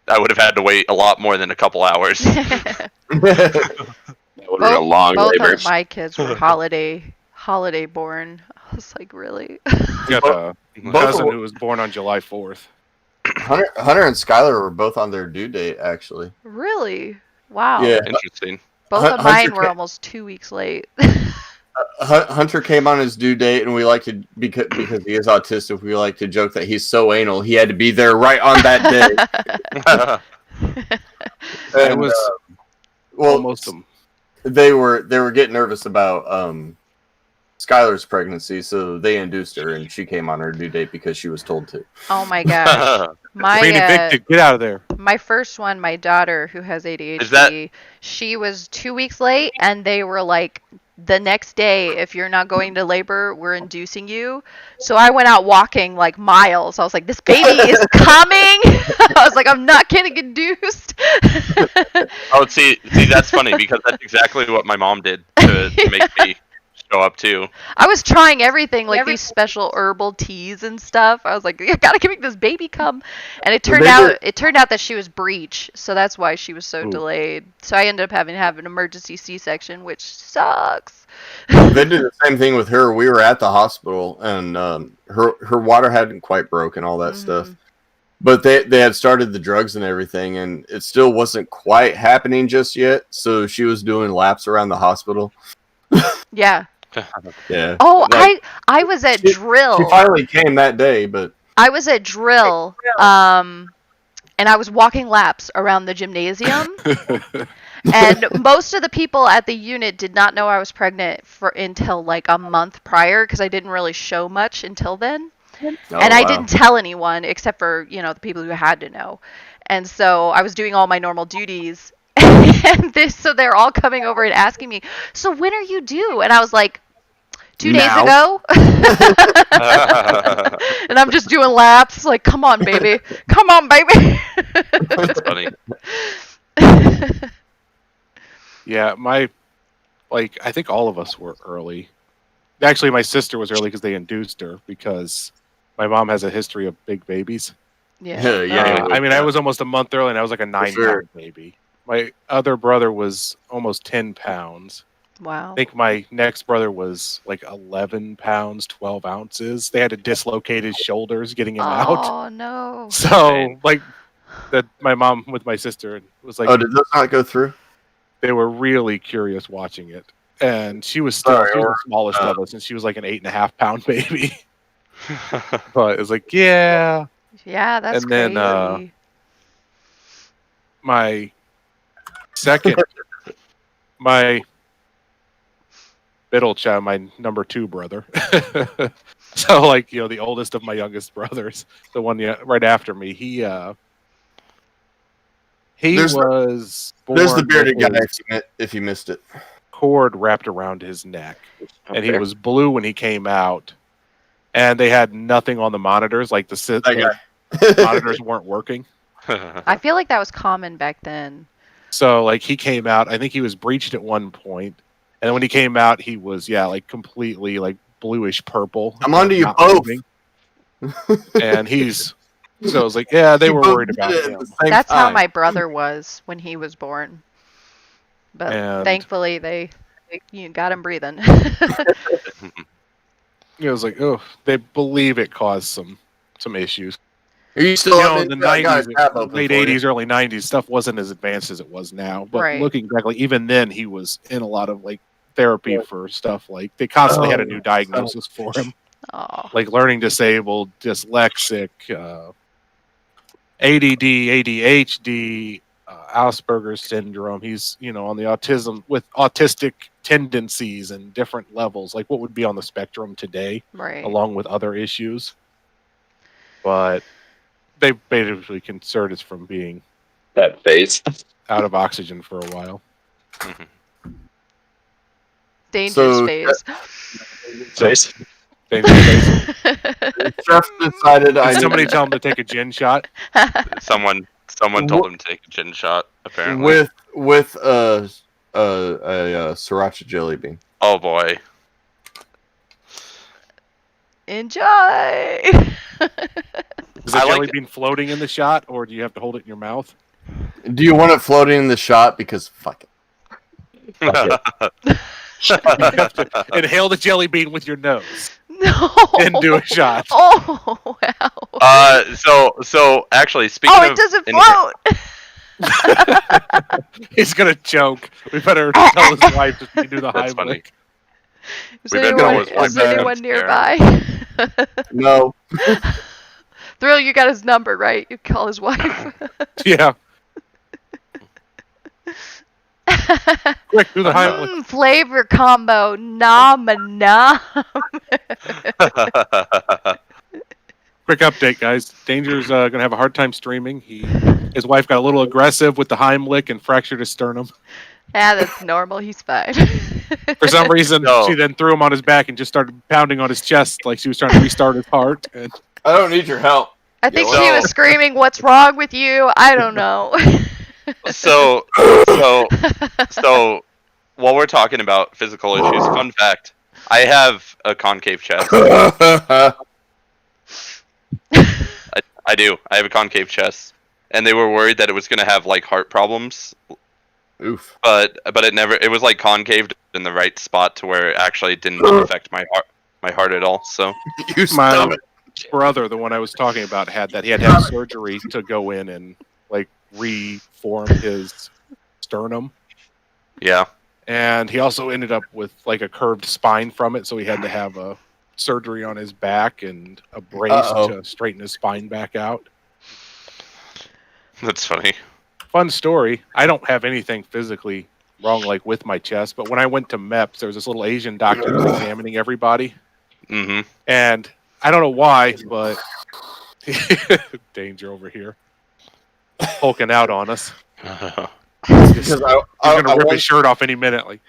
I would have had to wait a lot more than a couple hours. That would have been a long Both labor. of my kids were holiday born. I was like, really? Got a Both cousin of- who was born on July 4th. Hunter and Skylar were both on their due date, actually. Really? Wow. Yeah. Interesting. Both Hun- of mine Hunter were ca- almost 2 weeks late. Hunter came on his due date, and we like to because he is autistic. We like to joke that he's so anal he had to be there right on that day. I And, was well, almost they were getting nervous about Skylar's pregnancy, so they induced her, and she came on her due date because she was told to. Oh my gosh. being My evicted. Get out of there. my first one, my daughter who has ADHD, Is that- she was 2 weeks late, and they were like, the next day, if you're not going to labor, we're inducing you. So I went out walking like miles. I was like, this baby is coming. I was like, I'm not getting induced. Oh, see, that's funny because that's exactly what my mom did to make me show up too. I was trying everything, like these special herbal teas and stuff. I was like, I gotta make this baby come, and it turned out that she was breech, so that's why she was so delayed. So I ended up having to have an emergency C-section, which sucks. They did the same thing with her. We were at the hospital, and her water hadn't quite broken, all that stuff. But they had started the drugs and everything, and it still wasn't quite happening just yet. So she was doing laps around the hospital. Yeah. Yeah. Oh, like, I was at drill. She finally came that day, but I was at drill, and I was walking laps around the gymnasium. And most of the people at the unit did not know I was pregnant until like a month prior, because I didn't really show much until then. And I didn't tell anyone except for, the people who had to know. And so I was doing all my normal duties. And so they're all coming over and asking me, so when are you due? And I was like, 2 days ago. And I'm just doing laps. Like, come on, baby. Come on, baby. That's funny. Yeah, I think all of us were early. Actually, my sister was early because they induced her, because my mom has a history of big babies. Yeah. I mean, I was almost a month early, and I was like a 9-pound baby. My other brother was almost 10 pounds. Wow. I think my next brother was like 11 pounds, 12 ounces. They had to dislocate his shoulders getting him out. Oh, no. So, my mom with my sister was like... Oh, did those not go through? They were really curious watching it. And she was still she was the smallest of us, and she was like an 8.5-pound baby. But it was like, yeah. Yeah, that's crazy. And then my middle child, my number 2 brother. So, the oldest of my youngest brothers, the one right after me, he was born. There's the bearded guy if you missed it. Cord wrapped around his neck, and he was blue when he came out, and they had nothing on the monitors, like the monitors weren't working. I feel like that was common back then. So he came out, I think he was breached at one point, and then when he came out he was completely bluish purple. I'm onto you both. And so I was like, yeah, they were worried about him. That's how my brother was when he was born. But thankfully, they got him breathing. It was like, they believe it caused some issues. Are you still in the 90s, late 80s, early 90s, stuff wasn't as advanced as it was now. But looking back, even then, he was in a lot of therapy for stuff. They constantly had a new diagnosis for him. Oh. Learning disabled, dyslexic, ADD, ADHD, Asperger's syndrome. He's, on the autism with autistic tendencies and different levels, what would be on the spectrum today, along with other issues. But they basically concerned us from being that phase out of oxygen for a while. Dangerous phase. Phase. Jeff decided somebody tell him to take a gin shot. Someone told him to take a gin shot. Apparently, with a sriracha jelly bean. Oh boy! Enjoy. Is the jelly bean floating in the shot, or do you have to hold it in your mouth? Do you want it floating in the shot? Because fuck it. You have to inhale the jelly bean with your nose. No. And do a shot. Oh wow. So actually, speaking of, it doesn't float. He's gonna choke. We better tell his wife to do the Heimlich. Is anyone nearby? No. Thrill, you got his number, right? You call his wife. Yeah. Quick, do the Heimlich. Flavor combo, nom. Quick update, guys. Danger's gonna have a hard time streaming. His wife got a little aggressive with the Heimlich and fractured his sternum. Yeah, that's normal. He's fine. For some reason, she then threw him on his back and just started pounding on his chest like she was trying to restart his heart. And... I don't need your help. I think she was screaming, "What's wrong with you?" I don't know. So while we're talking about physical issues, fun fact: I have a concave chest. I do. I have a concave chest, and they were worried that it was gonna have like heart problems. Oof. But it never. It was like concaved in the right spot to where it actually didn't affect my heart at all. So You stop it. Brother, the one I was talking about, had that. He had to have surgery to go in and like reform his sternum, yeah. and he also ended up with like a curved spine from it, so he had to have a surgery on his back and a brace to straighten his spine back out. That's funny. Fun story. I don't have anything physically wrong like with my chest, but when I went to MEPS, there was this little Asian doctor who was examining everybody. Mm-hmm. And I don't know why, but danger over here, poking out on us. He's gonna rip his shirt off any minute. Like,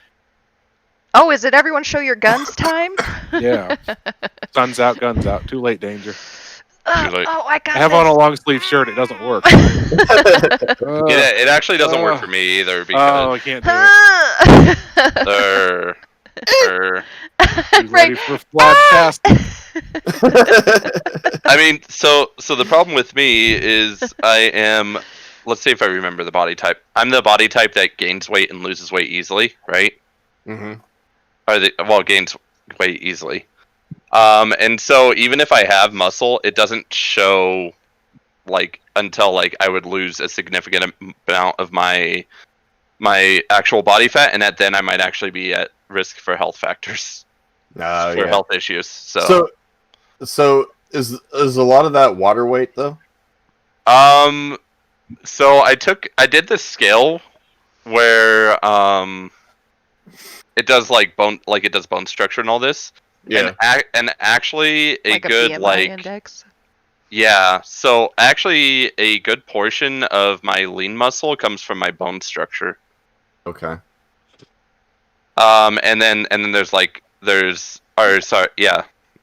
Oh, is it everyone show your guns time? yeah, sun's out, guns out. Too late, danger. Too late. Oh, I got I have on a long sleeve shirt. It doesn't work. It actually doesn't work for me either Oh, because I can't do it. He's ready for flag cast. I mean, so the problem with me is I am. Let's see if I remember the body type. I'm the body type that gains weight and loses weight easily, right? Mm-hmm. Gains weight easily. And so even if I have muscle, it doesn't show like until like I would lose a significant amount of my actual body fat, and then I might actually be at risk for health factors, for health issues. So is a lot of that water weight though? So I did this scale where it does like bone structure and all this. Yeah. And actually a like good a BMI like index. yeah. So actually a good portion of my lean muscle comes from my bone structure. Okay. And then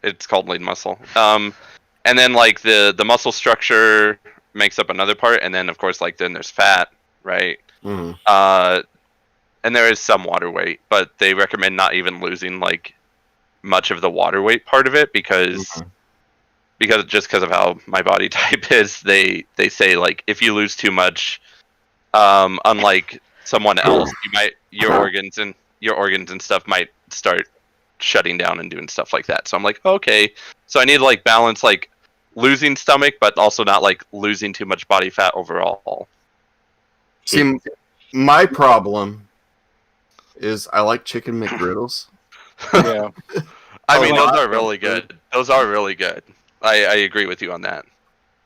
it's called lean muscle. And then like the muscle structure makes up another part, and then of course like then there's fat, right? Mm-hmm. And there is some water weight, but they recommend not even losing like much of the water weight part of it because of how my body type is. They say like if you lose too much, unlike someone else, your organs and stuff might start shutting down and doing stuff like that. So I'm like, okay, so I need to like balance like losing stomach, but also not like losing too much body fat overall. See, my problem is I like chicken McGriddles. Yeah. I mean, those are really good. Those are really good. I agree with you on that.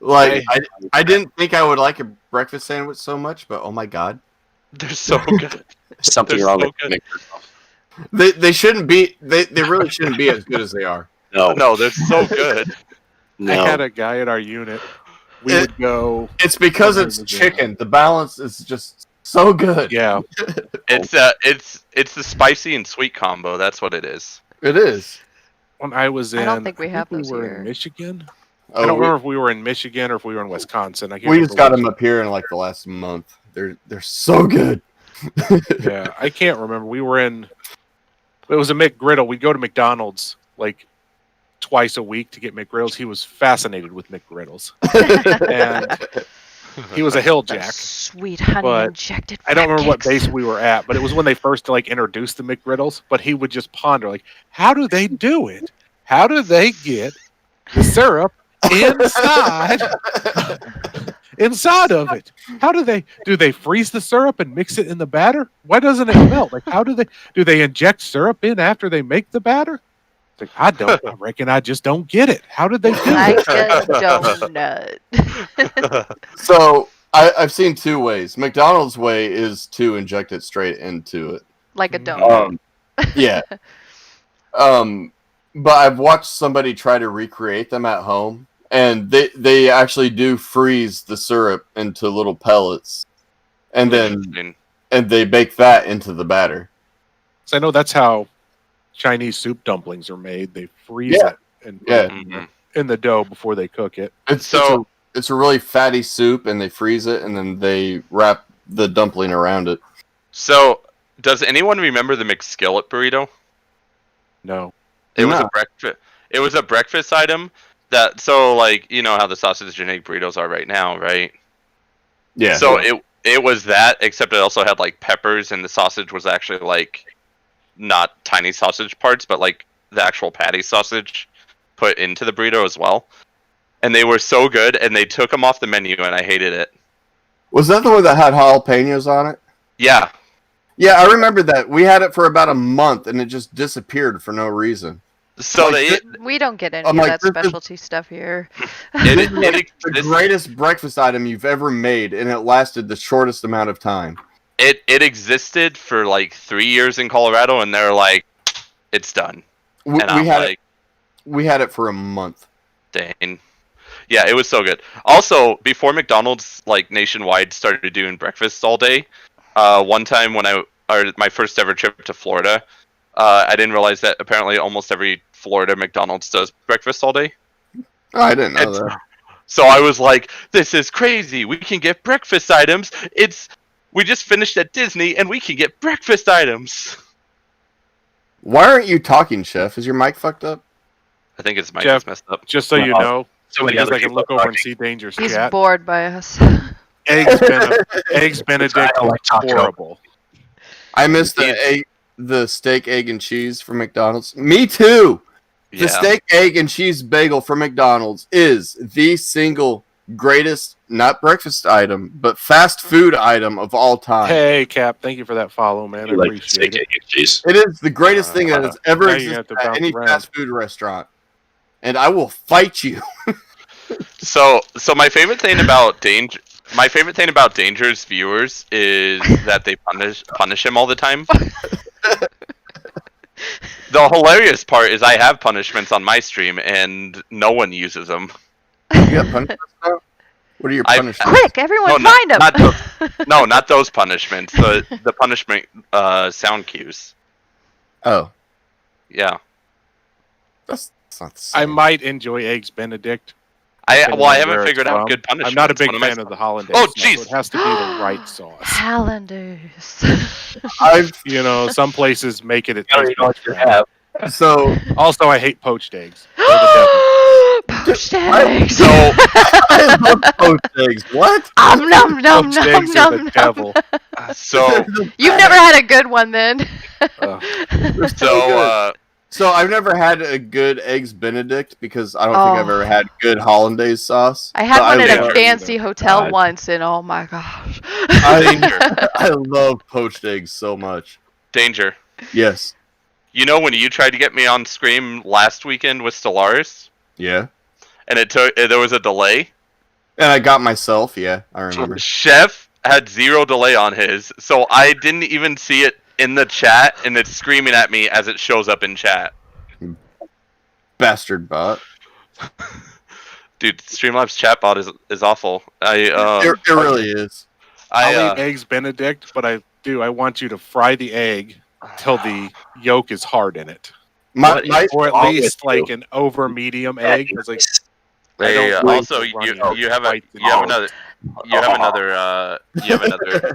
Like, I didn't think I would like a breakfast sandwich so much, but oh my god. They're so good. Something They're wrong so with good. They shouldn't be. They really shouldn't be as good as they are. No, they're so good. I had a guy at our unit. We would go. It's because it's chicken. The balance is just so good. Yeah. It's the spicy and sweet combo. That's what it is. It is. When I was in, I don't think we have we those were here. in Michigan. Oh, I don't remember if we were in Michigan or if we were in Wisconsin. I can't we just remember got them up here in like the last month. They're so good. Yeah, I can't remember. We were in. It was a McGriddle. We'd go to McDonald's like twice a week to get McGriddles. He was fascinated with McGriddles, and he was a hill jack. Sweet honey but injected. I don't remember what kicks. base we were at, but it was when they first like introduced the McGriddles. But he would just ponder like, how do they do it? How do they get the syrup inside of it? How do they freeze the syrup and mix it in the batter? Why doesn't it melt? Like, how do they inject syrup in after they make the batter? It's like, I reckon I just don't get it. How did they do Like it? a donut. So I've seen two ways. McDonald's way is to inject it straight into it. Like a donut. Yeah. But I've watched somebody try to recreate them at home, and they actually do freeze the syrup into little pellets, and they bake that into the batter. So I know that's how Chinese soup dumplings are made. They freeze it and put it in the dough before they cook it. It's a really fatty soup, and they freeze it, and then they wrap the dumpling around it. So, does anyone remember the McSkillet burrito? No. It was No. a breakfast. It was a breakfast item that. So like you know how the sausage and egg burritos are right now, right? Yeah. So it was that, except it also had like peppers, and the sausage was actually like not tiny sausage parts, but like the actual patty sausage put into the burrito as well. And they were so good, and they took them off the menu, and I hated it. Was that the one that had jalapenos on it? Yeah. Yeah, I remember that. We had it for about a month, and it just disappeared for no reason. So Like, We don't get any I'm of like, that this is- specialty stuff here. This is like the greatest breakfast item you've ever made, and it lasted the shortest amount of time. It existed for like 3 years in Colorado, and they're like, it's done. We And I'm had like, it. We had it for a month. dang. Yeah, it was so good. Also, before McDonald's like nationwide started doing breakfast all day, one time when my first ever trip to Florida, I didn't realize that apparently almost every Florida McDonald's does breakfast all day. Oh, I didn't know And that. so I was like, this is crazy. We can get breakfast items. We just finished at Disney and we can get breakfast items. Why aren't you talking, Chef? Is your mic fucked up? I think it's Jeff, Mike's messed up. Just so you Well, know, So many because other I can people look are over and talking. see Danger's He's chat. bored by us. Eggs Benedict I don't like is taco. horrible. I missed the steak, egg, and cheese from McDonald's. Me too. The Yeah. steak, egg, and cheese bagel from McDonald's is the single greatest, not breakfast item, but fast food item of all time. Hey, Cap, thank you for that follow, man. I You like the appreciate steak, it. egg, and cheese. It is the greatest thing that has ever Now you have existed to at bounce any around. fast food restaurant. And I will fight you. So my favorite thing about Danger's viewers is that they punish him all the time. The hilarious part is I have punishments on my stream and no one uses them. You got punishments now? What are your I- punishments? Quick, everyone, No, find him! Not those punishments. The punishment sound cues. Oh, Yeah. that's not the I same. might enjoy Eggs Benedict. I depending on haven't where figured it's out from. good punishments. I'm not a big What am I fan of the hollandaise. Oh, sauce, so jeez. it has to be the right sauce. Calendars. I've You know, some places make it. I don't even know what you have. so Also, I hate poached eggs. They're the Poached eggs. So I love poached eggs. What? Nom nom nom Poached nom eggs are nom the nom. devil. so You've never had a good one then. So I've never had a good eggs Benedict because I don't think I've Oh. ever had good hollandaise sauce. I had But one at love a it. fancy hotel God. once, and oh my gosh. I love poached eggs so much. Danger. Yes. You know when you tried to get me on Scream last weekend with Stellaris, Yeah. and there was a delay. And I got myself. Yeah, I remember. Chef had 0 delay on his, so I didn't even see it in the chat, and it's screaming at me as it shows up in chat. Bastard bot. Dude, Streamlabs chatbot is awful. It really is. I'll eat Eggs Benedict, but I want you to fry the egg till the yolk is hard in it, My or at wrong least with you? like an over medium egg. It's like I Hey, don't like also the you runny you have white you have and- another you have another you have another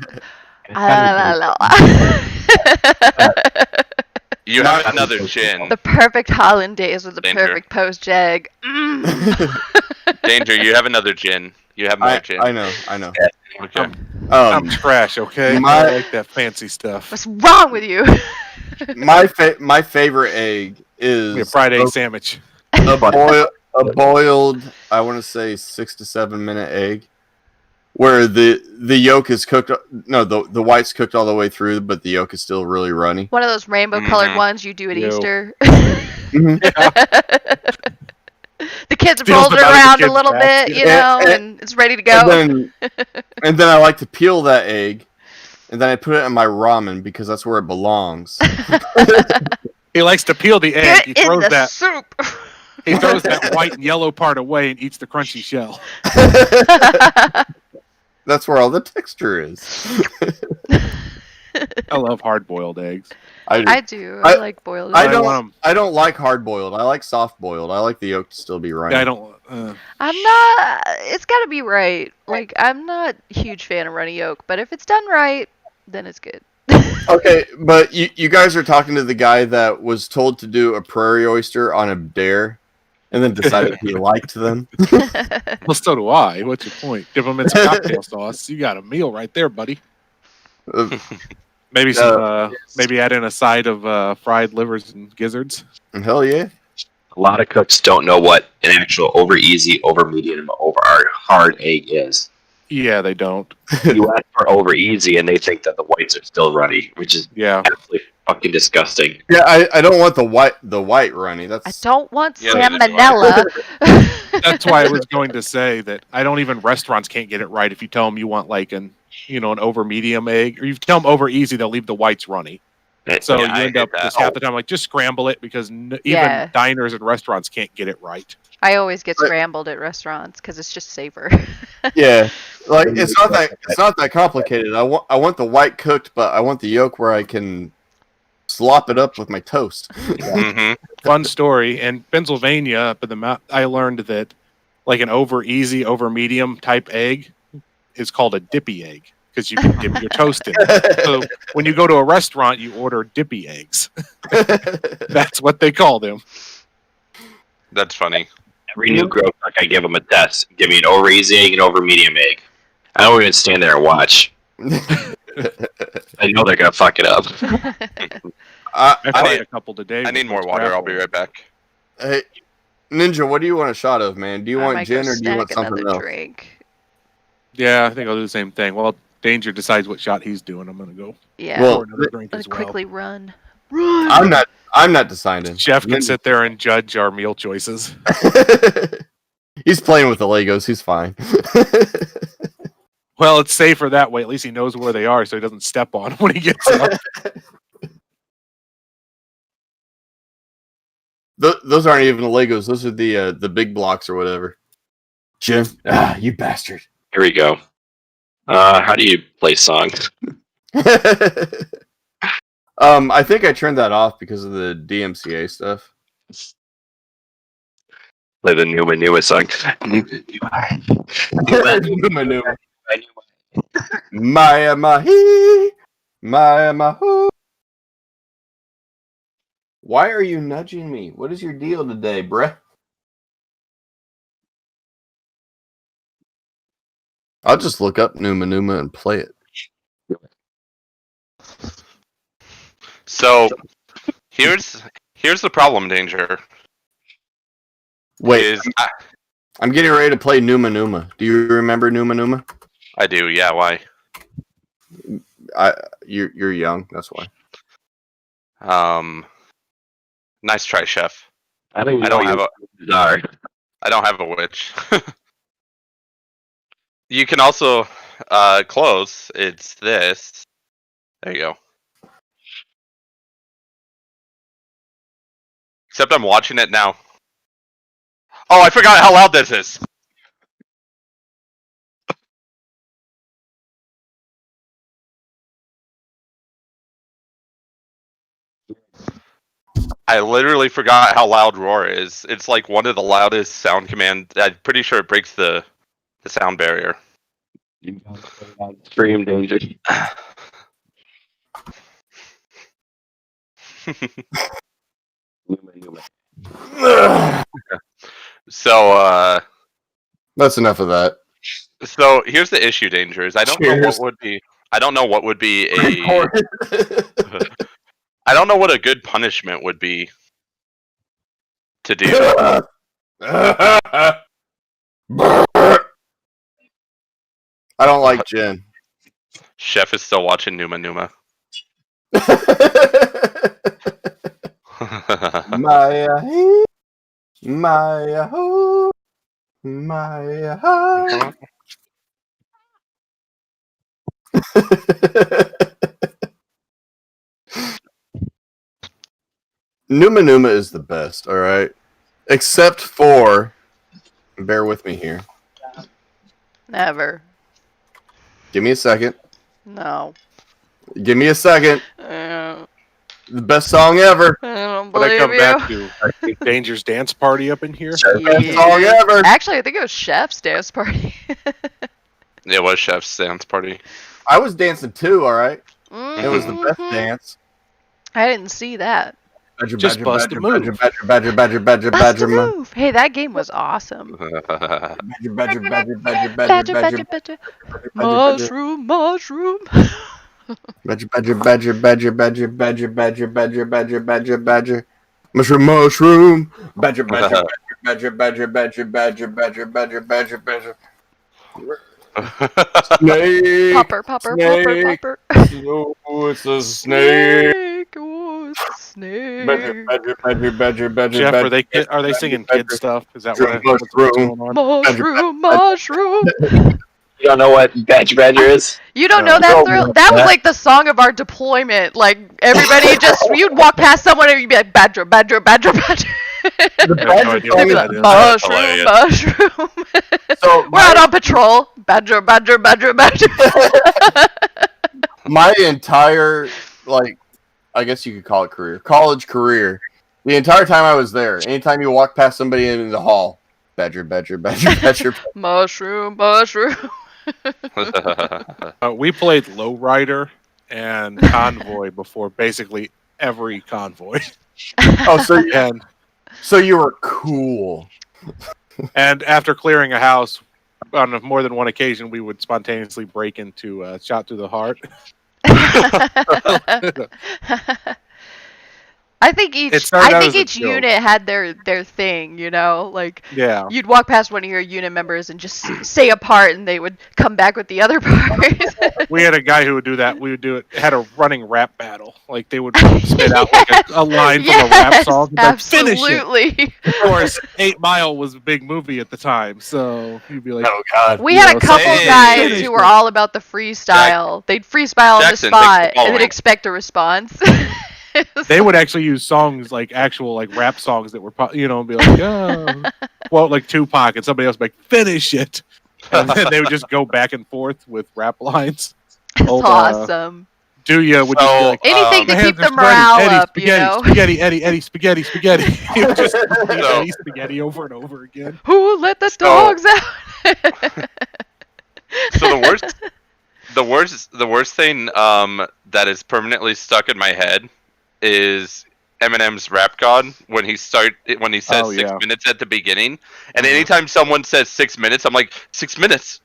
you have another chin. The perfect hollandaise with the Danger. perfect poached egg. Danger, you have another gin. You have more gin. I know. Okay. I'm trash, okay? my- I like that fancy stuff. What's wrong with you? My favorite egg is Give me a fried egg sandwich. a boiled, I want to say 6 to 7 minute egg, where the yolk is cooked. No, the white's cooked all the way through, but the yolk is still really runny. One of those rainbow colored Mhm. ones you do at Yo. Easter. Mhm. The kids Feels rolled it about the around a kids' little bit, basket. you know, And- and it's ready to go. And then I like to peel that egg, and then I put it in my ramen because that's where it belongs. He likes to peel the egg. Get in the soup. He throws that white and yellow part away and eats the crunchy shell. That's where all the texture is. I love hard-boiled eggs. I do. I- I like boiled I eggs. don't. I don't like hard boiled. I like soft boiled. I like the yolk to still be runny. I don't. I'm not. It's got to be right. Like I'm not a huge fan of runny yolk, but if it's done right, then it's good. Okay, but you guys are talking to the guy that was told to do a prairie oyster on a dare, and then decided he liked them. Well, so do I. What's your point? Give them its cocktail sauce. You got a meal right there, buddy. Maybe some. Maybe add in a side of fried livers and gizzards. Hell yeah! A lot of cooks don't know what an actual over easy, over medium, over hard egg is. Yeah, they don't. You ask for over easy, and they think that the whites are still runny, which is absolutely fucking disgusting. Yeah, I don't want the white runny. I don't want Yeah, salmonella. That's why I was going to say that I don't even restaurants can't get it right if you tell them you want like an over medium egg, or you tell them over easy, they'll leave the whites runny. So Yeah, you end up just half the time like just scramble it because even diners and restaurants can't get it right. I always get scrambled at restaurants because it's just safer. Yeah, like it's not that complicated. I want the white cooked, but I want the yolk where I can slop it up with my toast. Fun story. In Pennsylvania, up in the mountain, I learned that like an over easy, over medium type egg is called a dippy egg because you can dip your toast in it. So when you go to a restaurant, you order dippy eggs. That's what they call them. That's funny. Every new growth, like I give them a test. Give me an over easy egg and over medium egg. I don't even stand there and watch. I know they're gonna fuck it up. I tried a couple today. I need more water. I'll be right back. Hey, Ninja, what do you want a shot of, man? Do you want gin or do you want something else? Drink. Yeah, I think I'll do the same thing. Well, Danger decides what shot he's doing. I'm gonna go. Yeah. Well, another drink as well. Quickly run. Run. I'm not deciding. Chef can sit there and judge our meal choices. He's playing with the Legos. He's fine. Well, it's safer that way. At least he knows where they are, so he doesn't step on them when he gets up. Those aren't even the Legos. Those are the big blocks or whatever. Jim, you bastard. Here we go. How do you play songs? I think I turned that off because of the DMCA stuff. Play the Numa song. Numa. Maya Mahi. Maya Mahu. Why are you nudging me? What is your deal today, bruh? I'll just look up Numa and play it. So here's the problem, Danger. Wait, I'm getting ready to play Numa. Do you remember Numa? I do. Yeah. Why? You're young. That's why. Nice try, Chef. I don't have a witch. You can also close. It's this. There you go. Except I'm watching it now. Oh, I forgot how loud this is. I literally forgot how loud roar is. It's like one of the loudest sound commands. I'm pretty sure it breaks the sound barrier. Stream Danger. So that's enough of that. So here's the issue, Danger, is I don't know what would be I don't know what a good punishment would be to do. I don't like gin. Chef is still watching Numa. Maya, Maya, Maya. Numa is the best, all right? Except for, bear with me here. Never. Give me a second. No. Give me a second. The best song ever. I don't But I believe come you. back to Danger's dance party up in here. Best song ever. Actually, I think it was Chef's dance party. It was Chef's dance party. I was dancing too, all right? It was the best dance. I didn't see that. Badger, Just badger, bust a badger, move. badger, badger, badger, badger, Bust badger, a move. Hey, that game was awesome. badger, badger, badger, badger, Badger, badger, badger, badger. badger, Mushroom, mushroom. badger, badger, badger, badger, badger, badger, badger, badger, badger, badger, badger, mushroom, mushroom, badger, badger, badger, badger, badger, badger, badger, badger, badger, badger. Snake. Popper, popper, Snake. popper, popper. Oh, it's a snake. Snake, oh, it's a snake. Badger, badger, badger, badger, badger, Jeff, badger, are they singing badger, kid stuff? Is that badger, what's mushroom. going on? Mushroom, mushroom. You don't know what Badger Badger is? You don't know that No, thrill? That was like the song of our deployment. Like everybody just you'd walk past someone and you'd be like badger, badger, badger, badger. The I have no badger idea song They'd be what is that like, is. mushroom, mushroom. so We're out on patrol. Badger, badger, badger, badger. my entire, like, I guess you could call it college career, the entire time I was there, anytime you walk past somebody in the hall, badger, badger, badger, badger. Mushroom, mushroom. We played Lowrider and Convoy before basically every convoy. Oh, And so you were cool. and after clearing a house on more than one occasion, we would spontaneously break into Shot Through the Heart. I think each unit had their thing, you know, like Yeah. you'd walk past one of your unit members and just say a part, and they would come back with the other part. We had a guy who would do that. We would do it. Had a running rap battle. Like they would spit out like a line from a rap song. And like, finish it. Absolutely. Of course, 8 Mile was a big movie at the time, so you'd be like, Oh God. We had a couple Hey. guys who were all about the freestyle. They'd freestyle on the Jackson, thanks for spot and then following. expect a response. they would actually use songs like actual like rap songs that were, and be like, quote like Tupac, and somebody else would be like, finish it, and then they would just go back and forth with rap lines. It's Old, awesome. Do ya would just be like, Anything "My to keep hands the are sweaty, morale Eddie, up, spaghetti, you know. spaghetti, Eddie, spaghetti, spaghetti. He would just repeat Eddie spaghetti over and over again. Who let the So- dogs out? So the worst thing that is permanently stuck in my head is Eminem's Rap God when he says Oh, 6 yeah. minutes at the beginning, and anytime someone says 6 minutes, I'm like 6 minutes.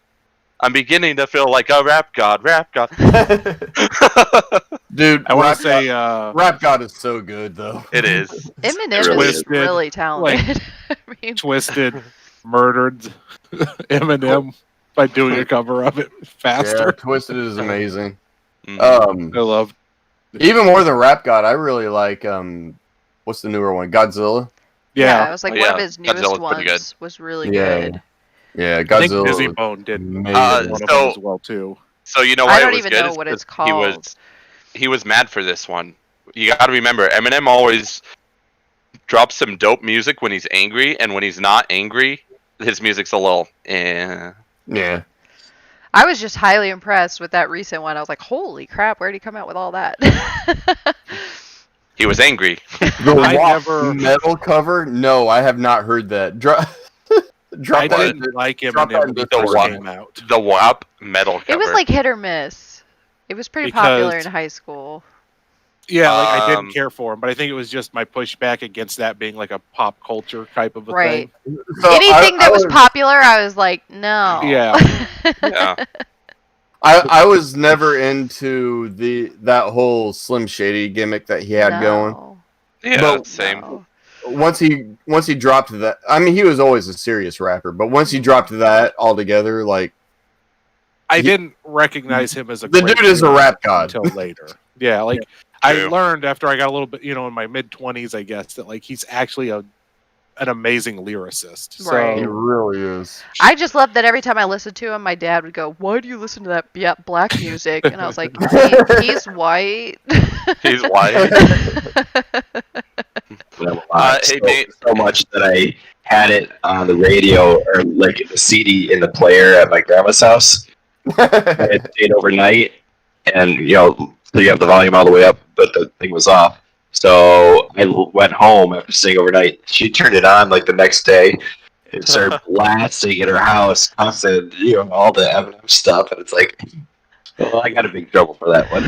I'm beginning to feel like a rap god. Dude, I want Rap to say, Rap God is so good though. It is. Eminem really is is. really talented. I mean, Twisted murdered Eminem by doing a cover of it Yeah, faster. Twisted is amazing. Mhm. I love. Even more than Rap God, I really like what's the newer one? Godzilla. yeah, it Yeah, was like Oh, one yeah. of his newest Godzilla's pretty good. ones was really Yeah. good. Yeah, I think Godzilla. Dizzy was Bone did amazing. one of so- them as well too. So you know why I don't it was even good? know Is what it's 'cause called. He was mad for this one. You got to remember, Eminem always drops some dope music when he's angry, and when he's not angry, his music's a little. Yeah. I was just highly impressed with that recent one. I was like, holy crap, where'd he come out with all that? He was angry. The I WAP never- metal cover? No, I have not heard that. Drop I that. didn't like drop that Eminem in when he the first WAP. came out. The WAP metal cover. It was like hit or miss. It was pretty popular in high school. Yeah, like I Um, didn't care for him, but I think it was just my pushback against that being like a pop culture type of a Right. thing. So Anything that was was popular, I was like, no. Yeah. Yeah. I was never into that whole Slim Shady gimmick that he had going. No. Yeah, But- same. No. Once he dropped that, I mean, he was always a serious rapper, but once he dropped that altogether, like I didn't recognize him as a the great dude is a singer rap god. until later. Yeah, like I True. learned after I got a little bit, in my mid-20s, I guess, that like he's actually an amazing lyricist. So Right. He really is. I just love that every time I listened to him, my dad would go, "Why do you listen to that black music?" And I was like, he's white. He's white. Hey, Nate. So much that I had it on the radio or like the CD in the player at my grandma's house. I had stayed overnight, and so you have the volume all the way up, but the thing was off. So I went home after staying overnight. She turned it on like the next day. It started blasting in her house, constant, all the Eminem stuff, and it's like, Well, I got in big trouble for that one.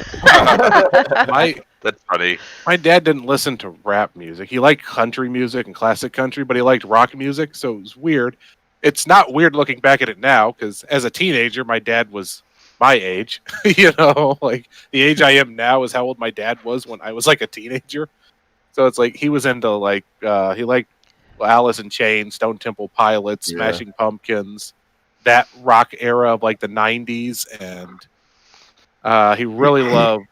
That's funny. My dad didn't listen to rap music. He liked country music and classic country, but he liked rock music, so it was weird. It's not weird looking back at it now, because as a teenager, my dad was my age. You know, like the age I am now is how old my dad was when I was like a teenager. So it's like he was into like he liked Alice in Chains, Stone Temple Pilots, Yeah. Smashing Pumpkins, that rock era of like the 90s, and he really loved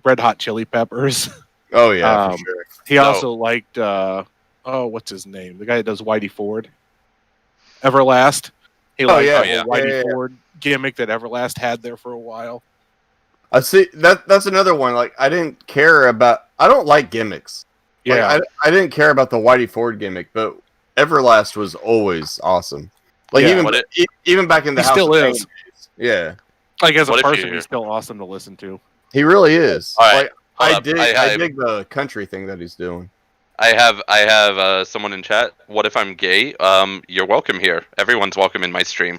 Red Hot Chili Peppers. Oh yeah, for Um, sure. He also liked what's his name? The guy that does Whitey Ford. Everlast. He liked yeah. the whole Yeah, Whitey yeah. Ford gimmick that Everlast had there for a while. I see that's another one. Like I didn't care about. I don't like gimmicks. Yeah. Like, I didn't care about the Whitey Ford gimmick, but Everlast was always awesome. Like Yeah, even back in the He House still of Pain is. days. Yeah, Like as a What if person, you- he's still awesome to listen to. he really is. All right, Like hold I up. dig I dig the country thing that he's doing. I have someone in chat. What if I'm gay? You're welcome here. Everyone's welcome in my stream.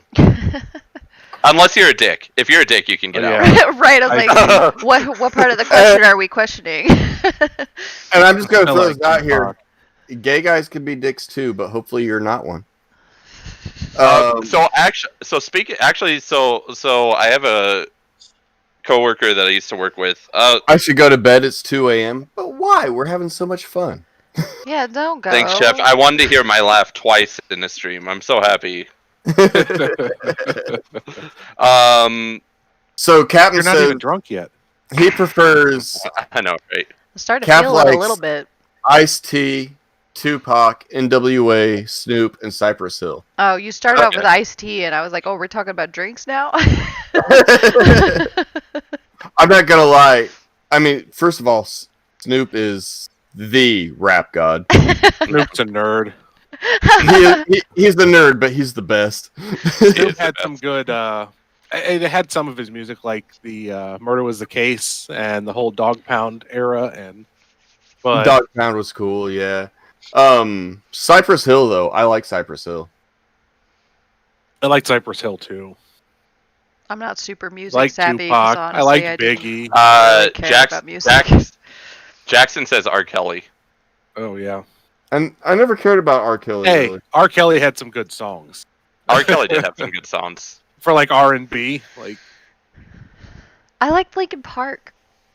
Unless you're a dick. If you're a dick, you can get Oh, out. yeah. Right, I was like, what part of the question are we questioning? And I'm just gonna I throw like this out Tupac. here. Gay guys can be dicks too, but hopefully you're not one. So I have a coworker that I used to work with. I should go to bed. It's 2 a.m. But why? We're having so much fun. Yeah, don't go. Thanks, Chef. I wanted to hear my laugh twice in the stream. I'm so happy. So Captain You're not says even drunk yet. he prefers I know, right? I'm starting to Cap feel it a likes- little bit. Ice-T, Tupac, NWA, Snoop, and Cypress Hill. Oh, you started out Okay. with iced tea, and I was like, oh, we're talking about drinks now? I'm not gonna lie. I mean, first of all, Snoop is the rap god. Snoop's a nerd. He's the nerd, but he's the best. Snoop had some good. It had some of his music, like the "Murder Was the Case" and the whole Dog Pound era, but Dog Pound was cool, yeah. Cypress Hill though, I like Cypress Hill. I like Cypress Hill too. I'm not super music I like savvy. 'cause Tupac. honestly, I like didn't Biggie. really care about music. Jackson says R. Kelly. Oh yeah. And I never cared about R. Kelly. Hey, Really. R. Kelly had some good songs R. Kelly did have some good songs. for like R&B. Like I liked Linkin Park.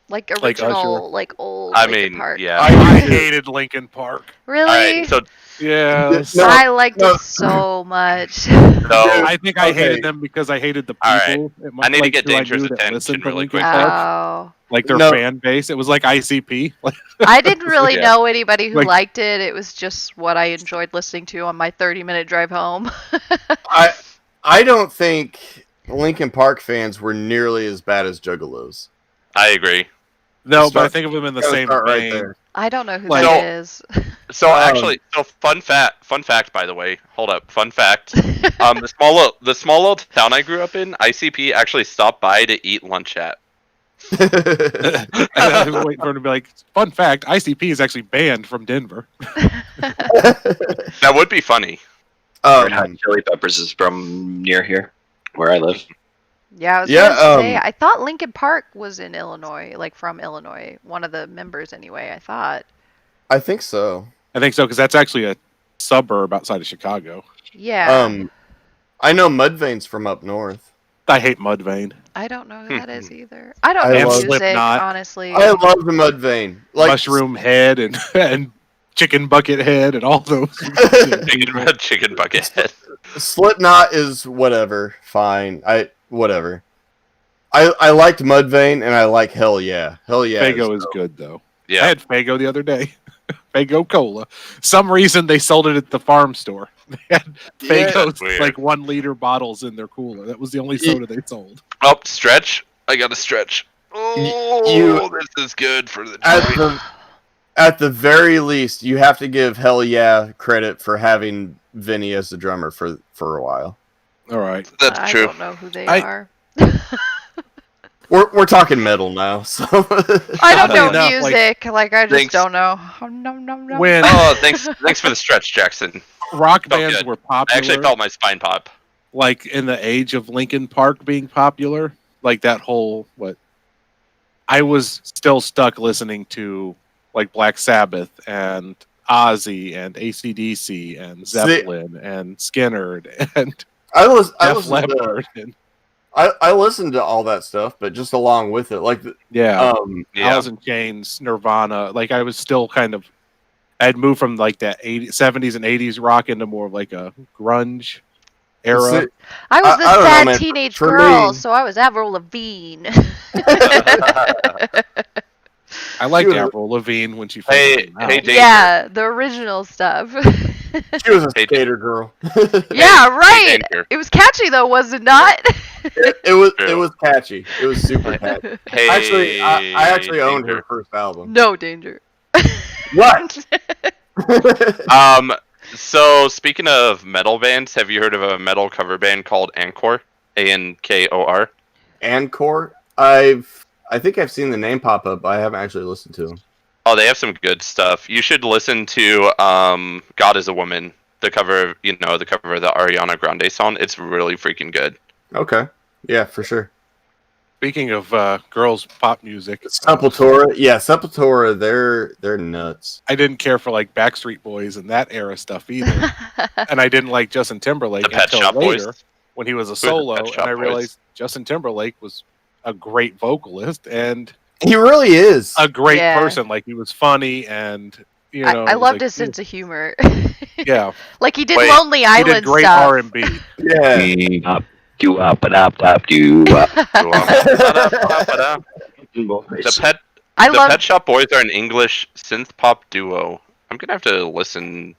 Like original, Usher. like old I Linkin mean, Park. yeah. I hated Linkin Park. Really? All right, so Yeah. No, I liked no. it so much. I think I Okay. hated them because I hated the All right. people. I need to get who I Dangerous knew that attention listened to really Linkin quick. Park. Oh. Like their No. fan base. It was like ICP. Like I didn't really Yeah. know anybody who Like- liked it. It was just what I enjoyed listening to on my 30-minute drive home. I don't think Linkin Park fans were nearly as bad as Juggalos. I agree. no, but I Start- think of them in the Gotta same start right vein. there. I don't know who Like- that is. So Um, actually, fun fact, by the way. Hold up, fun fact. The small little town I grew up in, ICP actually stopped by to eat lunch at. And I was waiting for him to be like, fun fact, ICP is actually banned from Denver. That would be funny. Red Hot Chili Peppers is from near here, where I live. Yeah, I was Yeah, gonna say, I thought Linkin Park was in Illinois, like from Illinois. One of the members, anyway, I thought. I think so. I think so, because that's actually a suburb outside of Chicago. Yeah. I know Mudvayne's from up north. I hate Mudvayne. I don't know who that is either. I don't I know love music, Slipknot. honestly. I love the Mudvayne. Like Mushroom Head and and Chicken Bucket Head and all those. Chicken bucket head. Slipknot is whatever. Fine. Whatever. I liked Mudvayne and I like Hell Yeah. Hell Yeah. Fago is good though. I Yeah. had Fago the other day. Fago Cola. Some reason they sold it at the farm store. They had Yeah. Fago's Weird. like 1 liter bottles in their cooler. That was the only soda they sold. Oh, stretch. I got to stretch. Oh, this is good for the joint. At the very least, you have to give Hell Yeah credit for having Vinny as the drummer for a while. All right. That's I true. don't know who they I- are. We're talking metal now, so I don't know Oddly enough, music. Like, I just Thanks. don't know. Oh, no. When Oh, thanks for the stretch, Jackson. rock felt bands good. were I actually popular, felt my spine pop. like in the age of Linkin Park being popular, like that whole I was still stuck listening to like Black Sabbath and Ozzy and AC/DC and Zeppelin and Skynyrd and Def Leppard. I listened to all that stuff, but just along with it, like Alice in Chains, Nirvana. Like I was still kind of, I'd moved from like that 70s and 80s rock into more of like a grunge era. I was this sad teenage girl, so I was Avril Lavigne. I liked Avril Lavigne when she first came out. Yeah, the original stuff. She was a skater girl. Yeah, right. It was catchy though, was it not? It was catchy. It was super catchy. Actually, I actually owned her first album. No Danger. What? So speaking of metal bands, have you heard of a metal cover band called Ankor? Ankor. Ankor? I think I've seen the name pop up, but I haven't actually listened to them. Oh, they have some good stuff. You should listen to "God Is a Woman," the cover of the Ariana Grande song. It's really freaking good. Okay, yeah, for sure. Speaking of girls' pop music, Sepultura, they're nuts. I didn't care for like Backstreet Boys and that era stuff either, and I didn't like Justin Timberlake until later when he was a solo, and I realized Justin Timberlake was a great vocalist and. He really is a great person. Like he was funny, and I loved his sense of humor. Yeah, like he did Lonely Island. He did great stuff. R&B. Yeah. The Pet Shop Boys are an English synth pop duo. I'm gonna have to listen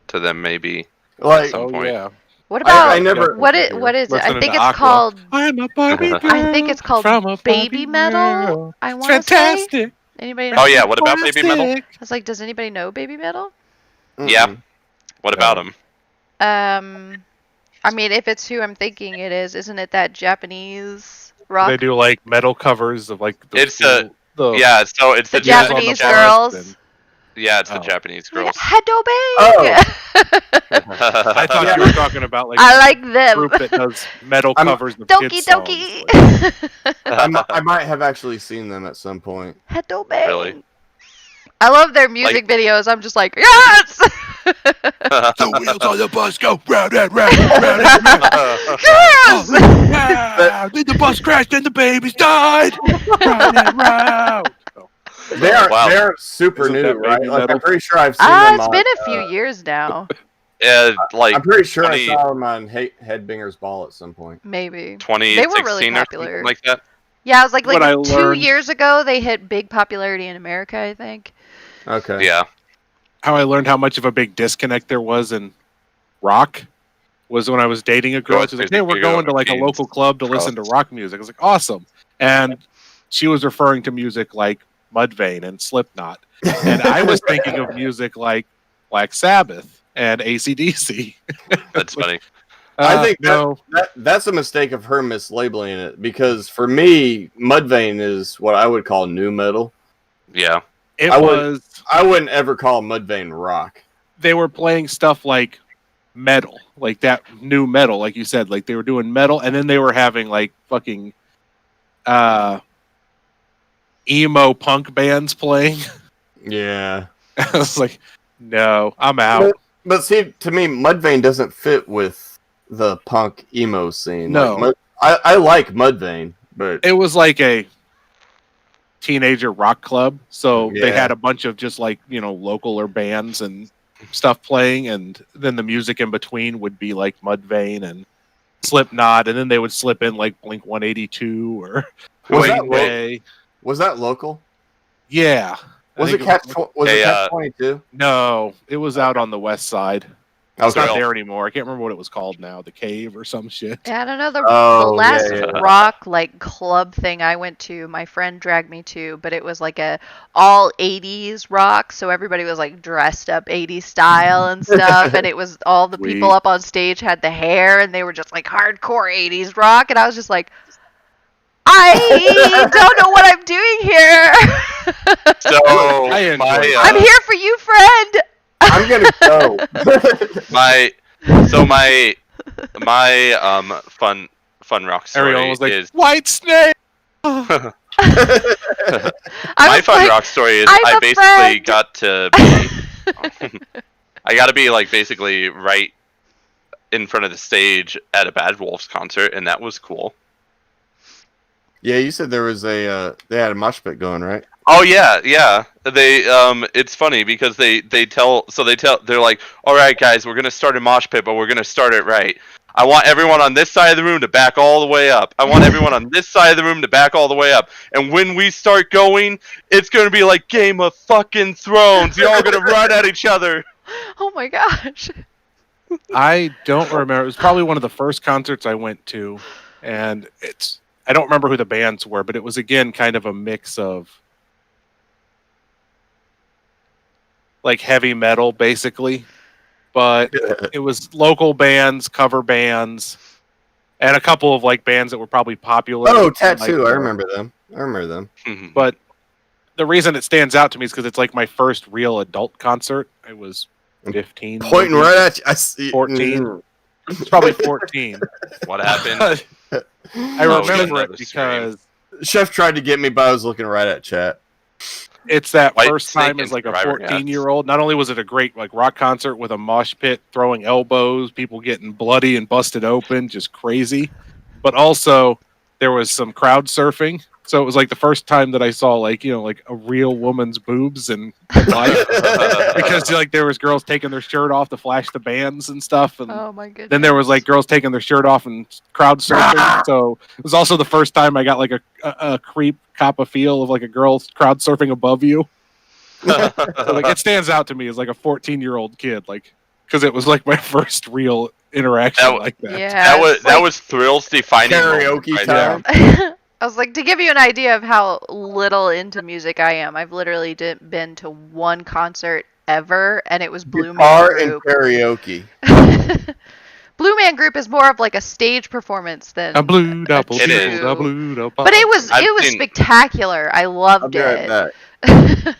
to them maybe at some point. Yeah. What about what is it? I think it's called. I'm a Barbie girl. I think it's called Baby Metal. I want to say. Anybody know? Oh yeah, what about Baby Metal? I was like, does anybody know Baby Metal? Yeah. What about them? I mean, if it's who I'm thinking it is, isn't it that Japanese rock? They do like metal covers of like. It's the Japanese girls. Yeah, it's the Japanese girls. Hedo Bang! Oh. I thought you were talking about like I like them. Group that does metal covers of Doki kids Doki. songs. I might have actually seen them at some point. Hedo Bang. Really? I love their music videos. I'm just like, yes! The wheels on the bus go round and round and round and round. Yes! Wow. Then the bus crashed and the babies died. Round and round. They're super Isn't new, that right? Baby Like, Metal? I'm pretty sure I've seen them. It's been a few years now. Yeah, like I'm pretty sure I saw them on Headbanger's Ball at some point. Maybe. 2016 They were really or popular. something like that. Yeah, it was like 2 learned- years ago they hit big popularity in America, I think. Okay. Yeah. How I learned how much of a big disconnect there was in rock was when I was dating a girl. She's like, "Hey, we're going to like a local club to listen to rock music." I was like, "Awesome!" And she was referring to music like Mudvayne and Slipknot, and I was thinking of music like Black Sabbath and AC/DC. That's funny. I think no. that's a mistake of her mislabeling it, because for me, Mudvayne is what I would call new metal. Yeah. I wouldn't ever call Mudvayne rock. They were playing stuff like metal, like that new metal, like you said. Like they were doing metal, and then they were having like fucking emo punk bands playing. Yeah. I was like, no, I'm out. But see, to me, Mudvayne doesn't fit with the punk emo scene. No. Like, I like Mudvayne, but It was like a teenager rock club, so they Yeah. had a bunch of just like, local or bands and stuff playing, and then the music in between would be like Mudvayne and Slipknot, and then they would slip in like Blink 182 or Green Day. Was that local? Yeah. Was it Catch 22? No, it was out on the west side. It's Okay. not there anymore. I can't remember what it was called now. The Cave or some shit. Yeah, I don't know. The yeah, last rock club thing I went to, my friend dragged me to, but it was like a all 80s rock, so everybody was like dressed up 80s style and stuff, and it was all the people up on stage had the hair, and they were just like hardcore 80s rock, and I was just like, I don't know what I'm doing here. So I'm here for you, friend. I'm gonna go. my fun fun rock story Aureolin was like, is White Snake! my fun rock story is I'm I a basically friend. got to be I got to be like basically right in front of the stage at a Bad Wolves concert, and that was cool. Yeah, you said there was they had a mosh pit going, right? Oh yeah. They it's funny because they're like, all right guys, we're gonna start a mosh pit, but we're gonna start it right. I want everyone on this side of the room to back all the way up. I want everyone on this side of the room to back all the way up. And when we start going, it's gonna be like Game of fucking Thrones. You're all gonna run at each other. Oh my gosh. I don't remember. It was probably one of the first concerts I went to, and I don't remember who the bands were, but it was again kind of a mix of like heavy metal, basically. But it was local bands, cover bands, and a couple of like bands that were probably popular. Oh, Tattoo! I remember them. But the reason it stands out to me is because it's like my first real adult concert. I was 15. Pointing maybe. right at you. I see. 14. It's probably 14. What happened? I remember it because Chef tried to get me, but I was looking right at chat. it's that White first Snake time as and like a Survivor 14-year-old. Not only was it a great like rock concert with a mosh pit, throwing elbows, people getting bloody and busted open, just crazy, but also there was some crowd surfing. So it was like the first time that I saw like, you know, like a real woman's boobs in life. Because like there was girls taking their shirt off to flash the bands and stuff, and Oh my goodness. then there was like girls taking their shirt off and crowd surfing. So it was also the first time I got like a creep cop a feel of like a girl crowd surfing above you. So like it stands out to me as like a 14-year-old kid, like because it was like my first real interaction like that. Yeah. that was Thrill's defining Karaoke moment time. there. I was like, to give you an idea of how little into music I am, I've literally been to one concert ever, and it was Blue Man Guitar and Group. karaoke. Blue Man Group is more of like a stage performance than A blue double, It is. a blue double. But it was I've seen- spectacular. I I'll loved be right it. back.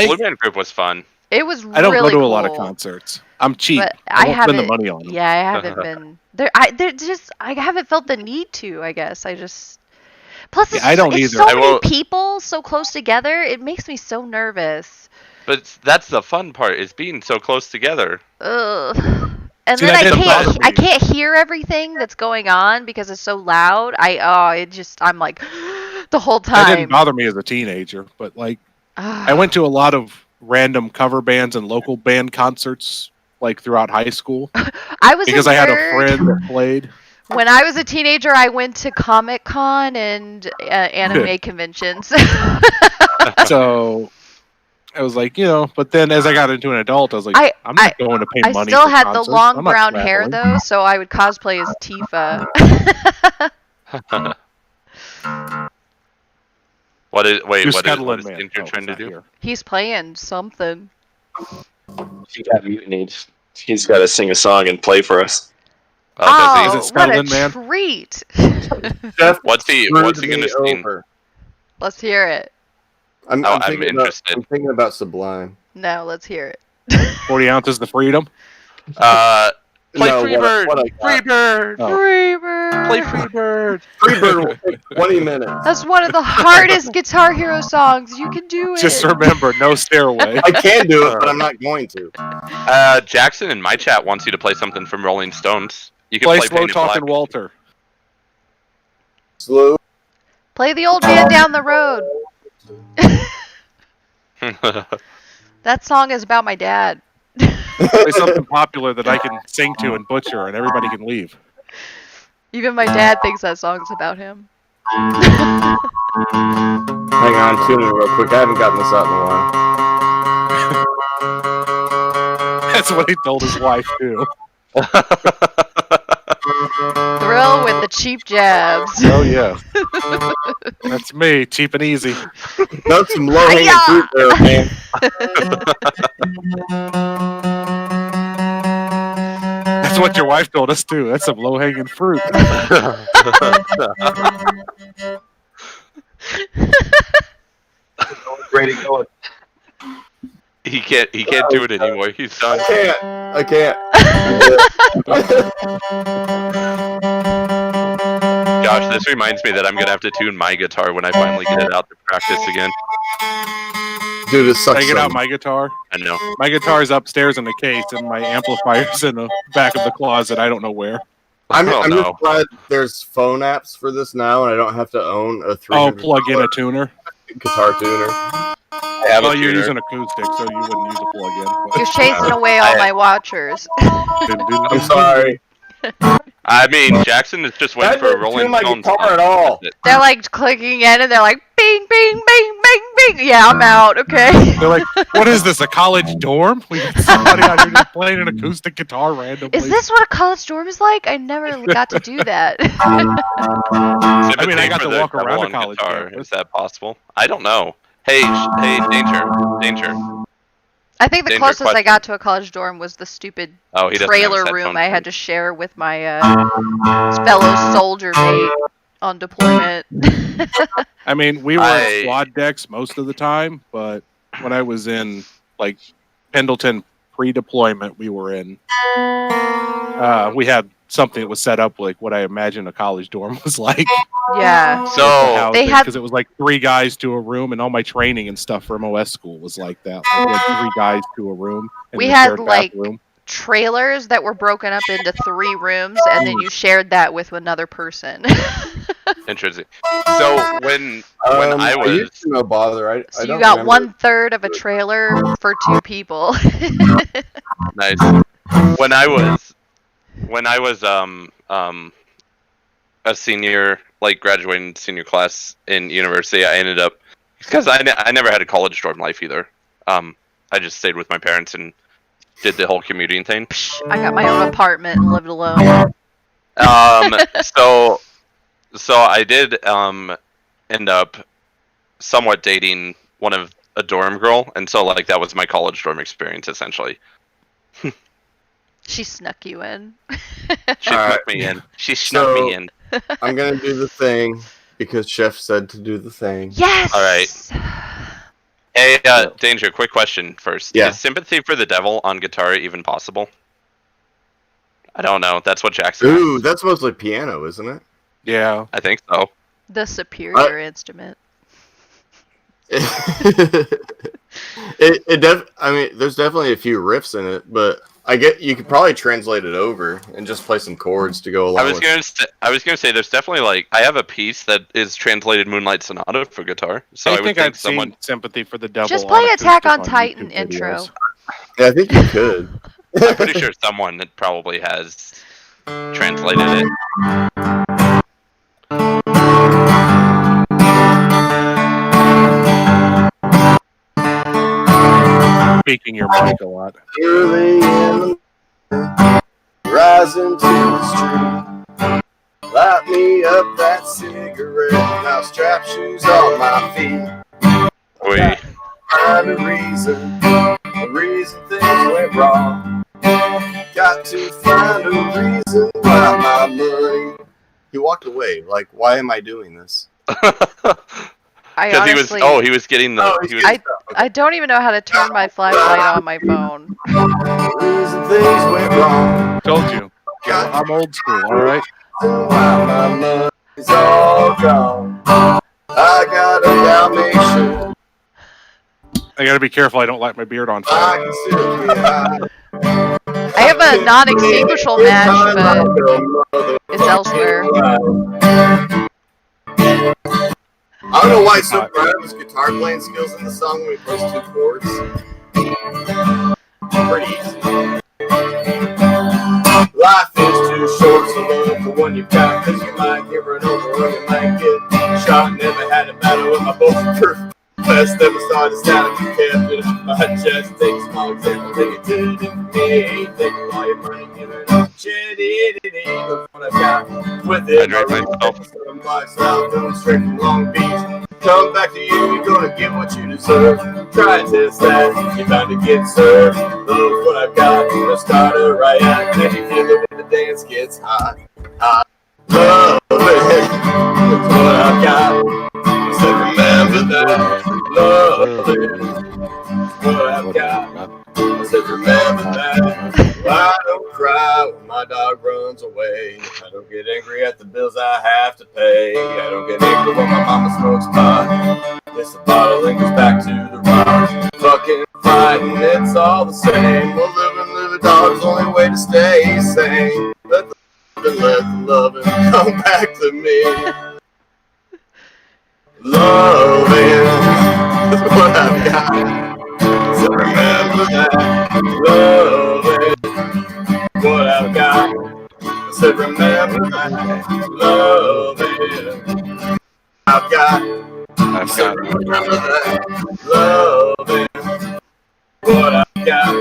Blue Man Group was fun. It was I don't really go to cool. a lot of concerts. I'm cheap. But I I won't spend the haven't. money on them. Yeah, I haven't been there. I haven't felt the need to. I guess I just. Plus, Yeah, I don't it's either. so I many will- people so close together. It makes me so nervous. But that's the fun part, is being so close together. Ugh. And See, then that didn't bother I me. can't hear everything that's going on because it's so loud. I'm like the whole That didn't time. bother me as a teenager, but like I Ugh. went to a lot of random cover bands and local band concerts like throughout high school I was because a I had a nerd. friend that played. When I was a teenager, I went to Comic-Con and anime conventions. So I was like, you know, but then as I got into an adult, I was like, I'm not going to pay I money. still for had the concerts. long I'm not brown hair traveling. though, so I would cosplay as Tifa. What is Who's what Scotland is Man? Ginger Oh, trying he's to not do? here. He's playing something. He got mutinied. He's got to sing a song and play for us. Oh, Is it what a Scotland Man? treat! Jeff What's he screwed gonna me sing? over. Let's hear it. I'm I'm interested. I'm thinking about Sublime. No, let's hear it. 40 ounces to freedom. Play No, Freebird! what I got. Freebird! Oh. Freebird. Play Freebird! Freebird will take 20 minutes. That's one of the hardest Guitar Hero songs. You can do it. Just remember, no stairway. I can do it, but I'm not going to. Jackson in my chat wants you to play something from Rolling Stones. You can Play play slow Painted talking Walter. Slow. Play the old man down the road. Black. That song is about my dad. Play something popular that I can sing to and butcher, and everybody can leave. Even my dad thinks that song's about him. Hang on, tune in real quick. I haven't gotten this out in a while. That's what he told his wife too. Thrill with the cheap jabs. Oh yeah, that's me, cheap and easy. That's some low hanging fruit there, man. That's what your wife told us too. That's some low hanging fruit. Ready to go. He can't do it anymore. He's done. I can't. gosh, this reminds me that I'm gonna have to tune my guitar when I finally get it out to practice again. Dude, it sucks. I get out my guitar. I know. My guitar's upstairs in the case, and my amplifier's in the back of the closet. I don't know where. I'm just glad there's phone apps for this now, and I don't have to own a plug in a tuner. Guitar tuner. Well, you're using acoustic, so you wouldn't use a plug-in. You're chasing away all my watchers. I'm sorry. I mean, Jackson is just waiting for a Rolling Stone song. At all. They're like clicking in, and they're like, bing, bing, bing, bing, bing. Yeah, I'm out. Okay. They're like, what is this? A college dorm? We got somebody out here just playing an acoustic guitar randomly. Is this what a college dorm is like? I never got to do that. I mean, I got to walk around a college guitar. Is that possible? I don't know. Hey, Danger. I think the closest I got to a college dorm was the stupid trailer room I had to share with my fellow soldier mate on deployment. I mean, we were at squad decks most of the time, but when I was in like Pendleton pre-deployment, we were in. We had something that was set up like what I imagine a college dorm was like. Yeah. So they had, because it was like 3 guys to a room, and all my training and stuff from OS school was like that. Like, we had 3 guys to a room. And we had like trailers that were broken up into 3 rooms, and then you shared that with another person. Interesting. So when I was no bother. So you got 1/3 of a trailer for 2 people. Nice. When I was a senior, like graduating senior class in university, I ended up, because I never had a college dorm life either. I just stayed with my parents and did the whole commuting thing. I got my own apartment and lived alone. So I did end up somewhat dating a dorm girl, and so like that was my college dorm experience essentially. She snuck you in. She snuck me in. She snuck me in. I'm gonna do the thing because Chef said to do the thing. Yes. All right. Hey, Danger. Quick question first. Yeah. Is sympathy for the devil on guitar even possible? I don't know. That's what Jackson. Ooh, that's mostly piano, isn't it? Yeah, I think so. The superior instrument. I mean, there's definitely a few riffs in it, but you could probably translate it over and just play some chords to go along. I was gonna say there's definitely like I have a piece that is translated Moonlight Sonata for guitar. So I would think someone seen Sympathy for the Devil. Just play Attack on Titan intro. Yeah, I think you could. I'm pretty sure someone that probably has translated it. Speaking your mic a lot. Early in the rising to the street, light me up that cigarette, now strap shoes on my feet. Wait. Find a reason things went wrong. Got to find a reason why my money. He walked away. Like, why am I doing this? Because he was getting the. I don't even know how to turn my flashlight on my phone. Reason things went wrong. Told you. I'm old school, alright? Why my money's all gone. I got a Dalmatian. I gotta be careful I don't light my beard on fire. I have a non-extinguishable match, but it's elsewhere. I don't know why he's so proud of his guitar playing skills in the song when he plays 2 chords. Pretty easy. Life is too short, so look for one you've got, cause you might get run over or you might get shot. Never had a battle with my bulletproof vest. Never saw the sound of you kept it on my chest. Take a small example, take it to the different. Take it while you're burning, give it up. Shit, it ain't. Look what I've got with it. I drank myself. Some lifestyle coming straight from Long Beach. Come back to you, you're gonna get what you deserve. Try and test that, you're bound to get served. Love what I've got, let's start a riot. Let you feel it when the dance gets hot. Hot. Love it, that's what I've got. So remember that. Love it, that's what I've got. I said remember that. I don't cry when my dog runs away. I don't get angry at the bills I have to pay. I don't get angry when my mama smokes pot. This bottle lingers back to the rock. Fucking fighting, it's all the same. Well, live a dog's the only way to stay sane. Let the loving come back to me. Loving is what I've got. So remember that. Loving what I've got. I said remember that. Loving I've got. I said remember that. Loving what I've got.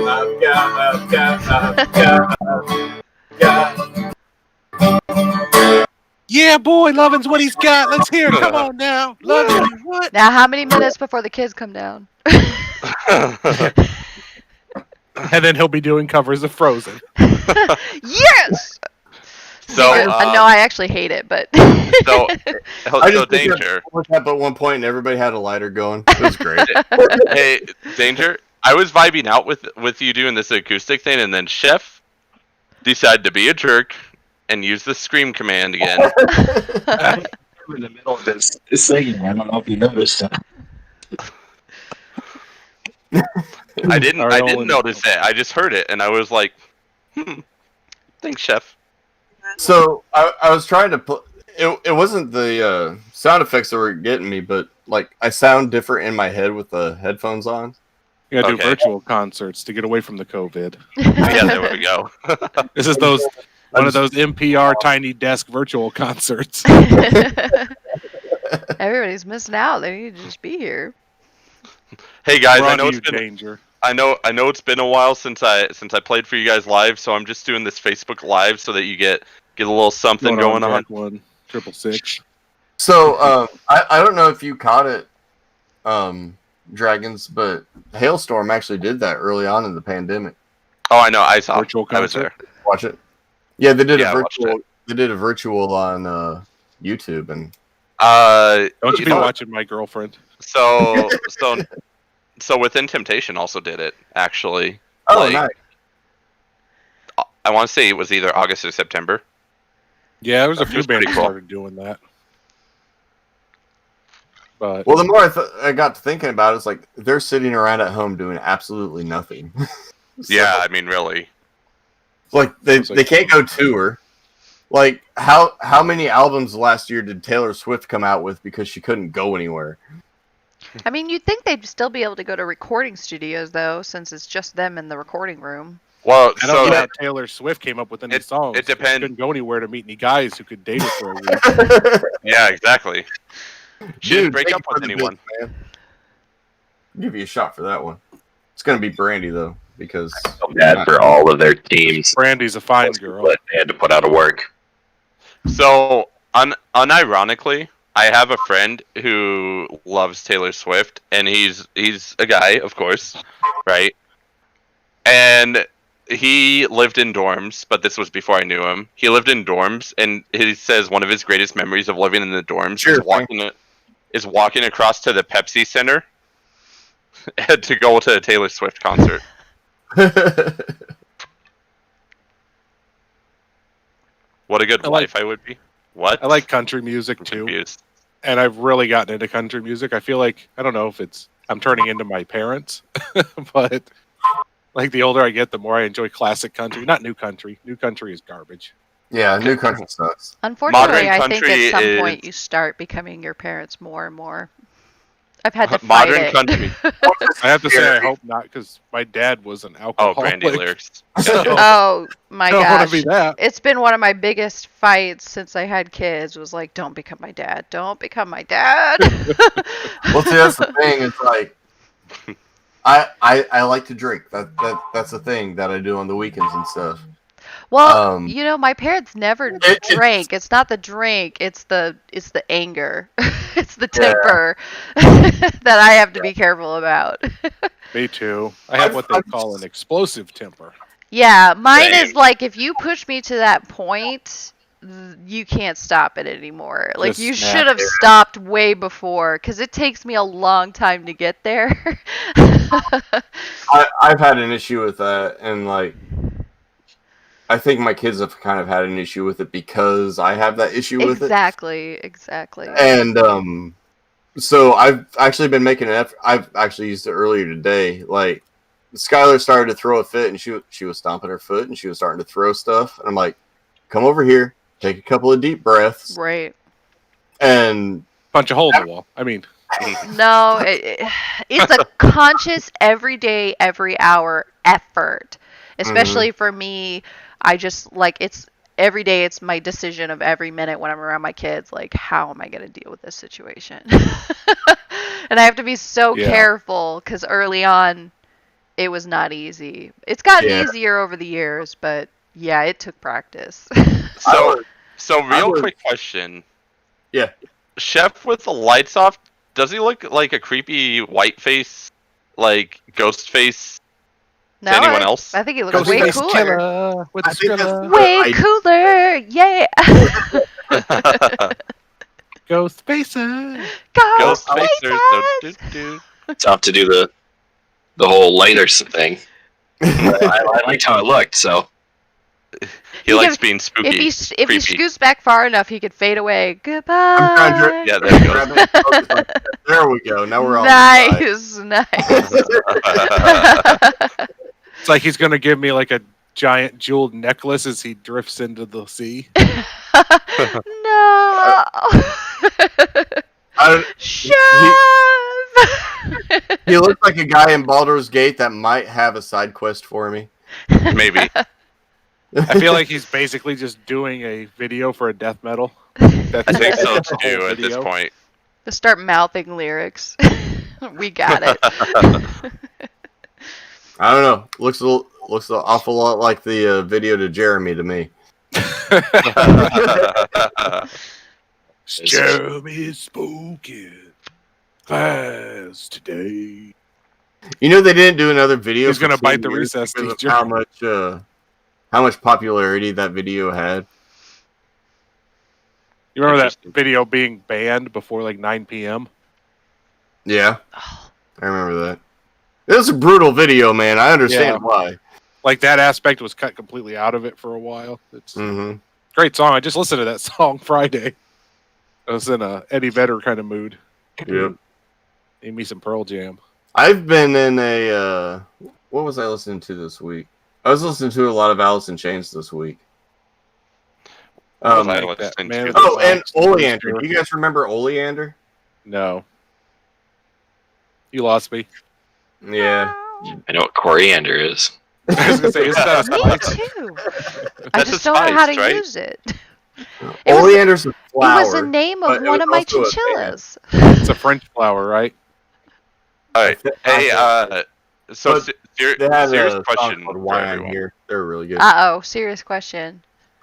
Yeah, boy, Lovin's what he's got. Let's hear it. Come on now. Lovin', what? Now, how many minutes before the kids come down? And then he'll be doing covers of Frozen. Yes! So, no, I actually hate it, but... so Danger. But at one point, and everybody had a lighter going. It was great. Hey, Danger, I was vibing out with you doing this acoustic thing, and then Chef decided to be a jerk and use the scream command again. I'm in the middle of this singing. I don't know if you noticed that. I didn't notice it. I just heard it, and I was like, thanks, Chef. So I was trying to put. It wasn't the sound effects that were getting me, but like I sound different in my head with the headphones on. You gotta do virtual concerts to get away from the COVID. Yeah, there we go. This is one of those NPR tiny desk virtual concerts. Everybody's missing out. They need to just be here. Hey guys, I know it's been danger. I know it's been a while since I played for you guys live, so I'm just doing this Facebook Live so that you get a little something going on. 666. So I don't know if you caught it, Dragons, but Hailstorm actually did that early on in the pandemic. Oh, I know. I saw. Virtual I was there. Watch it. Yeah, they did Yeah, a virtual. They did a virtual on YouTube, and don't you be watching my girlfriend? So Within Temptation also did it actually. Oh, like, nice. I want to say it was either August or September. Yeah, there was a few was pretty bands cool. started doing that. But Well, the more I got to thinking about it, it's like they're sitting around at home doing absolutely nothing. So, Yeah, I mean, really. like they can't go tour. Like how many albums last year did Taylor Swift come out with because she couldn't go anywhere? I mean, you'd think they'd still be able to go to recording studios, though, since it's just them in the recording room. Well, I don't know how Taylor Swift came up with any songs. It depends. She couldn't go anywhere to meet any guys who could date her for a week. Yeah, exactly. She didn't break thank up you for with the anyone. bits, man. I'll give you a shot for that one. It's gonna be Brandy though, because So bad for all of their teams. Brandy's a fine girl. But they had to put out of work. So, unironically, I have a friend who loves Taylor Swift, and he's a guy, of course, right? And he lived in dorms, but this was before I knew him. He lived in dorms, and he says one of his greatest memories of living in the dorms is walking across to the Pepsi Center to go to a Taylor Swift concert. What a good life I would be. What? I like country music I'm too, confused. and I've really gotten into country music. I feel like I don't know if I'm turning into my parents, but like the older I get, the more I enjoy classic country. Not new country. New country is garbage. yeah, new country sucks. Unfortunately, I think country at some is- point you start becoming your parents more and more. I've had to fight Modern it. country. I have to say I hope not, because my dad was an Oh, alcoholic. Brandy lyrics. So, Oh my I don't want gosh. to be that. It's been one of my biggest fights since I had kids. Was like, don't become my dad. Don't become my dad. Well, see, that's the thing. It's like I like to drink. That's the thing that I do on the weekends and stuff. Well, you know, my parents never It's- drank. It's not the drink. It's the anger. It's the temper that I have to be careful about. Me too. I have what they call an explosive temper. Yeah, mine Same. is like if you push me to that point, you can't stop it anymore. Like Just you snap. should have stopped way before, because it takes me a long time to get there. I've had an issue with that, and like I think my kids have kind of had an issue with it because I have that issue with it. Exactly. And so I've actually been making an effort. I've actually used it earlier today. Like Skylar started to throw a fit, and she was stomping her foot, and she was starting to throw stuff. And I'm like, "Come over here, take a couple of deep breaths." Right. And punch a hole in the wall. I mean, no, it's a conscious, everyday, every hour effort. Especially for me, I just like it's every day. It's my decision of every minute when I'm around my kids. Like, how am I going to deal with this situation? And I have to be so careful because early on, it was not easy. It's gotten easier over the years, but yeah, it took practice. So real quick question. Yeah. Chef with the lights off, does he look like a creepy white face, like ghost face No, to anyone else? I think he looks way cooler. With the Skrilla. Way cooler, yeah. Ghost faces. Ghost faces. Tough to do the whole lighters thing. I liked how it looked, so. He likes being spooky. If he scoots back far enough, he could fade away. Goodbye. Yeah, there you go. There we go. Now we're all nice. It's like he's gonna give me like a giant jeweled necklace as he drifts into the sea. No. Chef! He looks like a guy in Baldur's Gate that might have a side quest for me. Maybe. I feel like he's basically just doing a video for a death metal. I think so too at this point. Just start mouthing lyrics. We got it. I don't know. Looks an awful lot like the video to Jeremy to me. Jeremy's spooky fast today. You know they didn't do another video. He's gonna bite the recess teacher. How much popularity that video had? You remember that video being banned before like 9 p.m.? Yeah, I remember that. It was a brutal video, man. I understand why. Like that aspect was cut completely out of it for a while. It's a great song. I just listened to that song Friday. I was in a Eddie Vedder kind of mood. Yep. Need me some Pearl Jam. I've been in a what was I listening to this week? I was listening to a lot of Alice in Chains this week. And Oleander. Do you guys remember Oleander? No. You lost me. Yeah. I know what coriander is. I was gonna say, isn't that a spice? Me too. I just don't know how to use it. Oleander's a flower. It was the name of one of my chinchillas. It's a French flower, right? All right. Hey, so serious question for for everyone. here. They're really good. Serious question.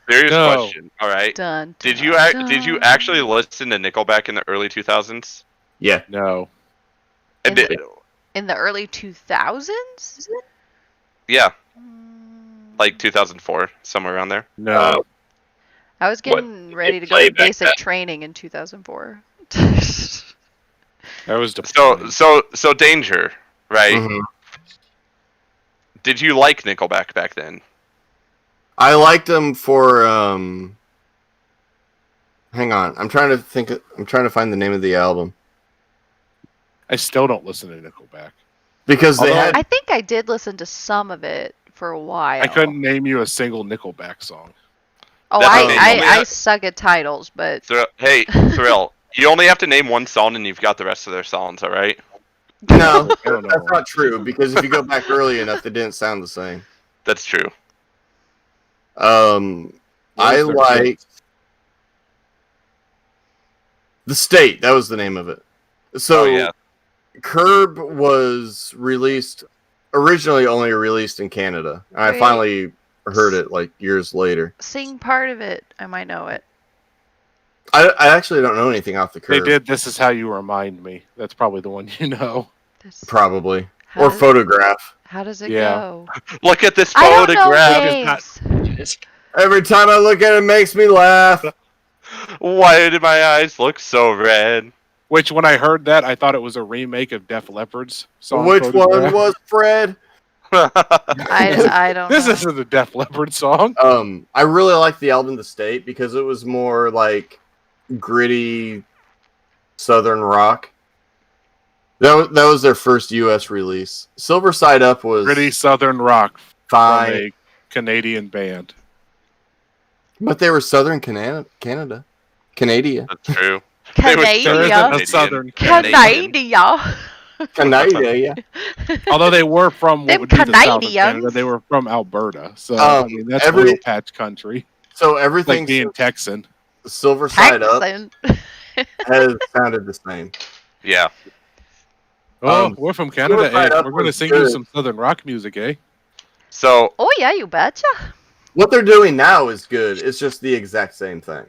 Serious question. All right. Dun, Did you actually listen to Nickelback in the early 2000s? Yeah. No. In the early 2000s? Yeah. Like 2004, somewhere around there. No. I was getting ready to go to basic training in 2004. That was so Danger, right? Mm-hmm. Did you like Nickelback back then? I liked them for hang on. I'm trying to find the name of the album. I still don't listen to Nickelback. Because I think I did listen to some of it for a while. I couldn't name you a single Nickelback song. Oh, I suck at titles, but... Hey, Thrill, you only have to name one song and you've got the rest of their songs, alright? No, that's not true, because if you go back early enough, they didn't sound the same. That's true. I liked... The State, that was the name of it. So, Curb was originally only released in Canada. And I finally heard it like years later. Sing part of it. I might know it. I actually don't know anything off the Curb. They did This Is How You Remind Me. That's probably the one you know. Probably. Or Photograph. How does it go? Look at this photograph. Every time I look at it, it makes me laugh. Why did my eyes look so red? Which, when I heard that, I thought it was a remake of Def Leppard's song. Which one was Fred? I don't This know. isn't a Def Leppard song. I really liked the album The State because it was more like gritty southern rock. That was their first U.S. release. Silver Side Up was Gritty Southern rock fine, from a Canadian band. but they were Southern Canada. Canada. That's true. There isn't Canada. a Southern Canada. Canada, yeah. Although they were from what Them would be the south of Canadians. Canada, they were from Alberta. So I mean, that's real patch country. So Like everything being Texan. Silver Side Up Texan. has sounded the same. Yeah. Oh, we're from Canada. Silver Side Eh? Up We're going to was sing you good. some Southern rock music, eh? So Oh yeah, you betcha. What they're doing now is good. It's just the exact same thing.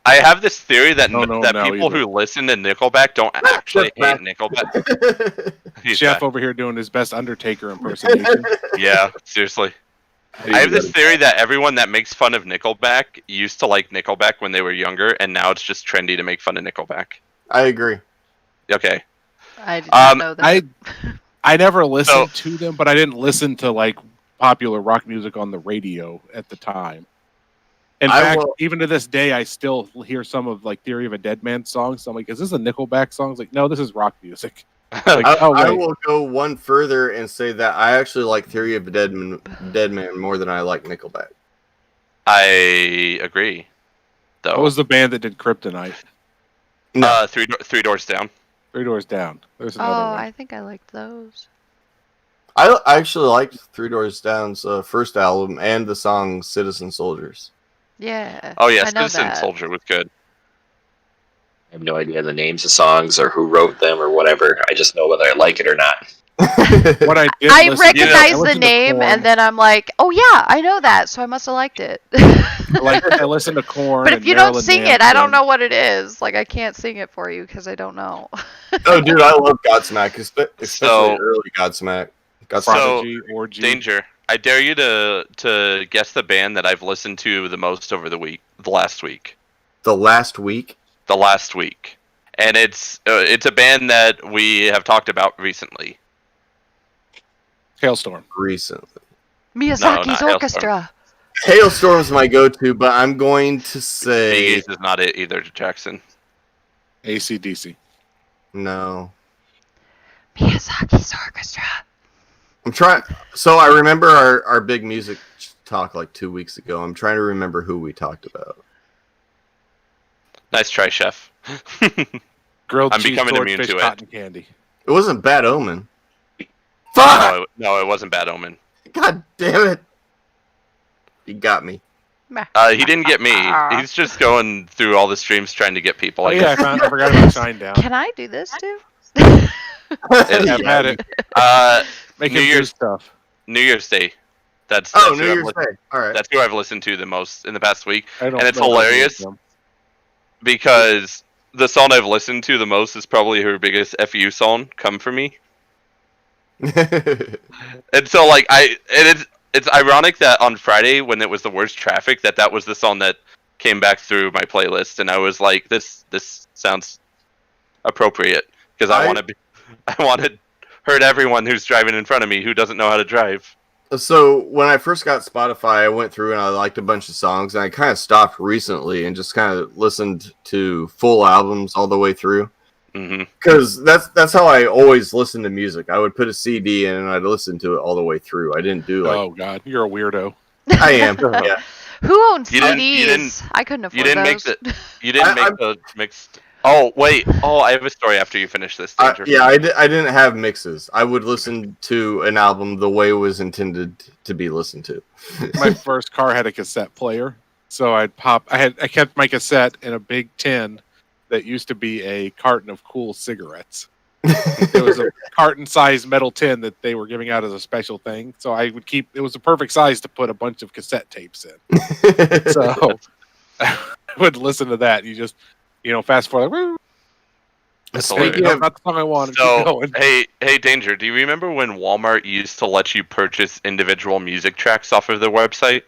I have this theory that Don't know that now people either. who listen to Nickelback don't actually hate back. Nickelback. He's Chef back. over here doing his best Undertaker impersonation. Yeah, seriously. I have this theory that everyone that makes fun of Nickelback used to like Nickelback when they were younger, and now it's just trendy to make fun of Nickelback. I agree. Okay. I didn't know that. I never listened to them, but I didn't listen to like popular rock music on the radio at the time. In fact, even to this day, I still hear some of like Theory of a Dead Man songs. So I'm like, is this a Nickelback song? It's like, no, this is rock music. Like, I will go one further and say that I actually like Theory of a Dead Man more than I like Nickelback. I agree. Though. What was the band that did Kryptonite? No. Three Doors Down. 3 Doors Down. There's Oh, another one. I think I liked those. I actually liked Three Doors Down's first album and the song Citizen Soldiers. Yeah. Oh yeah, I know Citizen that. Soldier was good. I have no idea the names of songs or who wrote them or whatever. I just know whether I like it or not. What I did I listen- recognize I the listened to name, Korn. and then I'm like, oh yeah, I know that, so I must have liked it. Like I listened to Korn. But if and you don't Marilyn sing it, I don't Manson. know what it is. Like I can't sing it for you because I don't know. Oh, dude, I love Godsmack, especially So- early Godsmack. Prodigy, Orgy. Danger. I dare you to guess the band that I've listened to the most over the last week. The last week. The last week, and it's a band that we have talked about recently. Hailstorm. Recently. Miyazaki's not Hailstorm. Orchestra. Hailstorm's my go-to, but I'm going to say Bee Gees is not it either, Jackson. AC/DC. no. Miyazaki's Orchestra. I'm trying. So I remember our big music talk like 2 weeks ago. I'm trying to remember who we talked about. Nice try, Chef. Grilled I'm cheese, becoming immune swordfish, to it. cotton candy. It wasn't Bad Omen. Fuck! No, it wasn't Bad Omen. God damn it! You got me. He didn't get me. He's just going through all the streams trying to get people. Oh yeah, I forgot about Shinedown. Can I do this too? I've had it. Make New him do Year's stuff. New Year's Day. That's Oh, who New I've Year's listened- Day. All right. That's who I've listened to the most in the past week, I don't and it's know what hilarious. it is, because the song I've listened to the most is probably her biggest FU song, "Come For Me." And so, like, it's ironic that on Friday when it was the worst traffic, that was the song that came back through my playlist, and I was like, this sounds appropriate because I want to hurt everyone who's driving in front of me who doesn't know how to drive. So when I first got Spotify, I went through and I liked a bunch of songs, and I kind of stopped recently and just kind of listened to full albums all the way through. Because that's how I always listen to music. I would put a CD in and I'd listen to it all the way through. I didn't do like. Oh god, you're a weirdo. I am. Yeah. Who owns You CDs? didn't- I couldn't afford You didn't those. You didn't make the mixed. Oh wait. Oh, I have a story after you finish this. Danger. Yeah, I didn't have mixes. I would listen to an album the way it was intended to be listened to. My first car had a cassette player, so I kept my cassette in a big tin that used to be a carton of Cool cigarettes. It was a carton-sized metal tin that they were giving out as a special thing. So I would keep. It was the perfect size to put a bunch of cassette tapes in. So I would listen to that. You just, fast forward. Woo. That's Speaking hilarious. of- Not the song I wanted. Keep So going. hey, Danger. Do you remember when Walmart used to let you purchase individual music tracks off of their website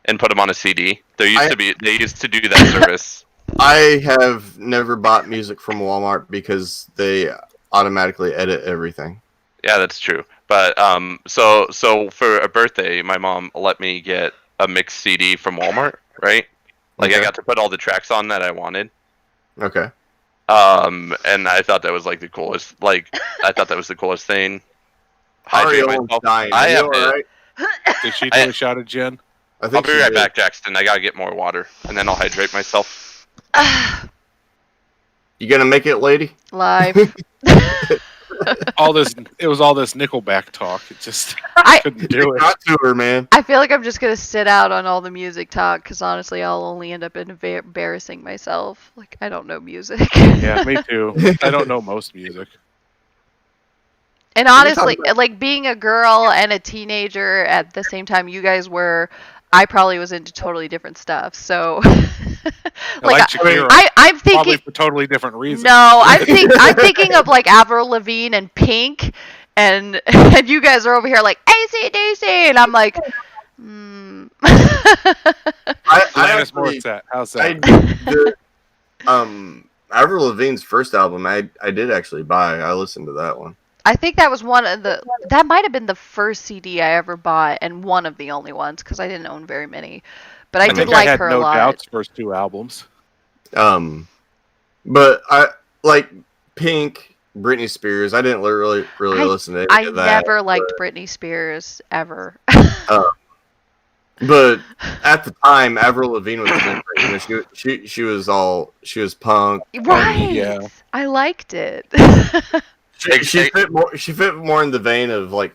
and put them on a CD? They used to do that service. I have never bought music from Walmart because they automatically edit everything. Yeah, that's true. But so for a birthday, my mom let me get a mixed CD from Walmart, right? Like I Okay. got to put all the tracks on that I wanted. Okay. And I thought that was like the coolest. Like I thought that was the coolest thing. Hydrate Ariolin's myself. dying. I Are you have to. alright? Did she do a shot of gin? I I'll think be she right did. back, Jackson. I gotta get more water, and then I'll hydrate myself. You gonna make it, lady? Live. It was all this Nickelback talk. It just I couldn't do it. Not to her, man. I feel like I'm just gonna sit out on all the music talk because honestly, I'll only end up embarrassing myself. Like I don't know music. Yeah, me too. I don't know most music. And What are you honestly, talking about? like being a girl and a teenager at the same time you guys were, I probably was into totally different stuff. So, like Shakira, I'm probably thinking. for totally different reasons. No, I'm thinking of like Avril Lavigne and Pink, and you guys are over here like AC/DC, and I'm like, I Alanis actually, Morissette. How's I that? the Avril Lavigne's first album. I did actually buy. I listened to that one. I think that was one of the. That might have been the first CD I ever bought, and one of the only ones because I didn't own very many. But I did think like I had her No a lot. Doubt's first two albums. But I like Pink, Britney Spears. I didn't really listen to any I of that. never liked Britney Spears ever. But at the time, Avril Lavigne was different. You know, she was punk. Right. yeah. I liked it. She fit more in the vein of like,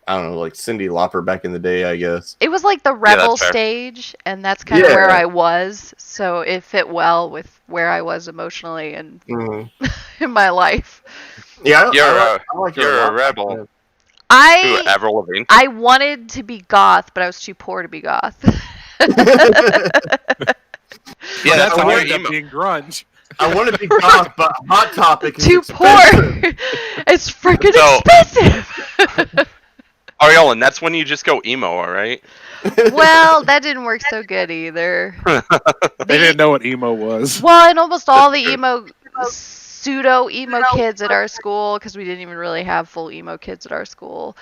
I don't know, like Cyndi Lauper back in the day, I guess. It was like the rebel that's fair. stage, and that's kind of Yeah. where I was. So it fit well with where I was emotionally and in my life. Yeah, You're I like her you're lot. a rebel. Who, I Avril Lavigne? I wanted to be goth, but I was too poor to be goth. Yeah, that's how how I you're ended up emo. being grunge. I want to be goth, but Hot Topic is Too expensive. poor. It's freaking So- expensive. Aureolin, that's when you just go emo, alright? Well, that didn't work so good either. They didn't know what emo was. Well, and almost all the pseudo emo kids at our school, because we didn't even really have full emo kids at our school,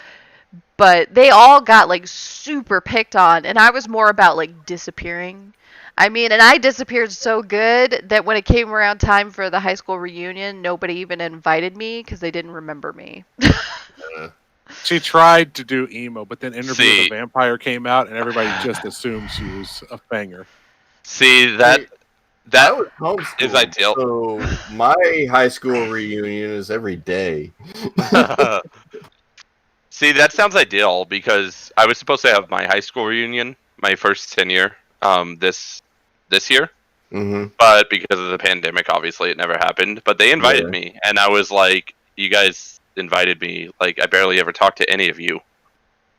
but they all got like super picked on, and I was more about like disappearing. I mean, and I disappeared so good that when it came around time for the high school reunion, nobody even invited me because they didn't remember me. She tried to do emo, but then Interview with See. the Vampire came out, and everybody just assumed she was a fanger. See, that I was homeschooled, is ideal. So my high school reunion is every day. See, that sounds ideal because I was supposed to have my high school reunion, my first tenure, this year, but because of the pandemic, obviously it never happened. But they invited me, and I was like, "You guys invited me. Like, I barely ever talked to any of you."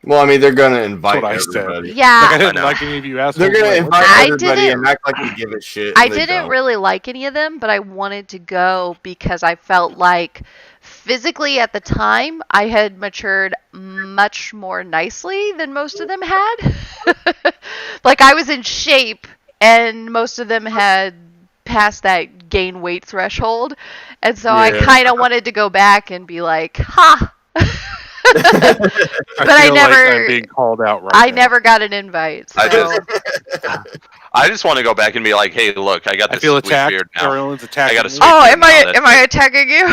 Well, I mean, they're gonna invite That's what I said. everybody. Like, I Yeah, didn't know. like any of you assholes. They're gonna Like, invite I everybody didn't- and act like we give a shit. I and they didn't don't. really like any of them, but I wanted to go because I felt like physically at the time I had matured much more nicely than most of them had. Like I was in shape and most of them had passed that gain weight threshold. And so I Yeah. kind of wanted to go back and be like, ha! I But I feel like never- I'm being called out right I now. never got an invite. So. I just want to go back and be like, "Hey, look, I got I this feel sweet attacked. beard now." Aureolin's attacking I gotta me. sweep Oh, it am now, I that's am I attacking you?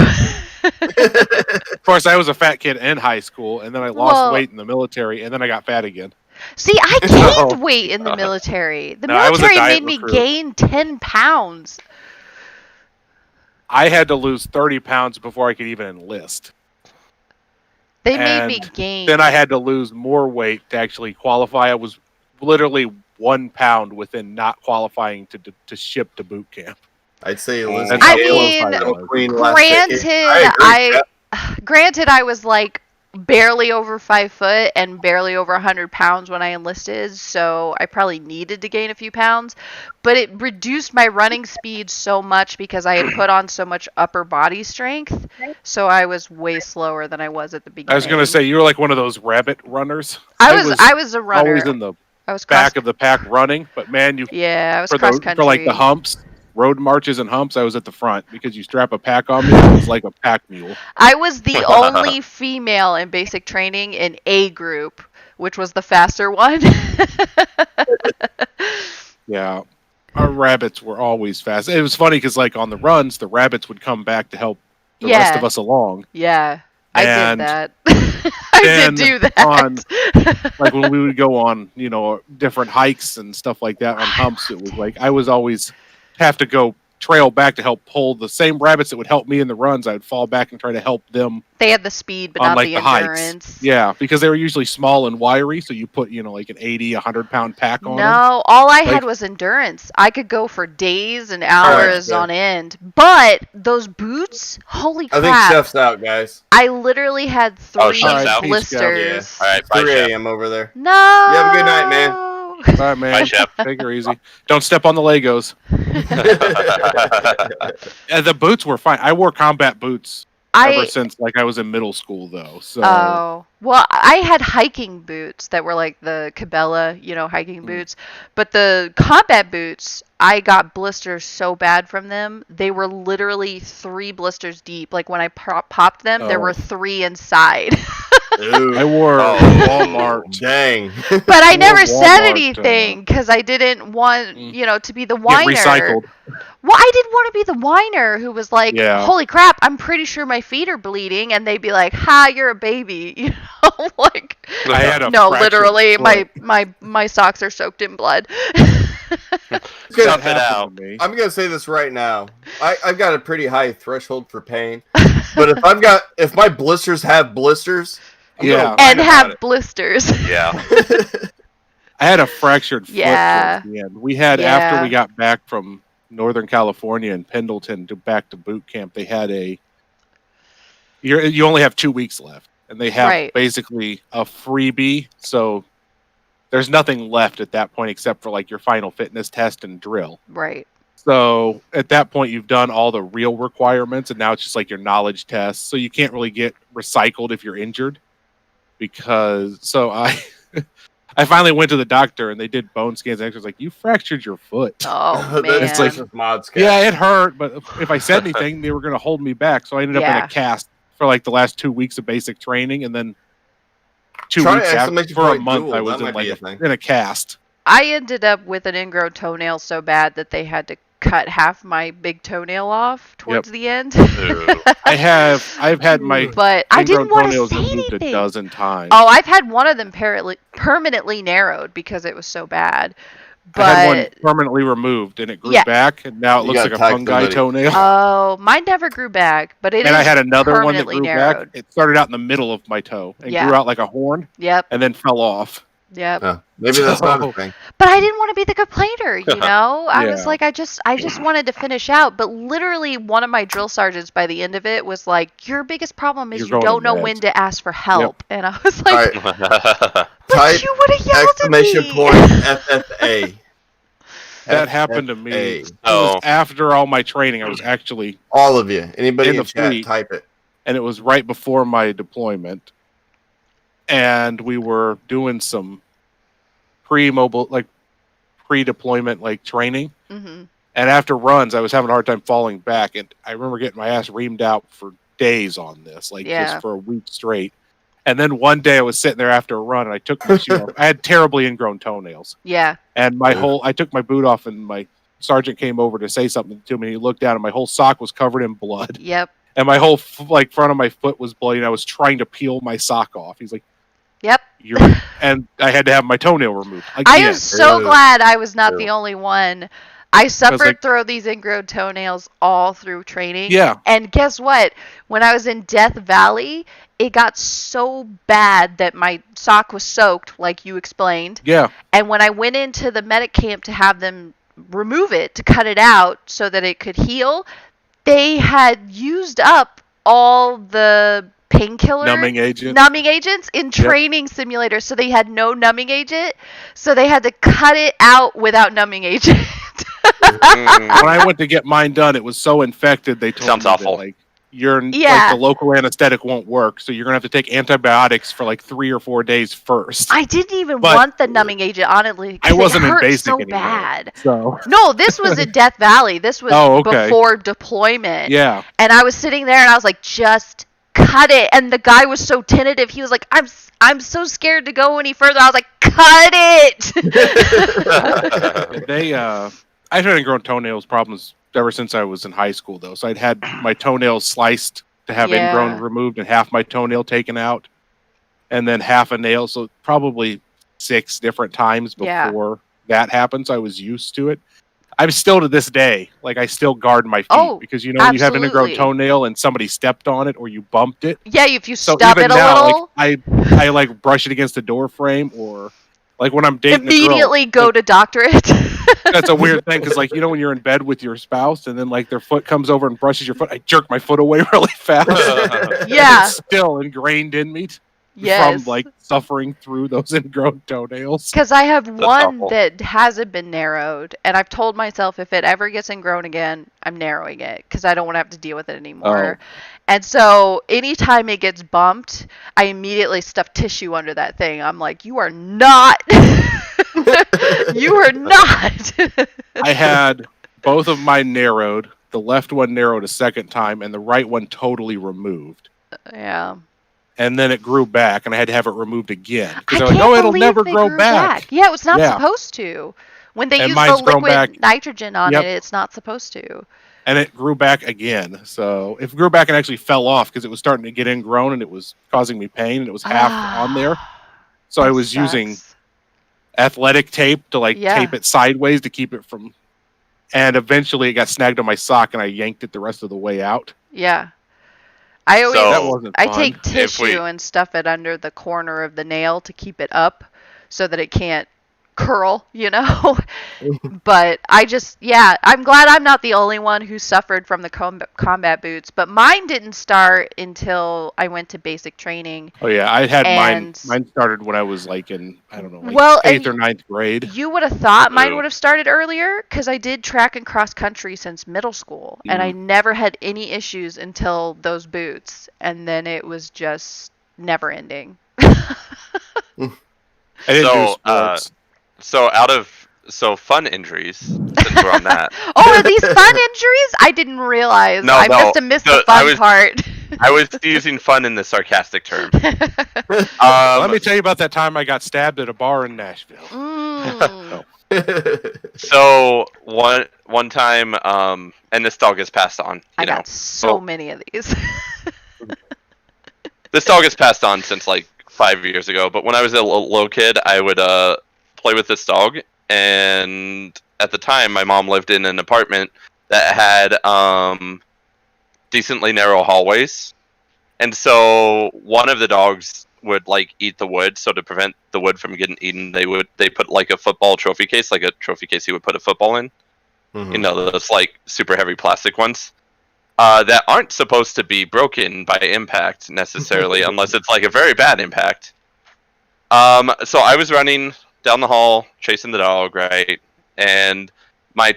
Of course, I was a fat kid in high school, and then I lost Well- weight in the military, and then I got fat again. See, I gained weight in the military. The No, I was a military diet made me recruit. gain 10 pounds. I had to lose 30 pounds before I could even enlist. They made me And gain. Then I had to lose more weight to actually qualify. I was literally 1 pound within not qualifying to ship to boot camp. I'd say That's Elizabeth how I close mean, was. Queen last decade. Granted, I granted, I was like barely over 5 foot and barely over 100 pounds when I enlisted, so I probably needed to gain a few pounds. But it reduced my running speed so much because I had put on so much upper body strength, so I was way slower than I was at the beginning. I was going to say, you were like one of those rabbit runners. I was a runner. Always in the I was back of the pack running, but man, you Yeah, I was for cross the country. for like the humps, road marches and humps, I was at the front because you strap a pack on me, it was like a pack mule. I was the only female in basic training in A group, which was the faster one. Yeah. Our rabbits were always fast. It was funny because, like, on the runs, the rabbits would come back to help the rest of us along. Yeah, I And did that. I did do that. Like, when we would go on, you know, different hikes and stuff like that on humps, it was like I was always have to go trail back to help pull the same rabbits that would help me in the runs. I would fall back and try to help them. They had the speed, but on, not like, the hikes. endurance. Yeah, because they were usually small and wiry, so you put, you know, like an 80, 100-pound pack on them. No, all I had Like- was endurance. I could go for days and hours on end. But those boots, holy I crap. think Chef's out, guys. I literally had 3 Chef's out? blisters. All right, bye, 3 Chef. a.m. over there. No. You have a good night, man. All right, man. Bye, Chef. Take her easy. Don't step on the Legos. The boots were fine. I wore combat boots ever since, like, I was in middle school, though. So Oh, well, I had hiking boots that were like the Cabela, you know, hiking boots. But the combat boots, I got blisters so bad from them. They were literally 3 blisters deep. Like, when I popped them, there Oh. were 3 inside. Ooh. I wore Oh. Walmart. Dang. But I never Walmart, said anything because I didn't want, you know, to be the Get whiner. recycled. Well, I didn't want to be the whiner who was like, Yeah. holy crap, I'm pretty sure my feet are bleeding. And they'd be like, ha, you're a baby. You know, like, I had a no, fractured literally, foot. my socks are soaked in blood. That Tough it happened out. to me. I'm gonna say this right now. I've got a pretty high threshold for pain, but if my blisters have blisters, I'm Yeah. gonna whine And about have it. blisters. Yeah. I had a fractured foot Yeah. towards the end. We had, Yeah. after we got back from Northern California and Pendleton back to boot camp, they had you only have 2 weeks left. And they have Right. basically a freebie. So there's nothing left at that point except for, like, your final fitness test and drill. Right. So at that point, you've done all the real requirements, and now it's just like your knowledge tests. So you can't really get recycled if you're injured. I finally went to the doctor, and they did bone scans. And I was like, "You fractured your foot." Oh, man. That's just mod scale. Yeah, it hurt, but if I said anything, they were going to hold me back. So I ended up in Yeah. a cast for like the last 2 weeks of basic training, and then 2 Try weeks after, exclamation for a point month, dual, I was that in might be like a thing. in a cast. I ended up with an ingrown toenail so bad that they had to cut half my big toenail off towards the end. Ooh. I've had my But I didn't ingrown want to toenails say removed anything. a dozen times. Oh, I've had one of them permanently narrowed because it was so bad. I had one But permanently removed, and it grew Yeah. back, and now it You looks gotta like a tag fungi somebody. toenail. oh, mine never grew back. But it And is I had another one that permanently grew narrowed. back. It started out in the middle of my toe and Yeah. grew out like a horn, Yep, and then fell off. yep. Yeah, maybe that's not So- a thing. But I didn't want to be the complainer, you know? I was Yeah. like, I just wanted to finish out. But literally, one of my drill sergeants by the end of it was like, your biggest problem is You're you going don't to know meds." when to ask for help. And I was All like, right, but type you would have yelled at exclamation me. point FFA. That happened to me. FFA. It Oh. was after all my training. I was actually, All of you, anybody In in the chat, fleet. type it. and it was right before my deployment, and we were doing some pre-deployment like training. Mhm. And after runs, I was having a hard time falling back, and I remember getting my ass reamed out for days on this, like Yeah. just for a week straight. And then one day I was sitting there after a run, and I took my shoe off. I had terribly ingrown toenails, Yeah. and I took my boot off, and my sergeant came over to say something to me. He looked down, and my whole sock was covered in blood, Yep. and my whole front of my foot was bloody. And I was trying to peel my sock off. He's like, Yep. and I had to have my toenail removed. I Again. am so Ugh. glad I was not Ugh. the only one. I suffered like- through these ingrown toenails all through training. Yeah. And guess what? When I was in Death Valley, it got so bad that my sock was soaked, like you explained. Yeah. And when I went into the medic camp to have them remove it, to cut it out so that it could heal, they had used up all the painkiller Numbing agent. numbing agents in training simulators, so they had no numbing agent, so they had to cut it out without numbing agent. Mm. When I went to get mine done, it was so infected. They told Sounds me awful. That, like, Yeah. like the local anesthetic won't work, so you're gonna have to take antibiotics for like 3 or 4 days first. I didn't even But- want the numbing agent, honestly, I because it wasn't in hurt basic so anymore, bad. so No, this was in Death Valley. This was Oh, okay. before deployment. yeah. And I was sitting there and I was like, just cut it. And the guy was so tentative. He was like, I'm so scared to go any further. I was like, cut it. I've had ingrown toenails problems ever since I was in high school, though. So I'd had my toenails sliced to have Yeah. ingrown removed and half my toenail taken out, and then half a nail. So probably 6 different times Yeah. before that happened. So I was used to it. I'm still to this day, like I still guard my feet Oh, because when you have an ingrown absolutely. toenail and somebody stepped on it or you bumped it. Yeah, if you So stub even it a now, little, like I like brush it against the door frame, or like when I'm dating immediately a girl, go to doctor it. that's a weird thing because, like, when you're in bed with your spouse and then like their foot comes over and brushes your foot, I jerk my foot away really fast. Yeah. It's still ingrained in me Yes. from like suffering through those ingrown toenails. Because I have one awful. that hasn't been narrowed, and I've told myself if it ever gets ingrown again, I'm narrowing it because I don't want to have to deal with it anymore. And so anytime it gets bumped, I immediately stuff tissue under that thing. I'm like, you are not. You are not. I had both of mine narrowed. The left one narrowed a second time, and the right one totally removed. Yeah. And then it grew back, and I had to have it removed again because I they're like, can't "Oh, it'll believe never they grow grew back." Yeah, it was not Yeah. supposed to. When they And use mine's the grown liquid back. nitrogen on Yep. it, it's not supposed to. And it grew back again. So it grew back and actually fell off because it was starting to get ingrown and it was causing me pain, and it was half on there. So I That was using sucks. athletic tape to like Yeah. tape it sideways to keep it from. And eventually, it got snagged on my sock, and I yanked it the rest of the way out. Yeah. I always So- That wasn't I fun. take If we- tissue and stuff it under the corner of the nail to keep it up so that it can't curl, But I'm glad I'm not the only one who suffered from the combat boots, but mine didn't start until I went to basic training. Oh yeah, I had mine. And- Mine started when I was like in like Well, and 8th or 9th grade. You would have thought mine Ooh. would have started earlier because I did track and cross country since middle school, and I never had any issues until those boots, and then it was just never ending. I didn't do sports. So fun injuries, since we're on that. Oh, are these fun injuries? I didn't realize. No, I no, must have missed the I fun was- part. I was using fun in the sarcastic term. Let me tell you about that time I got stabbed at a bar in Nashville. Mm. So one time, and this dog has passed on. I You know, got so Oh. many of these. this dog has passed on since like 5 years ago. But when I was a little kid, I would play with this dog, and at the time, my mom lived in an apartment that had decently narrow hallways, and so one of the dogs would like eat the wood. So to prevent the wood from getting eaten, they put like a football trophy case, like a trophy case you would put a football in. You know, those like super heavy plastic ones that aren't supposed to be broken by impact necessarily, unless it's like a very bad impact. So I was running down the hall chasing the dog, right, and my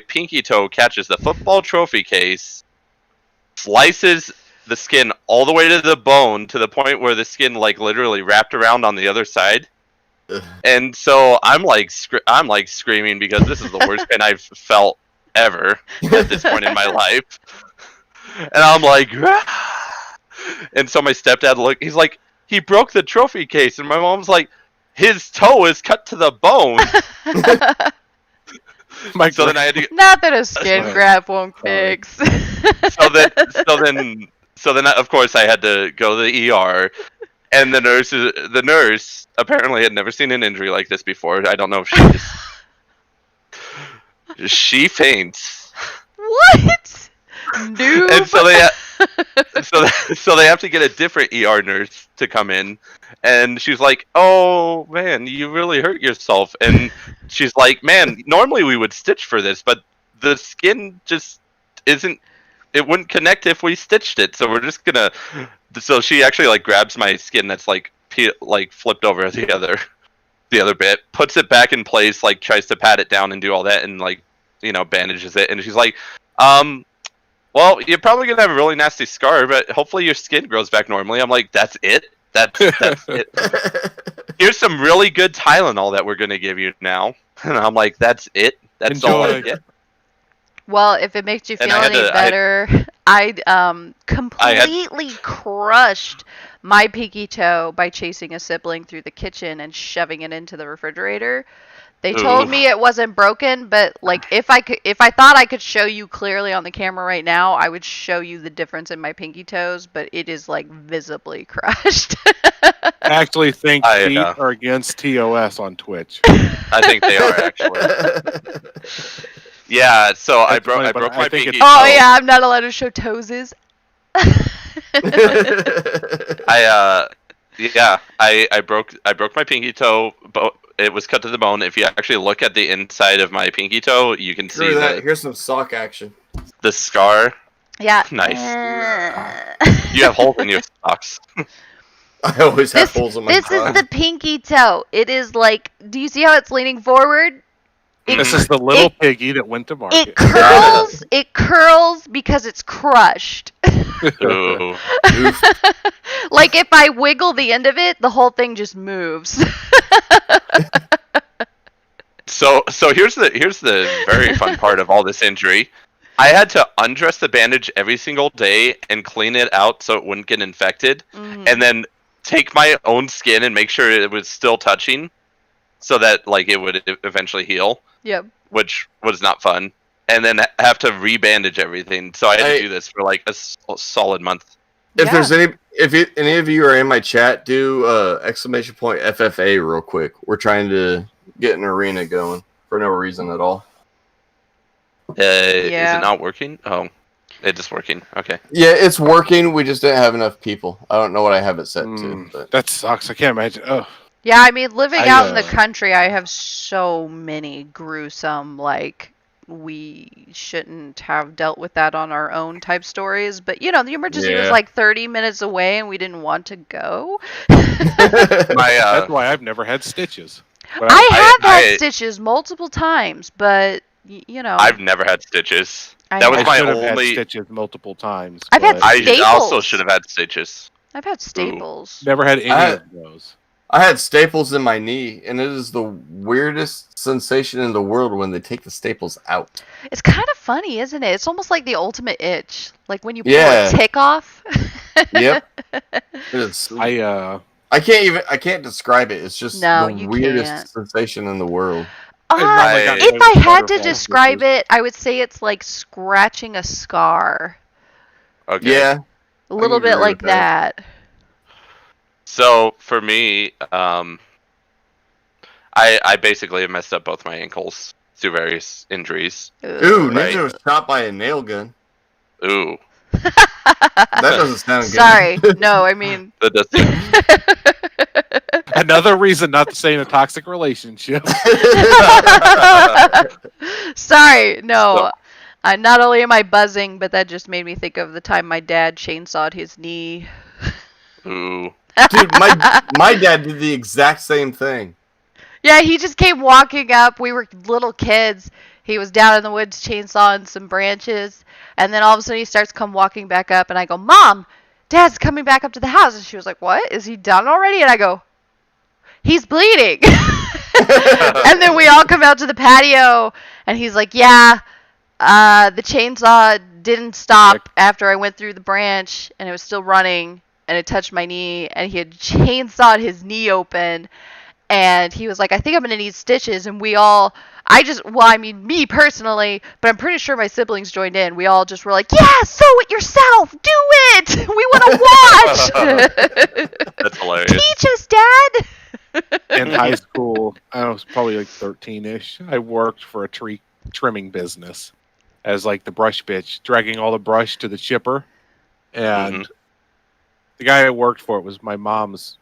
pinky toe catches the football trophy case, slices the skin all the way to the bone, to the point where the skin like literally wrapped around on the other side. And so I'm like screaming because this is the worst pain I've felt ever at this point in my life. And I'm like, "Ah!" And so my stepdad he's like, he broke the trophy case, and my mom's like, his toe is cut to the bone. So then I had to. Not that a skin Sorry. grab won't Sorry. fix. So then of course I had to go to the ER, and the nurse apparently had never seen an injury like this before. I don't know if she faints. What? Noob. And so they have to get a different ER nurse to come in, and she's like, "Oh man, you really hurt yourself." And she's like, "Man, normally we would stitch for this, but the skin just isn't. It wouldn't connect if we stitched it. So we're just gonna." So she actually like grabs my skin that's like flipped over the other bit, puts it back in place, like tries to pat it down and do all that, and like bandages it. And she's like, well, you're probably gonna have a really nasty scar, but hopefully your skin grows back normally. I'm like, that's it. That's it. Here's some really good Tylenol that we're gonna give you now, and I'm like, that's it. That's all I Enjoy. get. Well, if it makes you And feel I had any to- better, I completely crushed my pinky toe by chasing a sibling through the kitchen and shoving it into the refrigerator. They told Ooh. me it wasn't broken, but like if I thought I could show you clearly on the camera right now, I would show you the difference in my pinky toes, but it is like visibly crushed. I actually think I, feet are against TOS on Twitch. I think they are actually. Yeah, so I That's funny, broke but I my think pinky it's- Oh toe. yeah, I'm not allowed to show toeses. I broke my pinky toe. It was cut to the bone. If you actually look at the inside of my pinky toe, you can see Here's some sock action. the scar. Yeah. Nice. You have holes in your socks. I always have holes in my This is socks. the pinky toe. It is like, do you see how it's leaning forward? This is the little piggy that went to market. It curls. It curls because it's crushed. Ooh. Like if I wiggle the end of it, the whole thing just moves. So here's the very fun part of all this injury. I had to undress the bandage every single day and clean it out so it wouldn't get infected, and then take my own skin and make sure it was still touching, so that like it would eventually heal. Yep. Which was not fun, and then have to rebandage everything. So I had to do this for like a solid month. If there's any of you are in my chat, do exclamation point FFA real quick. We're trying to get an arena going for no reason at all. Is it not working? Oh, it's just working. Okay. Yeah, it's working. We just didn't have enough people. I don't know what I have it set to. But. That sucks. I can't imagine. Oh. Yeah, I mean, living out in the country, I have so many gruesome, like, we shouldn't have dealt with that on our own type stories. But, you know, the emergency was like 30 minutes away and we didn't want to go. That's why I've never had stitches. But I have had stitches multiple times, but, you know. I've never had stitches. That was my only... had stitches multiple times. I've had staples. I also should have had stitches. I've had staples. Ooh. Never had any of those. I had staples in my knee, and it is the weirdest sensation in the world when they take the staples out. It's kind of funny, isn't it? It's almost like the ultimate itch, like when you pull a tick off. Yep. I can't describe it. It's just the weirdest sensation in the world. If I had to describe it, I would say it's like scratching a scar. Okay. Yeah. A little bit like that. So for me, I basically have messed up both my ankles through various injuries. Ooh, Ninja was shot by a nail gun. Ooh. That doesn't sound good. Sorry. No, I mean. Another reason not to stay in a toxic relationship. Sorry. No. Not only am I buzzing, but that just made me think of the time my dad chainsawed his knee. Ooh. Dude, my dad did the exact same thing. Yeah, he just came walking up. We were little kids. He was down in the woods chainsawing some branches. And then all of a sudden he starts come walking back up. And I go, Mom, Dad's coming back up to the house. And she was like, what? Is he done already? And I go, he's bleeding. And then we all come out to the patio. And he's like, yeah, the chainsaw didn't stop after I went through the branch. And it was still running. And it touched my knee, and he had chainsawed his knee open, and he was like, I think I'm going to need stitches, and me personally, but I'm pretty sure my siblings joined in. We all just were like, yeah, sew it yourself, do it, we want to watch. That's hilarious. Teach us, Dad. In high school, I was probably like 13-ish, I worked for a tree trimming business as like the brush bitch, dragging all the brush to the chipper, and the guy I worked for was my mom's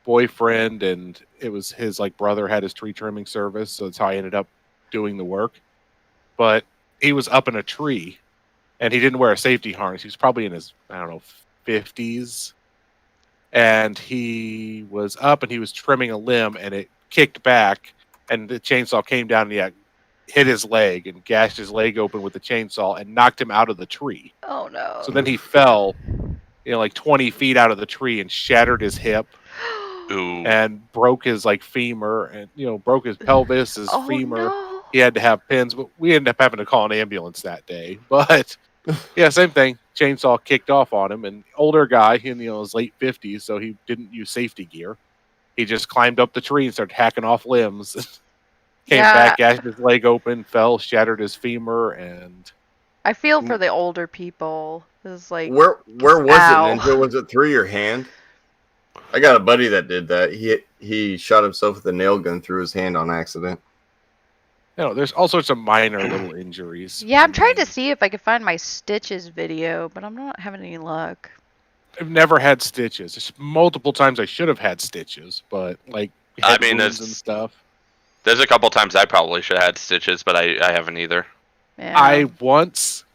boyfriend, and it was his like brother had his tree trimming service, so that's how I ended up doing the work. But he was up in a tree, and he didn't wear a safety harness. He was probably in his 50s, and he was up and he was trimming a limb, and it kicked back, and the chainsaw came down, and he hit his leg and gashed his leg open with the chainsaw and knocked him out of the tree. Oh no. So then he fell, like 20 feet out of the tree and shattered his hip. Ooh. And broke his like femur and broke his pelvis, his femur. No. He had to have pins, but we ended up having to call an ambulance that day. But yeah, same thing. Chainsaw kicked off on him, and older guy in his late 50s, so he didn't use safety gear. He just climbed up the tree and started hacking off limbs. Came back, gashed his leg open, fell, shattered his femur, and I feel for the older people. It's like where was ow. it, Ninja? Was it through your hand? I got a buddy that did that. He shot himself with a nail gun through his hand on accident. there's all sorts of minor little injuries. Yeah, I'm trying to see if I can find my stitches video, but I'm not having any luck. I've never had stitches. There's multiple times I should have had stitches, but like head wounds and stuff. There's a couple times I probably should have had stitches, but I haven't either. Yeah.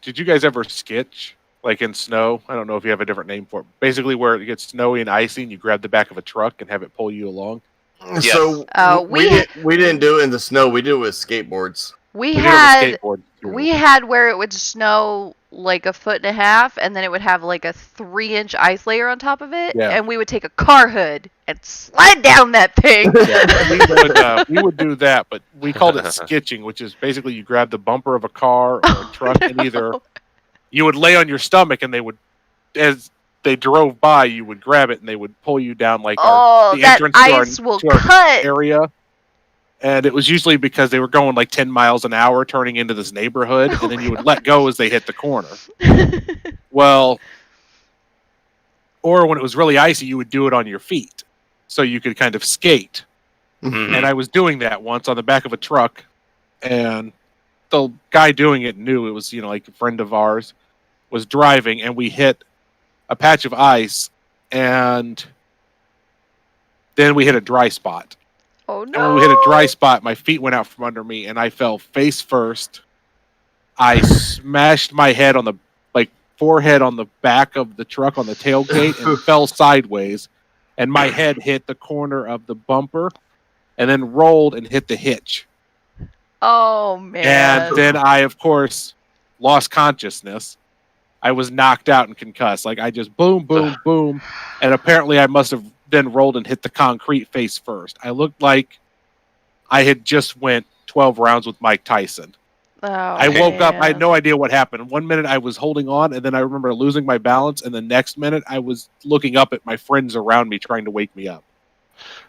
Did you guys ever skitch? Like in snow? I don't know if you have a different name for it. Basically where it gets snowy and icy and you grab the back of a truck and have it pull you along. Yes. So we didn't do it in the snow. We do it with skateboards. We had where it would snow like 1.5 feet, and then it would have like a 3-inch ice layer on top of it, and we would take a car hood and slide down that thing. Yeah, we would do that, but we called it skitching, which is basically you grab the bumper of a car or a truck, and either you would lay on your stomach, and they would, as they drove by, you would grab it, and they would pull you down like the entrance to our area. And it was usually because they were going like 10 miles an hour turning into this neighborhood, and then you would let go as they hit the corner. Well, or when it was really icy, you would do it on your feet. So you could kind of skate. Mm-hmm. And I was doing that once on the back of a truck, and the guy doing it knew it was, like a friend of ours was driving, and we hit a patch of ice, and then we hit a dry spot. Oh no. And when we hit a dry spot, my feet went out from under me and I fell face first. I smashed my head on the forehead on the back of the truck on the tailgate and fell sideways. And my head hit the corner of the bumper and then rolled and hit the hitch. Oh man. And then I, of course, lost consciousness. I was knocked out and concussed. Like I just boom, boom, boom. And apparently I must have then rolled and hit the concrete face first. I looked like I had just went 12 rounds with Mike Tyson. Oh, I woke up. I had no idea what happened. One minute I was holding on, and then I remember losing my balance, and the next minute I was looking up at my friends around me trying to wake me up.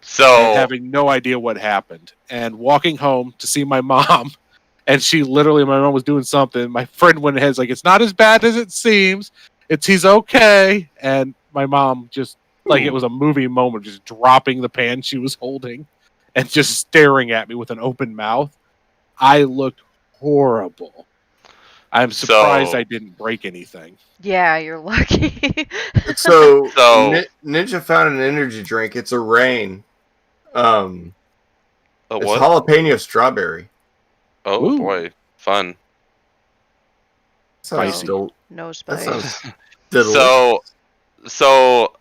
So and having no idea what happened. And walking home to see my mom, and my mom was doing something. My friend went ahead, like, it's not as bad as it seems. He's okay. And my mom just, like it was a movie moment, just dropping the pan she was holding and just staring at me with an open mouth. I looked horrible. I'm surprised I didn't break anything. Yeah, you're lucky. So Ninja found an energy drink. It's a Rain. It's what? jalapeno strawberry. Oh Ooh. Boy, fun. Spicy. No spice. So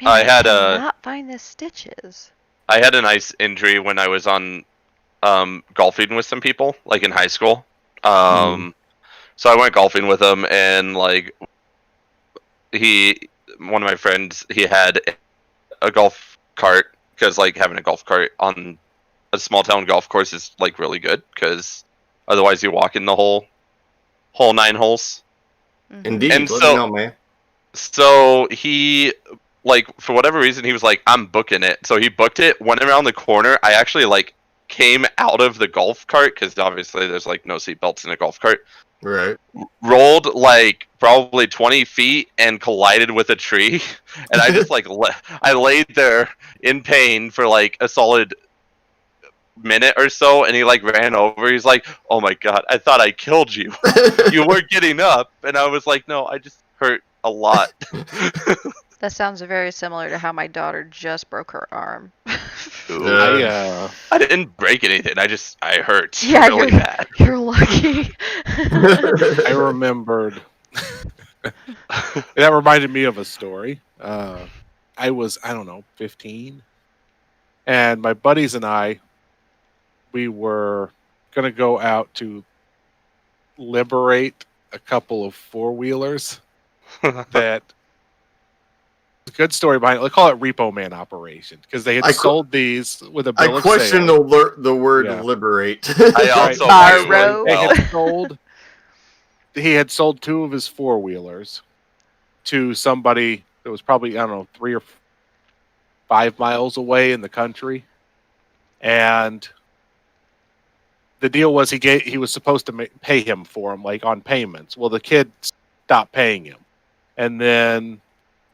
Man, I had cannot find the stitches. I had a nice injury when I was on golfing with some people, like in high school. So I went golfing with him, and like one of my friends, he had a golf cart, because like having a golf cart on a small town golf course is like really good, because otherwise you walk in the whole 9 holes. Indeed. And Let me know, man. So he, like, for whatever reason, he was like, I'm booking it. So he booked it, went around the corner. I actually like came out of the golf cart, because obviously there's like no seat belts in a golf cart. Right. Rolled like probably 20 feet and collided with a tree. And I just like, I laid there in pain for like a solid minute or so, and he like ran over. He's like, oh my god, I thought I killed you. You were getting up. And I was like, no, I just hurt a lot. That sounds very similar to how my daughter just broke her arm. I didn't break anything. I hurt really bad. You're lucky. I remembered. That reminded me of a story. I was, 15. And my buddies and I, we were gonna go out to liberate a couple of 4-wheelers that. Good story behind it. Let's call it Repo Man operation because they had sold these with a bill of sale. I question the word liberate. I also he had sold 2 of his 4-wheelers to somebody that was probably 3 or 5 miles away in the country, and the deal was he was supposed to pay him for them like on payments. Well, the kid stopped paying him, and then.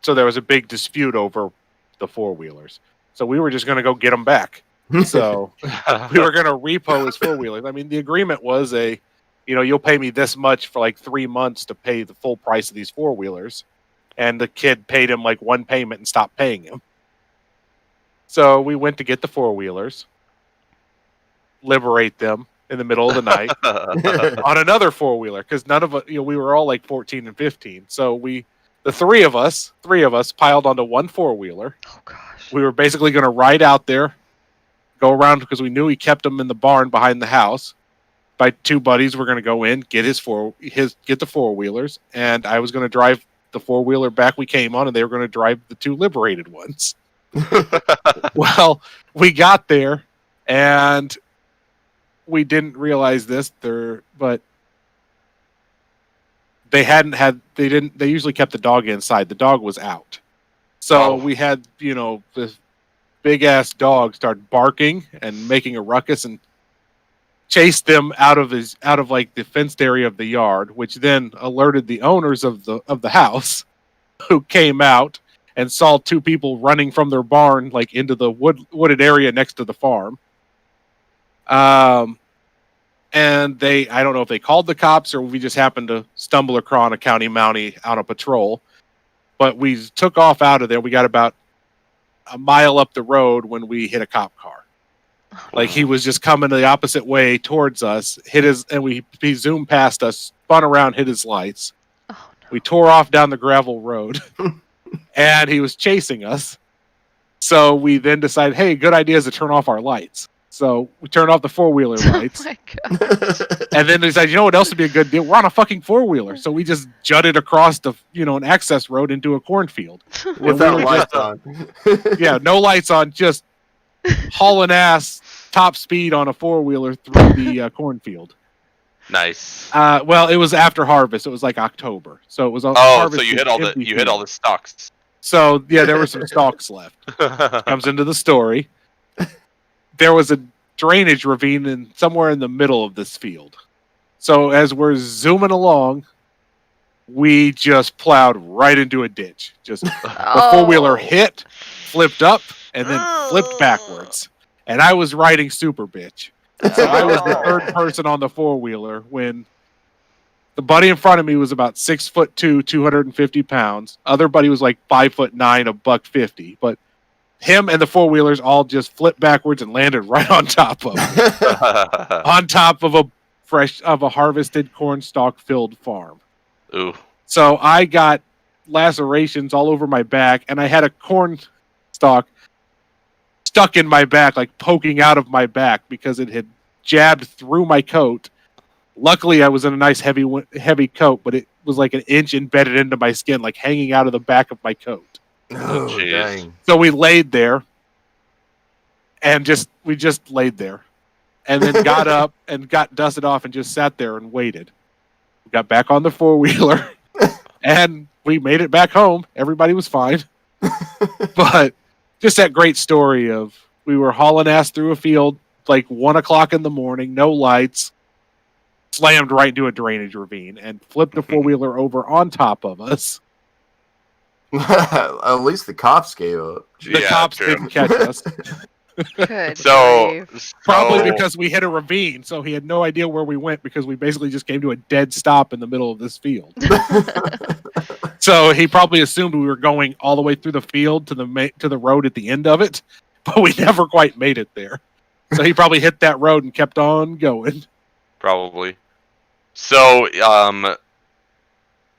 So there was a big dispute over the 4-wheelers. So we were just going to go get them back. So we were going to repo his 4-wheelers. I mean, the agreement was you'll pay me this much for like 3 months to pay the full price of these 4-wheelers. And the kid paid him like one payment and stopped paying him. So we went to get the 4-wheelers, liberate them in the middle of the night on another 4-wheeler. Because none of us, we were all like 14 and 15. So the three of us piled onto one 4-wheeler. Oh gosh. We were basically going to ride out there, go around because we knew he kept them in the barn behind the house. My 2 buddies were going to go in, get the 4-wheelers, and I was going to drive the 4-wheeler back we came on, and they were going to drive the 2 liberated ones. Well, we got there, and we didn't realize this, but they usually kept the dog inside. The dog was out. So we had, this big ass dog start barking and making a ruckus and chased them out of like the fenced area of the yard, which then alerted the owners of the house, who came out and saw 2 people running from their barn like into the wooded area next to the farm. And I don't know if they called the cops or we just happened to stumble across a county mountie on a patrol. But we took off out of there. We got about a mile up the road when we hit a cop car. Like he was just coming the opposite way towards us, he zoomed past us, spun around, hit his lights. Oh, no. We tore off down the gravel road and he was chasing us. So we then decided, hey, good idea is to turn off our lights. So we turned off the 4-wheeler lights. Oh my God. And then they said, what else would be a good deal? We're on a fucking 4-wheeler. So we just jutted across an access road into a cornfield. Without lights on. Yeah, no lights on, just hauling ass top speed on a 4-wheeler through the cornfield. Nice. Well, it was after harvest. It was like October. So it was harvest. So you hit all the stalks. So yeah, there were some stalks left. Comes into the story. There was a drainage ravine somewhere in the middle of this field. So as we're zooming along, we just plowed right into a ditch. Just the 4-wheeler hit, flipped up, and then flipped backwards. And I was riding super bitch. So I was the 3rd person on the 4-wheeler when the buddy in front of me was about 6'2", 250 pounds. Other buddy was like 5'9", $150. But him and the 4-wheelers all just flipped backwards and landed right on top of a harvested corn stalk filled farm. Ooh. So I got lacerations all over my back, and I had a corn stalk stuck in my back, like poking out of my back because it had jabbed through my coat. Luckily, I was in a nice heavy coat, but it was like an inch embedded into my skin, like hanging out of the back of my coat. Oh, dang. So we laid there, and we just laid there, and then got up and got dusted off and just sat there and waited. We got back on the 4-wheeler, and we made it back home. Everybody was fine. But just that great story of we were hauling ass through a field like 1 o'clock in the morning, no lights, slammed right into a drainage ravine, and flipped the 4-wheeler over on top of us. At least the cops gave up. The cops didn't catch us. Good. Probably because we hit a ravine, so he had no idea where we went because we basically just came to a dead stop in the middle of this field. So he probably assumed we were going all the way through the field to the road at the end of it, but we never quite made it there. So he probably hit that road and kept on going. Probably. So,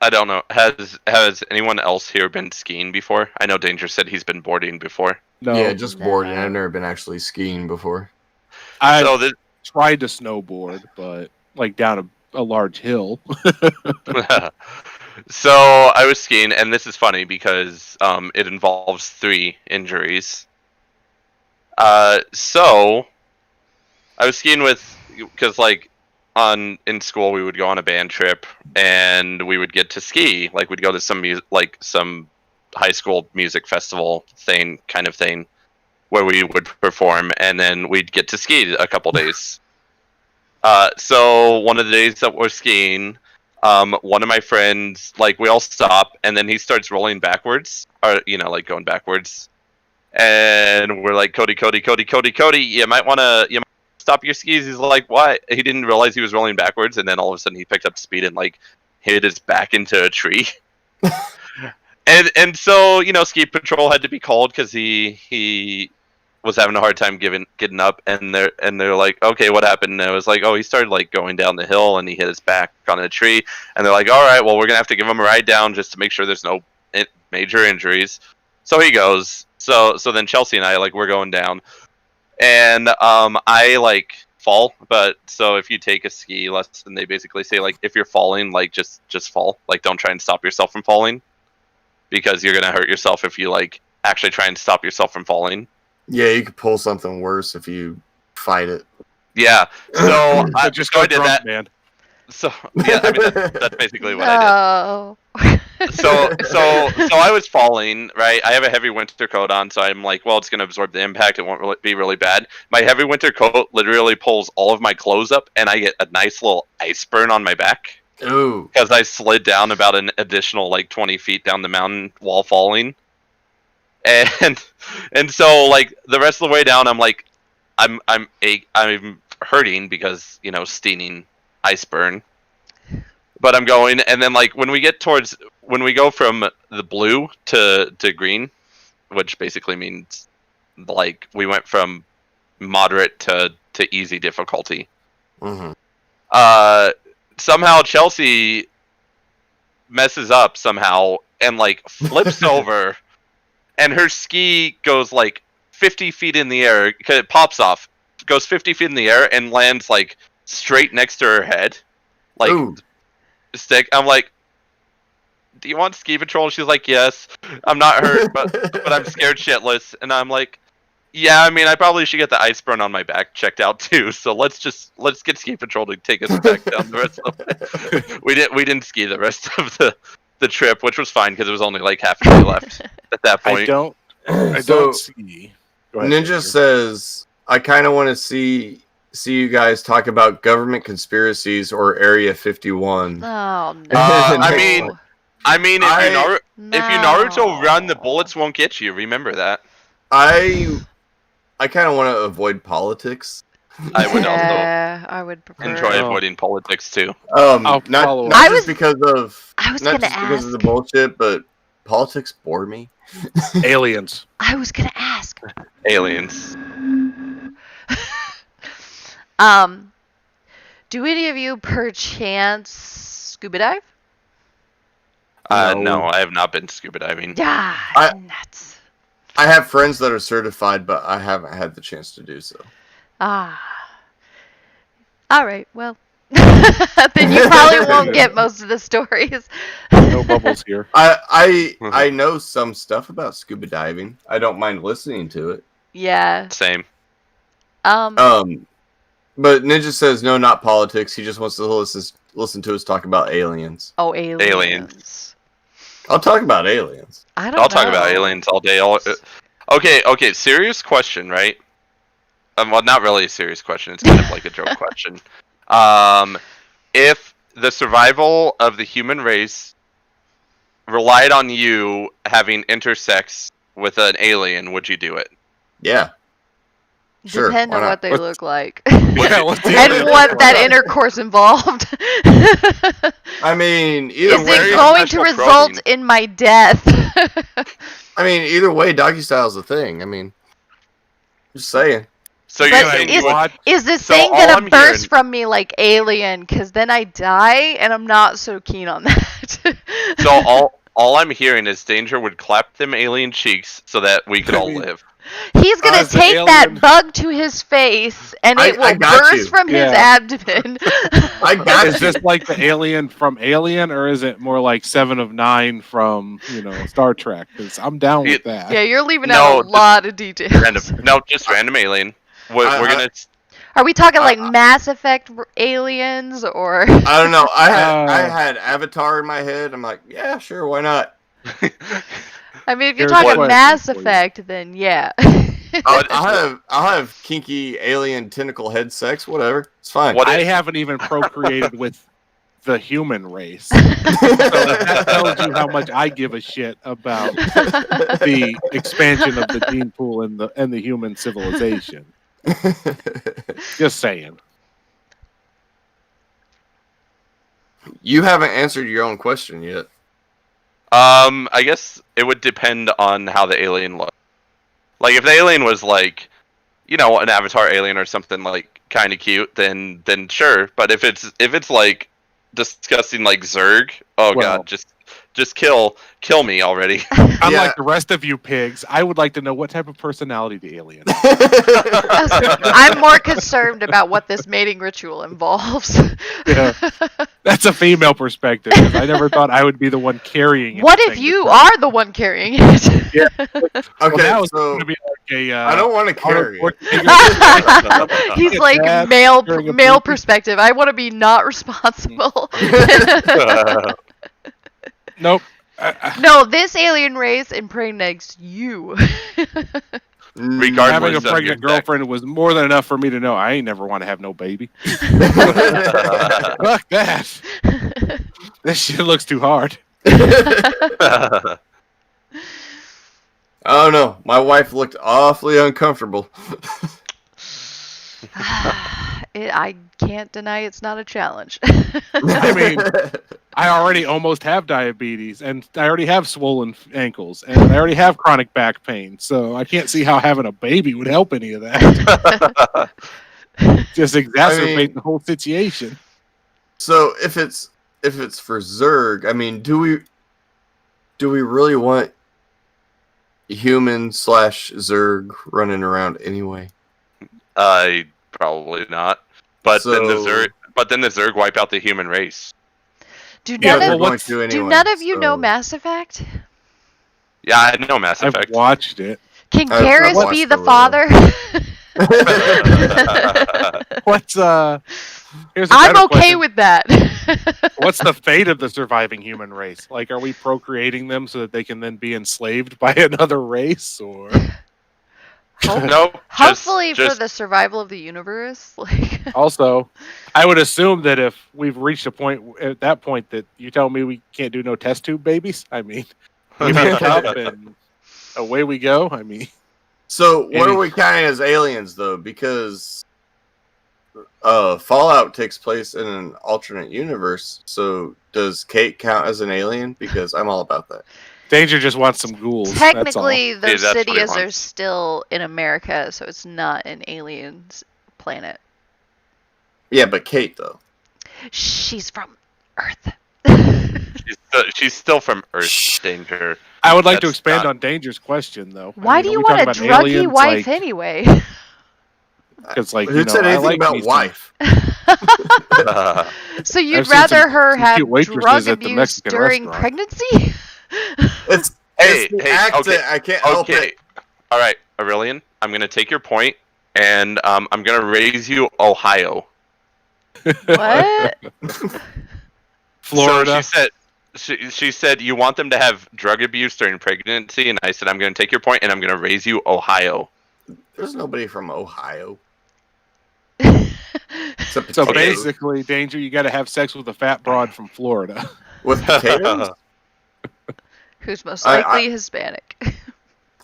I don't know. Has anyone else here been skiing before? I know Danger said he's been boarding before. No. Yeah, just boarding. I've never been actually skiing before. tried to snowboard, but like down a large hill. So I was skiing, and this is funny because it involves 3 injuries. So I was skiing because like in school we would go on a band trip, and we would get to ski. Like we'd go to some high school music festival kind of thing, where we would perform, and then we'd get to ski a couple days. So one of the days that we're skiing, one of my friends, like we all stop, and then he starts rolling backwards, or like going backwards, and we're like, Cody, you might want to stop your skis. He's like, what? He didn't realize he was rolling backwards, and then all of a sudden he picked up speed and like hit his back into a tree. and so ski patrol had to be called because he was having a hard time getting up, and they're like, okay, what happened? And I was like, oh, he started like going down the hill and he hit his back on a tree. And they're like, all right, well, we're gonna have to give him a ride down just to make sure there's no major injuries. So he goes. So then Chelsea and I, like, we're going down, and I like fall. But so if you take a ski lesson, they basically say, like, if you're falling, like just fall, like don't try and stop yourself from falling, because you're gonna hurt yourself if you like actually try and stop yourself from falling. Yeah, you could pull something worse if you fight it. Yeah, so I just so go I did drunk, that. man. So yeah, I mean that's basically what I did. So I was falling, right? I have a heavy winter coat on, so I'm like, well, it's gonna absorb the impact. It won't be really bad. My heavy winter coat literally pulls all of my clothes up, and I get a nice little ice burn on my back. Ooh. Because I slid down about an additional like 20 feet down the mountain while falling. And so like the rest of the way down, I'm like, I'm hurting because stinging ice burn, but I'm going. And then like when we go from the blue to green, which basically means like we went from moderate to easy difficulty. Mm-hmm. Somehow Chelsea messes up somehow and like flips over. And her ski goes like 50 feet in the air, because it pops off, goes 50 feet in the air and lands like straight next to her head. Like, Ooh. stick. I'm like, do you want ski patrol? She's like, yes. I'm not hurt, but I'm scared shitless. And I'm like, yeah, I mean, I probably should get the ice burn on my back checked out too. So let's get ski patrol to take us back down the rest of the way. We didn't ski the rest of the trip, which was fine because it was only like half a day left at that point. I don't see. Go ahead, Ninja says, I kind of want to see you guys talk about government conspiracies or Area 51. Oh no. I mean, if you Naruto run, the No. bullets won't get you. Remember that. I kind of want to avoid politics. I would Yeah, I would also prefer. enjoy Oh. avoiding politics too. I'll Not follow not I just was- because of I was not gonna just because of the ask. bullshit, but politics bore me. Aliens. I was gonna ask. Aliens. Do any of you perchance scuba dive? No. No, I have not been scuba diving. Yeah, I- nuts. I have friends that are certified, but I haven't had the chance to do so. Ah. All right. Well, then you probably won't get most of the stories. No bubbles here. I know some stuff about scuba diving. I don't mind listening to it. Yeah. Same. But Ninja says no, not politics. He just wants to listen to us talk about aliens. Oh, aliens. I'll talk about aliens. I don't I'll talk about know. aliens all day. Okay. Serious question, right? Well, not really a serious question. It's kind of like a joke question. If the survival of the human race relied on you having intersex with an alien, would you do it? Yeah. Sure, Depend why on not? what they look like. Yeah, what's the And alien what look that like? intercourse involved. I mean, either Is where way. it is going to special result protein? in my death? I mean, either way, doggy style is a thing. I mean, just saying. So But you're saying you is- would? Is this So thing all gonna I'm burst hearing- from me like Alien? Because then I die, and I'm not so keen on that. So all I'm hearing is Danger would clap them alien cheeks so that we could all live. He's gonna Is the take that alien- bug to his face, and it I will got burst you. from his Yeah. abdomen. I got Is this like the alien from Alien, or is it more like 7 of 9 from Star Trek? Because I'm down with that. Yeah, you're leaving No, out a lot of details. Just random alien. We're gonna. Are we talking like Mass Effect aliens, or? I don't know. I had Avatar in my head. I'm like, yeah, sure, why not? I mean, if you're Here's talking what- Mass for you. Effect, then yeah. I'll have kinky alien tentacle head sex. Whatever, it's fine. What I if- haven't even procreated with the human race. So that tells you how much I give a shit about the expansion of the gene pool and the human civilization. Just saying. You haven't answered your own question yet. I guess it would depend on how the alien looked. Like, if the alien was like, an Avatar alien or something like kind of cute, then sure. But if it's like disgusting like Zerg, oh Well- god, just kill me already. Unlike the rest of you pigs, I would like to know what type of personality the alien is. I'm more concerned about what this mating ritual involves. Yeah. That's a female perspective. 'Cause I never thought I would be the one carrying it. What if you are the one carrying it? Well, Okay, now it's so going to be like a. I don't want to carry it. He's It's like bad male carrying a male baby. perspective. I want to be not responsible. Nope. No, this alien race impregnates you. Regardless Having a of your pregnant sex. girlfriend was more than enough for me to know I ain't never want to have no baby. Fuck that. This shit looks too hard. Oh no, my wife looked awfully uncomfortable. I can't deny it's not a challenge. I mean, I already almost have diabetes, and I already have swollen ankles, and I already have chronic back pain, so I can't see how having a baby would help any of that. Just exacerbate the whole situation. So if it's for Zerg, I mean, do we really want human/Zerg running around anyway? Probably not. But then the Zerg wipe out the human race. Do Yeah, none well, of what's- do none of you know Mass Effect? Yeah, I know Mass I've Effect. watched it. Can I've Garrus watched be a the little. father? What's Here's a I'm better okay question. with that. What's the fate of the surviving human race? Like, are we procreating them so that they can then be enslaved by another race, or? No. Hopefully for just the survival of the universe. Like, Also, I would assume that if we've reached a point at that point that you tell me we can't do no test tube babies, I mean, give me a cup and away we go. I mean, So what are we counting as aliens though? Because Fallout takes place in an alternate universe. So does Kate count as an alien? Because I'm all about that. Danger just wants some ghouls. technically, those that's what he cities are wants. still in America, so it's not an alien's planet. Yeah, but Kate though. She's from Earth. she's still from Earth. Danger. I would like to That's expand not- on Danger's question though. Why do you want a druggy wife anyway? Because like Who said I anything like about me some- wife? So you'd I've seen rather some- her some have cute waitresses drug at the abuse Mexican during restaurant. pregnancy? It's Hey, the hey, accent. okay, I can't help Okay. it. All right, Aureolin, I'm gonna take your point, and I'm gonna raise you Ohio. What? Florida. So she said you want them to have drug abuse during pregnancy, and I said I'm gonna take your point, and I'm gonna raise you Ohio. There's nobody from Ohio. Except So potatoes. basically, Danger, you got to have sex with a fat broad from Florida. With potatoes? Who's most I- likely Hispanic?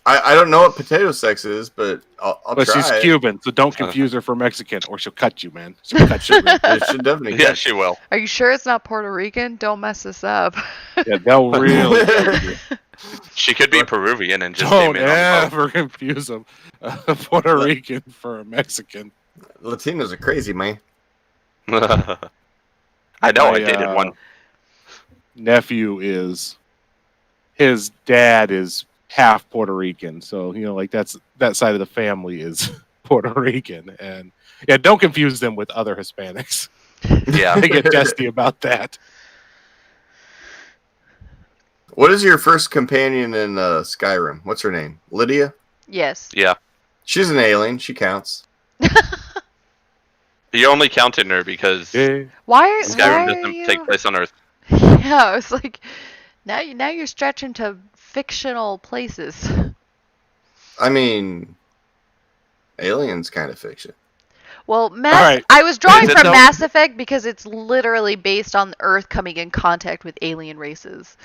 I don't know what potato sex is, but I'll But try she's it. Cuban, so don't confuse her for Mexican, or she'll cut you, man. She'll cut you. It should definitely Yeah, catch. she will. Are you sure it's not Puerto Rican? Don't mess this up. Yeah, they'll really cut you. She could be Peruvian and just Don't came in on ever confuse them. A Puerto Rican for a Mexican. Latinos are crazy, man. the I know, I My, dated one. Nephew is... His dad is half Puerto Rican, so like that side of the family is Puerto Rican, and yeah, don't confuse them with other Hispanics. Yeah. They get testy about that. What is your first companion in Skyrim? What's her name? Lydia? Yes. Yeah. She's an alien. She counts. You only counted her because Yeah. Why Skyrim are doesn't you? take place on Earth. Yeah, it's like now you're stretching to fictional places. I mean, Alien's kind of fiction. Well, Alright. I was drawing Is it from though? Mass Effect because it's literally based on Earth coming in contact with alien races.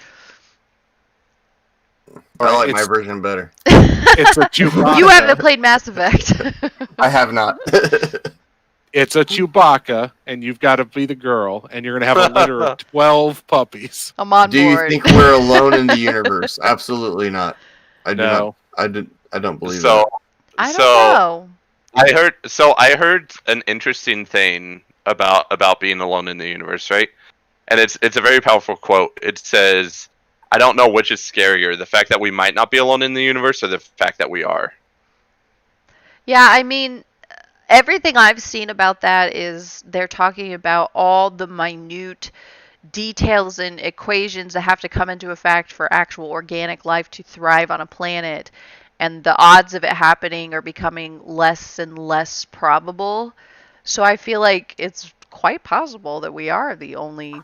I like my It's- version better. It's a Chewbacca. You haven't played Mass Effect. I have not. It's a Chewbacca, and you've got to be the girl, and you're gonna have a litter of 12 puppies. I'm on Do you board. think we're alone in the universe? Absolutely not. I do No. not. I don't believe So, I don't so know. I heard an interesting thing about being alone in the universe, right? And it's a very powerful quote. It says, "I don't know which is scarier, the fact that we might not be alone in the universe, or the fact that we are." Yeah, I mean, everything I've seen about that is they're talking about all the minute details and equations that have to come into effect for actual organic life to thrive on a planet, and the odds of it happening are becoming less and less probable. So I feel like it's quite possible that we are the only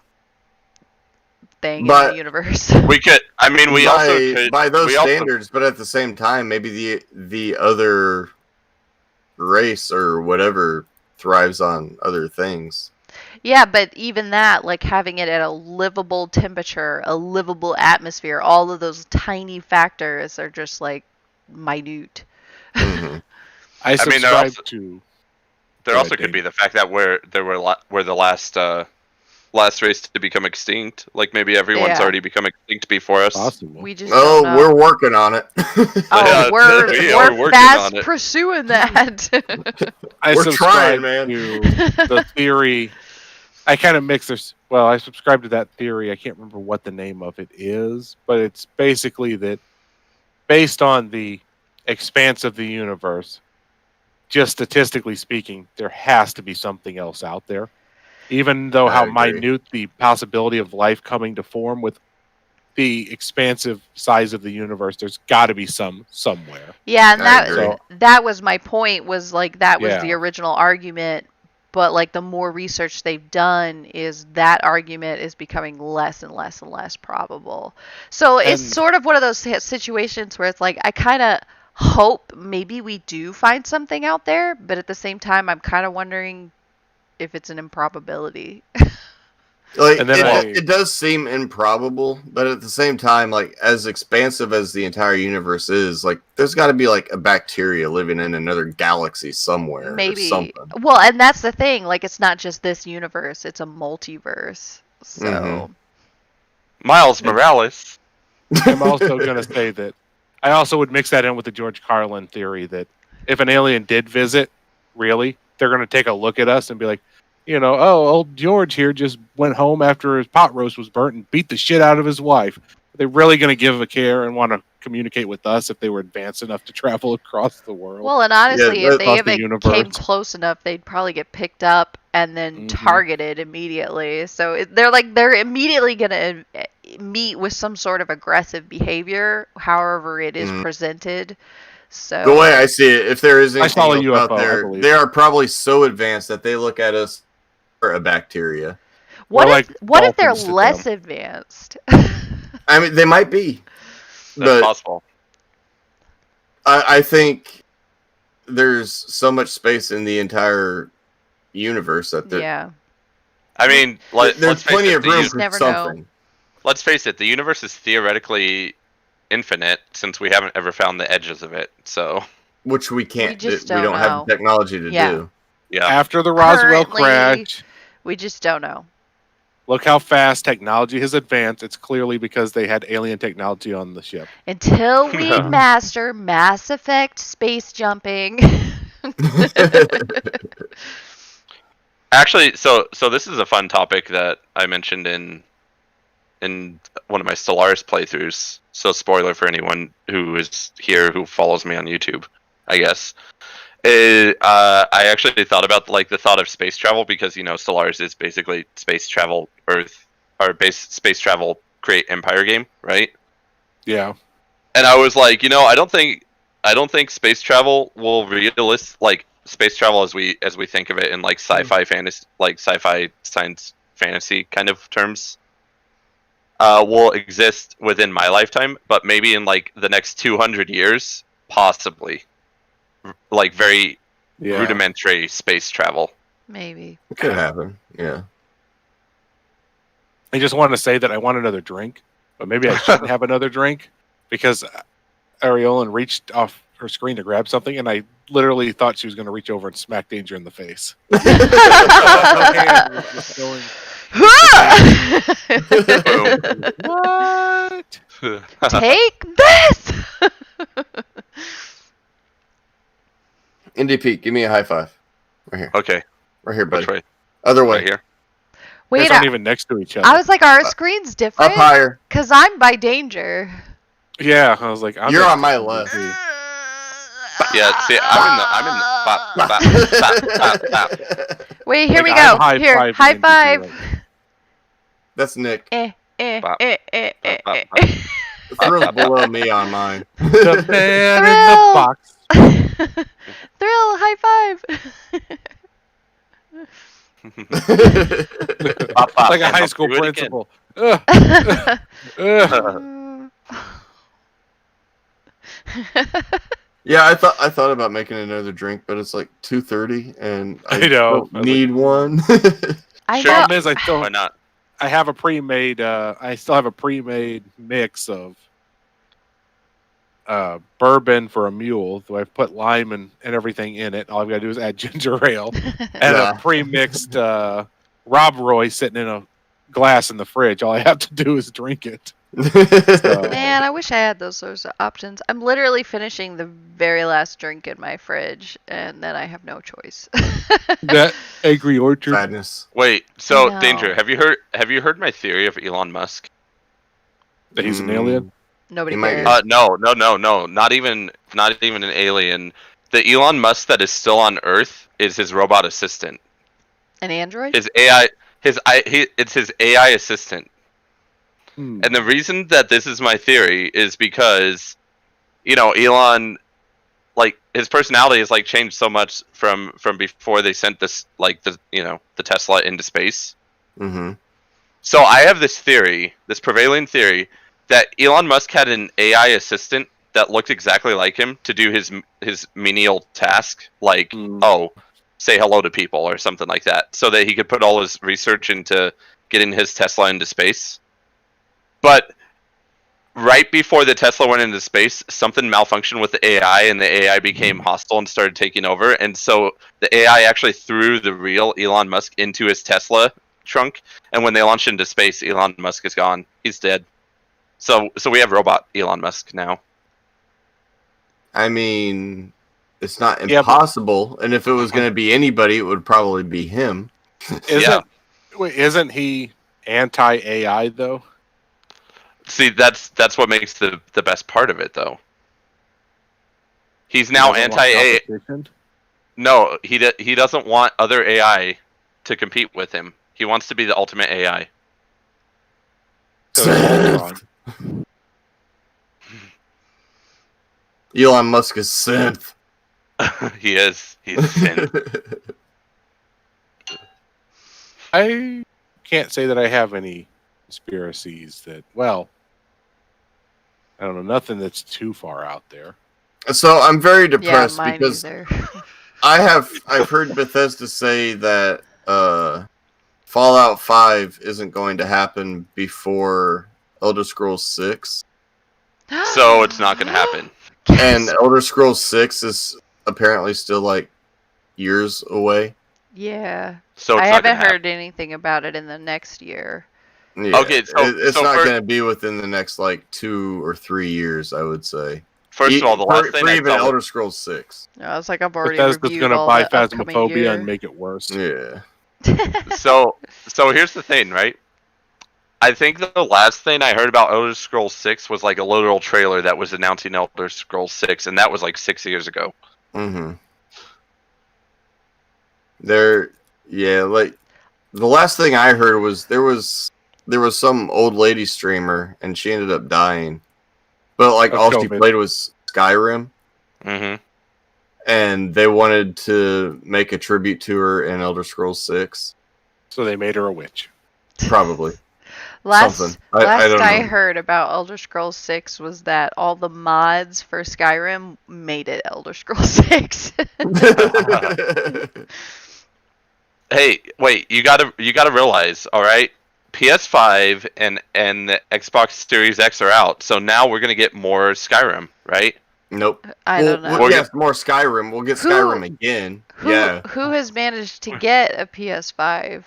thing in But- the universe. We could. I mean, we also could. by those we also- standards, but at the same time, maybe the other race or whatever thrives on other things. Yeah, but even that, like having it at a livable temperature, a livable atmosphere, all of those tiny factors are just like minute. Mhm. I I mean, subscribe also- to. There Go also ahead, could be Dave. the fact that we're the last race to become extinct. Like maybe everyone's Yeah. already become extinct before us. Possible. We just Oh, don't know. we're working on it. Oh, Yeah, we're we are working fast on it. pursuing that. I We're subscribe trying, man. to the theory. I kind of mix this. Well, I subscribe to that theory. I can't remember what the name of it is, but it's basically that based on the expanse of the universe, just statistically speaking, there has to be something else out there. Even though I how agree. minute the possibility of life coming to form with the expansive size of the universe, there's got to be somewhere. Yeah, and I agree. that was my point, was like that was the Yeah. original argument, but like the more research they've done is that argument is becoming less and less and less probable. So it's And- sort of one of those situations where it's like I kind of hope maybe we do find something out there, but at the same time I'm kind of wondering if it's an improbability. Like And then it does seem improbable, but at the same time, like as expansive as the entire universe is, like there's got to be like a bacteria living in another galaxy somewhere. Or Maybe. something. Well, and that's the thing, like it's not just this universe, it's a multiverse. So Mhm. Miles Morales. I'm also going to say that I also would mix that in with the George Carlin theory that if an alien did visit, really, they're going to take a look at us and be like, oh, old George here just went home after his pot roast was burnt and beat the shit out of his wife. Are they really going to give a care and want to communicate with us if they were advanced enough to travel across the world? well, and honestly, if they across the even universe. came close enough, they'd probably get picked up and then Mhm. targeted immediately. So they're immediately gonna meet with some sort of aggressive behavior, however it is Mhm. presented. So The way I see it, if there is anything saw a else UFO, out I there, believe. they are probably so advanced that they look at us for a bacteria. what Or if like what if they're dolphins to less advanced? I mean, they might be, That's but possible. I think there's so much space in the entire universe that Yeah. I mean, there's let's face plenty it, of the room uni- for never know. something. let's face it, the universe is theoretically infinite since we haven't ever found the edges of it. So Which we can't. just We don't don't have know. the technology to Yeah. do. yeah, After the Roswell Currently- crash, We just don't know. look how fast technology has advanced. It's clearly because they had alien technology on the ship. Until we master Mass Effect space jumping. actually, so this is a fun topic that I mentioned in in one of my Stellaris playthroughs. So spoiler for anyone who is here who follows me on YouTube, I guess. I actually thought about like the thought of space travel because Stellaris is basically space travel Earth or space travel create empire game, right? Yeah. And I was like, I don't think space travel will like space travel as we think of it in like sci-fi fantasy, like sci-fi science fantasy kind of terms, will exist within my lifetime, but maybe in like the next 200 years, possibly, like very rudimentary space travel. Maybe. It could happen. Yeah. I just wanted to say that I want another drink, but maybe I shouldn't have another drink because Aureolin reached off her screen to grab something, and I literally thought she was going to reach over and smack Danger in the face. Her hand was just going, what? Take this! Indy Pete, give me a high five. Right here. Okay. Right here, buddy. Which way? Other way. Right here. Wait, aren't even next to each other. I was like, our screen's different? Up higher. Because I'm by Danger. Yeah, I was like, you're on my left. Yeah, see, Wait, here Like, we go. I'm Here, high high-fiving five. NDP That's Nick. Thrill, Thrill's below me on mine. The man in the box. high five. Like a high school principal. Yeah, I thought about making another drink, but it's like 2:30, and I know. don't need one. I Sure. know. Problem is, Why not? I have a pre-made. I still have a pre-made mix of bourbon for a mule. So I've put lime and everything in it. All I've got to do is add ginger ale and Yeah. a pre-mixed Rob Roy sitting in a glass in the fridge. All I have to do is drink it. So, Man, I wish I had those sorts of options. I'm literally finishing the very last drink in my fridge, and then I have no choice. that Angry Orchard. Sadness. Wait, so No. Danger, have you heard my theory of Elon Musk? That he's an alien. Nobody You might cares. No, not even an alien. The Elon Musk that is still on Earth is his robot assistant. An android? His AI, it's his AI assistant. And the reason that this is my theory is because, Elon, like his personality has like changed so much from before they sent this the Tesla into space. Mm-hmm. So I have this theory, this prevailing theory, that Elon Musk had an AI assistant that looked exactly like him to do his menial task, like say hello to people or something like that, so that he could put all his research into getting his Tesla into space. But right before the Tesla went into space, something malfunctioned with the AI, and the AI became hostile and started taking over. And so the AI actually threw the real Elon Musk into his Tesla trunk. And when they launched into space, Elon Musk is gone. He's dead. So we have robot Elon Musk now. I mean, it's not impossible, and if it was going to be anybody, it would probably be him. Isn't he anti-AI though? See, that's what makes the best part of it, though. He's now anti-AI. No, he doesn't want other AI to compete with him. He wants to be the ultimate AI. Elon Musk is synth. He is. He's synth. I can't say that I have any conspiracies that, well, I don't know, nothing that's too far out there. So I'm very depressed mine because either. I've heard Bethesda say that Fallout 5 isn't going to happen before Elder Scrolls 6. So it's not going to happen. And Elder Scrolls 6 is apparently still like years away. Yeah. So I it's not haven't gonna heard anything about it in the next year. Yeah, Okay, it's not going to be within the next like 2 or 3 years, I would say. First of all, the last thing for I even saw Elder Scrolls 6. I was like, I've already Bethesda's reviewed going to all buy the upcoming Phasmophobia year. and make it worse. Yeah. So here's the thing, right? I think the last thing I heard about Elder Scrolls 6 was like a literal trailer that was announcing Elder Scrolls 6, and that was like 6 years ago. Mm-hmm. Like the last thing I heard was there was some old lady streamer and she ended up dying, but like all she played was Skyrim. Mm-hmm. And they wanted to make a tribute to her in Elder Scrolls 6. So they made her a witch. Probably. Last I don't know. heard about Elder Scrolls 6 was that all the mods for Skyrim made it Elder Scrolls 6. Hey, wait, you gotta realize, all right? PS5 and the Xbox Series X are out, so now we're gonna get more Skyrim, right? Nope. I don't know. We'll get more Skyrim. We'll get Skyrim again. Who has managed to get a PS5?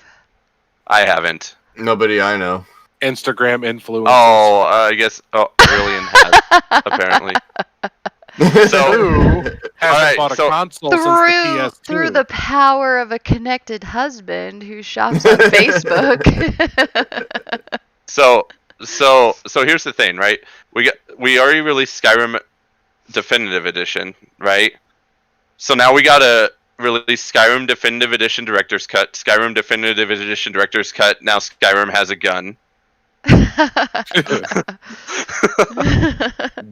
I haven't. Nobody I know. Instagram influencers. Oh, I guess Aureolin has, apparently. So, hasn't bought a console since the PS2. Through the power of a connected husband who shops on Facebook. So here's the thing, right? We already released Skyrim Definitive Edition, right? So now we gotta release Skyrim Definitive Edition Director's Cut, Skyrim Definitive Edition Director's Cut. Now Skyrim has a gun.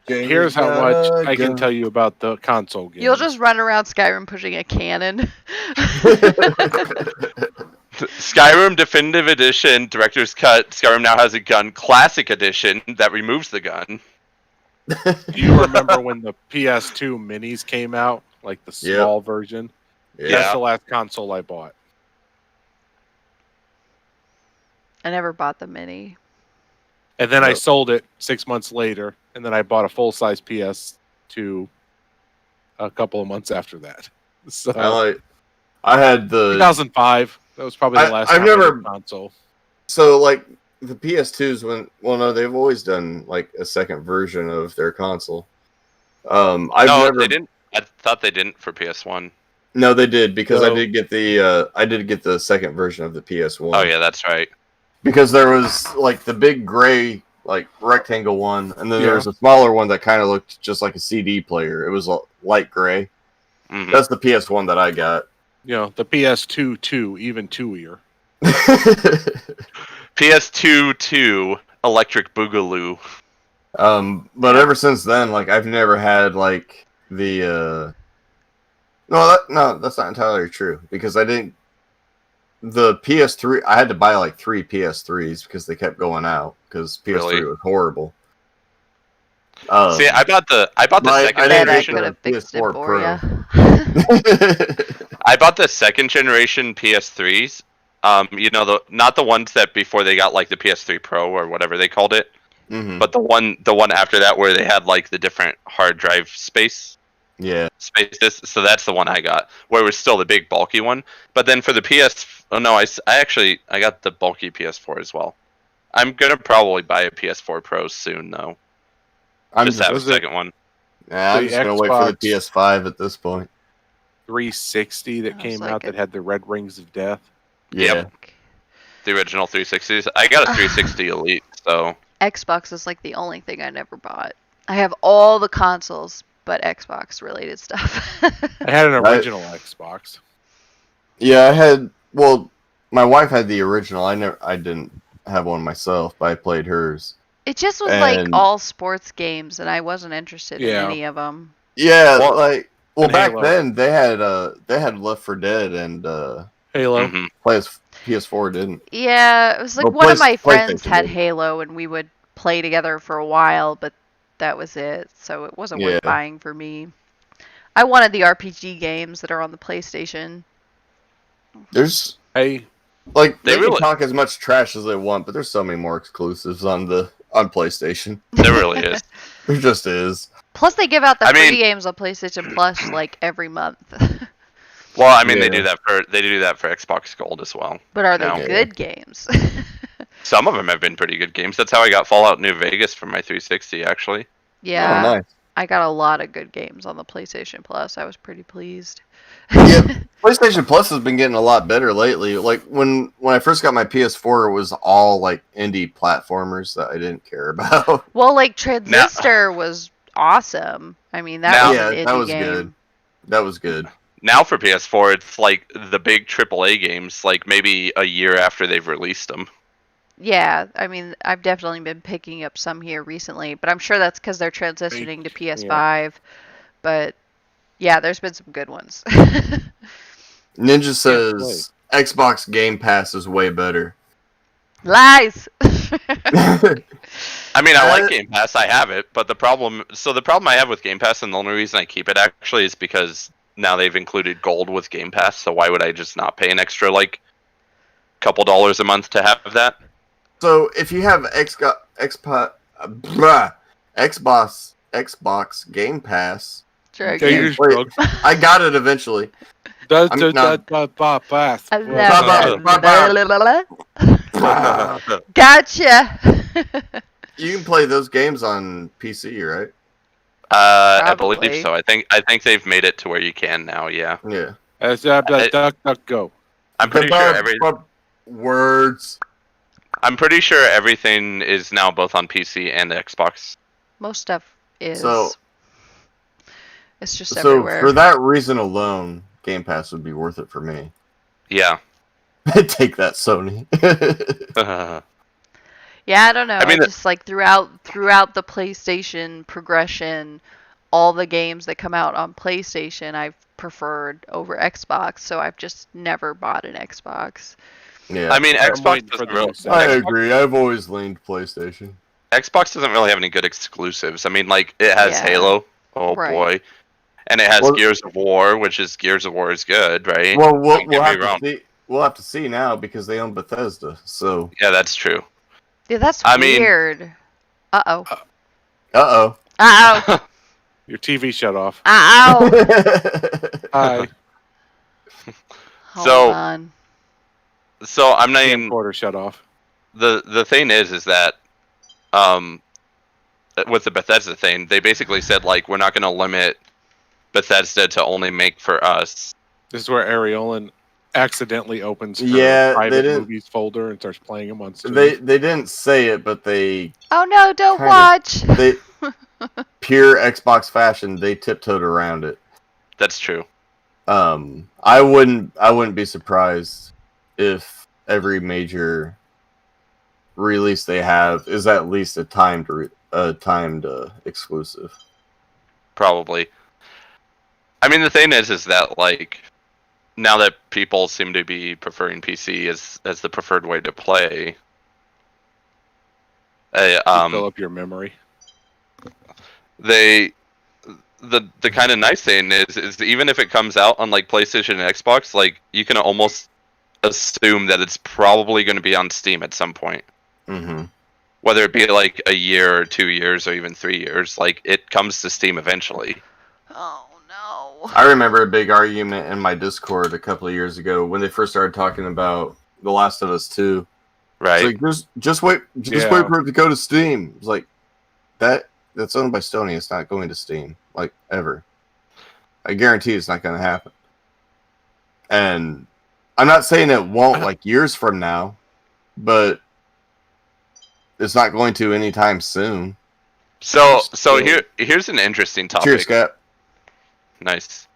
Here's how much I can tell you about the console game. You'll just run around Skyrim pushing a cannon. Skyrim Definitive Edition Director's Cut. Skyrim now has a gun. Classic Edition that removes the gun. Do you remember when the PS2 minis came out? Like the small version? Yeah. That's the last console I bought. I never bought the mini. And then I sold it 6 months later, and then I bought a full-size PS2 a couple of months after that. So I had the 2005. That was probably the last time I had a console. So like the PS2s no, they've always done like a second version of their console. They didn't. I thought they didn't for PS1. No, they did because I did get the second version of the PS1. Oh yeah, that's right. Because there was like the big gray like rectangle one, and then there was a smaller one that kind of looked just like a CD player. It was light gray. Mm-hmm. That's the PS1 that I got. The PS2 too, even two-ear. PS2 2 Electric Boogaloo. But ever since then, like I've never had like the no, that's not entirely true because I didn't. The PS3, I had to buy like 3 PS3s because they kept going out because PS3 was horrible. See, I bought the second generation. I could have fixed it for you. I bought the second generation PS3s. Not the ones that before they got like the PS3 Pro or whatever they called it, but the one after that where they had like the different hard drive space. Yeah. Spaces. So that's the one I got, where it was still the big bulky one. But then for the I got the bulky PS4 as well. I'm gonna probably buy a PS4 Pro soon though. Just have a second one. Yeah, I'm just gonna wait for the PS5 at this point. 360 that came out that had the red rings of death. Yeah. Yep. The original 360s. I got a 360 Elite, so Xbox is like the only thing I never bought. I have all the consoles but Xbox related stuff. I had an original Xbox. Yeah, my wife had the original. I didn't have one myself, but I played hers. It just was like all sports games, and I wasn't interested in any of them. Yeah, back then they had Left 4 Dead and Halo. Mm-hmm. PS4 didn't. Yeah, it was like one of my friends had Halo, and we would play together for a while, but that was it. So it wasn't worth buying for me. I wanted the RPG games that are on the PlayStation. There's they can talk as much trash as they want, but there's so many more exclusives on PlayStation. There really is. There just is. Plus, they give out the free games on PlayStation Plus like every month. Well, I mean, they do that for Xbox Gold as well. But are they good games? Some of them have been pretty good games. That's how I got Fallout New Vegas for my 360, actually. Yeah. Oh, nice. I got a lot of good games on the PlayStation Plus. I was pretty pleased. Yeah, PlayStation Plus has been getting a lot better lately. Like when I first got my PS4, it was all like indie platformers that I didn't care about. Well, like Transistor was awesome. I mean, that Now- was Yeah, an indie that was game. good. That was good. Now for PS4, it's like the big AAA games, like maybe a year after they've released them. Yeah, I mean, I've definitely been picking up some here recently, but I'm sure that's because they're transitioning to PS5. But yeah, there's been some good ones. Ninja says Xbox Game Pass is way better. Lies. I mean, I like Game Pass. I have it, but the problem I have with Game Pass, and the only reason I keep it actually is because now they've included gold with Game Pass. So why would I just not pay an extra like couple dollars a month to have that? So if you have Xbox Game Pass, Sure, Take your Wait. drugs. I got it eventually. Does I'm not- pass. Gotcha. You can play those games on PC, right? I Probably. believe so. I think they've made it to where you can now. Yeah, Yeah. Duck, go. I'm pretty sure Words. I'm pretty sure everything is now both on PC and Xbox. Most stuff is. So- It's just So everywhere. for that reason alone, Game Pass would be worth it for me. Yeah. Take that, Sony. Yeah, I don't know. I mean, just like throughout the PlayStation progression, all the games that come out on PlayStation I've preferred over Xbox, so I've just never bought an Xbox. Yeah. I mean, I'm Xbox waiting for doesn't the really. new set. I Xbox- agree. I've always leaned PlayStation. Xbox doesn't really have any good exclusives. I mean, like it has Yeah. Halo. Oh Right. boy. And it has Well- Gears of War, which is Gears of War is good, right? Well, Don't we'll get me have wrong. to see. We'll have to see now because they own Bethesda. So, Yeah, that's true. Yeah, that's I mean- weird. Uh-oh. uh-oh. Uh-oh. Your TV shut off. Uh-oh. Hi. Hold So- on. So I'm not even Camcorder shut off. the thing is that with the Bethesda thing, they basically said like we're not going to limit Bethesda to only make for us. This is where Aureolin accidentally opens her Yeah, they private didn't- movies folder and starts playing them on stream. they didn't say it, but they Oh no, don't Kinda. watch. they pure Xbox fashion. They tiptoed around it. That's true. I wouldn't be surprised if every major release they have is at least a timed exclusive. Probably. I mean, the thing is that like now that people seem to be preferring PC as the preferred way to play. Fill up your memory. The kind of nice thing is even if it comes out on like PlayStation and Xbox, like you can almost assume that it's probably going to be on Steam at some point. Mm-hmm. Whether it be like a year or 2 years or even 3 years, like it comes to Steam eventually. Oh no. I remember a big argument in my Discord a couple of years ago when they first started talking about The Last of Us 2. Right. It's like just wait for it to go to Steam. It's like that's owned by Sony. It's not going to Steam, like ever. I guarantee it's not going to happen. And I'm not saying it won't like years from now, but it's not going to anytime soon. So here's an interesting topic. Cheers, Scott. Nice.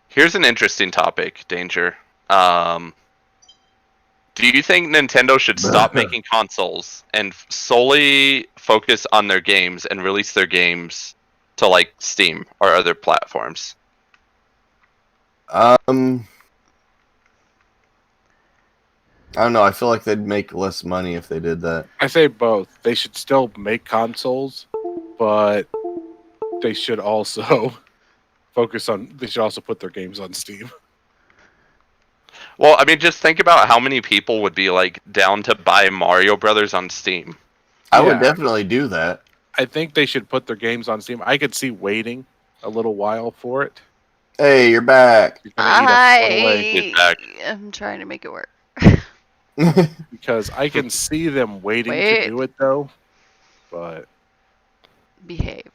Here's an interesting topic, Danger. Do you think Nintendo should stop making consoles and solely focus on their games and release their games to like Steam or other platforms? I don't know. I feel like they'd make less money if they did that. I say both. They should still make consoles, but they should also they should also put their games on Steam. Well, I mean, just think about how many people would be like down to buy Mario Brothers on Steam. I would Yeah. definitely do that. I think they should put their games on Steam. I could see waiting a little while for it. Hey, you're back. You're gonna eat us one away Get back. I'm trying to make it work. because I can see them waiting Wait. to do it though. But Behave.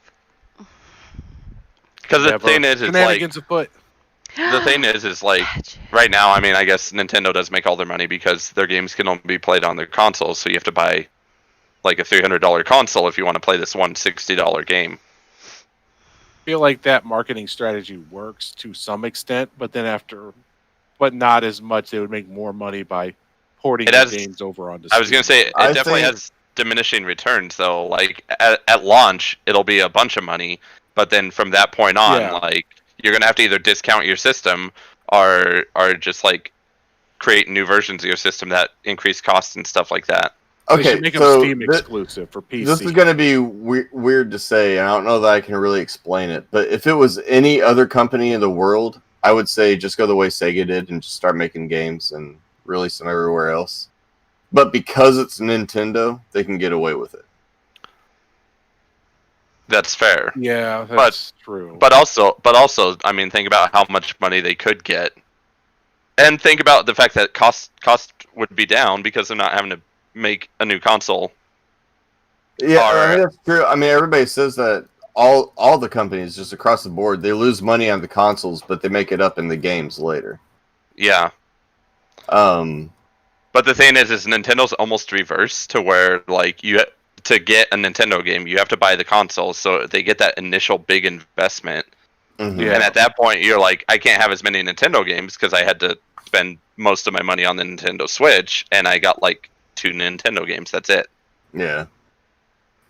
Because the thing is, it's like shenanigans afoot. the thing is like right now. I mean, I guess Nintendo does make all their money because their games can only be played on their consoles. So you have to buy like a $300 console if you want to play this $160 game. I feel like that marketing strategy works to some extent, but not as much. They would make more money by porting the games over onto Steam. I was gonna say it definitely has diminishing returns though. Like at launch, it'll be a bunch of money, but then from that point on, like you're gonna have to either discount your system or just like create new versions of your system that increase costs and stuff like that. Okay, they should make them Steam exclusive for PC. This is going to be weird to say, and I don't know that I can really explain it. But if it was any other company in the world, I would say just go the way Sega did and just start making games and release them everywhere else. But because it's Nintendo, they can get away with it. That's fair. Yeah, that's true. But also, I mean, think about how much money they could get, and think about the fact that cost would be down because they're not having to make a new console. Yeah, I mean, that's true. I mean, everybody says that all the companies just across the board, they lose money on the consoles, but they make it up in the games later. Yeah. But the thing is Nintendo's almost reversed to where like to get a Nintendo game, you have to buy the console, so they get that initial big investment. Mm-hmm. And at that point, you're like, I can't have as many Nintendo games because I had to spend most of my money on the Nintendo Switch, and I got like 2 Nintendo games. That's it. Yeah.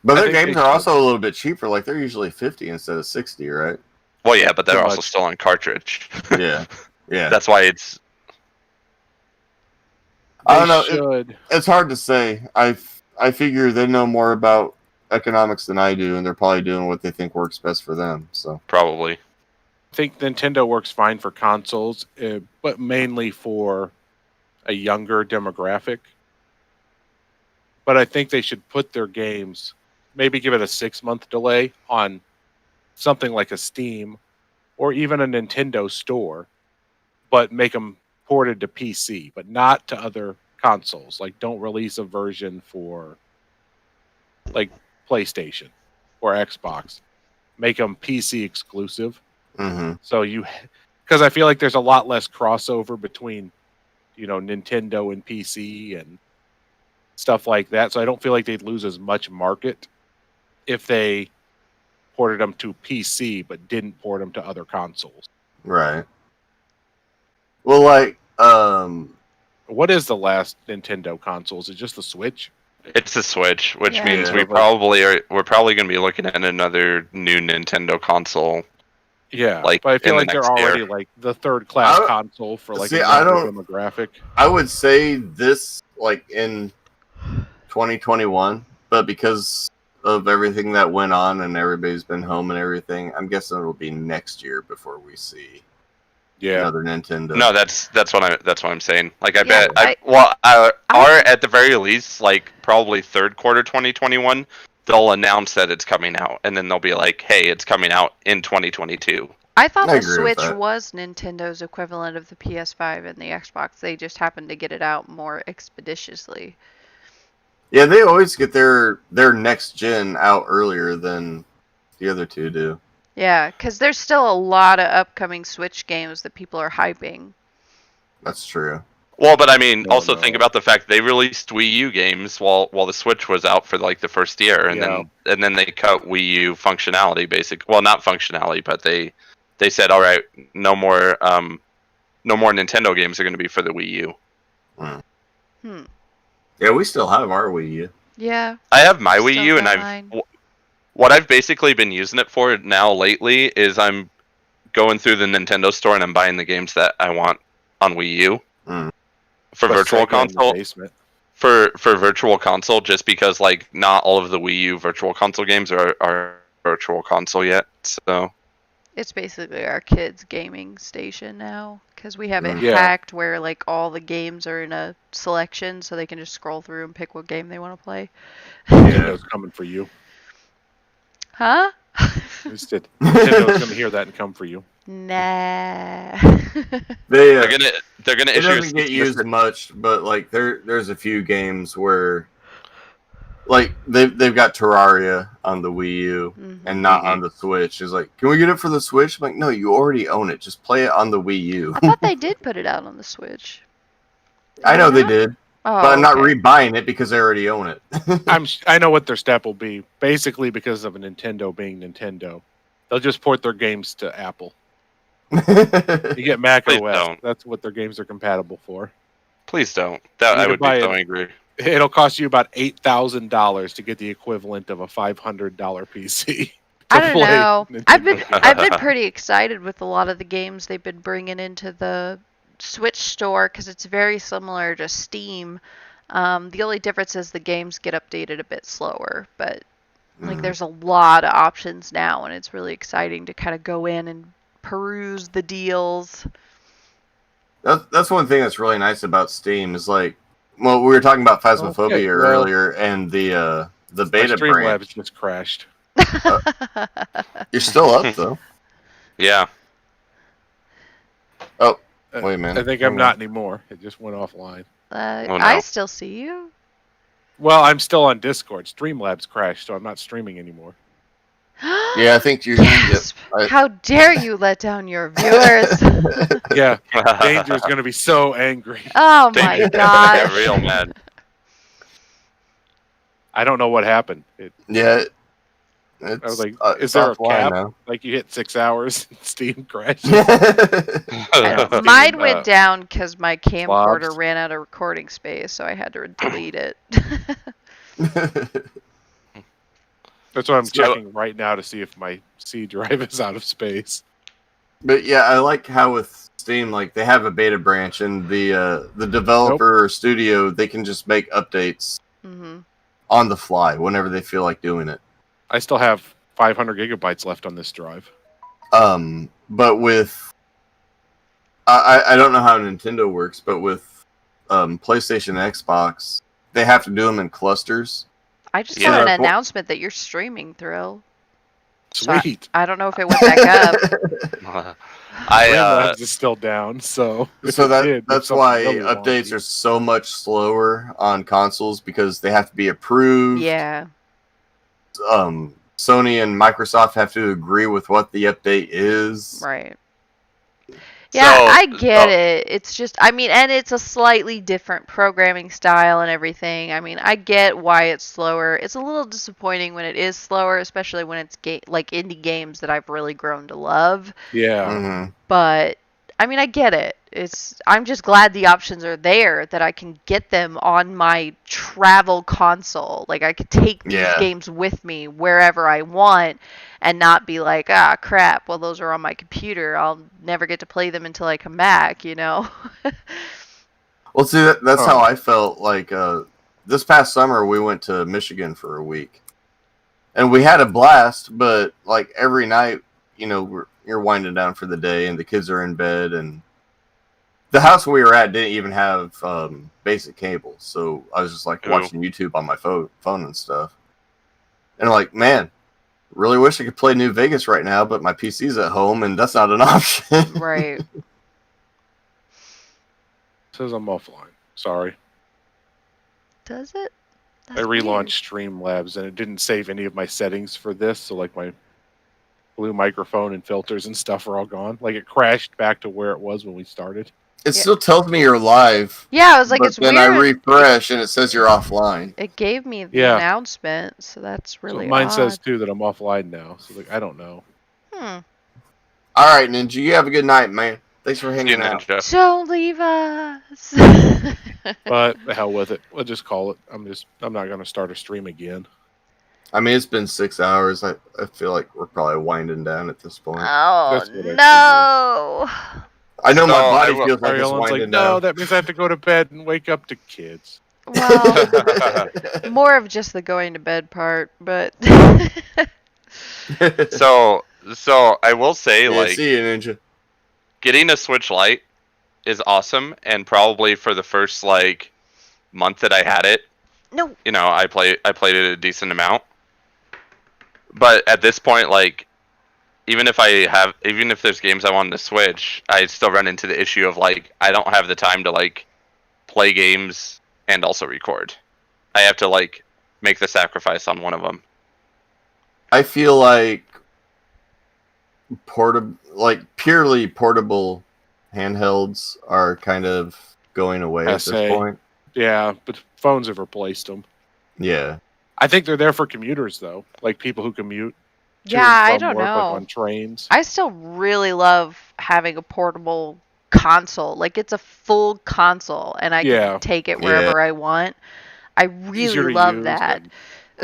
But their games are also a little bit cheaper. Like, they're usually 50 instead of 60, right? Well, yeah, but they're also still on cartridge. Yeah. Yeah. That's why it's... I don't know. It's hard to say. I figure they know more about economics than I do, and they're probably doing what they think works best for them. So probably. I think Nintendo works fine for consoles, but mainly for a younger demographic. But I think they should put their games, maybe give it a 6-month delay on something like a Steam or even a Nintendo store, but make them ported to PC, but not to other consoles. Like, don't release a version for like PlayStation or Xbox. Make them PC exclusive. Mm-hmm. So because I feel like there's a lot less crossover between, Nintendo and PC and stuff like that. So I don't feel like they'd lose as much market if they ported them to PC but didn't port them to other consoles. Right. Well, like, what is the last Nintendo console? Is it just the Switch? It's the Switch, which means we're probably going to be looking at another new Nintendo console. Yeah, like, but I feel like they're already like the third-class console for like a demographic. I would say this like in 2021, but because of everything that went on and everybody's been home and everything, I'm guessing it'll be next year before we see another Nintendo. No, that's what I'm saying. Like I bet at the very least, like probably third quarter 2021, they'll announce that it's coming out, and then they'll be like, "Hey, it's coming out in 2022." I thought the Switch was Nintendo's equivalent of the PS5 and the Xbox. They just happened to get it out more expeditiously. Yeah, they always get their next gen out earlier than the other two do. Yeah, because there's still a lot of upcoming Switch games that people are hyping. That's true. Well, but I mean, also think about the fact they released Wii U games while the Switch was out for like the first year, and then they cut Wii U functionality, well, not functionality, but they said, all right, no more Nintendo games are going to be for the Wii U. Yeah, we still have our Wii U. Yeah. I have my Wii U, and what I've basically been using it for now lately is I'm going through the Nintendo store and I'm buying the games that I want on Wii U. For Virtual Console. For Virtual Console, just because like not all of the Wii U Virtual Console games are Virtual Console yet, so it's basically our kids' gaming station now, because we have it hacked where like all the games are in a selection, so they can just scroll through and pick what game they want to play. Nintendo's coming for you. Huh? Nintendo's going to hear that and come for you. Nah. They're gonna issue. It doesn't get used much, but like there's a few games where like they've got Terraria on the Wii U and not on the Switch. It's like, can we get it for the Switch? I'm like, no, you already own it. Just play it on the Wii U. I thought they did put it out on the Switch. I know they did, Oh, but I'm not okay. rebuying it because I already own it. I know what their step will be. Basically, because of a Nintendo being Nintendo, they'll just port their games to Apple. You get Mac Please OS. don't. That's what their games are compatible for. Please don't. That I would be so angry. It'll cost you about $8,000 to get the equivalent of a $500 PC. I don't know. I've been Nintendo. pretty excited with a lot of the games they've been bringing into the Switch store because it's very similar to Steam. The only difference is the games get updated a bit slower, but like there's a lot of options now, and it's really exciting to kind of go in and peruse the deals. That's one thing that's really nice about Steam is like, well, we were talking about Phasmophobia earlier, and the beta branch Streamlabs just crashed. You're still up though. Yeah. Oh, wait a minute. I think I'm not anymore. It just went offline. Oh, no. I still see you. Well, I'm still on Discord. Streamlabs crashed, so I'm not streaming anymore. Yeah, I think you're. Yes. How dare you let down your viewers? Yeah, Danger's gonna be so angry. Oh my god. Yeah, real mad. I don't know what happened. Yeah. I was like, is there a cap? Like you hit 6 hours and Steam crashed? Mine went down because my camcorder Flobs. ran out of recording space, so I had to delete it. That's what I'm checking right now to see if my C drive is out of space. But yeah, I like how with Steam, like they have a beta branch, and the developer or studio, they can just make updates on the fly whenever they feel like doing it. I still have 500 gigabytes left on this drive. But with I don't know how Nintendo works, but with PlayStation and Xbox, they have to do them in clusters. I just saw an announcement that you're streaming, Thrill. Sweet. So I don't know if it went back up. Streamlabs is still down, so that's why updates are so much slower on consoles because they have to be approved. Yeah. Sony and Microsoft have to agree with what the update is. Right. Yeah, I get it. It's just, I mean, and it's a slightly different programming style and everything. I mean, I get why it's slower. It's a little disappointing when it is slower, especially when it's like indie games that I've really grown to love. Yeah. But I mean, I get it. I'm just glad the options are there that I can get them on my travel console. Like I could take these games with me wherever I want and not be like, ah, crap. Well, those are on my computer. I'll never get to play them until I come back, you know? Well, see, that's how I felt. Like this past summer, we went to Michigan for a week, and we had a blast. But like every night, you know, you're winding down for the day, and the kids are in bed, and the house we were at didn't even have basic cable, so I was just like watching YouTube on my phone and stuff. And I'm like, man, really wish I could play New Vegas right now, but my PC's at home, and that's not an option. Right. Says I'm offline. Sorry. Does it? I relaunched Streamlabs, and it didn't save any of my settings for this, so like my blue microphone and filters and stuff are all gone. Like it crashed back to where it was when we started. It still tells me you're live. Yeah, I was like, but it's then weird. I refresh and it says you're offline. It gave me the announcement, so that's really so mine odd. says too that I'm offline now. So like I don't know. All right, Ninja, you have a good night, man. Thanks for hanging out. Don't leave us. But the hell with it. We'll just call it. I'm not gonna start a stream again. I mean, it's been 6 hours. I feel like we're probably winding down at this point. Oh no! I know my body feels like it's winding down. No, that means I have to go to bed and wake up to kids. Well, more of just the going to bed part, but. So I will say, like, see you, Ninja. Getting a Switch Lite is awesome, and probably for the first like month that I had it, you know, I played it a decent amount. But at this point, like, even if there's games I want to Switch, I still run into the issue of like I don't have the time to like play games and also record. I have to like make the sacrifice on one of them. I feel like purely portable handhelds are kind of going away at this point. Yeah, but phones have replaced them. Yeah. I think they're there for commuters though, like people who commute. Yeah, I don't work, know. Like on trains. I still really love having a portable console. Like it's a full console, and I can take it wherever I want. I really love that.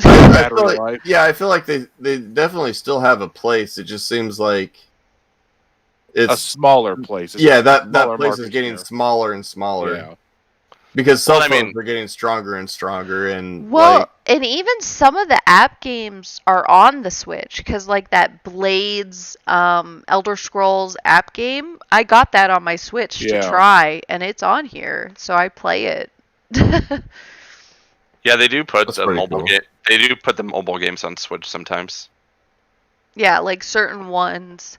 I feel like they definitely still have a place. It just seems like it's a smaller place. That place is getting smaller and smaller. Yeah. Because cell phones are getting stronger and stronger, and and even some of the app games are on the Switch, because like that Blades, Elder Scrolls app game, I got that on my Switch to try, and it's on here, so I play it. Yeah, they do put the mobile game. They do put the mobile games on Switch sometimes. Yeah, like certain ones.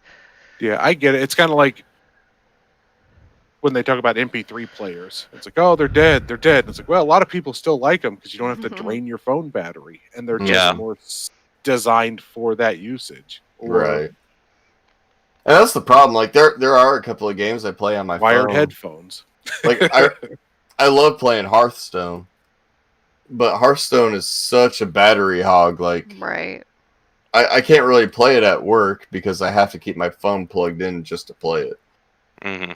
Yeah, I get it. It's kind of like when they talk about MP3 players. It's like, oh, they're dead. They're dead. And it's like, well, a lot of people still like them because you don't have to drain your phone battery, and they're just more designed for that usage. Right. And that's the problem. Like there are a couple of games I play on my wired phone. Headphones. Like I love playing Hearthstone. But Hearthstone is such a battery hog. Like, I can't really play it at work because I have to keep my phone plugged in just to play it. Mm-hmm.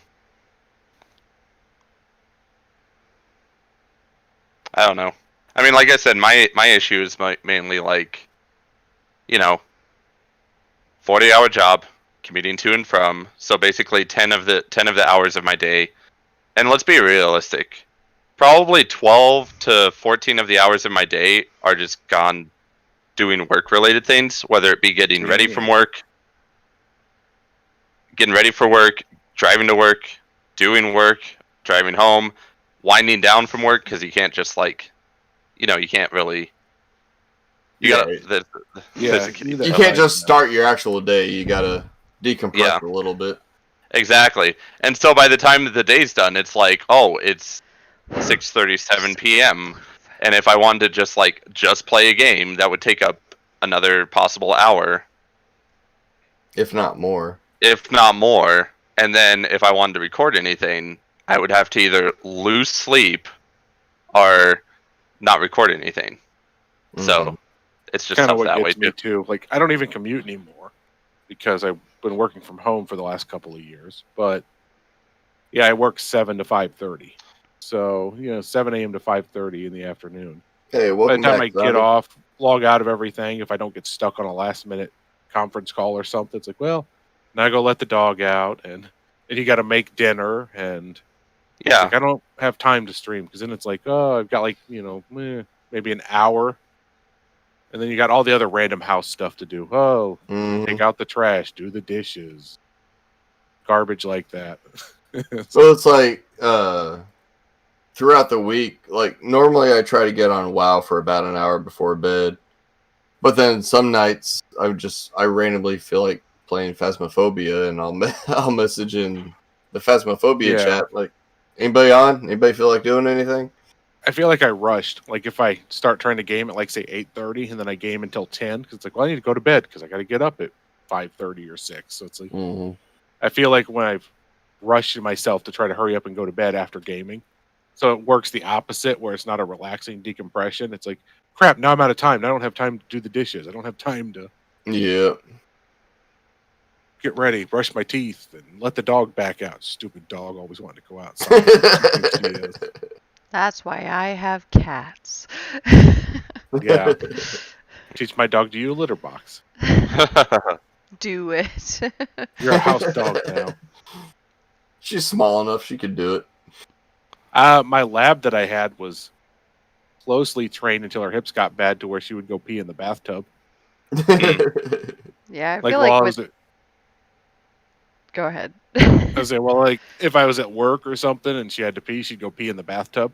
I don't know. I mean, like I said, my issue is mainly like, 40-hour job, commuting to and from. So basically 10 of the hours of my day. And let's be realistic. Probably 12 to 14 of the hours of my day are just gone doing work-related things, whether it be getting ready for work, driving to work, doing work, driving home, winding down from work, because you can't just you can't really. You can't just start your actual day. You gotta decompress a little bit. Exactly, and so by the time the day's done, it's like, oh, it's 6:37 p.m. and if I wanted to just play a game, that would take up another possible hour, if not more. And then if I wanted to record anything, I would have to either lose sleep or not record anything. So it's just kind of what that gets way me too. Like I don't even commute anymore because I've been working from home for the last couple of years. But yeah, I work 7 to 5:30. So, 7 a.m. to 5:30 in the afternoon. Hey, welcome by the time back, I get off, log out of everything, if I don't get stuck on a last-minute conference call or something, it's like, well, now I go let the dog out, and then you got to make dinner, and I don't have time to stream, because then it's like, oh, I've got maybe an hour, and then you got all the other random house stuff to do. Oh, take out the trash, do the dishes, garbage like that. So it's like, throughout the week, like normally I try to get on WoW for about an hour before bed, but then some nights I randomly feel like playing Phasmophobia, and I'll message in the Phasmophobia chat like, anybody feel like doing anything? I feel like I rushed. Like if I start trying to game at say 8:30 and then I game until 10, because it's like, well, I need to go to bed because I got to get up at 5:30 or 6. So it's like I feel like when I've rushed myself to try to hurry up and go to bed after gaming. So it works the opposite, where it's not a relaxing decompression. It's like, crap, now I'm out of time. I don't have time to do the dishes. I don't have time to get ready, brush my teeth, and let the dog back out. Stupid dog always wanted to go outside. That's why I have cats. Yeah. Teach my dog to use a litter box. Do it. You're a house dog now. She's small enough she could do it. My lab that I had was closely trained until her hips got bad to where she would go pee in the bathtub. Yeah, I feel like Go ahead. I was saying, well, if I was at work or something and she had to pee, she'd go pee in the bathtub.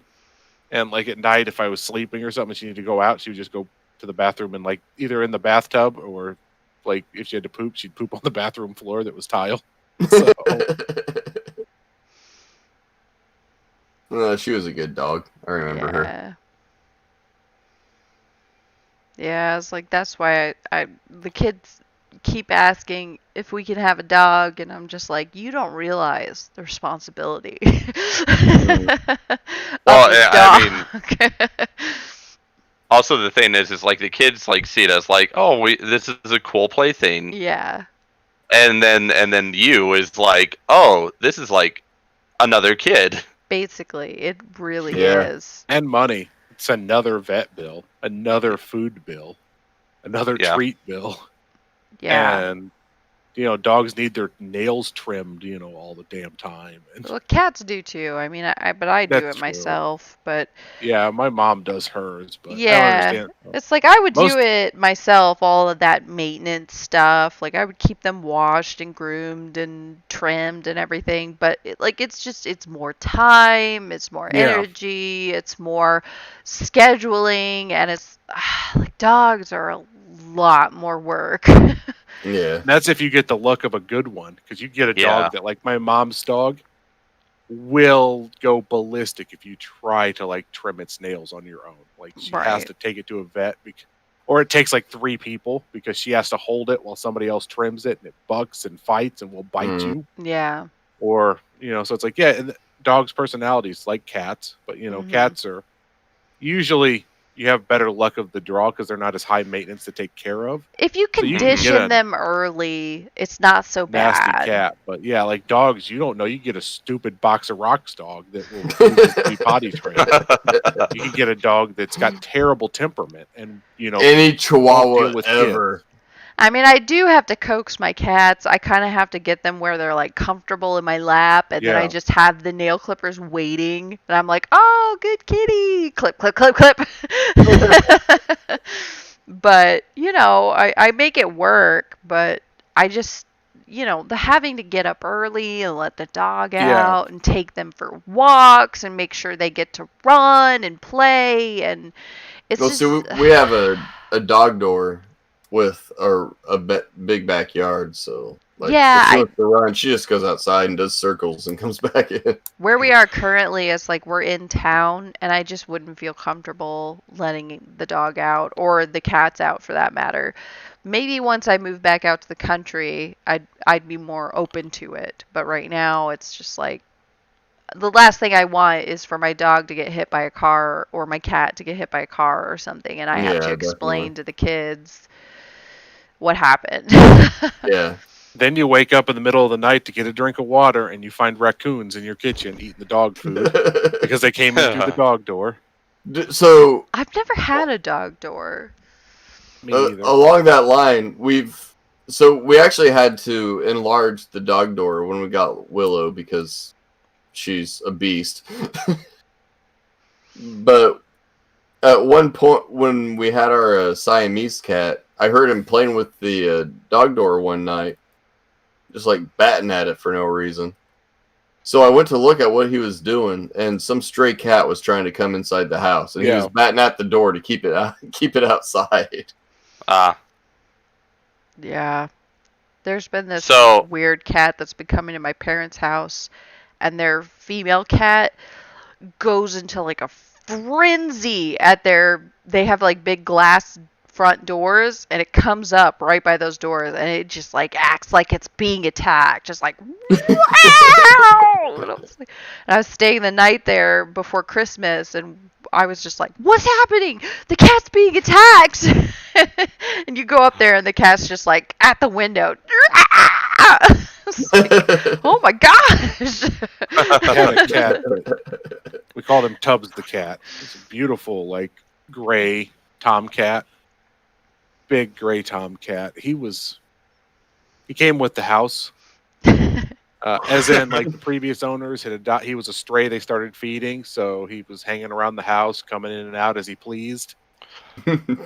And at night, if I was sleeping or something, she needed to go out, she would just go to the bathroom and either in the bathtub or if she had to poop, she'd poop on the bathroom floor that was tile. So. She was a good dog. I remember her. Yeah, it's like that's why the kids keep asking if we can have a dog, and I'm just like, you don't realize the responsibility Well, of a I dog. also the thing is like the kids like see it as like, oh, this is a cool plaything, Yeah, and then you is like, oh, this is like another kid. basically, it really Yeah. is. And money. It's another vet bill, another food bill, another Yeah. treat bill. Yeah. And dogs need their nails trimmed, all the damn time. And Well, cats do too. I mean, but I do that's it true. myself. But Yeah, my mom does hers, but I don't yeah, understand. it's like I would do Most it myself, all of that maintenance stuff. Like I would keep them washed and groomed and trimmed and everything. But it's more time, it's more Yeah. energy, it's more scheduling, and it's like dogs are a lot more work. Yeah. That's if you get the luck of a good one, because you get a Yeah. dog that, like my mom's dog, will go ballistic if you try to like trim its nails on your own. Like she has Right. to take it to a vet, or it takes like 3 people because she has to hold it while somebody else trims it, and it bucks and fights and will bite you. Yeah. Or so it's like, yeah, and dogs' personalities like cats, but Mhm. cats are usually, you have better luck of the draw because they're not as high maintenance to take care of. If you So you can get condition a them early, it's not so nasty bad. cat, but yeah, like dogs, you don't know. You get a stupid box of rocks dog that will refuse to be potty trained. You can get a dog that's got terrible temperament, and Any won't Chihuahua deal with ever. I mean, I do have to coax my cats. I kind of have to get them where they're like comfortable in my lap, and then I Yeah. just have the nail clippers waiting, and I'm like, "Oh, good kitty!" Clip, clip, clip, clip. But I make it work. But I just, the having to get up early and let the dog Yeah. out and take them for walks and make sure they get to run and play, and it's Well, just see, we have a dog door with big backyard, so like Yeah, if she wants to run, she just goes outside and does circles and comes back in. where we are currently is like we're in town, and I just wouldn't feel comfortable letting the dog out or the cats out for that matter. Maybe once I move back out to the country, I'd be more open to it. But right now, it's just like the last thing I want is for my dog to get hit by a car or my cat to get hit by a car or something, and I have to Yeah, explain definitely. to the kids what happened. Yeah. Then you wake up in the middle of the night to get a drink of water, and you find raccoons in your kitchen eating the dog food because they came in through the dog door. So I've never had a dog door. Me either. along that line, we actually had to enlarge the dog door when we got Willow because she's a beast. But at one point when we had our Siamese cat, I heard him playing with the dog door one night, just like batting at it for no reason. So I went to look at what he was doing, and some stray cat was trying to come inside the house, and he was batting at the door to keep it outside. Yeah. There's been this So- weird cat that's been coming to my parents' house, and their female cat goes into like a frenzy at they have like big glass front doors, and it comes up right by those doors, and it just like acts like it's being attacked, just like wow! And I was staying the night there before Christmas, and I was just like, what's happening? The cat's being attacked. And you go up there, and the cat's just like at the window. Like, oh my gosh. I had a cat. We called him Tubbs the cat. He's a beautiful, like, gray tomcat. Big gray tomcat. He came with the house. As in, like, the previous owners had he was a stray they started feeding, so he was hanging around the house, coming in and out as he pleased.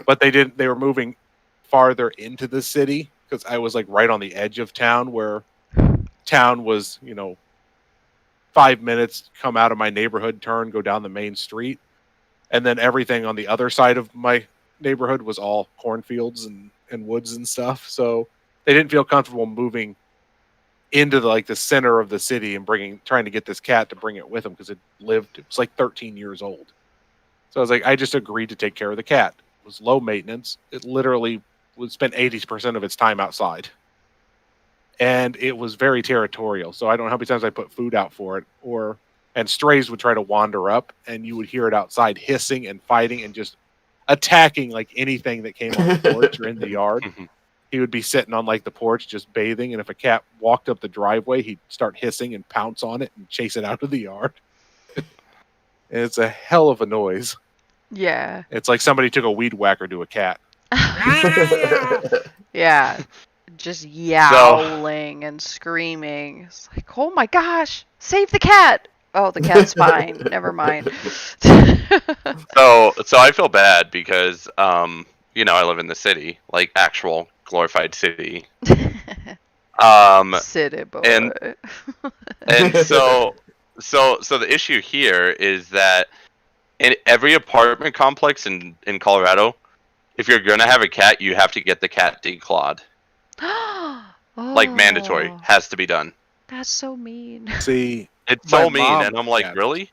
But they were moving farther into the city, because I was, like, right on the edge of town, where town was, 5 minutes, come out of my neighborhood, turn, go down the main street. And then everything on the other side of my neighborhood was all cornfields and woods and stuff. So they didn't feel comfortable moving into the center of the city and trying to get this cat to bring it with them, because it was like 13 years old. So I was like, I just agreed to take care of the cat. It was low maintenance. It literally would spend 80% of its time outside. And it was very territorial. So I don't know how many times I put food out for it, and strays would try to wander up, and you would hear it outside hissing and fighting and just attacking like anything that came on the porch or in the yard. He would be sitting on like the porch just bathing, and if a cat walked up the driveway, he'd start hissing and pounce on it and chase it out of the yard. And it's a hell of a noise. Yeah. It's like somebody took a weed whacker to a cat. Yeah. Just yowling and screaming. It's like, oh my gosh, save the cat! Oh, the cat's fine. Never mind. So I feel bad because you know, I live in the city, like actual glorified city. City boy. And so the issue here is that in every apartment complex in Colorado, if you're gonna have a cat, you have to get the cat declawed. Like mandatory, has to be done. That's so mean. See, it's so mean, and I'm like, really?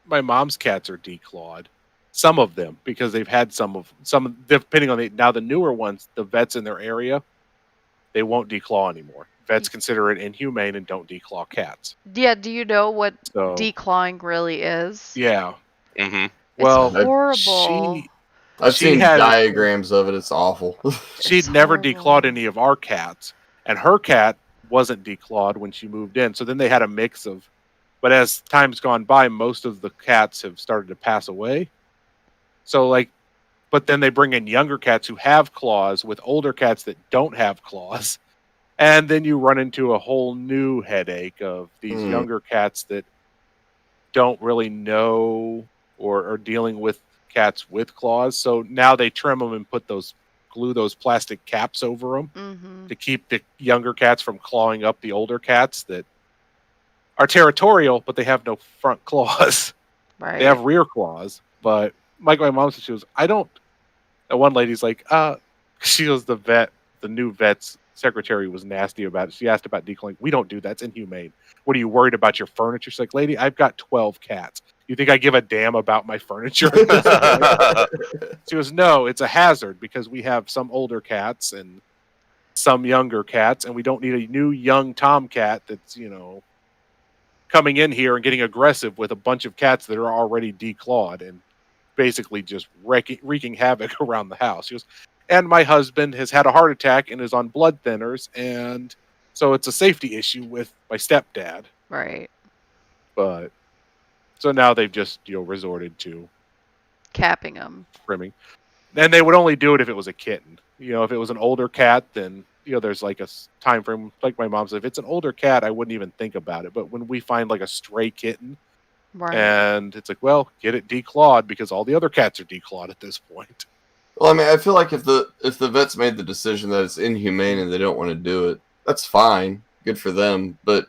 My mom's cats are declawed. Some of them, because they've had some depending on now the newer ones, the vets in their area, they won't declaw anymore. Vets consider it inhumane and don't declaw cats. Yeah, do you know what declawing really is? Yeah. Mm-hmm. Well, it's horrible. I've seen diagrams of it. It's awful. She'd never declawed any of our cats, and her cat wasn't declawed when she moved in. So then they had a mix of, but as time's gone by, most of the cats have started to pass away. So like, but then they bring in younger cats who have claws with older cats that don't have claws. And then you run into a whole new headache of these younger cats that don't really know or are dealing with cats with claws. So now they trim them and glue those plastic caps over them to keep the younger cats from clawing up the older cats that are territorial, but they have no front claws. Right. They have rear claws, but like my mom said, she goes, one lady's like, she goes, the new vet's secretary was nasty about it. She asked about declawing. We don't do that. It's inhumane. What are you worried about your furniture? She's like, lady, I've got 12 cats. You think I give a damn about my furniture? She goes, no, it's a hazard because we have some older cats and some younger cats, and we don't need a new young tomcat that's, coming in here and getting aggressive with a bunch of cats that are already declawed and basically just wreaking havoc around the house. She goes, and my husband has had a heart attack and is on blood thinners, and so it's a safety issue with my stepdad. Right. But so now they've just resorted to capping them, trimming, and they would only do it if it was a kitten. If it was an older cat, then there's like a time frame. Like my mom said, if it's an older cat, I wouldn't even think about it. But when we find like a stray kitten, right, and it's like, well, get it declawed because all the other cats are declawed at this point. Well, I mean, I feel like if the vets made the decision that it's inhumane and they don't want to do it, that's fine. Good for them. But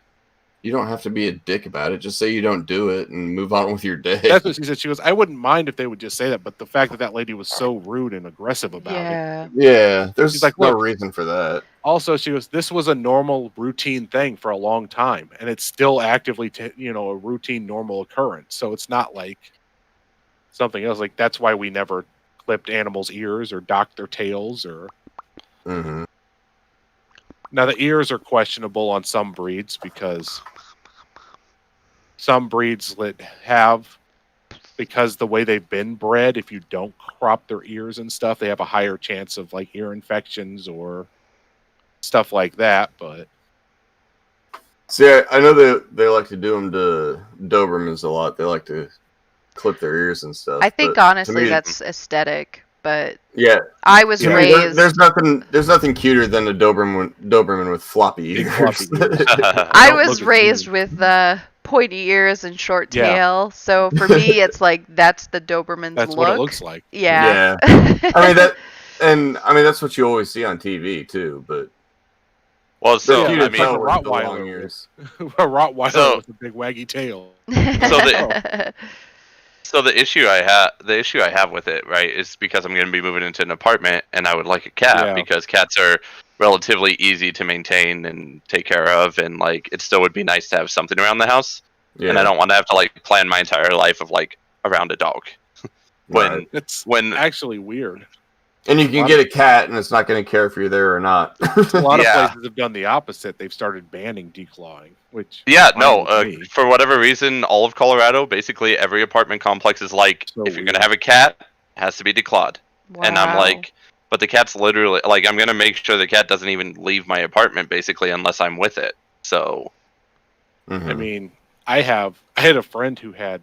you don't have to be a dick about it. Just say you don't do it and move on with your day. That's what she said. She goes, I wouldn't mind if they would just say that, but the fact that lady was so rude and aggressive about it. Yeah, there's like, no reason for that. Also, she goes, this was a normal routine thing for a long time, and it's still actively, a routine normal occurrence. So it's not like something else. Like, that's why we never clipped animals' ears or docked their tails or... Mm-hmm. Now, the ears are questionable on some breeds because some breeds that have, because the way they've been bred, if you don't crop their ears and stuff, they have a higher chance of like ear infections or stuff like that. But see, I know they like to do them to Dobermans a lot. They like to clip their ears and stuff. I think honestly that's aesthetic. But yeah, I was raised. There's nothing cuter than a Doberman with floppy ears. I was raised with pointy ears and short tail, so for me, it's like that's the Doberman's that's look. What it looks like. Yeah. I mean that's what you always see on TV too. But well, so I mean, a Rottweiler, a Rottweiler with a big waggy tail. So the issue I have with it, right, is because I'm going to be moving into an apartment, and I would like a cat because cats are relatively easy to maintain and take care of, and like it still would be nice to have something around the house. Yeah. And I don't want to have to like plan my entire life of like around a dog. It's actually weird. And you can get a cat, and it's not going to care if you're there or not. A lot Yeah. of places have done the opposite. They've started banning declawing, which Yeah, fine no. with me. For whatever reason, all of Colorado, basically every apartment complex is like, So if you're weird. gonna have a cat, it has to be declawed. Wow. And I'm like, but the cat's literally like, I'm gonna make sure the cat doesn't even leave my apartment basically unless I'm with it. So Mhm. I mean, I had a friend who had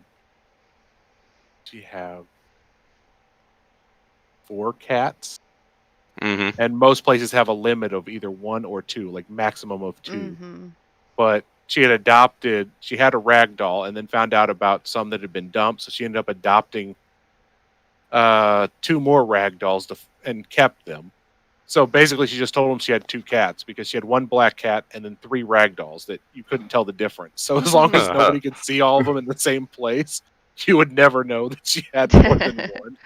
4 cats, and most places have a limit of either 1 or 2, like maximum of 2. But she had a rag doll, and then found out about some that had been dumped, so she ended up adopting 2 more rag dolls and kept them. So basically, she just told them she had 2 cats because she had 1 black cat and then 3 rag dolls that you couldn't tell the difference. So as long as nobody could see all of them in the same place, you would never know that she had more than 1.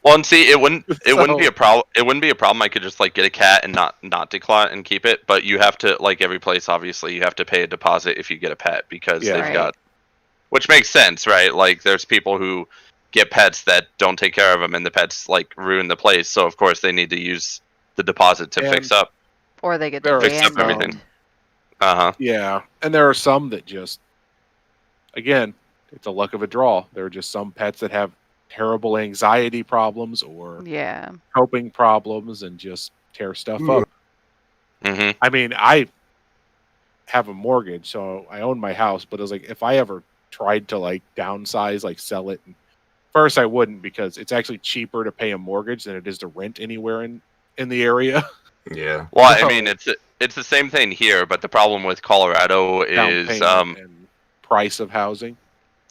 well, and see, it wouldn't be a problem. It wouldn't be a problem. I could just like get a cat and not declaw it and keep it. But you have to, like every place, obviously, you have to pay a deposit if you get a pet because Yeah. they've got, which makes sense, right? Like there's people who get pets that don't take care of them, and the pets like ruin the place. So of course they need to use the deposit to fix up. Or they get Fix up everything. Yeah, and there are some that just, again, it's a luck of a draw. There are just some pets that have terrible anxiety problems or coping problems and just tear stuff up. I mean, I have a mortgage, so I own my house, but it was like, if I ever tried to like downsize, like sell it, and first I wouldn't, because it's actually cheaper to pay a mortgage than it is to rent anywhere in the area. Yeah. Well, I mean, it's the same thing here, but the problem with Colorado is and price of housing.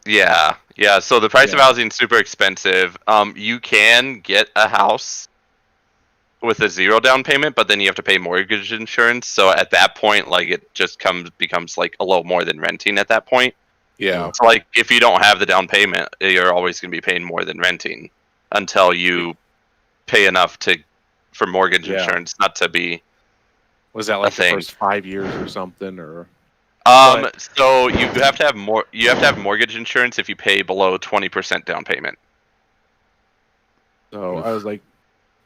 Yeah. So the price of housing is super expensive. You can get a house with a 0 down payment, but then you have to pay mortgage insurance. So at that point, like it just becomes like a little more than renting at that point. Yeah. So like if you don't have the down payment, you're always going to be paying more than renting until you pay enough for mortgage insurance not to be. Was that like the first 5 years or something, or? So you have to have more. You have to have mortgage insurance if you pay below 20% down payment. So I was like,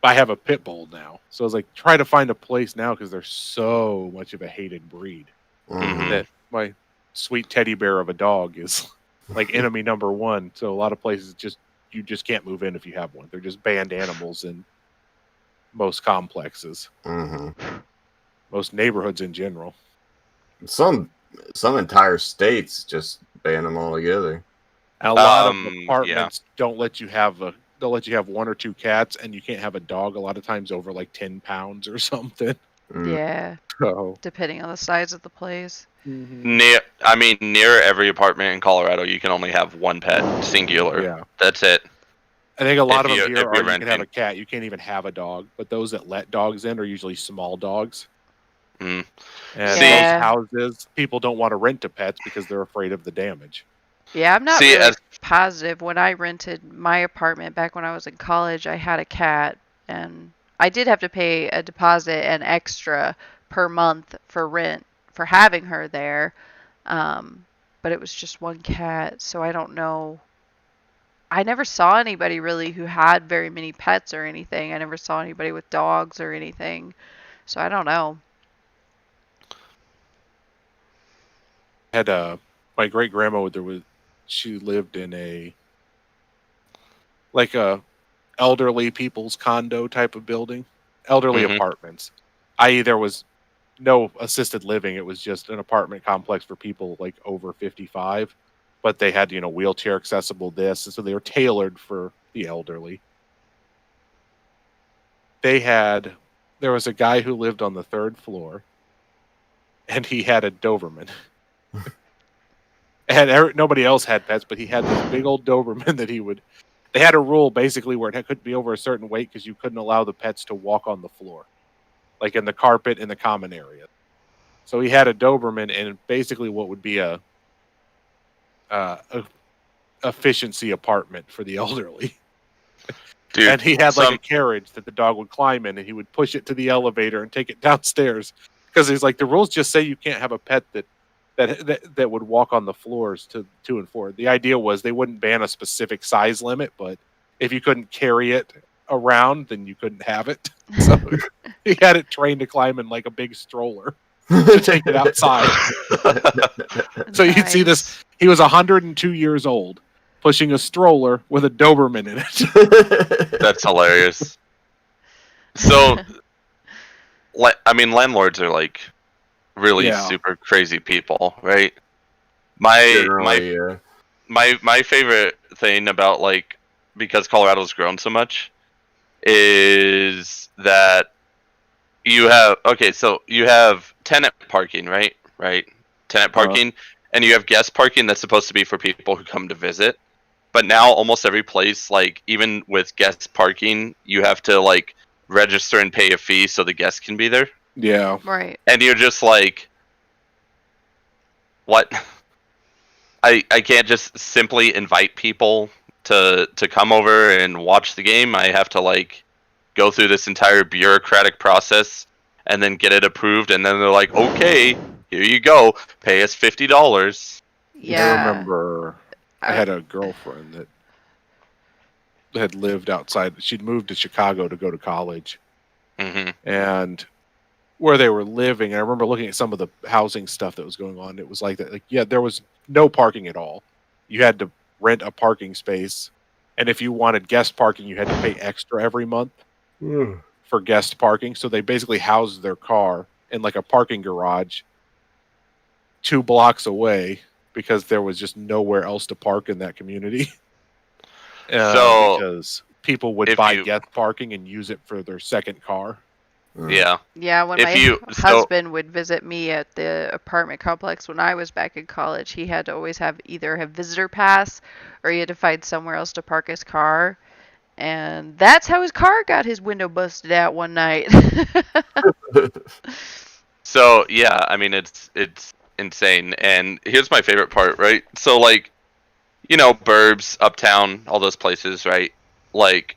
I have a pit bull now, so I was like, try to find a place now because they're so much of a hated breed that my sweet teddy bear of a dog is like enemy number 1. So a lot of places you just can't move in if you have one. They're just banned animals in most complexes, most neighborhoods in general. Some entire states just ban them altogether. And a lot of apartments don't let you have they'll let you have 1 or 2 cats, and you can't have a dog a lot of times over like 10 pounds or something. Yeah. So depending on the size of the place. Near every apartment in Colorado, you can only have 1 pet, singular. Yeah. That's it. I think a lot of them here you you can have a cat. You can't even have a dog. But those that let dogs in are usually small dogs. And most houses, people don't want to rent to pets because they're afraid of the damage. Yeah, I'm not really positive. When I rented my apartment back when I was in college, I had a cat, and I did have to pay a deposit and extra per month for rent for having her there. But it was just 1 cat, so I don't know. I never saw anybody really who had very many pets or anything. I never saw anybody with dogs or anything. So I don't know. Had my great grandma, she lived in a elderly people's condo type of building, elderly apartments. I.e., there was no assisted living. It was just an apartment complex for people like over 55, but they had wheelchair accessible so they were tailored for the elderly. There was a guy who lived on the 3rd floor, and he had a Doberman. And nobody else had pets, but he had this big old Doberman that they had a rule basically where it couldn't be over a certain weight because you couldn't allow the pets to walk on the floor, like in the carpet in the common area. So he had a Doberman in basically what would be a efficiency apartment for the elderly. Dude, and he had like a carriage that the dog would climb in, and he would push it to the elevator and take it downstairs because he's like, the rules just say you can't have a pet that would walk on the floors to 2 and 4. The idea was they wouldn't ban a specific size limit, but if you couldn't carry it around, then you couldn't have it. So he had it trained to climb in like a big stroller to to take it outside. So you'd see this. He was 102 years old, pushing a stroller with a Doberman in it. That's hilarious. So, I mean, landlords are like really super crazy people, right? My favorite thing about like, because Colorado's grown so much, is that you have so you have tenant parking, right? Tenant parking, and you have guest parking that's supposed to be for people who come to visit. But now almost every place, like even with guest parking, you have to like register and pay a fee so the guests can be there. Yeah. Right. And you're just like, what? I can't just simply invite people to come over and watch the game. I have to like go through this entire bureaucratic process and then get it approved, and then they're like, okay, here you go, pay us $50. Yeah. I remember I had a girlfriend that had lived outside. She'd moved to Chicago to go to college. Mm-hmm. And where they were living, I remember looking at some of the housing stuff that was going on. It was like that. Like, yeah, there was no parking at all. You had to rent a parking space. And if you wanted guest parking, you had to pay extra every month for guest parking. So they basically housed their car in like a parking garage 2 blocks away because there was just nowhere else to park in that community. Because people would buy guest parking and use it for their second car. Yeah. Yeah, when my husband would visit me at the apartment complex when I was back in college, he had to always have either a visitor pass or he had to find somewhere else to park his car. And that's how his car got his window busted out one night. So, yeah, I mean, it's insane. And here's my favorite part, right? So, like, you know, burbs, uptown, all those places, right? Like,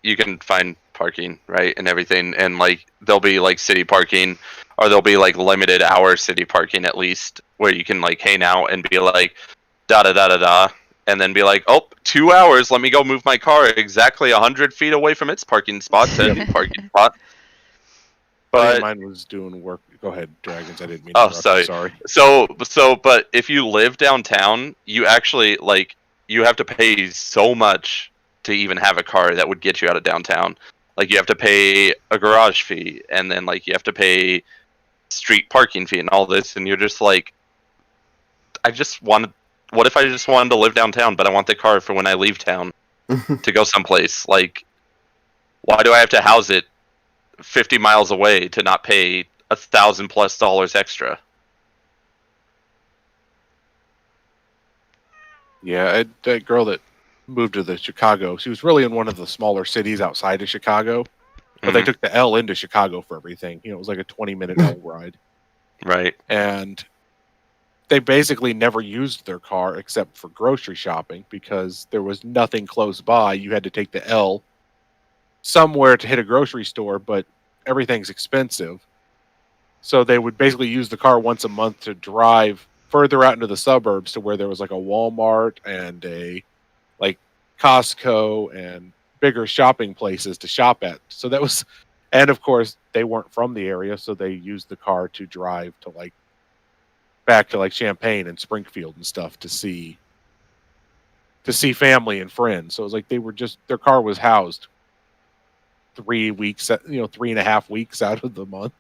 you can find parking, right, and everything, and like there'll be like city parking, or there'll be like limited hour city parking at least, where you can like hang out and be like da da da da da, and then be like, oh, 2 hours, let me go move my car exactly 100 feet away from its parking spot to a new parking spot. But mine was doing work. Go ahead, Dragons. I didn't mean to interrupt. Sorry. So, but if you live downtown, you actually like you have to pay so much to even have a car that would get you out of downtown. Like you have to pay a garage fee, and then like you have to pay street parking fee and all this, and you're just like, what if I just wanted to live downtown, but I want the car for when I leave town to go someplace? Like, why do I have to house it 50 miles away to not pay $1,000+ extra? Yeah, that girl that moved to the Chicago, she was really in one of the smaller cities outside of Chicago, but they took the L into Chicago for everything. You know, it was like a 20-minute L ride. Right. And they basically never used their car except for grocery shopping because there was nothing close by. You had to take the L somewhere to hit a grocery store, but everything's expensive. So they would basically use the car once a month to drive further out into the suburbs to where there was like a Walmart and a like Costco and bigger shopping places to shop at. So that was, and of course they weren't from the area, so they used the car to drive to like back to like Champaign and Springfield and stuff to see family and friends. So it was like they were just, their car was housed 3 weeks, 3.5 weeks out of the month.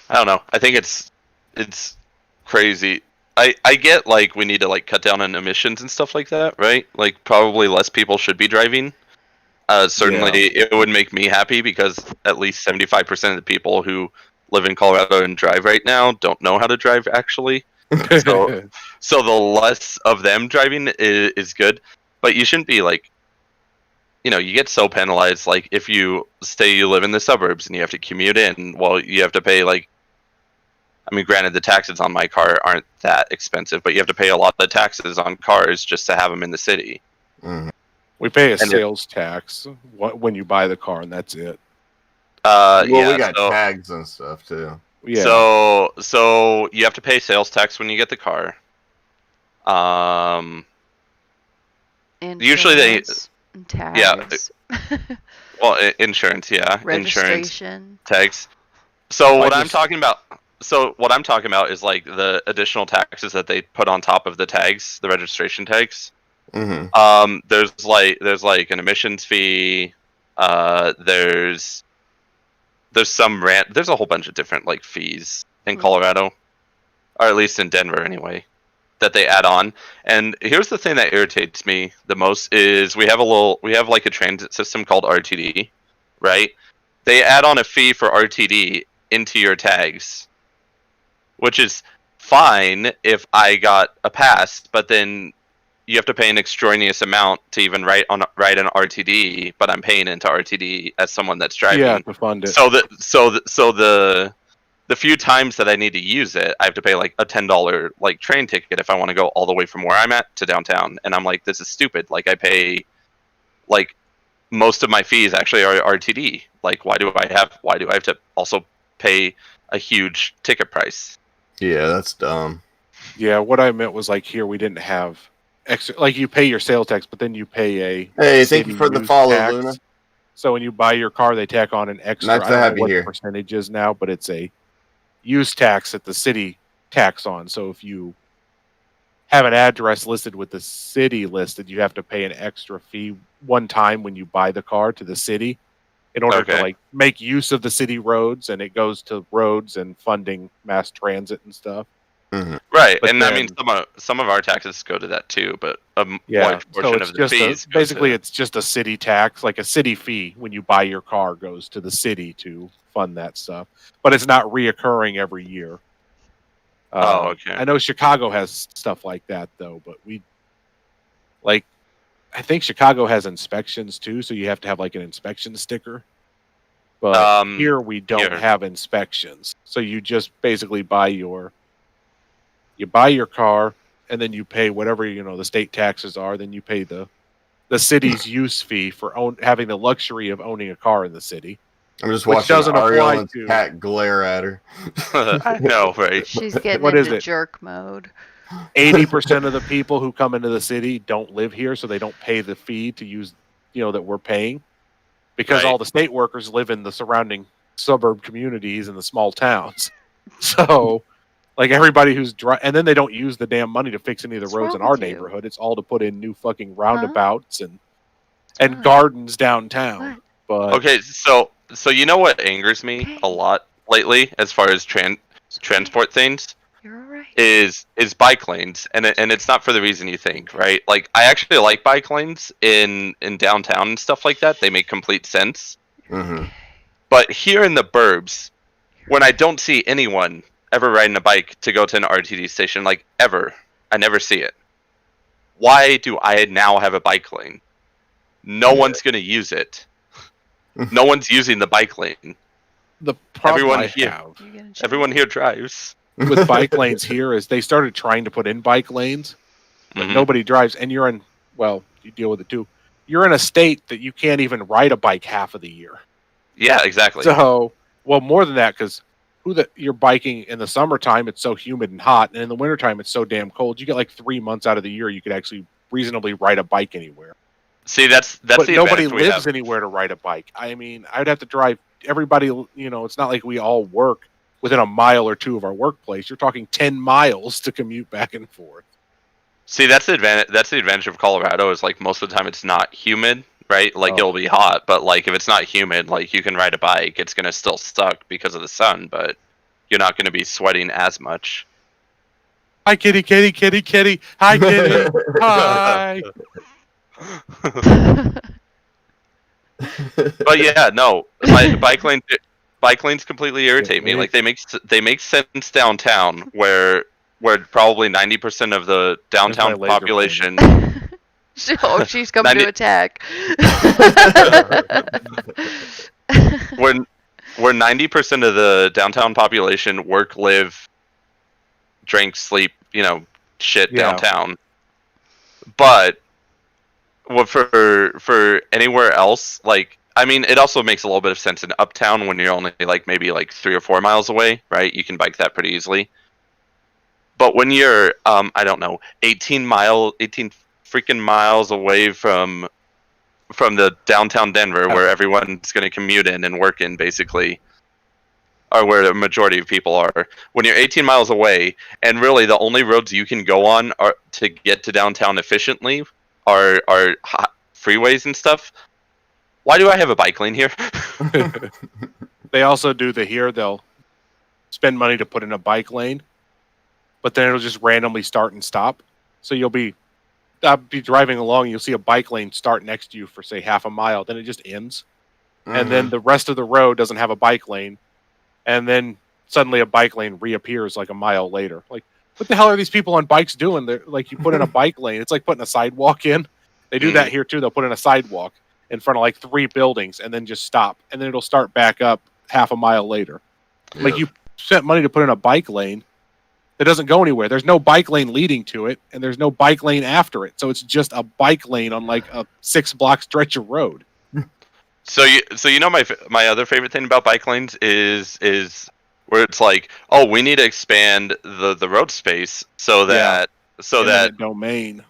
I don't know. I think it's crazy. I get like we need to like cut down on emissions and stuff like that, right? Like probably less people should be driving. Certainly it would make me happy because at least 75% of the people who live in Colorado and drive right now don't know how to drive actually. So the less of them driving is good, but you shouldn't be like, you get so penalized. Like if you live in the suburbs and you have to commute in, well, you have to pay like, I mean, granted, the taxes on my car aren't that expensive, but you have to pay a lot of taxes on cars just to have them in the city. Mm-hmm. We pay a sales tax when you buy the car, and that's it. We got tags and stuff too. Yeah. So you have to pay sales tax when you get the car. Usually they, Insurance and tags. well, insurance, yeah, insurance, Registration. tags. So I what I'm just- talking about, is like the additional taxes that they put on top of the tags, the registration tags. Mm-hmm. There's like an emissions fee. There's some there's a whole bunch of different like fees in Colorado, or at least in Denver anyway, that they add on. And here's the thing that irritates me the most is we have like a transit system called RTD, right? They add on a fee for RTD into your tags, which is fine if I got a pass, but then you have to pay an extraneous amount to even write an RTD, but I'm paying into RTD as someone that's driving. Yeah, to fund it. So the few times that I need to use it, I have to pay like a $10 like train ticket if I want to go all the way from where I'm at to downtown. And I'm like, this is stupid. Like I pay like most of my fees actually are RTD. Like why do I have to also pay a huge ticket price? Yeah, that's dumb. Yeah, what I meant was like here we didn't have extra. Like you pay your sales tax, but then you pay a. Hey, thank you city for the use follow, tax. Luna. So when you buy your car, they tack on an extra. Nice to I don't have know you what here. the percentage is now, but it's a use tax that the city tax on. So if you have an address listed with the city listed, you have to pay an extra fee one time when you buy the car to the city in order to Okay. like make use of the city roads, and it goes to roads and funding mass transit and stuff. Mm-hmm. Right, But and I mean then- some of our taxes go to that too, but a Yeah, large portion so it's of the just fees go basically to- it's just a city tax, like a city fee when you buy your car goes to the city to fund that stuff, but it's not reoccurring every year. Oh, okay. I know Chicago has stuff like that though, but I think Chicago has inspections too, so you have to have like an inspection sticker. But here we don't here. have inspections, so you just basically buy your car, and then you pay whatever the state taxes are. Then you pay the city's use fee for having the luxury of owning a car in the city. I'm just Which watching doesn't apply Aureolin's to- cat glare at her. I know, right? She's getting What is into it? jerk mode. 80% of the people who come into the city don't live here, so they don't pay the fee to use, that we're paying, because Right. all the state workers live in the surrounding suburb communities and the small towns. So, like everybody who's and then they don't use the damn money to fix any of the What's roads wrong in our with you? neighborhood. It's all to put in new fucking roundabouts and wrong? gardens downtown. What? But Okay, so you know what angers me Okay. a lot lately, as far as transport things, You're alright. is bike lanes, and it's not for the reason you think, right? Like I actually like bike lanes in downtown and stuff like that. They make complete sense. Mm-hmm. But here in the burbs, when I don't see anyone ever riding a bike to go to an RTD station, like ever, I never see it. Why do I now have a bike lane? No one's going to use it. No one's using the bike lane. the problem Everyone I here- have You're getting Everyone here drives. with bike lanes here is they started trying to put in bike lanes, but Mhm. nobody drives. And you deal with it too. You're in a state that you can't even ride a bike half of the year. Yeah, exactly. So, more than that, because you're biking in the summertime, it's so humid and hot, and in the wintertime, it's so damn cold. You get like 3 months out of the year you could actually reasonably ride a bike anywhere. See, that's But the nobody advantage we lives have. anywhere to ride a bike. I mean, I'd have to drive everybody. It's not like we all work within a mile or two of our workplace. You're talking 10 miles to commute back and forth. See, that's the advantage. That's the advantage of Colorado is like most of the time it's not humid, right? Like Oh. it'll be hot, but like if it's not humid, like you can ride a bike. It's gonna still suck because of the sun, but you're not gonna be sweating as much. Hi, kitty, kitty, kitty, kitty. Hi, kitty. Hi. But yeah, no, bike lanes completely irritate me. Yeah. Like they make sense downtown where probably 90% of the downtown laser population. She's coming to 90 attack. Where 90% of the downtown population work, live, drink, sleep, shit Yeah. downtown. But for anywhere else, like I mean, it also makes a little bit of sense in uptown when you're only like maybe like 3 or 4 miles away, right? You can bike that pretty easily. But when you're I don't know, 18 freaking miles away from the downtown Denver, where everyone's going to commute in and work in, basically, or where the majority of people are. When you're 18 miles away, and really the only roads you can go on are to get to downtown efficiently are freeways and stuff. Why do I have a bike lane here? They also do they'll spend money to put in a bike lane, but then it'll just randomly start and stop. So I'll be driving along, you'll see a bike lane start next to you for, say, half a mile, then it just ends. And then the rest of the road doesn't have a bike lane. And then suddenly a bike lane reappears like a mile later. Like, what the hell are these people on bikes doing? They're like, you put in a bike lane. It's like putting a sidewalk in. They do that here too. They'll put in a sidewalk in front of like 3 buildings and then just stop. And then it'll start back up half a mile later. Yeah. Like, you spent money to put in a bike lane that doesn't go anywhere. There's no bike lane leading to it, and there's no bike lane after it. So it's just a bike lane on like a 6-block stretch of road. So you know my other favorite thing about bike lanes is where it's like, oh, we need to expand the road space so that domain,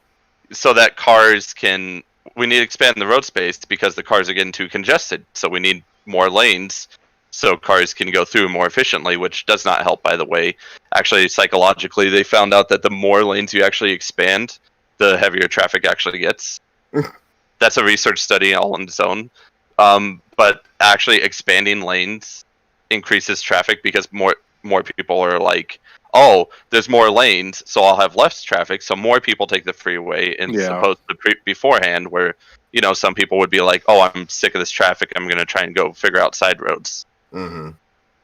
so that cars can. We need to expand the road space because the cars are getting too congested. So we need more lanes so cars can go through more efficiently, which does not help, by the way. Actually, psychologically, they found out that the more lanes you actually expand, the heavier traffic actually gets. That's a research study all on its own. But actually expanding lanes increases traffic because more people are like, oh, there's more lanes, so I'll have less traffic, so more people take the freeway, and opposed to beforehand, where, you know, some people would be like, oh, I'm sick of this traffic, I'm going to try and go figure out side roads. Mm-hmm.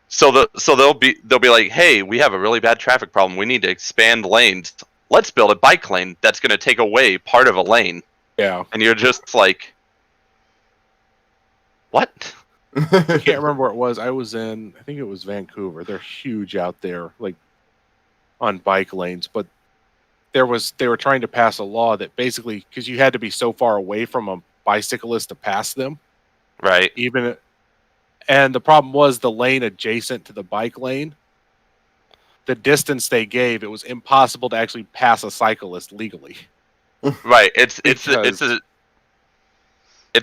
So they'll be like, hey, we have a really bad traffic problem, we need to expand lanes, let's build a bike lane that's going to take away part of a lane. Yeah. And you're just like, what? I can't remember where it was. I think it was Vancouver. They're huge out there, like on bike lanes. But they were trying to pass a law that basically, because you had to be so far away from a bicyclist to pass them, right? And the problem was the lane adjacent to the bike lane, the distance they gave, it was impossible to actually pass a cyclist legally. Right. It's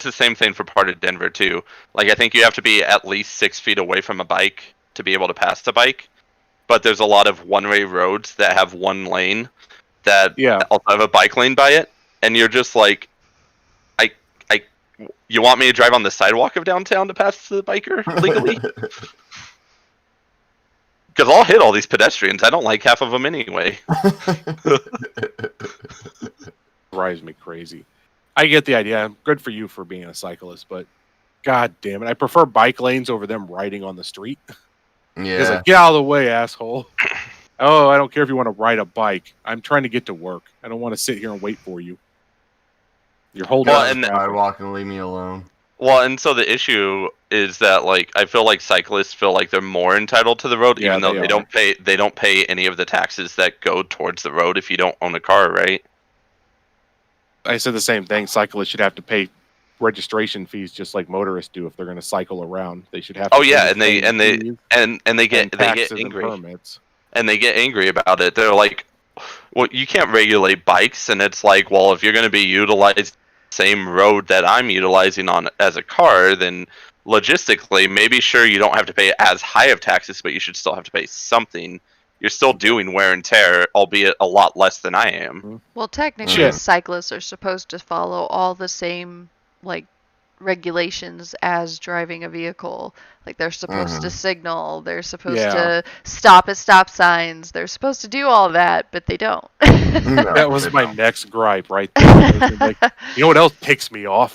the same thing for part of Denver too. Like, I think you have to be at least 6 feet away from a bike to be able to pass the bike. But there's a lot of one-way roads that have one lane that also have a bike lane by it, and you're just like, you want me to drive on the sidewalk of downtown to pass the biker legally? Because I'll hit all these pedestrians. I don't like half of them anyway. Drives me crazy. I get the idea. Good for you for being a cyclist, but god damn it, I prefer bike lanes over them riding on the street. Yeah. It's like, get out of the way, asshole. Oh, I don't care if you want to ride a bike. I'm trying to get to work. I don't want to sit here and wait for you. You're holding on the sidewalk and leave me alone. Well, and so the issue is that, like, I feel like cyclists feel like they're more entitled to the road, even though they don't pay any of the taxes that go towards the road if you don't own a car, right? I said the same thing. Cyclists should have to pay registration fees just like motorists do if they're going to cycle around. They should have to. Oh yeah, and they get angry. And they get angry about it. They're like, well, you can't regulate bikes, and it's like, well, if you're going to be utilizing the same road that I'm utilizing on as a car, then logistically, maybe sure you don't have to pay as high of taxes, but you should still have to pay something. You're still doing wear and tear, albeit a lot less than I am. Well, technically, cyclists are supposed to follow all the same, like, regulations as driving a vehicle. Like, they're supposed to signal, they're supposed to stop at stop signs, they're supposed to do all that, but they don't. That was my next gripe right there. Like, you know what else ticks me off?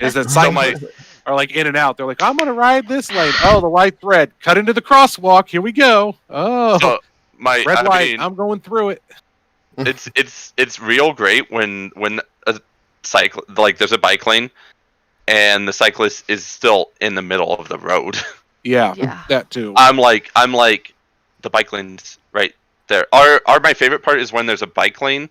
Is that cyclists are like in and out. They're like, I'm going to ride this lane. Oh, the light's red. Cut into the crosswalk. Here we go. Oh, so red light. I'm going through it. It's real great when a there's a bike lane and the cyclist is still in the middle of the road. Yeah, that too. I'm like the bike lane's right there. Our my favorite part is when there's a bike lane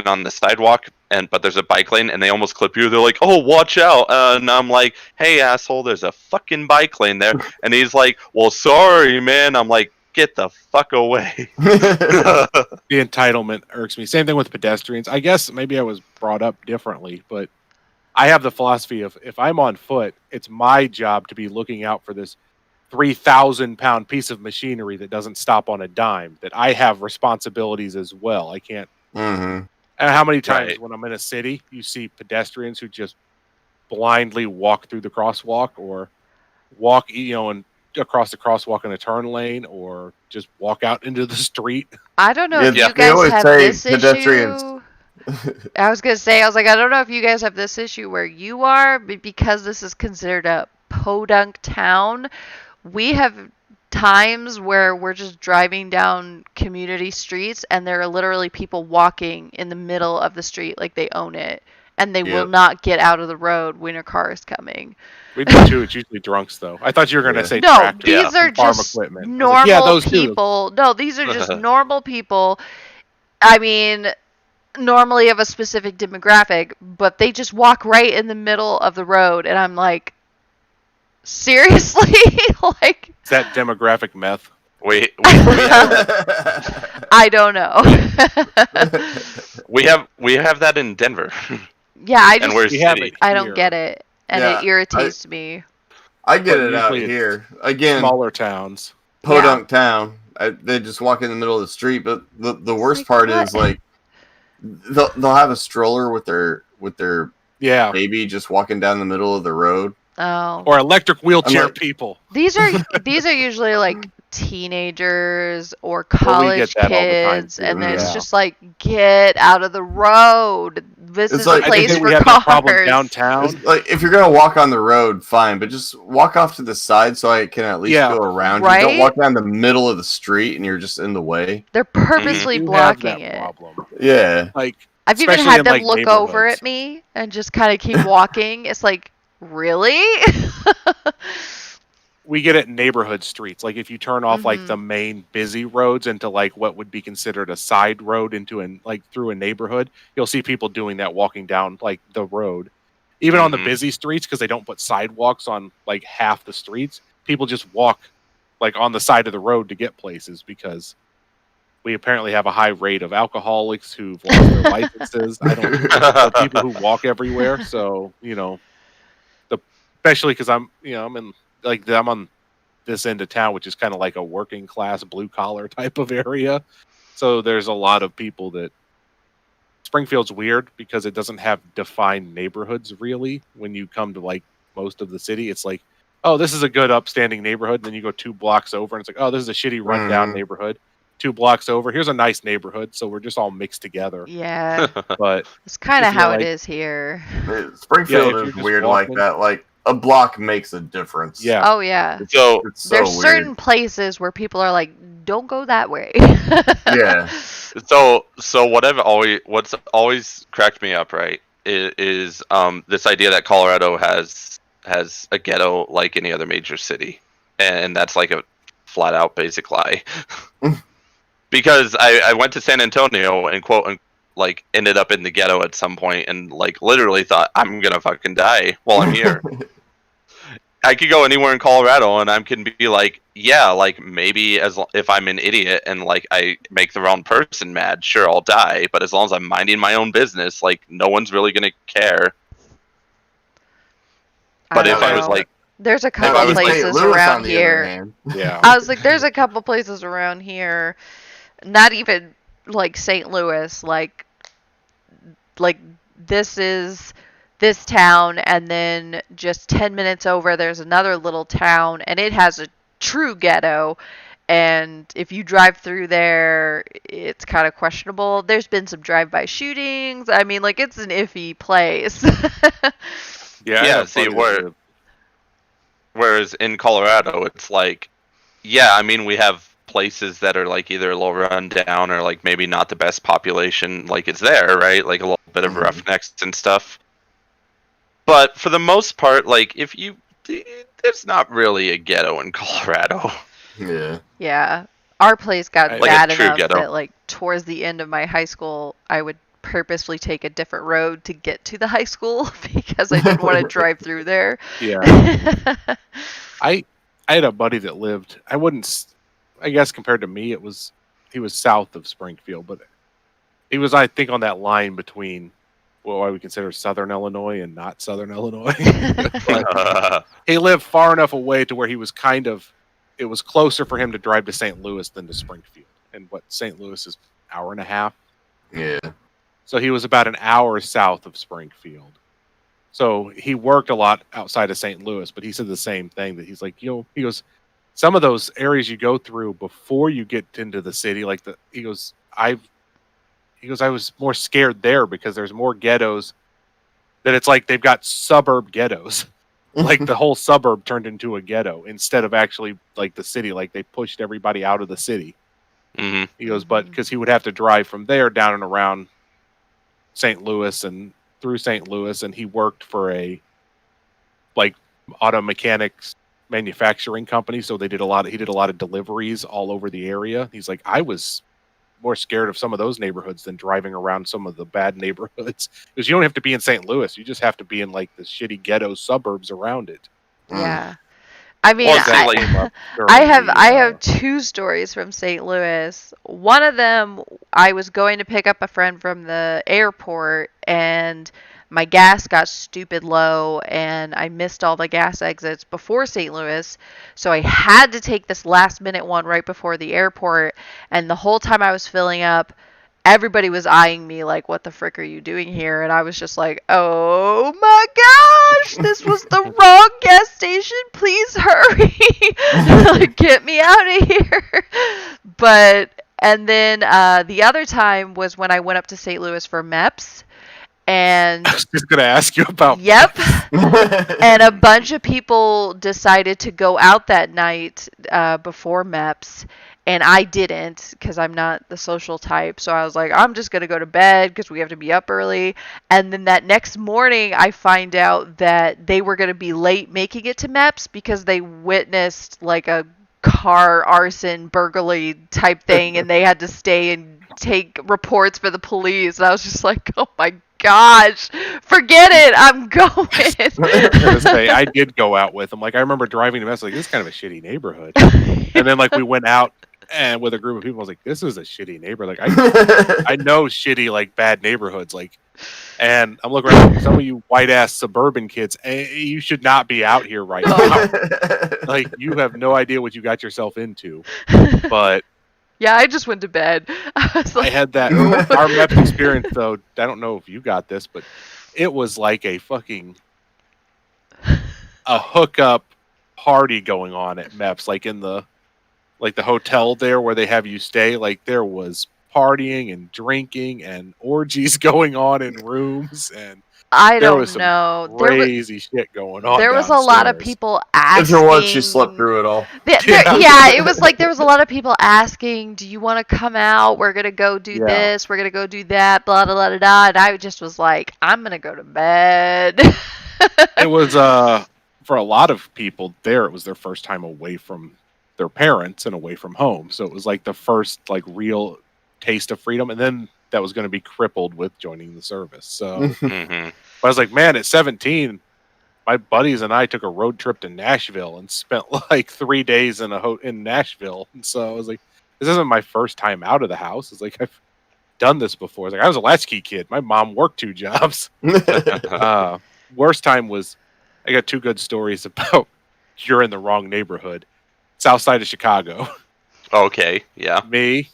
on the sidewalk, but there's a bike lane and they almost clip you. They're like, oh, watch out. And I'm like, hey, asshole, there's a fucking bike lane there. And he's like, well, sorry, man. I'm like, get the fuck away. The entitlement irks me. Same thing with pedestrians. I guess maybe I was brought up differently, but I have the philosophy of if I'm on foot, it's my job to be looking out for this 3,000-pound piece of machinery that doesn't stop on a dime, that I have responsibilities as well. I can't. Mm-hmm. And how many times Right. when I'm in a city, you see pedestrians who just blindly walk through the crosswalk or walk, and across the crosswalk in a turn lane or just walk out into the street. I don't know if Yeah, you they guys always have say this pedestrians. issue. I was gonna say, I was like, I don't know if you guys have this issue where you are, but because this is considered a podunk town, we have times where we're just driving down community streets and there are literally people walking in the middle of the street like they own it, and they will Yep. not get out of the road when a car is coming. We do too. It's usually drunks, though. I thought you were going to Yeah. say No, tractors these are and farm just equipment. I was normal like, yeah, those too. people. No, these are just normal people. I mean, normally of a specific demographic, but they just walk right in the middle of the road, and I'm like, seriously? Like, Is that demographic meth? we I don't know. we have that in Denver. Yeah, I And we're just We have city. it I don't here. get it, and Yeah, it irritates me. I get But it out usually it's here. Again, Smaller towns. podunk town. They just walk in the middle of the street. But the worst like, part what? is like they'll have a stroller with their Yeah. baby just walking down the middle of the road. Oh, Or electric wheelchair I'm like- people. these are usually like teenagers or Well, we college get that all the time, kids, too, and it's yeah. just like, get out of the road. This It's is like- a I I place think for we have cars. that problem downtown. It's like if you're gonna walk on the road, fine, but just walk off to the side so I can at least Yeah. go around. Right? You don't walk down the middle of the street and you're just in the way. They're purposely You have that blocking it. problem. Yeah. Like, I've even especially had in, them like, look over neighborhoods. at me and just kind of keep walking. It's like, really? we get it in neighborhood streets. Like, if you turn off like Mhm. the main busy roads into like what would be considered a side road into through a neighborhood, you'll see people doing that, walking down like the road. Even on the Mhm. busy streets, because they don't put sidewalks on like half the streets, people just walk like on the side of the road to get places, because we apparently have a high rate of alcoholics who've lost their licenses. I don't know, people who walk everywhere. So, especially because I'm on this end of town, which is kind of like a working class blue collar type of area. So there's a lot of people that Springfield's weird because it doesn't have defined neighborhoods really. When you come to like most of the city, it's like, oh, this is a good upstanding neighborhood. And then you go 2 blocks over and it's like, oh, this is a shitty rundown Mhm. neighborhood. 2 blocks over, here's a nice neighborhood. So we're just all mixed together. Yeah, But it's kind If of you're how like- it is here. Springfield if you're is just weird walking- like that. Like a block makes a difference. yeah. Oh yeah. So It's so There's weird. certain places where people are like, don't go that way. Yeah. what's always cracked me up, right, is this idea that Colorado has a ghetto like any other major city, and that's like a flat out basic lie. Because I went to San Antonio and ended up in the ghetto at some point and like literally thought I'm gonna fucking die while I'm here. I could go anywhere in Colorado and I can be like, yeah, like maybe if I'm an idiot and like I make the wrong person mad, sure, I'll die. But as long as I'm minding my own business, like no one's really gonna care. But if don't I was know. like, there's a If couple I was St. places Louis, on around the other here. hand, Yeah. I was like, there's a couple places around here, not even like St. Louis, like this is this town, and then just 10 minutes over there's another little town, and it has a true ghetto, and if you drive through there, it's kind of questionable. There's been some drive-by shootings. I mean, like, it's an iffy place. Yeah. I Yeah, have see, buddies where- that live- whereas in Colorado, it's like, yeah, I mean, we have places that are like either a little run down or like maybe not the best population, like it's there, right? Like a little bit of Mhm. roughnecks and stuff. But for the most part, like there's not really a ghetto in Colorado. yeah. Yeah. Our place got Like a bad true enough ghetto. that, like, towards the end of my high school, I would purposely take a different road to get to the high school because I didn't want to drive through there. Yeah. I had a buddy that lived. I I guess compared to me, he was south of Springfield, but he was, I think, on that line between what I would consider Southern Illinois and not Southern Illinois. But he lived far enough away to where he was it was closer for him to drive to St. Louis than to Springfield. And what St. Louis is an hour and a half. Yeah. So he was about an hour south of Springfield. So he worked a lot outside of St. Louis, but he said the same thing, that he's like, he goes, some of those areas you go through before you get into the city, like I was more scared there because there's more ghettos, that it's like they've got suburb ghettos. Like the whole suburb turned into a ghetto instead of actually like the city, like they pushed everybody out of the city. Mm-hmm. He goes, but because he would have to drive from there down and around St. Louis and through St. Louis, and he worked for a like auto mechanics manufacturing company, so he did a lot of deliveries all over the area. He's like, I was more scared of some of those neighborhoods than driving around some of the bad neighborhoods, because you don't have to be in St. Louis, you just have to be in like the shitty ghetto suburbs around it. Yeah. I mean, Well, I have two stories from St. Louis. One of them, I was going to pick up a friend from the airport, and my gas got stupid low, and I missed all the gas exits before St. Louis, so I had to take this last minute one right before the airport, and the whole time I was filling up, everybody was eyeing me like, what the frick are you doing here? And I was just like, oh my gosh, this was the wrong gas station. Please hurry. Like, get me out of here. And then the other time was when I went up to St. Louis for MEPS. And I was just going to ask you about Yep. And a bunch of people decided to go out that night before MEPS. And I didn't, because I'm not the social type. So I was like, I'm just going to go to bed because we have to be up early. And then that next morning, I find out that they were going to be late making it to MEPS because they witnessed like a car arson burglary type thing. And they had to stay and take reports for the police. And I was just like, oh my gosh, forget it. I'm going. I was gonna say, I did go out with him. Like, I remember driving to Memphis, like, this is kind of a shitty neighborhood. And then, like, we went out and with a group of people, I was like, this is a shitty neighborhood. Like, I know shitty, like, bad neighborhoods. Like, and I'm looking around, some of you white ass suburban kids, you should not be out here right now. Like, you have no idea what you got yourself into. But yeah, I just went to bed. I had that. Our MEPS experience, though, I don't know if you got this, but it was like a hookup party going on at MEPS, like in the hotel there where they have you stay. Like, there was partying and drinking and orgies going on in rooms, and I don't know. Crazy shit going on. There was a lot of people asking. If there was, she slept through it all. Yeah, it was like there was a lot of people asking, "Do you want to come out? We're gonna go do this. We're gonna go do that." Blah blah blah blah. Blah. And I just was like, "I'm gonna go to bed." It was for a lot of people there. It was their first time away from their parents and away from home, so it was like the first like real taste of freedom, and then that was going to be crippled with joining the service. So I was like, man, at 17, my buddies and I took a road trip to Nashville and spent like 3 days in Nashville. And so I was like, this isn't my first time out of the house. It's like, I've done this before. It's like, I was a latchkey kid. My mom worked 2 jobs. Worst time was, I got 2 good stories about you're in the wrong neighborhood. South side of Chicago. Okay, yeah. Me.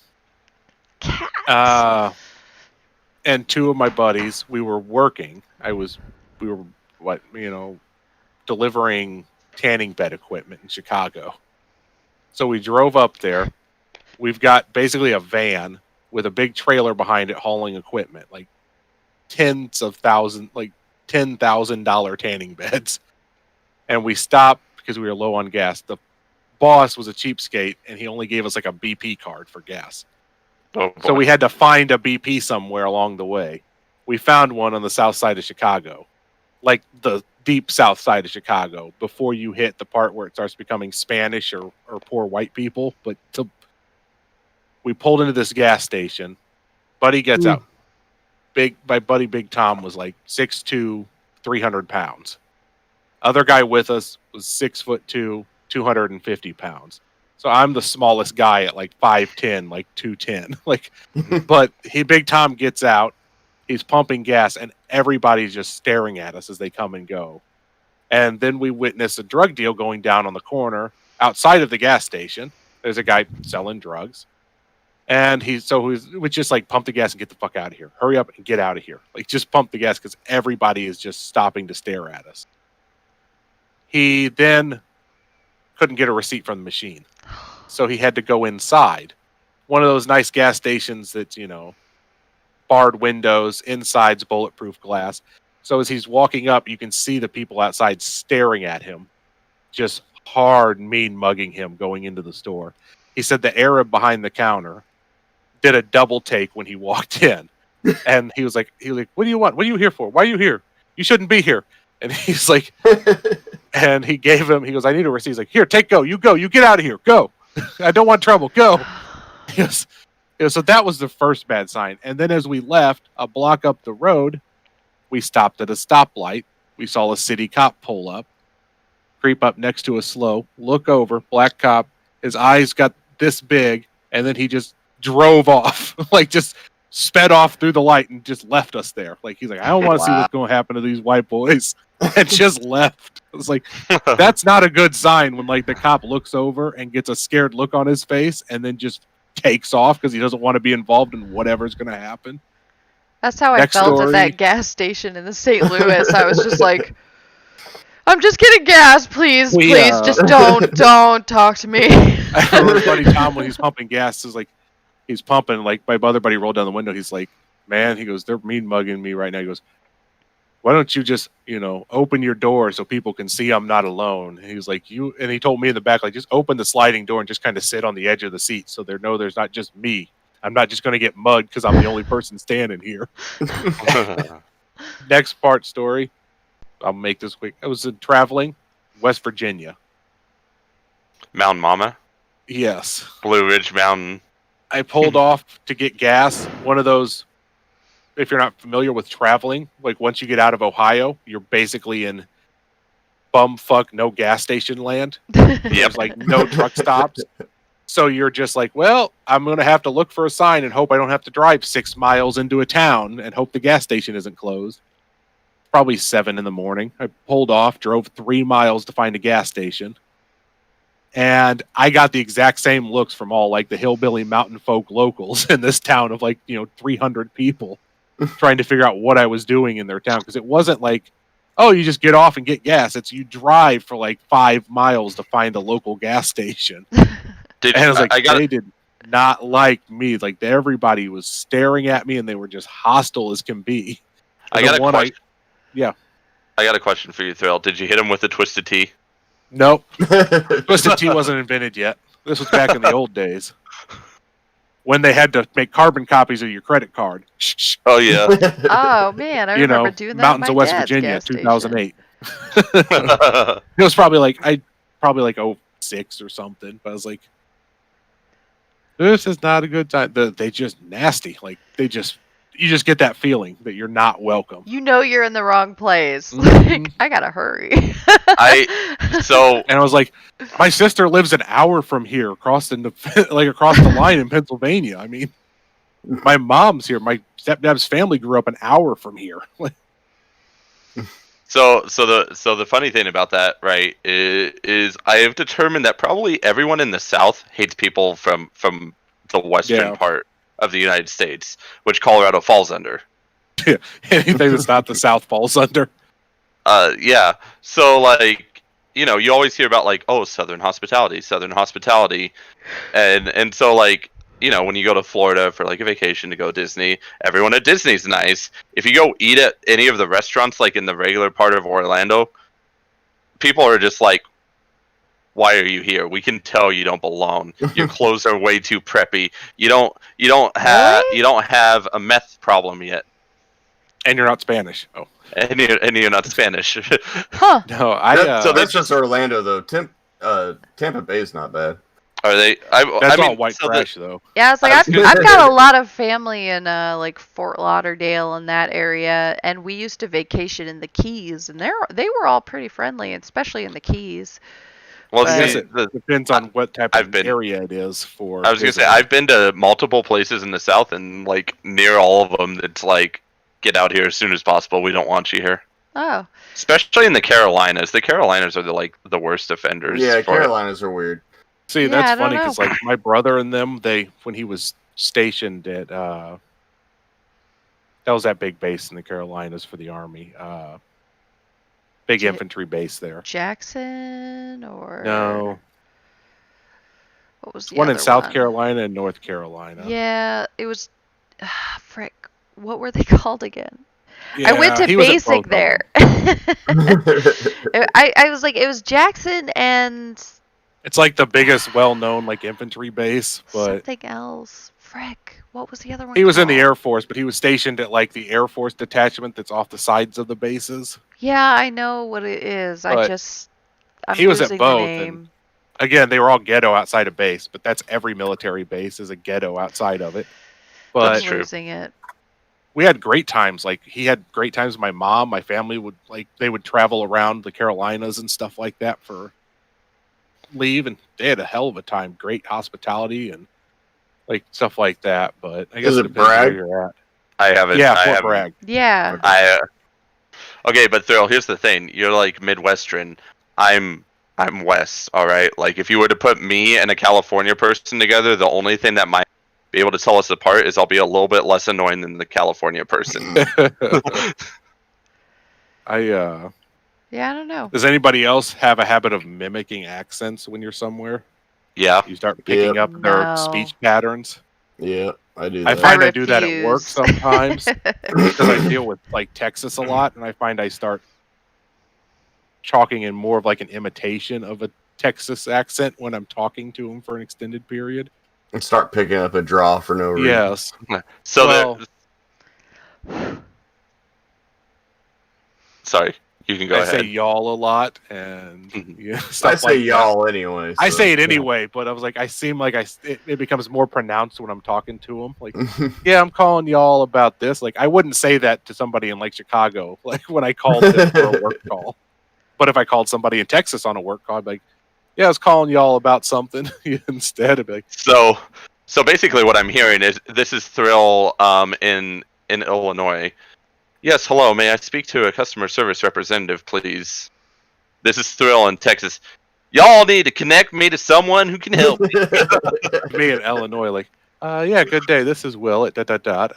And 2 of my buddies, we were working. We were delivering tanning bed equipment in Chicago. So we drove up there. We've got basically a van with a big trailer behind it hauling equipment, like $10,000 tanning beds. And we stopped because we were low on gas. The boss was a cheapskate, and he only gave us like a BP card for gas. Oh, so we had to find a BP somewhere along the way. We found one on the south side of Chicago, like the deep south side of Chicago, before you hit the part where it starts becoming Spanish or poor white people. But we pulled into this gas station. Buddy gets out. My buddy Big Tom was like 6'2", 300 pounds. Other guy with us was 6'2", 250 pounds. So I'm the smallest guy at like 5'10", like 210. Like, but Big Tom gets out. He's pumping gas, and everybody's just staring at us as they come and go. And then we witness a drug deal going down on the corner outside of the gas station. There's a guy selling drugs. And we just like pump the gas and get the fuck out of here. Hurry up and get out of here. Like, just pump the gas because everybody is just stopping to stare at us. He then couldn't get a receipt from the machine. So he had to go inside. One of those nice gas stations that's, barred windows, inside's bulletproof glass. So as he's walking up, you can see the people outside staring at him, just hard, mean mugging him going into the store. He said the Arab behind the counter did a double take when he walked in. And he was like, what do you want? What are you here for? Why are you here? You shouldn't be here. And he's like, and he goes, I need a receipt. He's like, here, go. You get out of here. Go. I don't want trouble. Go. Yes. So that was the first bad sign. And then as we left a block up the road, we stopped at a stoplight. We saw a city cop pull up, creep up next to us slow, look over, black cop. His eyes got this big, and then he just drove off, like just sped off through the light and just left us there. Like, he's like, I don't want to see what's going to happen to these white boys. And just left. It was like, that's not a good sign when like the cop looks over and gets a scared look on his face and then just takes off because he doesn't want to be involved in whatever's going to happen. That's how I felt at that gas station in the St. Louis. I was just like, I'm just getting gas, please, just don't talk to me. I remember Buddy Tom when he's pumping gas, is like, he's pumping, like my other buddy rolled down the window. He's like, man, he goes, they're mean mugging me right now. He goes, why don't you just, open your door so people can see I'm not alone? And he was like, and he told me in the back, like, just open the sliding door and just kind of sit on the edge of the seat so they know there's not just me. I'm not just going to get mugged because I'm the only person standing here. Next part story. I'll make this quick. I was traveling West Virginia. Mountain Mama? Yes. Blue Ridge Mountain. I pulled off to get gas. One of those, if you're not familiar with traveling, like once you get out of Ohio, you're basically in bumfuck no gas station land. There's like no truck stops. So you're just like, well, I'm going to have to look for a sign and hope I don't have to drive 6 miles into a town and hope the gas station isn't closed. Probably 7 a.m. I pulled off, drove 3 miles to find a gas station. And I got the exact same looks from all like the hillbilly mountain folk locals in this town of like, 300 people trying to figure out what I was doing in their town. Because it wasn't like, oh, you just get off and get gas. It's you drive for like 5 miles to find a local gas station. And I was like, they did not like me. Like everybody was staring at me and they were just hostile as can be. I got a question. Yeah. I got a question for you, Thrill. Did you hit him with the Twisted Tea? Nope. Twisted Tea wasn't invented yet. This was back in the old days. When they had to make carbon copies of your credit card. Oh, yeah. Oh, man. I remember doing that Mountains at of my West dad's Virginia, gas station. 2008. It was probably like 06 or something. But I was like, this is not a good time. They just nasty. Like, you just get that feeling that you're not welcome. You're in the wrong place. Like, I gotta hurry. And I was like, my sister lives an hour from here, across the line in Pennsylvania. I mean, my mom's here. My stepdad's family grew up an hour from here. So the funny thing about that, right, is I have determined that probably everyone in the South hates people from the western part of the United States, which Colorado falls under. Yeah, anything that's not the South falls under. Yeah. So like, you always hear about like, oh, Southern hospitality, and so like, when you go to Florida for like a vacation to go Disney, everyone at Disney's nice. If you go eat at any of the restaurants like in the regular part of Orlando, people are just like, why are you here? We can tell you don't belong. Your clothes are way too preppy. You don't have a meth problem yet. And you're not Spanish. Oh. And you're not Spanish. Huh. No, so that's just Orlando though. Tampa Bay is not bad. Are they? That's all white trash though. Yeah, it's like I've got a lot of family in like Fort Lauderdale and that area, and we used to vacation in the Keys, and they were all pretty friendly, especially in the Keys. Well, But- I guess see, it depends on what type I've of been- area it is for. I was gonna say visiting. I've been to multiple places in the South, and like near all of them, it's like get out here as soon as possible. We don't want you here. Oh, Especially in the Carolinas. The Carolinas are the worst offenders. Yeah, for it. Carolinas are weird. See, Yeah, I that's don't funny know. because like my brother and them, when he was stationed at that was that big base in the Carolinas for the Army, big infantry base there. Jackson or No, what was the one in other South one? Carolina and North Carolina. Yeah, it was. Frick, what were they called again? Yeah, I went to he was at basic both of there. them. I was like, it was Jackson and It's like the biggest, well-known like infantry base, but something else. Frick, what was the other one? he was in the called? Air Force, but he was stationed at like the Air Force detachment that's off the sides of the bases. Yeah, I know what it is. But I'm he was at losing both, the and name. Again, they were all ghetto outside of base, but that's every military base is a ghetto outside of it. That's But true. Losing it. we had great times. Like he had great times with my mom. My family would they would travel around the Carolinas and stuff like that for leave, and they had a hell of a time. Great hospitality and like stuff like that. But I guess Is it it depends where Bragg? you're at. I haven't. Yeah, I Fort haven't. Bragg. Yeah. Okay, but Thrill, here's the thing. You're like Midwestern. I'm West, all right? Like if you were to put me and a California person together, the only thing that might be able to tell us apart is I'll be a little bit less annoying than the California person. I Yeah, I don't know. Does anybody else have a habit of mimicking accents when you're somewhere? Yeah. You start picking Yep. up their No. speech patterns. Yeah, I do I that. find I do that at work refuse. sometimes because I deal with like Texas a lot, and I find I start chalking in more of like an imitation of a Texas accent when I'm talking to them for an extended period. And start picking up a draw for no reason. Yes. So Well- sorry, you can go I ahead. say y'all a lot, and yeah, I stuff say like that. y'all anyway. I so, say it yeah. anyway, but I was like, I seem like it becomes more pronounced when I'm talking to them. Like, yeah, I'm calling y'all about this. Like, I wouldn't say that to somebody in like Chicago, like when I called them for a work call. But if I called somebody in Texas on a work call, I'd be like, yeah, I was calling y'all about something. Instead, I'd be like, So basically, what I'm hearing is this is Thrill in Illinois. Yes, hello. May I speak to a customer service representative, please? This is Thrill in Texas. Y'all need to connect me to someone who can help me. me in Illinois, like, yeah, good day. This is Will at ...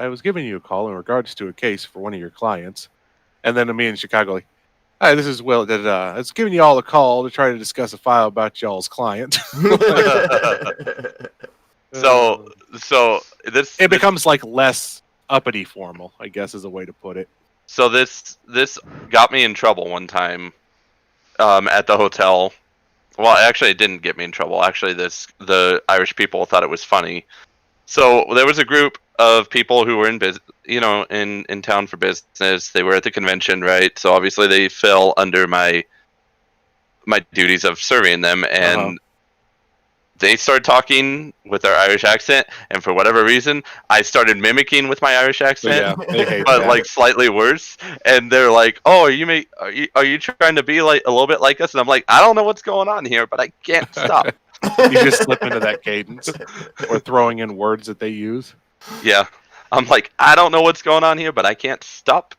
I was giving you a call in regards to a case for one of your clients. And then me in Chicago, like, hi, this is Will at ... I was giving you all a call to try to discuss a file about y'all's client. So this It becomes like less uppity formal, I guess is a way to put it. So this got me in trouble one time at the hotel. Well, actually, it didn't get me in trouble. Actually, the Irish people thought it was funny. So there was a group of people who were in in town for business. They were at the convention, right? So obviously they fell under my duties of serving them, and they started talking with their Irish accent, and for whatever reason, I started mimicking with my Irish So accent. yeah, they hate But that. like slightly worse, and they're like, "Oh, are you trying to be like a little bit like us?" And I'm like, "I don't know what's going on here, but I can't stop." You just slip into that cadence or throwing in words that they use. Yeah, I'm like, "I don't know what's going on here, but I can't stop."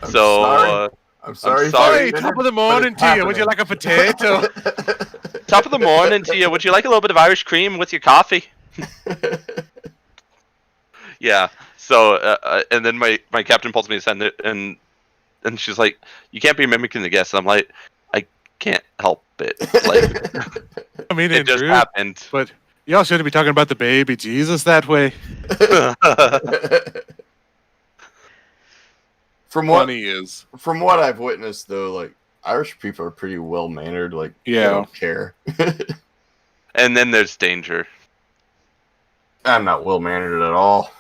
I'm So sorry. I'm sorry. sorry. Hey, top of the morning to you. Would you like a potato? top of the morning to you. Would you like a little bit of Irish cream with your coffee? Yeah. So and then my captain pulls me aside and she's like, "You can't be mimicking the guests." And I'm like, "I can't help it. Like, I mean, it just Andrew, happened." but y'all shouldn't be talking about the baby Jesus that way. From what Funny is, I've witnessed, though, like Irish people are pretty well mannered. Like, they Yeah. don't care. And then there's danger. I'm not well mannered at all.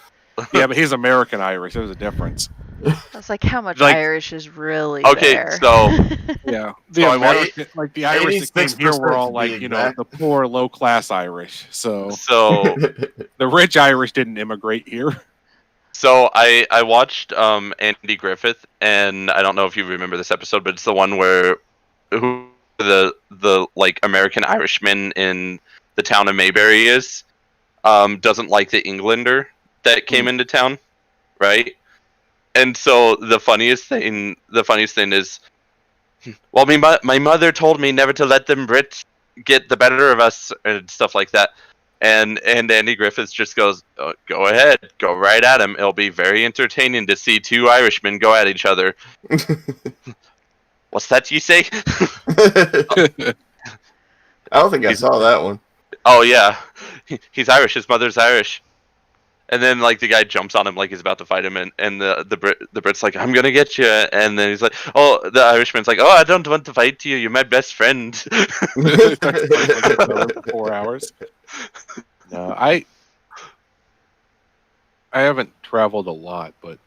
yeah, but he's American Irish. There's a difference. I was like, how much Like- Irish is really Okay, there? so Yeah, So I want- Like the Irish that came here 86% were all to be like exact. the poor, low class Irish. So the rich Irish didn't immigrate here. So I watched Andy Griffith, and I don't know if you remember this episode, but it's the one where who the like American Irishman in the town of Mayberry is, doesn't like the Englander that came into town, right? And so the funniest thing is, well, my mother told me never to let them Brits get the better of us and stuff like that. And Andy Griffiths just goes, oh, go ahead, go right at him. It'll be very entertaining to see two Irishmen go at each other. What's that you say? I don't think I saw that one. Oh yeah, he's Irish. His mother's Irish. And then like the guy jumps on him like he's about to fight him, and the Brit's like, I'm gonna get you. And then he's like, oh, the Irishman's like, oh, I don't want to fight you. You're my best friend. 4 hours. No, I haven't traveled a lot, but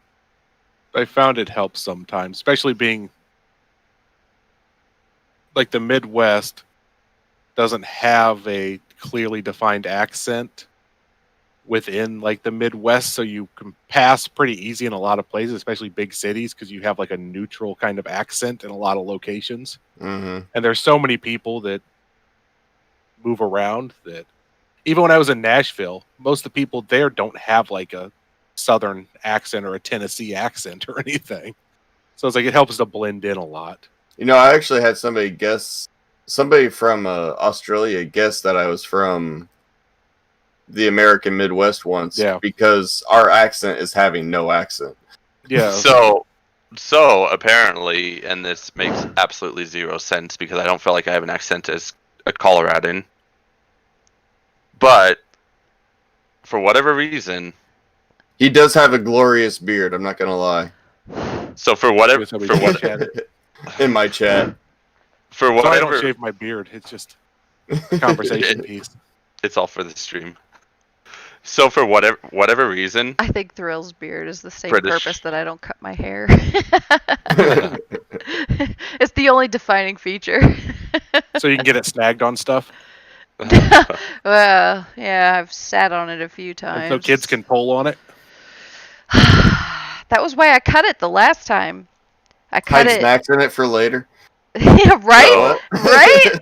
I found it helps sometimes, especially being like the Midwest doesn't have a clearly defined accent within like the Midwest, so you can pass pretty easy in a lot of places, especially big cities, because you have like a neutral kind of accent in a lot of locations. Mm-hmm. And there's so many people that move around that even when I was in Nashville, most of the people there don't have like a Southern accent or a Tennessee accent or anything. So it's like it helps to blend in a lot. You know, I actually had somebody from Australia guess that I was from the American Midwest once, because our accent is having no accent. Yeah. So apparently, and this makes absolutely zero sense because I don't feel like I have an accent as a Coloradan. But for whatever reason, he does have a glorious beard. I'm not gonna lie. So in my chat, for whatever, I don't shave my beard. It's just a conversation piece. It's all for the stream. So for whatever reason, I think Thrill's beard is the same British. purpose that I don't cut my hair. It's the only defining feature. So you can get it snagged on stuff. Well, yeah, I've sat on it a few times. So kids can pull on it. That was why I cut it the last time. I cut hide snacks in it for later. Yeah, right? Right?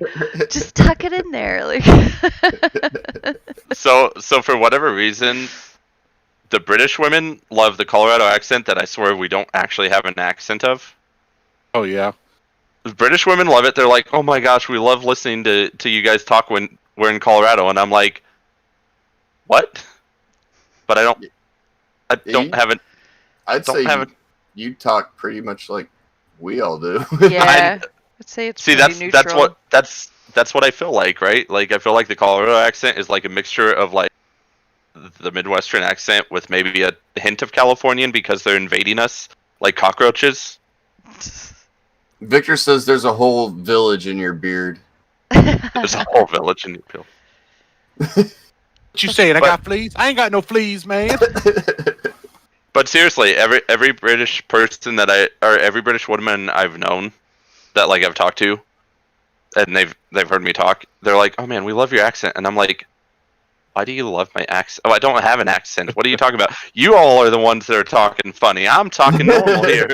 Just tuck it in there. Like. So for whatever reason, the British women love the Colorado accent that I swear we don't actually have an accent of. Oh, yeah. The British women love it. They're like, oh my gosh, we love listening to you guys talk when we're in Colorado. And I'm like, what? But I don't have it. I'd say you talk pretty much like we all do. Yeah. I'd say it's neutral. That's what I feel like, right? Like I feel like the Colorado accent is like a mixture of like the Midwestern accent with maybe a hint of Californian because they're invading us like cockroaches. Victor says there's a whole village in your beard. There's a whole village in your beard. What you saying? I got fleas? I ain't got no fleas, man. But seriously, every British person every British woman I've known that like I've talked to, and they've heard me talk, they're like, "Oh man, we love your accent," and I'm like, "Why do you love my accent? Oh, I don't have an accent. What are you talking about? You all are the ones that are talking funny. I'm talking normal here."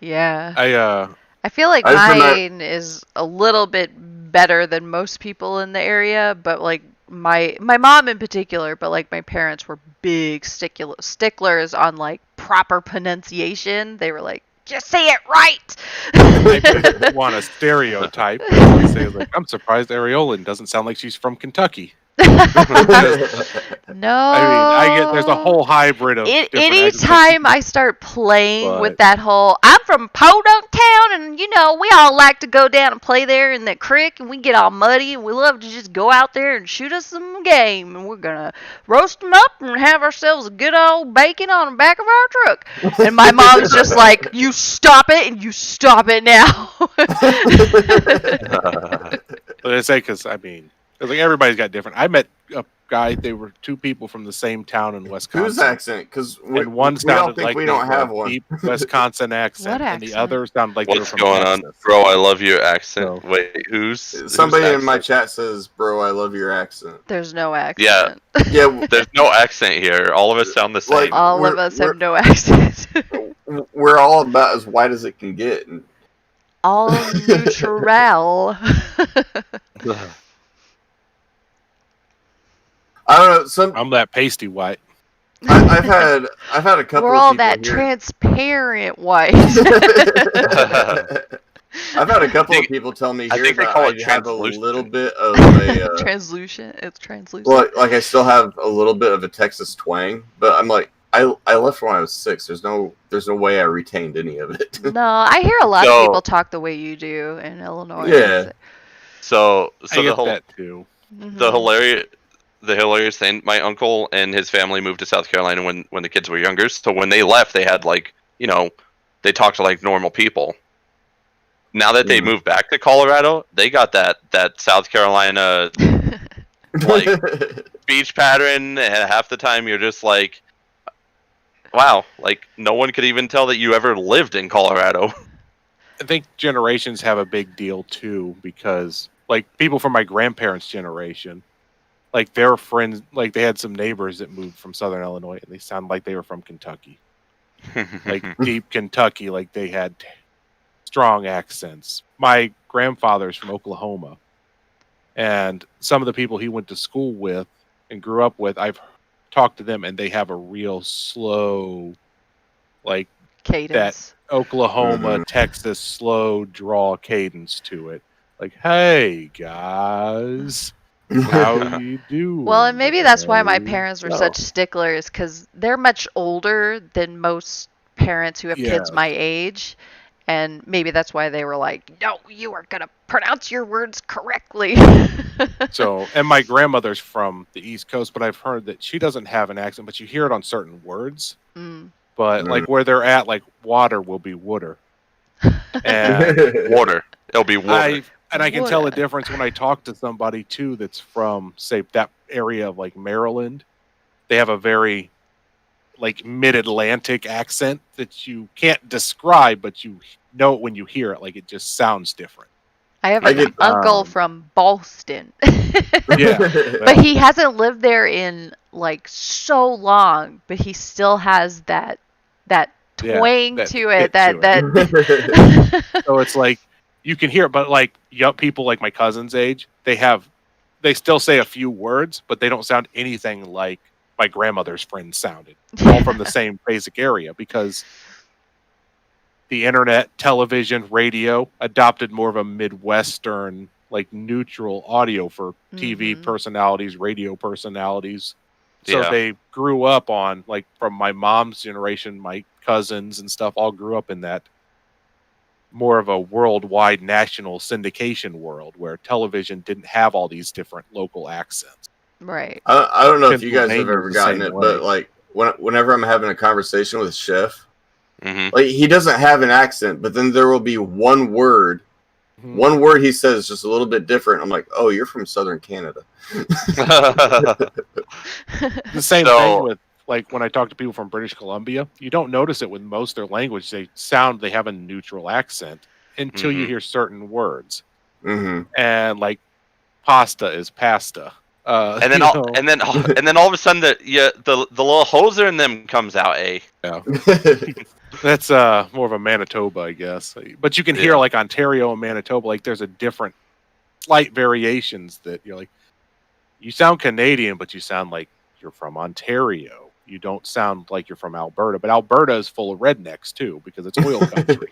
Yeah. I feel like mine is a little bit better than most people in the area, but like my mom in particular, but like my parents were big sticklers on like proper pronunciation. They were like, just say it right. I didn't want a stereotype. I say like, I'm surprised Aureolin doesn't sound like she's from Kentucky. No, I mean, there's a whole hybrid of. Anytime I start playing with that whole, I'm from Podunk Town, and you know we all like to go down and play there in the creek, and we get all muddy, and we love to just go out there and shoot us some game, and we're gonna roast them up and have ourselves a good old bacon on the back of our truck. And my mom's just like, "You stop it, and you stop it now." But I say because I mean. Like everybody's got different. I met a guy. They were two people from the same town in Wisconsin. Whose accent? Because one sounded like we don't have one. Deep Wisconsin accent, and the other sounded like what's they were from going Texas. on, bro? I love your accent. So, wait, who's somebody whose in my accent? chat says, "Bro, I love your accent." There's no accent. Yeah, yeah. There's no accent here. All of us sound the same. Like, All of us have no accent. We're all about as white as it can get. And all neutral. I don't know. I'm that pasty white. I've had a couple We're of all people that here. transparent white. I've had a couple of people tell me I here think they that call I it have a translucent. little bit of a Translucent. It's translucent. well, like I still have a little bit of a Texas twang, but I'm like I left when I was 6. There's no way I retained any of it. No, I hear a lot So- of people talk the way you do in Illinois. Yeah. So I get the whole that too. the hilarious thing, my uncle and his family moved to South Carolina when the kids were younger. So when they left, they had like, you know, they talked to like normal people. Now that they moved back to Colorado, they got that South Carolina like speech pattern, and half the time you're just like, wow, like no one could even tell that you ever lived in Colorado. I think generations have a big deal too, because like people from my grandparents' generation, like their friends, like they had some neighbors that moved from Southern Illinois, and they sound like they were from Kentucky, like deep Kentucky, like they had strong accents. My grandfather's from Oklahoma, and some of the people he went to school with and grew up with, I've talked to them, and they have a real slow, like Cadence. Oklahoma, Texas slow draw cadence to it. Like, hey guys, how you doing? Well, and maybe that's why my parents were Oh. such sticklers, because they're much older than most parents who have kids Yeah. my age. And maybe that's why they were like, no, you are going to pronounce your words correctly. So, and my grandmother's from the East Coast, but I've heard that she doesn't have an accent, but you hear it on certain words. Mm. But like where they're at, like water will be wooder. And Water. It'll be water. I can tell the Water. difference when I talk to somebody too that's from, say, that area of like Maryland. They have a very like mid-Atlantic accent that you can't describe, but you know it when you hear it. Like it just sounds different. I have I an get, uncle from Boston. Yeah. But he hasn't lived there in like so long, but he still has that twang that to it. hit to That So it's like you can hear it, but like young people like my cousin's age, they still say a few words, but they don't sound anything like my grandmother's friends sounded. All from the same basic area, because the internet, television, radio adopted more of a Midwestern, like neutral audio for TV personalities, radio personalities. So Yeah. they grew up on, like, from my mom's generation, my cousins and stuff all grew up in that more of a worldwide national syndication world where television didn't have all these different local accents. right. I don't know if you guys have Pennsylvania's ever the gotten same it, way. but like whenever I'm having a conversation with Chef, Mhm. like he doesn't have an accent, but then there will be one word he says just a little bit different. I'm like, oh, you're from Southern Canada. The same So- thing with, like, when I talk to people from British Columbia, you don't notice it with most of their language. They have a neutral accent until you Mhm. hear certain words. Mm-hmm. And like pasta is pasta. and then you all know, and then all of a sudden the little hoser in them comes out, eh? that's more of a Manitoba, I guess. But you can hear Yeah. like Ontario and Manitoba, like there's a different slight variations that you're like, you sound Canadian, but you sound like you're from Ontario. You don't sound like you're from Alberta, but Alberta is full of rednecks too because it's oil country.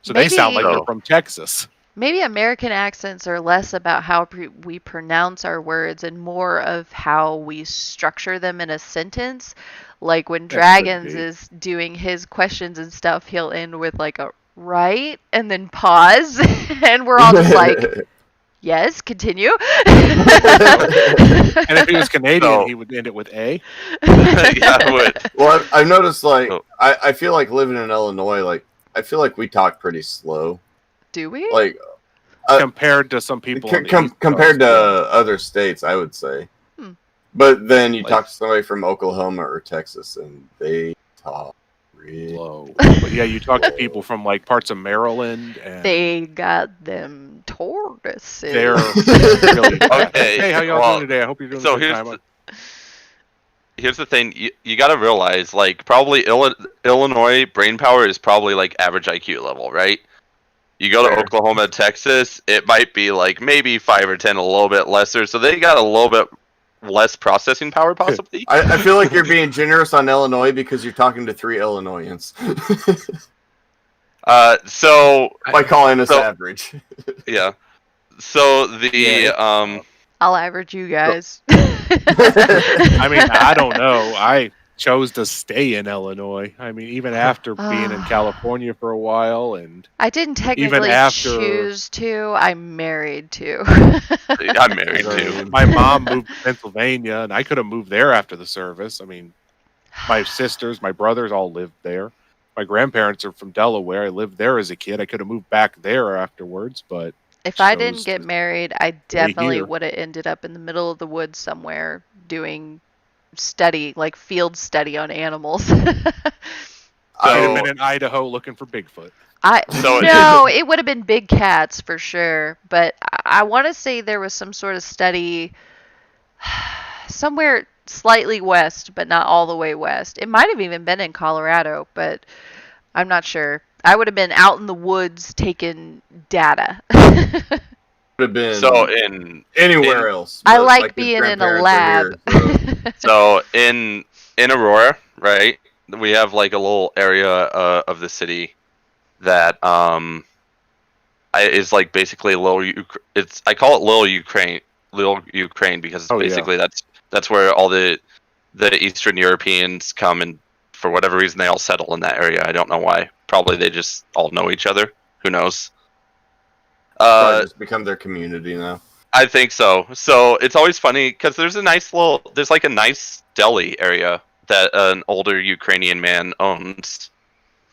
So they sound like Maybe- they're from Texas. Maybe American accents are less about how we pronounce our words and more of how we structure them in a sentence. Like when could Dragons be. is doing his questions and stuff, he'll end with like a right and then pause, and we're all just like, yes, continue. And if he was Canadian, So- he would end it with A. Yeah, I would. Well, I've noticed, like, Oh. I feel like living in Illinois, like, I feel like we talk pretty slow. Do we? Like, Compared to some people on the East compared Coast, to other states, I would say. Hmm. But then you Like- talk to somebody from Oklahoma or Texas, and they talk yeah, really low. But yeah, you talk to people from like parts of Maryland, and they got them tortoises. they're really Okay, Hey, how y'all well, doing today? I hope you're doing So a good time. here's the thing. You got to realize, like, probably Illinois brain power is probably like average IQ level, right? You go to Fair. Oklahoma, Texas, it might be like maybe 5 or 10, a little bit lesser. So they got a little bit less processing power, possibly. I feel like you're being generous on Illinois because you're talking to 3 Illinoisans. So By calling us average. yeah. So the I'll average you guys. I mean, I don't know. I chose to stay in Illinois. I mean, even after being in California for a while, and I didn't technically choose to. I'm married to. I'm married too. My mom moved to Pennsylvania, and I could have moved there after the service. I mean, my sisters, my brothers all lived there. My grandparents are from Delaware. I lived there as a kid. I could have moved back there afterwards, but if I didn't get married, I definitely would have ended up in the middle of the woods somewhere doing study, like field study on animals. I'd have been in Idaho looking for Bigfoot. No, it would have been big cats for sure. But I want to say there was some sort of study somewhere slightly west, but not all the way west. It might have even been in Colorado, but I'm not sure. I would have been out in the woods taking data. Would have been in anywhere else. I like being in a lab. So in Aurora, right? We have like a little area of the city that is like basically I call it Little Ukraine because basically that's where all the Eastern Europeans come, and for whatever reason they all settle in that area. I don't know why. Probably they just all know each other. Who knows? Just become their community now. I think so. So it's always funny because there's a nice deli area that an older Ukrainian man owns,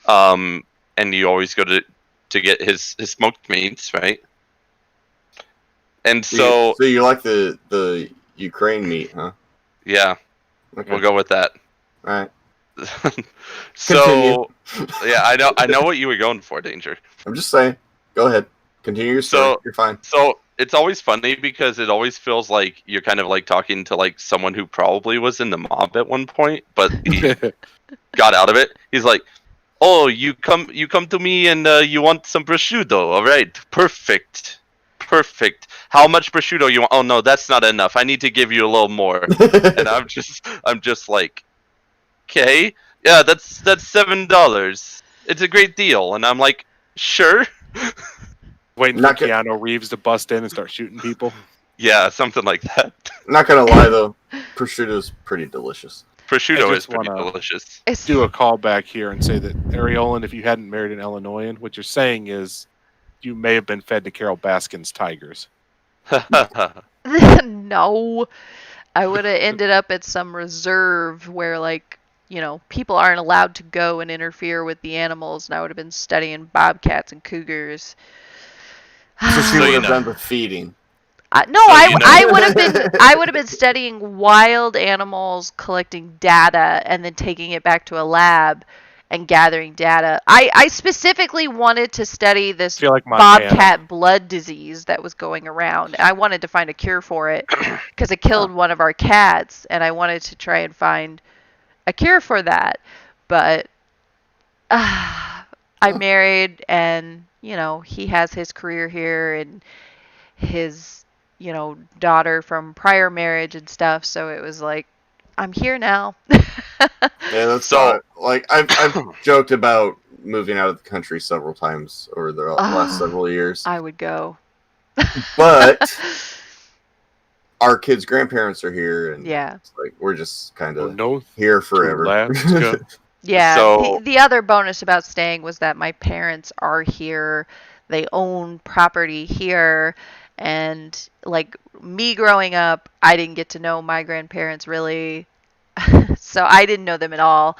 and you always go to get his smoked meats, right? And so you like the Ukraine meat, huh? Yeah, okay. We'll go with that. All right. So yeah, I know what you were going for, Danger. I'm just saying. Go ahead. Continue your story. You're fine. So it's always funny because it always feels like you're kind of like talking to like someone who probably was in the mob at one point, but he got out of it. He's like, "Oh, you come to me and you want some prosciutto? All right, perfect. How much prosciutto you want? Oh no, that's not enough. I need to give you a little more." And I'm just like, okay, yeah, that's $7. It's a great deal, and I'm like, sure. Waiting for Keanu Reeves to bust in and start shooting people. Yeah, something like that. Not gonna lie though, prosciutto is pretty delicious. Prosciutto is pretty delicious. Do a call back here and say that Aureolin, if you hadn't married an Illinoisan, what you're saying is you may have been fed to Carol Baskin's tigers. No, I would have ended up at some reserve where, like, you know, people aren't allowed to go and interfere with the animals, and I would have been studying bobcats and cougars. So she would have done the feeding. I would have been studying wild animals, collecting data, and then taking it back to a lab and gathering data. I specifically wanted to study this bobcat blood disease that was going around. I wanted to find a cure for it because it killed one of our cats, and I wanted to try and find a cure for that. But I married, and, you know, he has his career here and his, you know, daughter from prior marriage and stuff. So it was like, I'm here now. Yeah, that's so. Like I've joked about moving out of the country several times over the last several years. I would go, but our kids' grandparents are here, and it's like we're just kind of here forever. Yeah. So, the other bonus about staying was that my parents are here. They own property here. And like me growing up, I didn't get to know my grandparents really. So I didn't know them at all.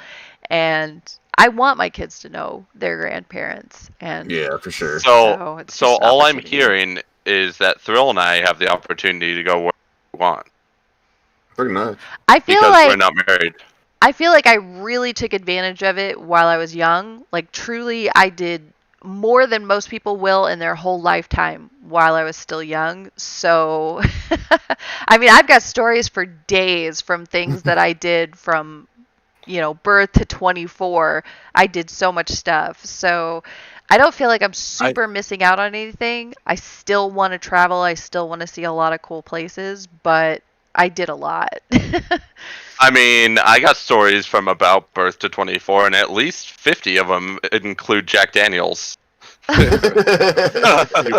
And I want my kids to know their grandparents. And yeah, for sure. So all I'm hearing is that Thrill and I have the opportunity to go where we want. Pretty much. I feel because like we're not married. I feel like I really took advantage of it while I was young. Like, truly, I did more than most people will in their whole lifetime while I was still young. So, I mean, I've got stories for days from things that I did from, you know, birth to 24. I did so much stuff. So, I don't feel like I'm super missing out on anything. I still want to travel. I still want to see a lot of cool places, but I did a lot. I mean, I got stories from about birth to 24, and at least 50 of them include Jack Daniels. You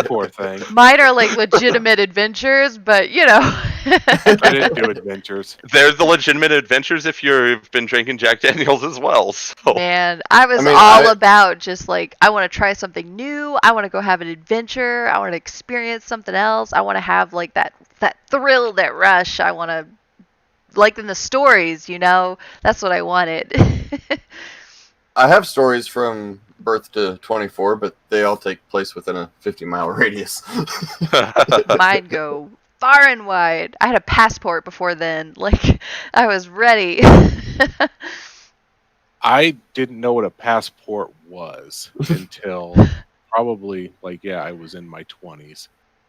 poor thing. Mine are like legitimate adventures, but you know. I didn't do adventures. There's the legitimate adventures if you've been drinking Jack Daniels as well. So. Man, I was all about just like, I want to try something new. I want to go have an adventure. I want to experience something else. I want to have like that thrill, that rush. I want to, like in the stories, you know, that's what I wanted. I have stories from birth to 24, but they all take place within a 50-mile radius. Mine go far and wide. I had a passport before then. Like, I was ready. I didn't know what a passport was until probably, I was in my 20s.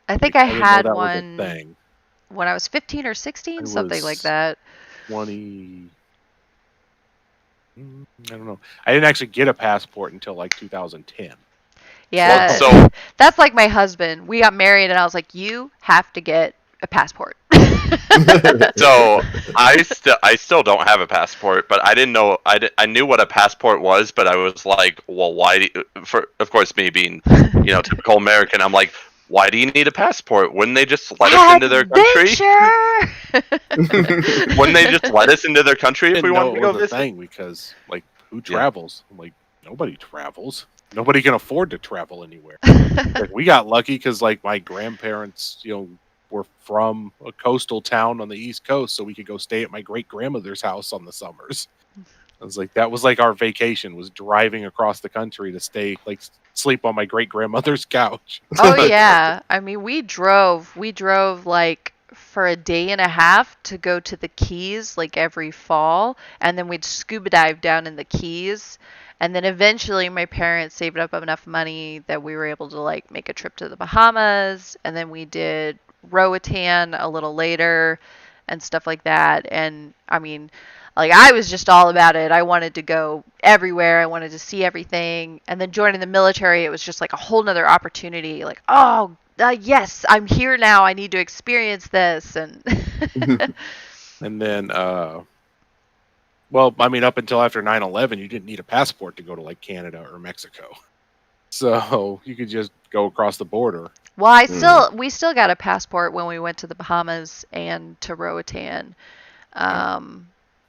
I think I had that one was a thing. When I was 15 or 16, something like that. 20... I don't know. I didn't actually get a passport until like 2010. Yeah, Well, so that's like my husband. We got married, and I was like, "You have to get a passport." So I still don't have a passport, but I didn't know. I knew what a passport was, but I was like, well, why? Of course, me being typical American, I'm like, why do you need a passport? Wouldn't they just let us into their country? Wouldn't they just let us into their country if we wanted to go visit? Thing because who travels? Like nobody travels. Nobody can afford to travel anywhere. We got lucky because my grandparents, were from a coastal town on the East Coast, so we could go stay at my great grandmother's house on the summers. I was like, that was our vacation, was driving across the country to stay, sleep on my great grandmother's couch. Oh yeah, I mean we drove for a day and a half to go to the Keys every fall, and then we'd scuba dive down in the Keys. And then eventually my parents saved up enough money that we were able to make a trip to the Bahamas, and then we did Roatan a little later and stuff like that. And I mean, I was just all about it. I wanted to go everywhere. I wanted to see everything. And then joining the military, it was just a whole nother opportunity. Yes, I'm here now. I need to experience this. And and then up until after 9/11, you didn't need a passport to go to Canada or Mexico. So you could just go across the border. Well, we still got a passport when we went to the Bahamas and to Roatan.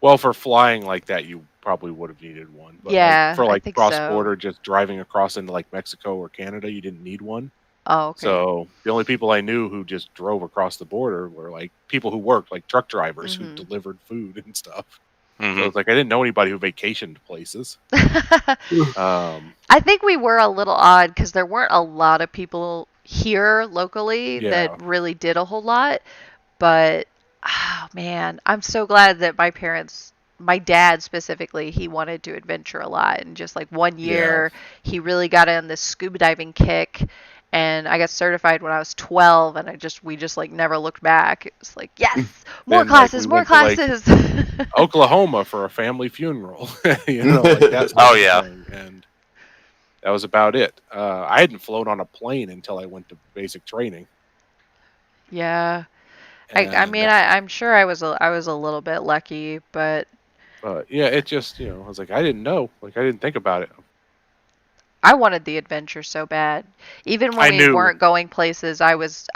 Well, for flying like that, you probably would have needed one. But yeah, for I think cross-border, just driving across into Mexico or Canada, you didn't need one. Oh, okay. So the only people I knew who just drove across the border were people who worked, truck drivers who delivered food and stuff. Mm-hmm. So it's I didn't know anybody who vacationed places. I think we were a little odd because there weren't a lot of people here locally that really did a whole lot. But, oh man, I'm so glad that my dad specifically, he wanted to adventure a lot. And just 1 year, he really got on this scuba diving kick. And I got certified when I was 12, and we just never looked back. It was yes, more classes, more classes. Oklahoma for a family funeral, that's oh yeah, and that was about it. I hadn't flown on a plane until I went to basic training. Yeah, I mean, I'm sure I was a little bit lucky, but yeah, it just I was I didn't know, I didn't think about it. I wanted the adventure so bad. Even when we weren't going places, I was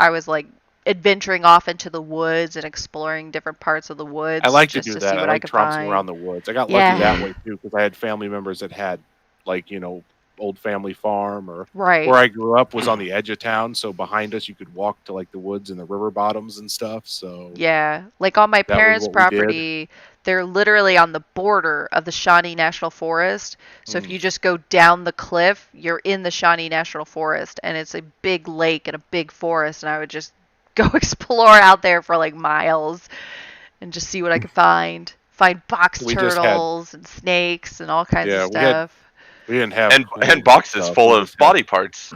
adventuring off into the woods and exploring different parts of the woods. I like to do see that. what I like trouncing find. around the woods. I got lucky that way too, because I had family members that had old family farm, or where I grew up was on the edge of town, so behind us you could walk to the woods and the river bottoms and stuff. So yeah, on my parents' property, they're literally on the border of the Shawnee National Forest. So if you just go down the cliff, you're in the Shawnee National Forest, and it's a big lake and a big forest. And I would just go explore out there for miles and just see what I could find. Find box turtles and snakes and all kinds of stuff. We didn't have and boxes full of body parts.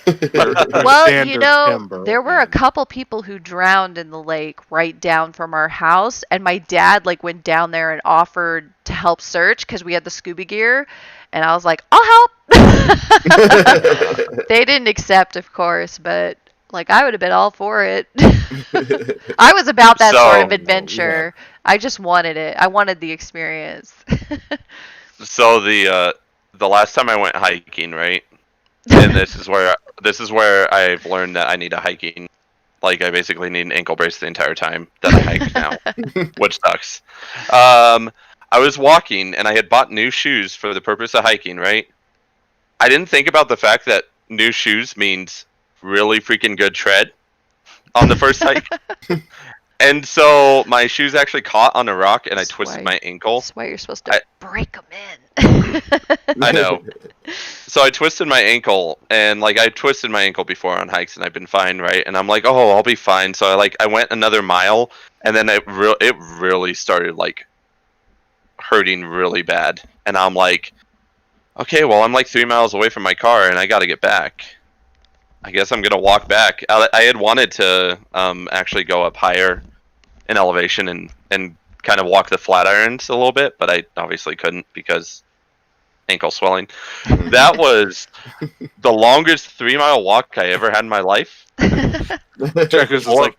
Well, there were a couple people who drowned in the lake right down from our house, and my dad went down there and offered to help search because we had the scuba gear, and I was like, I'll help. They didn't accept, of course, but like I would have been all for it. I was about that sort of So- adventure. I just wanted it. I wanted the experience. So the last time I went hiking, right? And this is where I've learned that I need a hiking. Like I basically need an ankle brace the entire time that I hike now, which sucks. I was walking and I had bought new shoes for the purpose of hiking, right? I didn't think about the fact that new shoes means really freaking good tread on the first hike. And so my shoes actually caught on a rock and I twisted my ankle. That's why you're supposed to break them in. I know. So I twisted my ankle, and like I twisted my ankle before on hikes, and I've been fine, right? And I'm like, oh, I'll be fine. So I went another mile, and then it really started like hurting really bad, and I'm like, okay, well I'm like 3 miles away from my car, and I got to get back. I guess I'm gonna walk back. I had wanted to actually go up higher in elevation and kind of walk the Flatirons a little bit, but I obviously couldn't because ankle swelling. That was the longest 3 mile walk I ever had in my life. Checkers was like,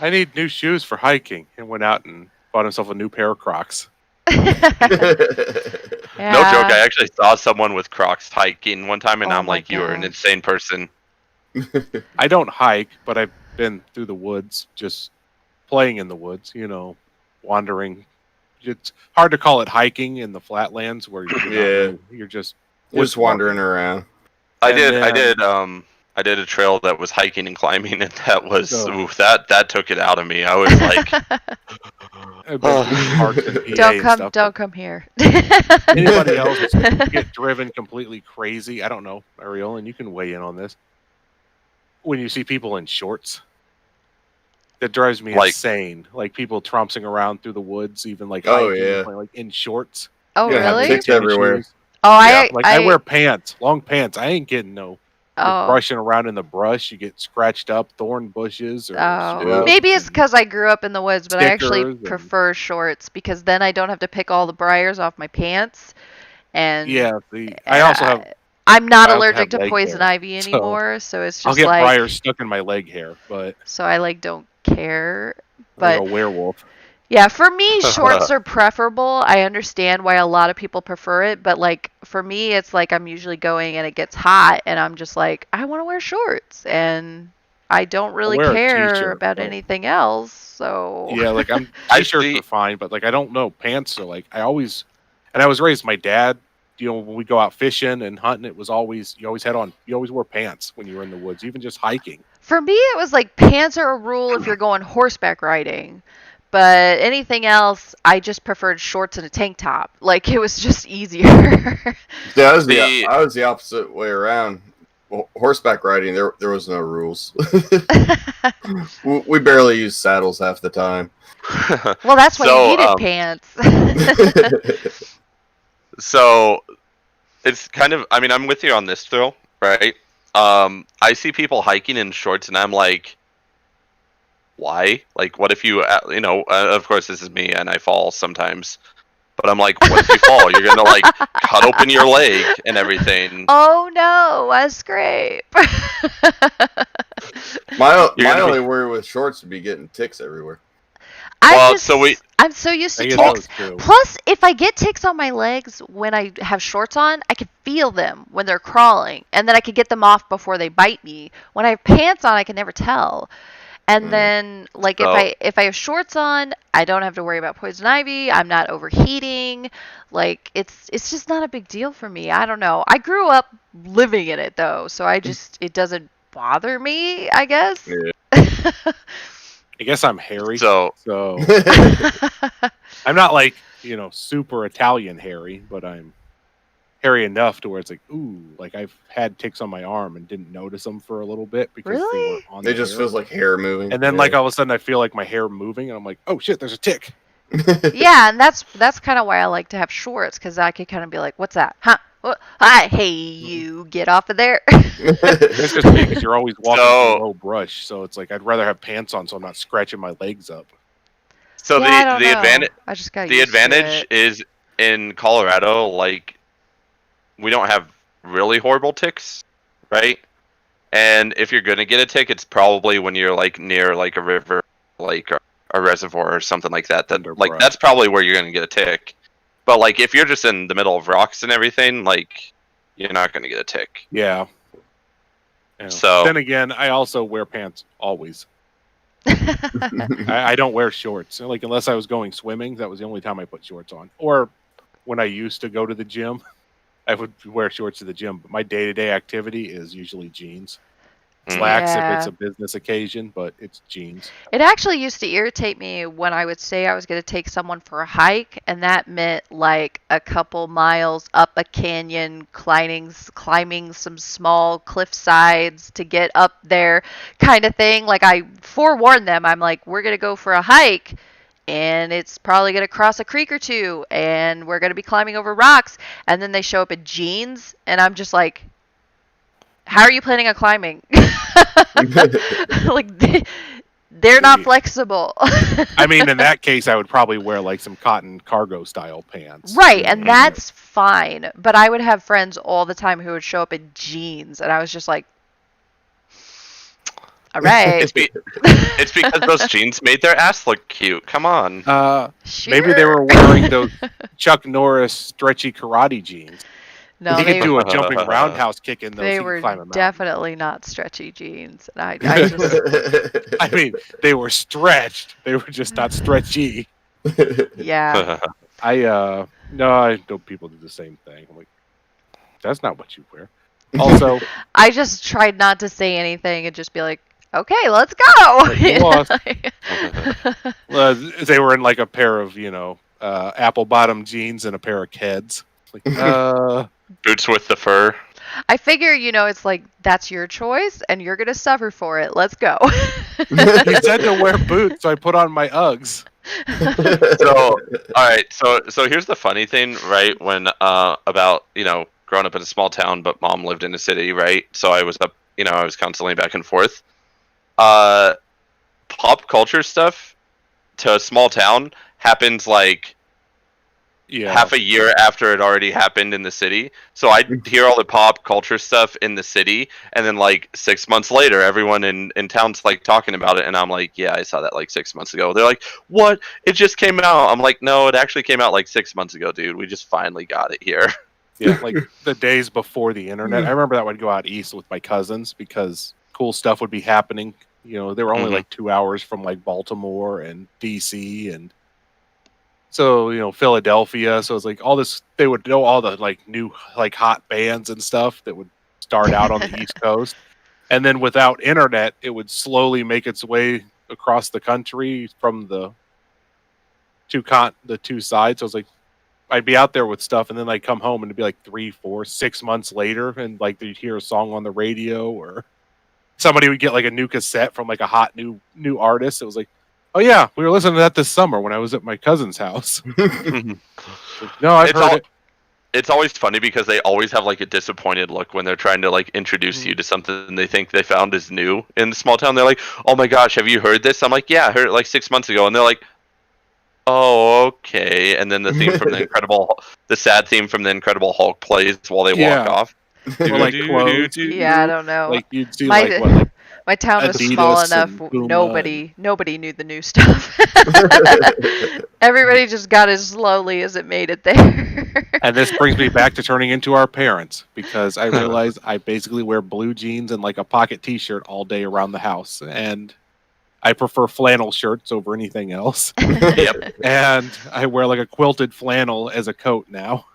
I need new shoes for hiking, and went out and bought himself a new pair of Crocs. Yeah. No joke, I actually saw someone with Crocs hiking one time, and Oh I'm my like, you are an gosh. insane person. I don't hike, but I've been through the woods, just playing in the woods, you know, wandering. It's hard to call it hiking in the flatlands where you're just wandering around. I And did a trail that was hiking and climbing, and that was So- that took it out of me. I was like, I've been through parks and PA and stuff, Don't come here. anybody else get driven completely crazy? I don't know, Aureolin, you can weigh in on this. When you see people in shorts, that drives me insane. Like people trompsing around through the woods, even like hiking, like in shorts. Oh, Yeah, have really? ticks everywhere. Shoes. Oh, I wear pants, long pants. I ain't getting no. You're brushing around in the brush, you get scratched up, thorn bushes. Or maybe it's because I grew up in the woods, but I actually stickers and- prefer shorts because then I don't have to pick all the briars off my pants. And Yeah, I also have. I'm not I also allergic have to leg poison hair, ivy so anymore, so it's just I'll get like briars stuck in my leg hair, but so I like don't care. like But a werewolf. yeah, for me, shorts are preferable. I understand why a lot of people prefer it, but like for me, it's like I'm usually going and it gets hot, and I'm just like, I want to wear shorts, and I don't really wear a care t-shirt, about though. anything else. So Yeah, like I t-shirts see- are fine, but like I don't know, pants are like I was raised. My dad, you know, when we go out fishing and hunting, it was always you always wore pants when you were in the woods, even just hiking. for me, it was like pants are a rule if you're going horseback riding. But anything else, I just preferred shorts and a tank top. Like it was just easier. Yeah, I was the opposite way around. Well, horseback riding, there was no rules. We barely used saddles half the time. Well, that's why So, you needed pants. So it's kind of, I mean, I'm with you on this, Thrill, right? I see people hiking in shorts, and I'm like, why? Like, what if you, of course, this is me, and I fall sometimes. But I'm like, what if you fall? You're gonna like cut open your leg and everything. Oh no, a scrape. My only worry with shorts would be getting ticks everywhere. I'm so used to I get ticks. those too. Plus, if I get ticks on my legs when I have shorts on, I can feel them when they're crawling, and then I can get them off before they bite me. When I have pants on, I can never tell. And then, like, if I have shorts on, I don't have to worry about poison ivy. I'm not overheating. Like, it's just not a big deal for me. I don't know. I grew up living in it though, so it doesn't bother me, I guess. Yeah. I guess I'm hairy, So I'm not like super Italian hairy, but I'm hairy enough to where it's like, ooh, like I've had ticks on my arm and didn't notice them for a little bit because they Really? weren't on the It just hair. feels like hair moving. And then like all of a sudden I feel like my hair moving, and I'm like, oh shit, there's a tick. Yeah, and that's kind of why I like to have shorts, because I could kind of be like, what's that? Huh? What? Hi, hey, you get off of there. It's just me because you're always walking So- through low brush, so it's like I'd rather have pants on so I'm not scratching my legs up. So Yeah, I don't the know. advantage I just got the used to advantage it. is in Colorado, like we don't have really horrible ticks, right? And if you're gonna get a tick, it's probably when you're like near like a river, like a reservoir or something like that. Like that's probably where you're gonna get a tick. But like if you're just in the middle of rocks and everything, like you're not gonna get a tick. Yeah. So then again, I also wear pants always. I don't wear shorts. Like unless I was going swimming, that was the only time I put shorts on. Or when I used to go to the gym, I would wear shorts to the gym. But my day-to-day activity is usually jeans. Slacks if it's a business occasion, but it's jeans. It actually used to irritate me when I would say I was going to take someone for a hike, and that meant like a couple miles up a canyon, climbing some small cliff sides to get up there kind of thing. Like I forewarned them, I'm like, we're going to go for a hike, and it's probably going to cross a creek or two, and we're going to be climbing over rocks, and then they show up in jeans, and I'm just like, how are you planning on climbing? Like, they're not flexible. I mean, in that case, I would probably wear like some cotton cargo style pants. Right, and that's fine. But I would have friends all the time who would show up in jeans, and I was just like, all right. It's because those jeans made their ass look cute. Come on. Sure. Maybe they were wearing those Chuck Norris stretchy karate jeans. No, he could do a jumping roundhouse kick in those. They were definitely not stretchy jeans. And I just... I mean, they were stretched. They were just not stretchy. Yeah. I know people do the same thing. I'm like, that's not what you wear. Also, I just tried not to say anything and just be like, okay, let's go. They were in like a pair of, apple bottom jeans and a pair of Keds. Like, boots with the fur. I figure, it's like, that's your choice, and you're going to suffer for it. Let's go. He said to wear boots, so I put on my Uggs. So, all right. So here's the funny thing, right? When, about, growing up in a small town, but mom lived in a city, right? So I was up, I was constantly back and forth. Pop culture stuff to a small town happens like half a year after it already happened in the city. So I hear all the pop culture stuff in the city, and then like 6 months later, everyone in town's like talking about it, and I'm like, yeah, I saw that like 6 months ago. They're like, what? It just came out. I'm like, no, it actually came out like 6 months ago, dude. We just finally got it here. Yeah, like the days before the internet. I remember that I'd go out east with my cousins because cool stuff would be happening. They were only like 2 hours from like Baltimore and DC and so, Philadelphia. So it's like all this, they would know all the like new, like hot bands and stuff that would start out on the East Coast. And then without internet, it would slowly make its way across the country from the two sides. So it's like, I'd be out there with stuff and then I'd come home and it'd be like 3, 4, 6 months later. And like, you'd hear a song on the radio or somebody would get like a new cassette from like a hot new artist. It was like, oh yeah, we were listening to that this summer when I was at my cousin's house. No, I've heard it. It's always funny because they always have like a disappointed look when they're trying to like introduce you to something they think they found is new in the small town. They're like, oh my gosh, have you heard this? I'm like, yeah, I heard it like 6 months ago. And they're like, oh, okay. And then the theme from the sad theme from the Incredible Hulk plays while they walk off. Or like clothes. Yeah, I don't know. Like you'd see like what, like my town was small enough. Nobody knew the new stuff. Everybody just got as slowly as it made it there. And this brings me back to turning into our parents because I realized I basically wear blue jeans and like a pocket T-shirt all day around the house, and I prefer flannel shirts over anything else. Yep. And I wear like a quilted flannel as a coat now.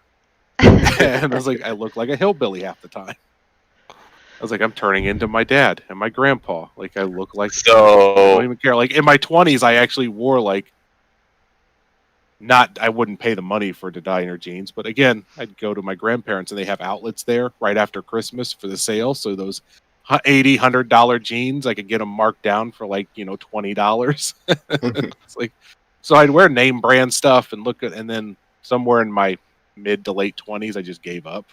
And I was like, I look like a hillbilly half the time. I was like, I'm turning into my dad and my grandpa. Like, I look like... So... I don't even care. Like, in my 20s, I actually wore, like... I wouldn't pay the money for designer jeans. But again, I'd go to my grandparents, and they have outlets there right after Christmas for the sale. So those $80, $100 jeans, I could get them marked down for, like, $20. It's like... So I'd wear name brand stuff and look at... And then somewhere in my mid to late 20s, I just gave up.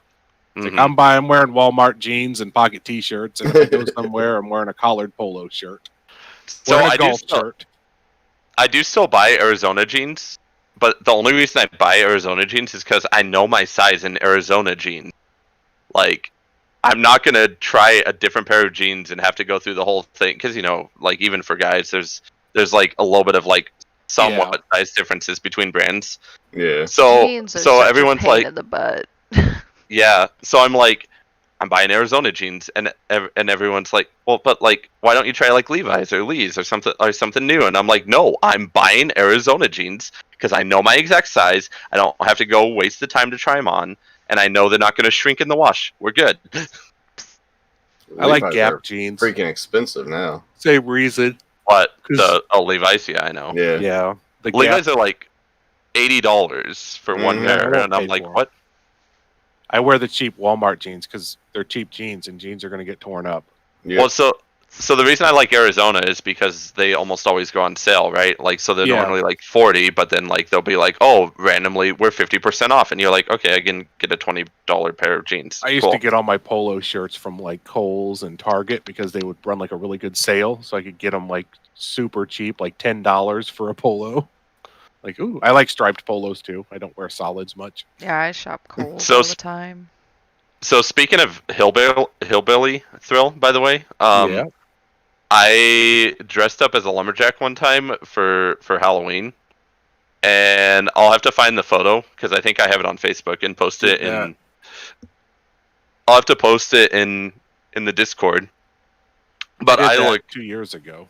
It's like I'm wearing Walmart jeans and pocket T-shirts, and if I go somewhere, I'm wearing a collared polo shirt. So I do still buy Arizona jeans, but the only reason I buy Arizona jeans is because I know my size in Arizona jeans. like, I'm not gonna try a different pair of jeans and have to go through the whole thing because like even for guys, there's like a little bit of like somewhat size differences between brands. Yeah. So Jeans are such everyone's a pain like, in the butt. yeah. So I'm like, I'm buying Arizona jeans, and everyone's like, well, but like, why don't you try like Levi's or Lee's or something new? And I'm like, no, I'm buying Arizona jeans because I know my exact size. I don't have to go waste the time to try them on, and I know they're not going to shrink in the wash. We're good. I like Levi's Gap are jeans. freaking expensive now. Same reason. But Levi's, yeah, I know. Yeah. Yeah. The Levi's Gap, are like $80 for one Mhm. pair, I won't and I'm pay like, for 'em. what? I wear the cheap Walmart jeans because they're cheap jeans, and jeans are going to get torn up. Yeah. Well, so the reason I like Arizona is because they almost always go on sale, right? Like, so they're Yeah. normally like 40, but then like they'll be like, oh, randomly we're 50% off, and you're like, okay, I can get a $20 pair of jeans. I used Cool. to get all my polo shirts from like Kohl's and Target because they would run like a really good sale, so I could get them like super cheap, like $10 for a polo. Like, ooh, I like striped polos too. I don't wear solids much. Yeah, I shop Kohl's So all the time. So speaking of hillbilly thrill, by the way, Yeah. I dressed up as a lumberjack one time for Halloween, and I'll have to find the photo because I think I have it on Facebook and post it in. I'll have to post it in the Discord. But I did I that look 2 years ago.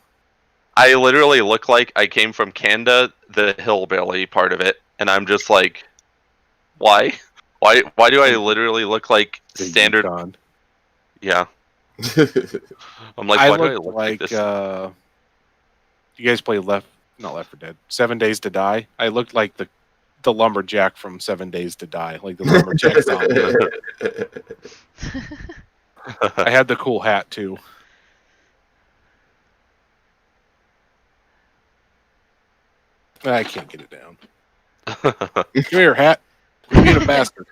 I literally look like I came from Canada, the hillbilly part of it, and I'm just like, why? Why do I literally look like The standard? Yukon. Yeah, I'm like, I why do I look look like this? you guys play not Left 4 Dead, 7 Days to Die. I looked like the lumberjack from 7 Days to Die, like the lumberjack zombie. I had the cool hat too. I can't get it down. Come here, hat. You're being a bastard.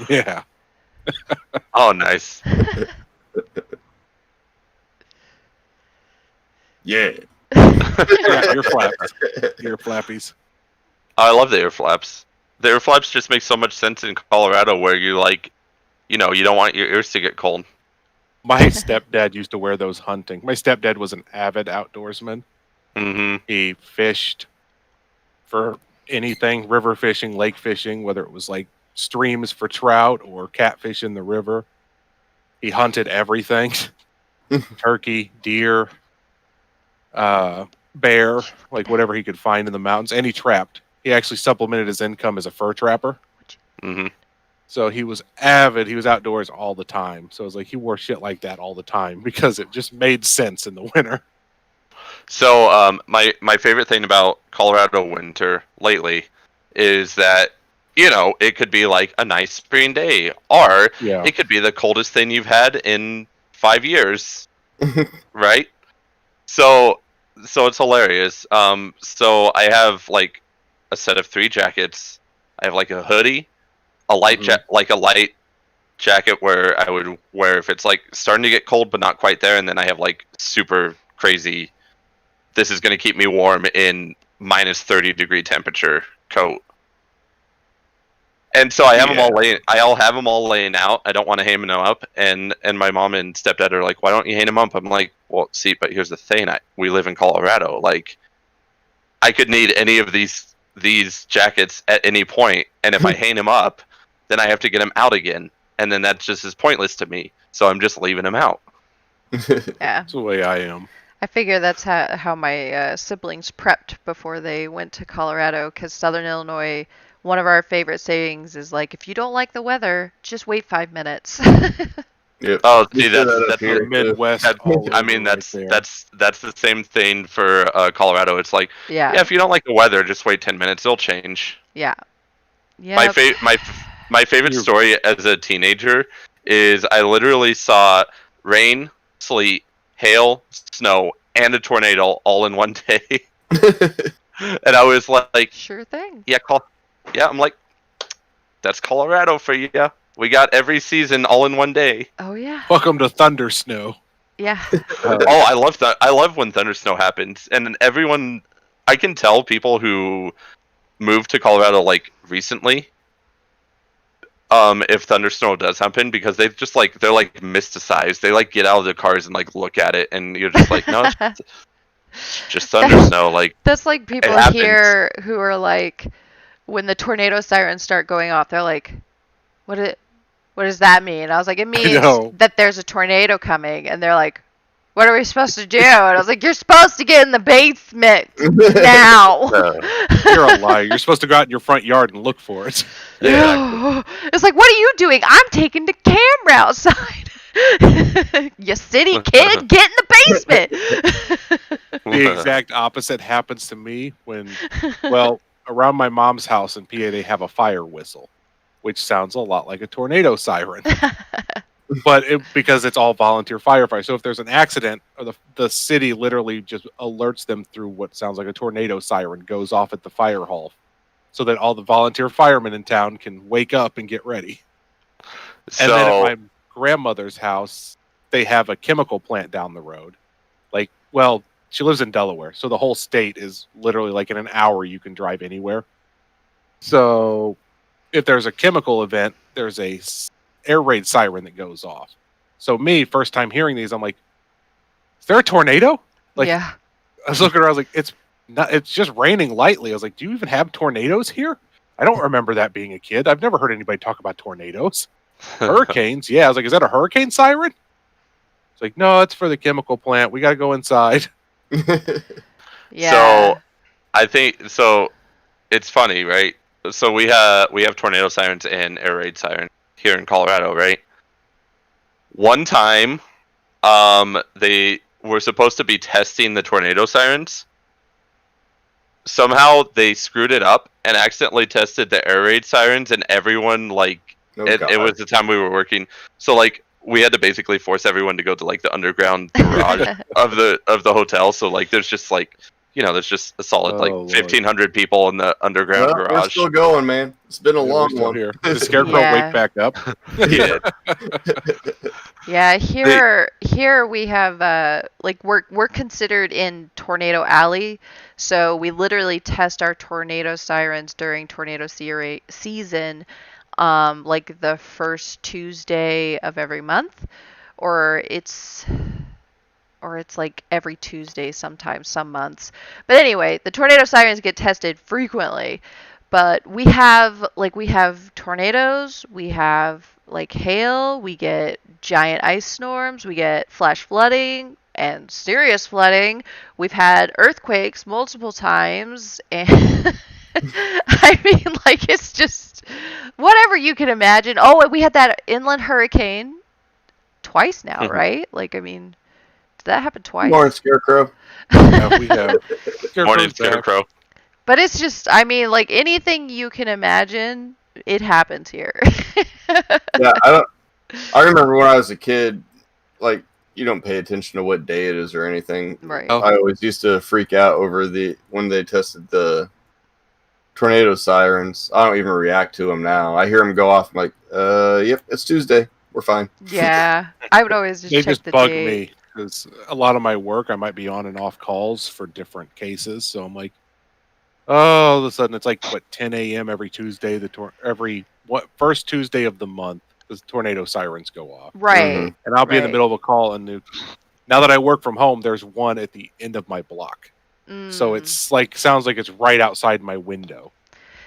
Yeah. Oh, nice. Yeah. Yeah, ear flaps. Ear flappies. I love the ear flaps. The ear flaps just make so much sense in Colorado, where you like, you don't want your ears to get cold. My stepdad used to wear those hunting. My stepdad was an avid outdoorsman. Mm-hmm. He fished for anything, river fishing, lake fishing, whether it was like streams for trout or catfish in the river. He hunted everything. Turkey, deer, bear, like whatever he could find in the mountains, and he trapped. He actually supplemented his income as a fur trapper. Mm-hmm. So he was avid. He was outdoors all the time. So it was like he wore shit like that all the time because it just made sense in the winter. So, my favorite thing about Colorado winter lately is that, it could be like a nice spring day, or Yeah. it could be the coldest thing you've had in 5 years, right? So it's hilarious. So I have like a set of 3 jackets. I have like a hoodie, a light light jacket where I would wear if it's like starting to get cold but not quite there, and then I have like super crazy, this is going to keep me warm in minus 30-degree temperature coat. And so I have them all laying. I'll have them all laying out. I don't want to hang them up. And my mom and stepdad are like, "Why don't you hang them up?" I'm like, "Well, see, but here's the thing. We live in Colorado. Like, I could need any of these jackets at any point, and if I hang them up, then I have to get them out again, and then that just is pointless to me. So I'm just leaving them out." Yeah. That's the way I am. I figure that's how my siblings prepped before they went to Colorado, because Southern Illinois, one of our favorite sayings is like, if you don't like the weather, just wait 5 minutes. Yep. Oh, We see, do that up that's here, too. Midwest. That- all I over mean, right there. that's the same thing for Colorado. It's like, Yeah. yeah, if you don't like the weather, just wait 10 minutes. It'll change. Yeah. Yeah. My favorite story as a teenager is I literally saw rain, sleet, hail, snow, and a tornado all in one day. And I was like, Sure thing. yeah, I'm like, that's Colorado for you. We got every season all in one day. Oh yeah. Welcome to Thunder Snow. Yeah. Oh, I love that. I love when thunder snow happens, and everyone. I can tell people who moved to Colorado like recently. if thunderstorm does happen, because they're like mysticized. They like get out of the cars and like look at it, and you're just like, no, it's just thunder snow. Like That's like people happens. here who are like, when the tornado sirens start going off, they're like, what does that mean? I was like, it means that there's a tornado coming. And they're like, what are we supposed to do? And I was like, you're supposed to get in the basement now. You're a liar. You're supposed to go out in your front yard and look for it. Yeah. It's like, what are you doing? I'm taking the camera outside. You city kid, get in the basement. The exact opposite happens to me when, well, around my mom's house in PA, they have a fire whistle, which sounds a lot like a tornado siren. But because it's all volunteer firefighters. So if there's an accident, or the city literally just alerts them through what sounds like a tornado siren goes off at the fire hall, so that all the volunteer firemen in town can wake up and get ready. And then at my grandmother's house, they have a chemical plant down the road. Like, well, she lives in Delaware, so the whole state is literally like in an hour you can drive anywhere. So if there's a chemical event, there's a air raid siren that goes off. So me, first time hearing these, I'm like, is there a tornado? Like, yeah. I was looking around, I was like, it's just raining lightly. I was like, do you even have tornadoes here? I don't remember that being a kid. I've never heard anybody talk about tornadoes. Hurricanes, yeah. I was like, is that a hurricane siren? It's like, no, it's for the chemical plant. We got to go inside. Yeah. So I think it's funny, right? So we have tornado sirens and air raid sirens here in Colorado, right? One time, they were supposed to be testing the tornado sirens. Somehow they screwed it up and accidentally tested the air raid sirens, and everyone it was the time we were working. So like we had to basically force everyone to go to like the underground garage of the hotel. So like there's just like, there's just a solid 1,500 people in the underground garage. We're still going, man. It's been a long one. Here. Did the scarecrow wake back up? Yeah. Yeah, here we have we're considered in Tornado Alley, so we literally test our tornado sirens during tornado season, like the first Tuesday of every month, or it's like every Tuesday sometimes, some months. But anyway, the tornado sirens get tested frequently. But we have tornadoes, we have like hail, we get giant ice storms, we get flash flooding and serious flooding. We've had earthquakes multiple times, and I mean, like, it's just whatever you can imagine. Oh, and we had that inland hurricane twice now, right? Like, I mean, did that happen twice? Morning, Scarecrow. Yeah, we have. Morning, Scarecrow. But it's just, I mean, like, anything you can imagine, it happens here. Yeah, I remember when I was a kid, like, you don't pay attention to what day it is or anything. Right. I always used to freak out over when they tested the tornado sirens. I don't even react to them now. I hear them go off. I'm like, yep, it's Tuesday. We're fine. Yeah. I would always just They check just the bug date. me because a lot of my work, I might be on and off calls for different cases. So I'm like, all of a sudden it's like 10 a.m. every Tuesday. First Tuesday of the month, the tornado sirens go off. Right. Mhm. And I'll be in the middle of a call, and now that I work from home, there's one at the end of my block. So it's like sounds like it's right outside my window.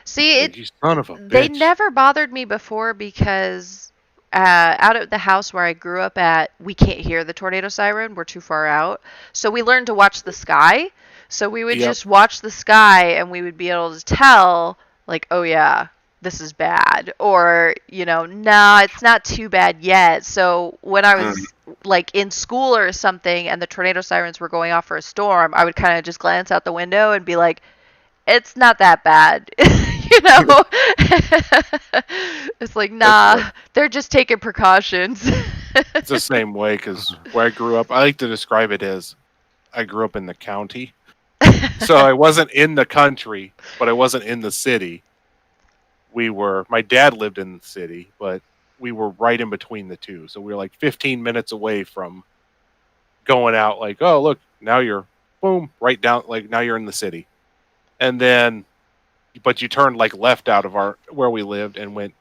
See, Like, you son of a bitch. they never bothered me before because out at the house where I grew up at, we can't hear the tornado siren. We're too far out. So we learned to watch the sky. So we would just watch the sky, and we would be able to tell, like, oh yeah, this is bad. Or, no, it's not too bad yet. So when I was like in school or something and the tornado sirens were going off for a storm, I would kind of just glance out the window and be like, it's not that bad. It's like, nah, they're just taking precautions. It's the same way because where I grew up, I like to describe it as I grew up in the county. So I wasn't in the country, but I wasn't in the city. My dad lived in the city, but we were right in between the two. So we were like 15 minutes away from going out like, oh, look, now you're boom, right down. Like now you're in the city. And then, but you turned like left out of where we lived and went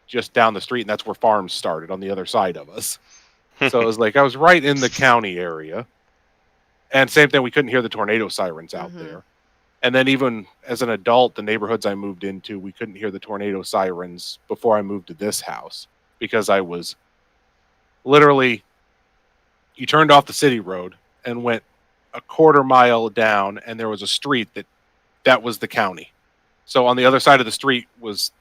just down the street, and that's where farms started on the other side of us. So it was like I was right in the county area. And same thing, we couldn't hear the tornado sirens out there. And then even as an adult, the neighborhoods I moved into, we couldn't hear the tornado sirens before I moved to this house because I was literally, you turned off the city road and went a quarter mile down, and there was a street that was the county. So on the other side of the street was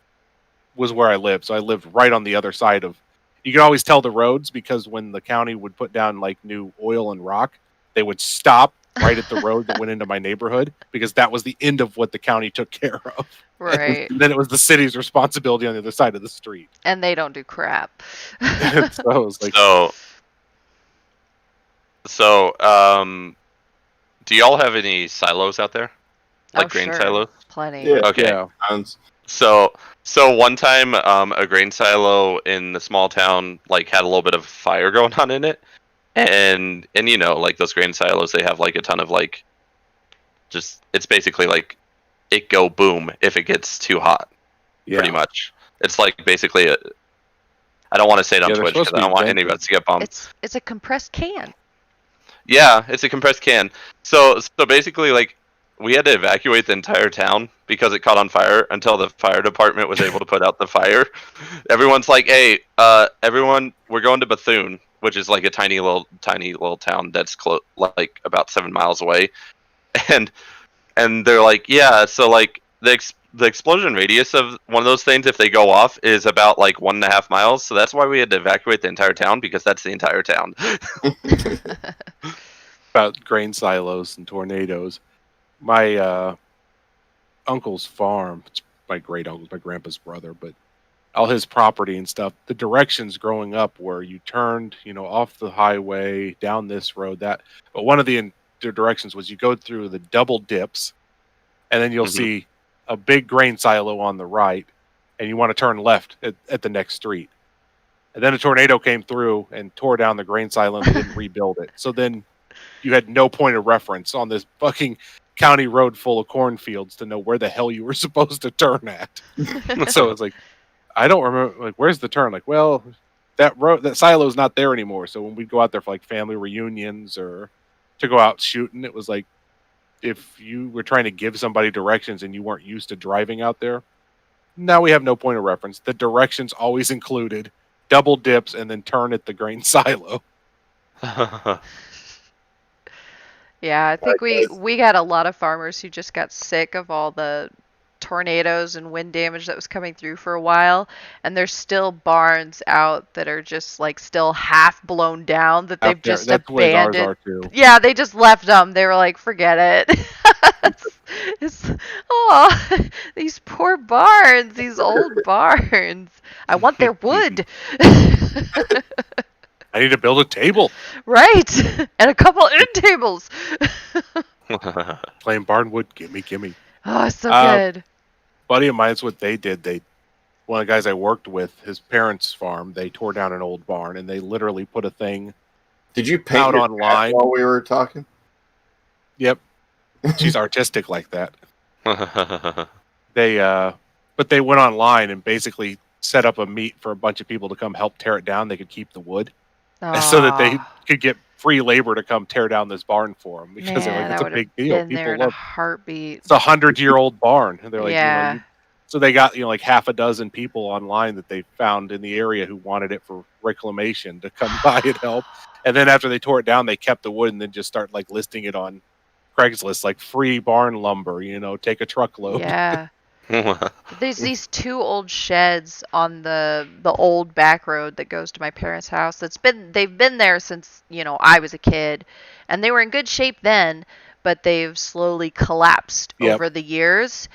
where I lived. So I lived right on the other side of. You could always tell the roads because when the county would put down like new oil and rock, they would stop right at the road that went into my neighborhood because that was the end of what the county took care of. Right. And then it was the city's responsibility on the other side of the street. And they don't do crap. So I was like, do y'all have any silos out there? Like grain silos? Plenty. Yeah. Okay. Yeah. So one time, a grain silo in the small town like had a little bit of fire going on in it, and you know, like those grain silos, they have like a ton of like, just it's basically like it go boom if it gets too hot. yeah. Pretty much, it's like basically I don't want to say it on Yeah, they're Twitch because supposed I to don't be want anybody to get bumped. It's a compressed can. Yeah, it's a compressed can. So basically, like, we had to evacuate the entire town because it caught on fire until the fire department was able to put out the fire. Everyone's like, "Hey, everyone, we're going to Bethune," which is like a tiny little town that's like about 7 miles away, and they're like, "Yeah, so like the explosion radius of one of those things, if they go off, is about like 1.5 miles. So that's why we had to evacuate the entire town because that's the entire town." About grain silos and tornadoes. My uncle's farm, it's my great uncle, my grandpa's brother, but all his property and stuff, the directions growing up where you turned, off the highway, down this road, that. But one of the directions was you go through the double dips, and then you'll see a big grain silo on the right, and you want to turn left at the next street. And then a tornado came through and tore down the grain silo and they didn't rebuild it. So then you had no point of reference on this fucking county road full of cornfields to know where the hell you were supposed to turn at. So it's like, I don't remember, like, where's the turn? Like, well, that silo's not there anymore. So when we'd go out there for like family reunions or to go out shooting, it was like, if you were trying to give somebody directions and you weren't used to driving out there, now we have no point of reference. The directions always included double dips and then turn at the grain silo. Yeah, I think we got a lot of farmers who just got sick of all the tornadoes and wind damage that was coming through for a while, and there's still barns out that are just like still half blown down that they've just That's the way ours abandoned. are too. Yeah, they just left them. They were like, forget it. These poor barns, these old barns. I want their wood. I need to build a table. Right, and a couple end tables. Playing barnwood, gimme. Oh, it's so good. Buddy of mine, that's what they did. One of the guys I worked with, his parents' farm, they tore down an old barn and they literally put a thing. Did you paint out your online while we were talking? Yep, she's artistic like that. But they went online and basically set up a meet for a bunch of people to come help tear it down. They could keep the wood, so that they could get free labor to come tear down this barn for them because they're like, it's a big deal. Been there in a heartbeat. It's 100-year-old barn, and they're like, yeah. So they got like half a dozen people online that they found in the area who wanted it for reclamation to come by and help. And then after they tore it down, they kept the wood and then just start like listing it on Craigslist, like free barn lumber. Take a truckload. Yeah. There's these two old sheds on the old back road that goes to my parents' house. They've been there since I was a kid, and they were in good shape then, but they've slowly collapsed over the years.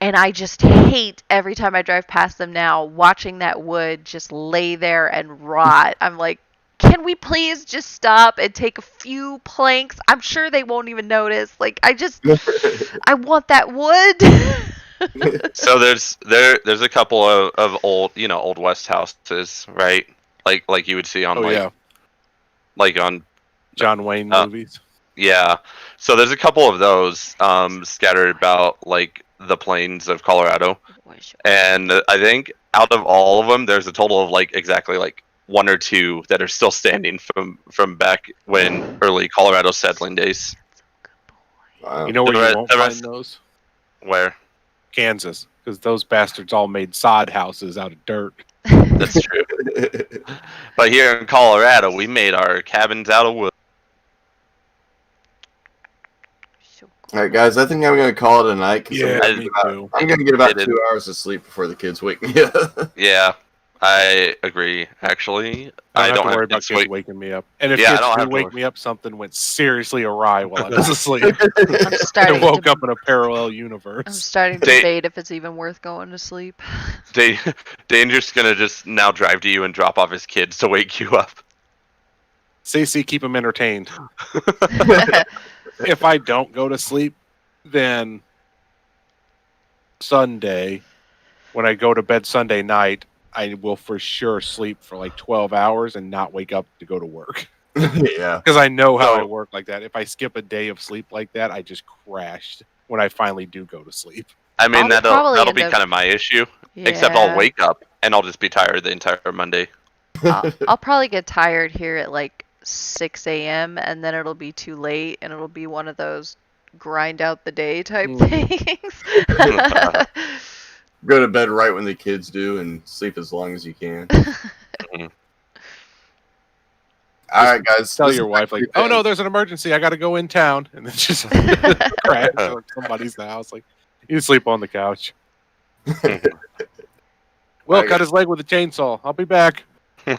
And I just hate every time I drive past them now, watching that wood just lay there and rot. I'm like, can we please just stop and take a few planks? I'm sure they won't even notice. Like, I want that wood. So there's a couple of old Old West houses, right? Like you would see on like on John Wayne movies. Yeah. So there's a couple of those scattered about like the plains of Colorado, and I think out of all of them, there's a total of like exactly like 1 or 2 that are still standing from back when early Colorado settling days. Wow. You know where The you re- won't the find rest- those? Where? Kansas, because those bastards all made sod houses out of dirt. That's true. But here in Colorado, we made our cabins out of wood. All right, guys. I think I'm gonna call it a night. 'Cause Yeah, I- me too. I'm gonna get about It is- 2 hours of sleep before the kids wake me up. Yeah, I agree. Actually, I don't have to worry about kids kids wait- waking me up. And if Yeah, I kids don't do have to wake worry. me up, something went seriously awry while I was asleep. I'm I starting woke to up in a parallel I'm universe. starting to They- debate if it's even worth going to sleep. Danger's gonna just now drive to you and drop off his kids to wake you up. CC, keep them entertained. If I don't go to sleep, then Sunday, when I go to bed Sunday night, I will for sure sleep for like 12 hours and not wake up to go to work. Yeah. Because I know how So- I work like that. If I skip a day of sleep like that, I just crashed when I finally do go to sleep. I mean, I'll that'll probably that'll end be up- kind of my issue. Except I'll Yeah. wake up and I'll just be tired the entire Monday. I'll probably get tired here at like 6 a.m. and then it'll be too late and it'll be one of those grind out the day type things. Go to bed right when the kids do and sleep as long as you can. All right, guys. Tell this your is wife, like, actually oh no, there's an emergency. I got to go in town. And then just crash or somebody's in the house. Like, you sleep on the couch. Will cut his leg with a chainsaw. I'll be back. This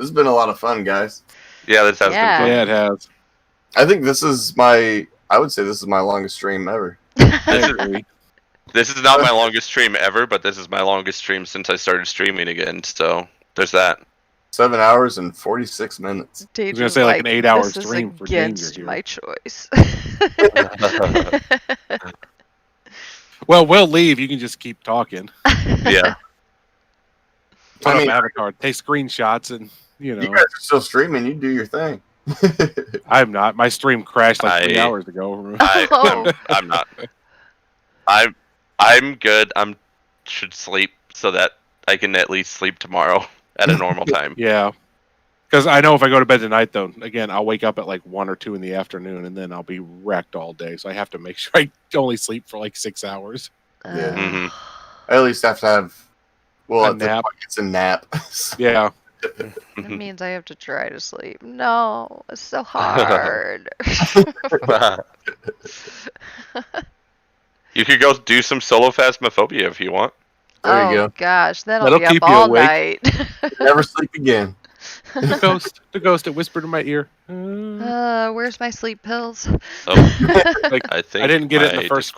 has been a lot of fun, guys. Yeah, this has Yeah. been Yeah, it has. I think this is I would say this is my longest stream ever. I agree. This is not my longest stream ever, but this is my longest stream since I started streaming again. So there's that. 7 hours and 46 minutes. I was gonna say, like, an 8-hour "This is stream for Danger against here." my choice. Well, we'll leave. You can just keep talking. Yeah. Put I mean, up Avatar, take screenshots, and you know. you guys are still streaming. You do your thing. I'm not. My stream crashed like 3 I- hours ago. I'm not. I'm good. Should sleep so that I can at least sleep tomorrow at a normal time. Yeah. Because I know if I go to bed tonight, though, again, I'll wake up at like 1 or 2 in the afternoon, and then I'll be wrecked all day. So I have to make sure I only sleep for like 6 hours. Yeah. Mhm. I at least have to have. Well, A at this nap. point, it's a nap. Yeah. That means I have to try to sleep. No, it's so hard. You could go do some solo phasmophobia if you want. There you Oh go. gosh, then That'll I'll be keep up you all awake. night. Never sleep again. The ghost that whispered in my ear. Where's my sleep pills? So Like, I think I didn't get it in my the first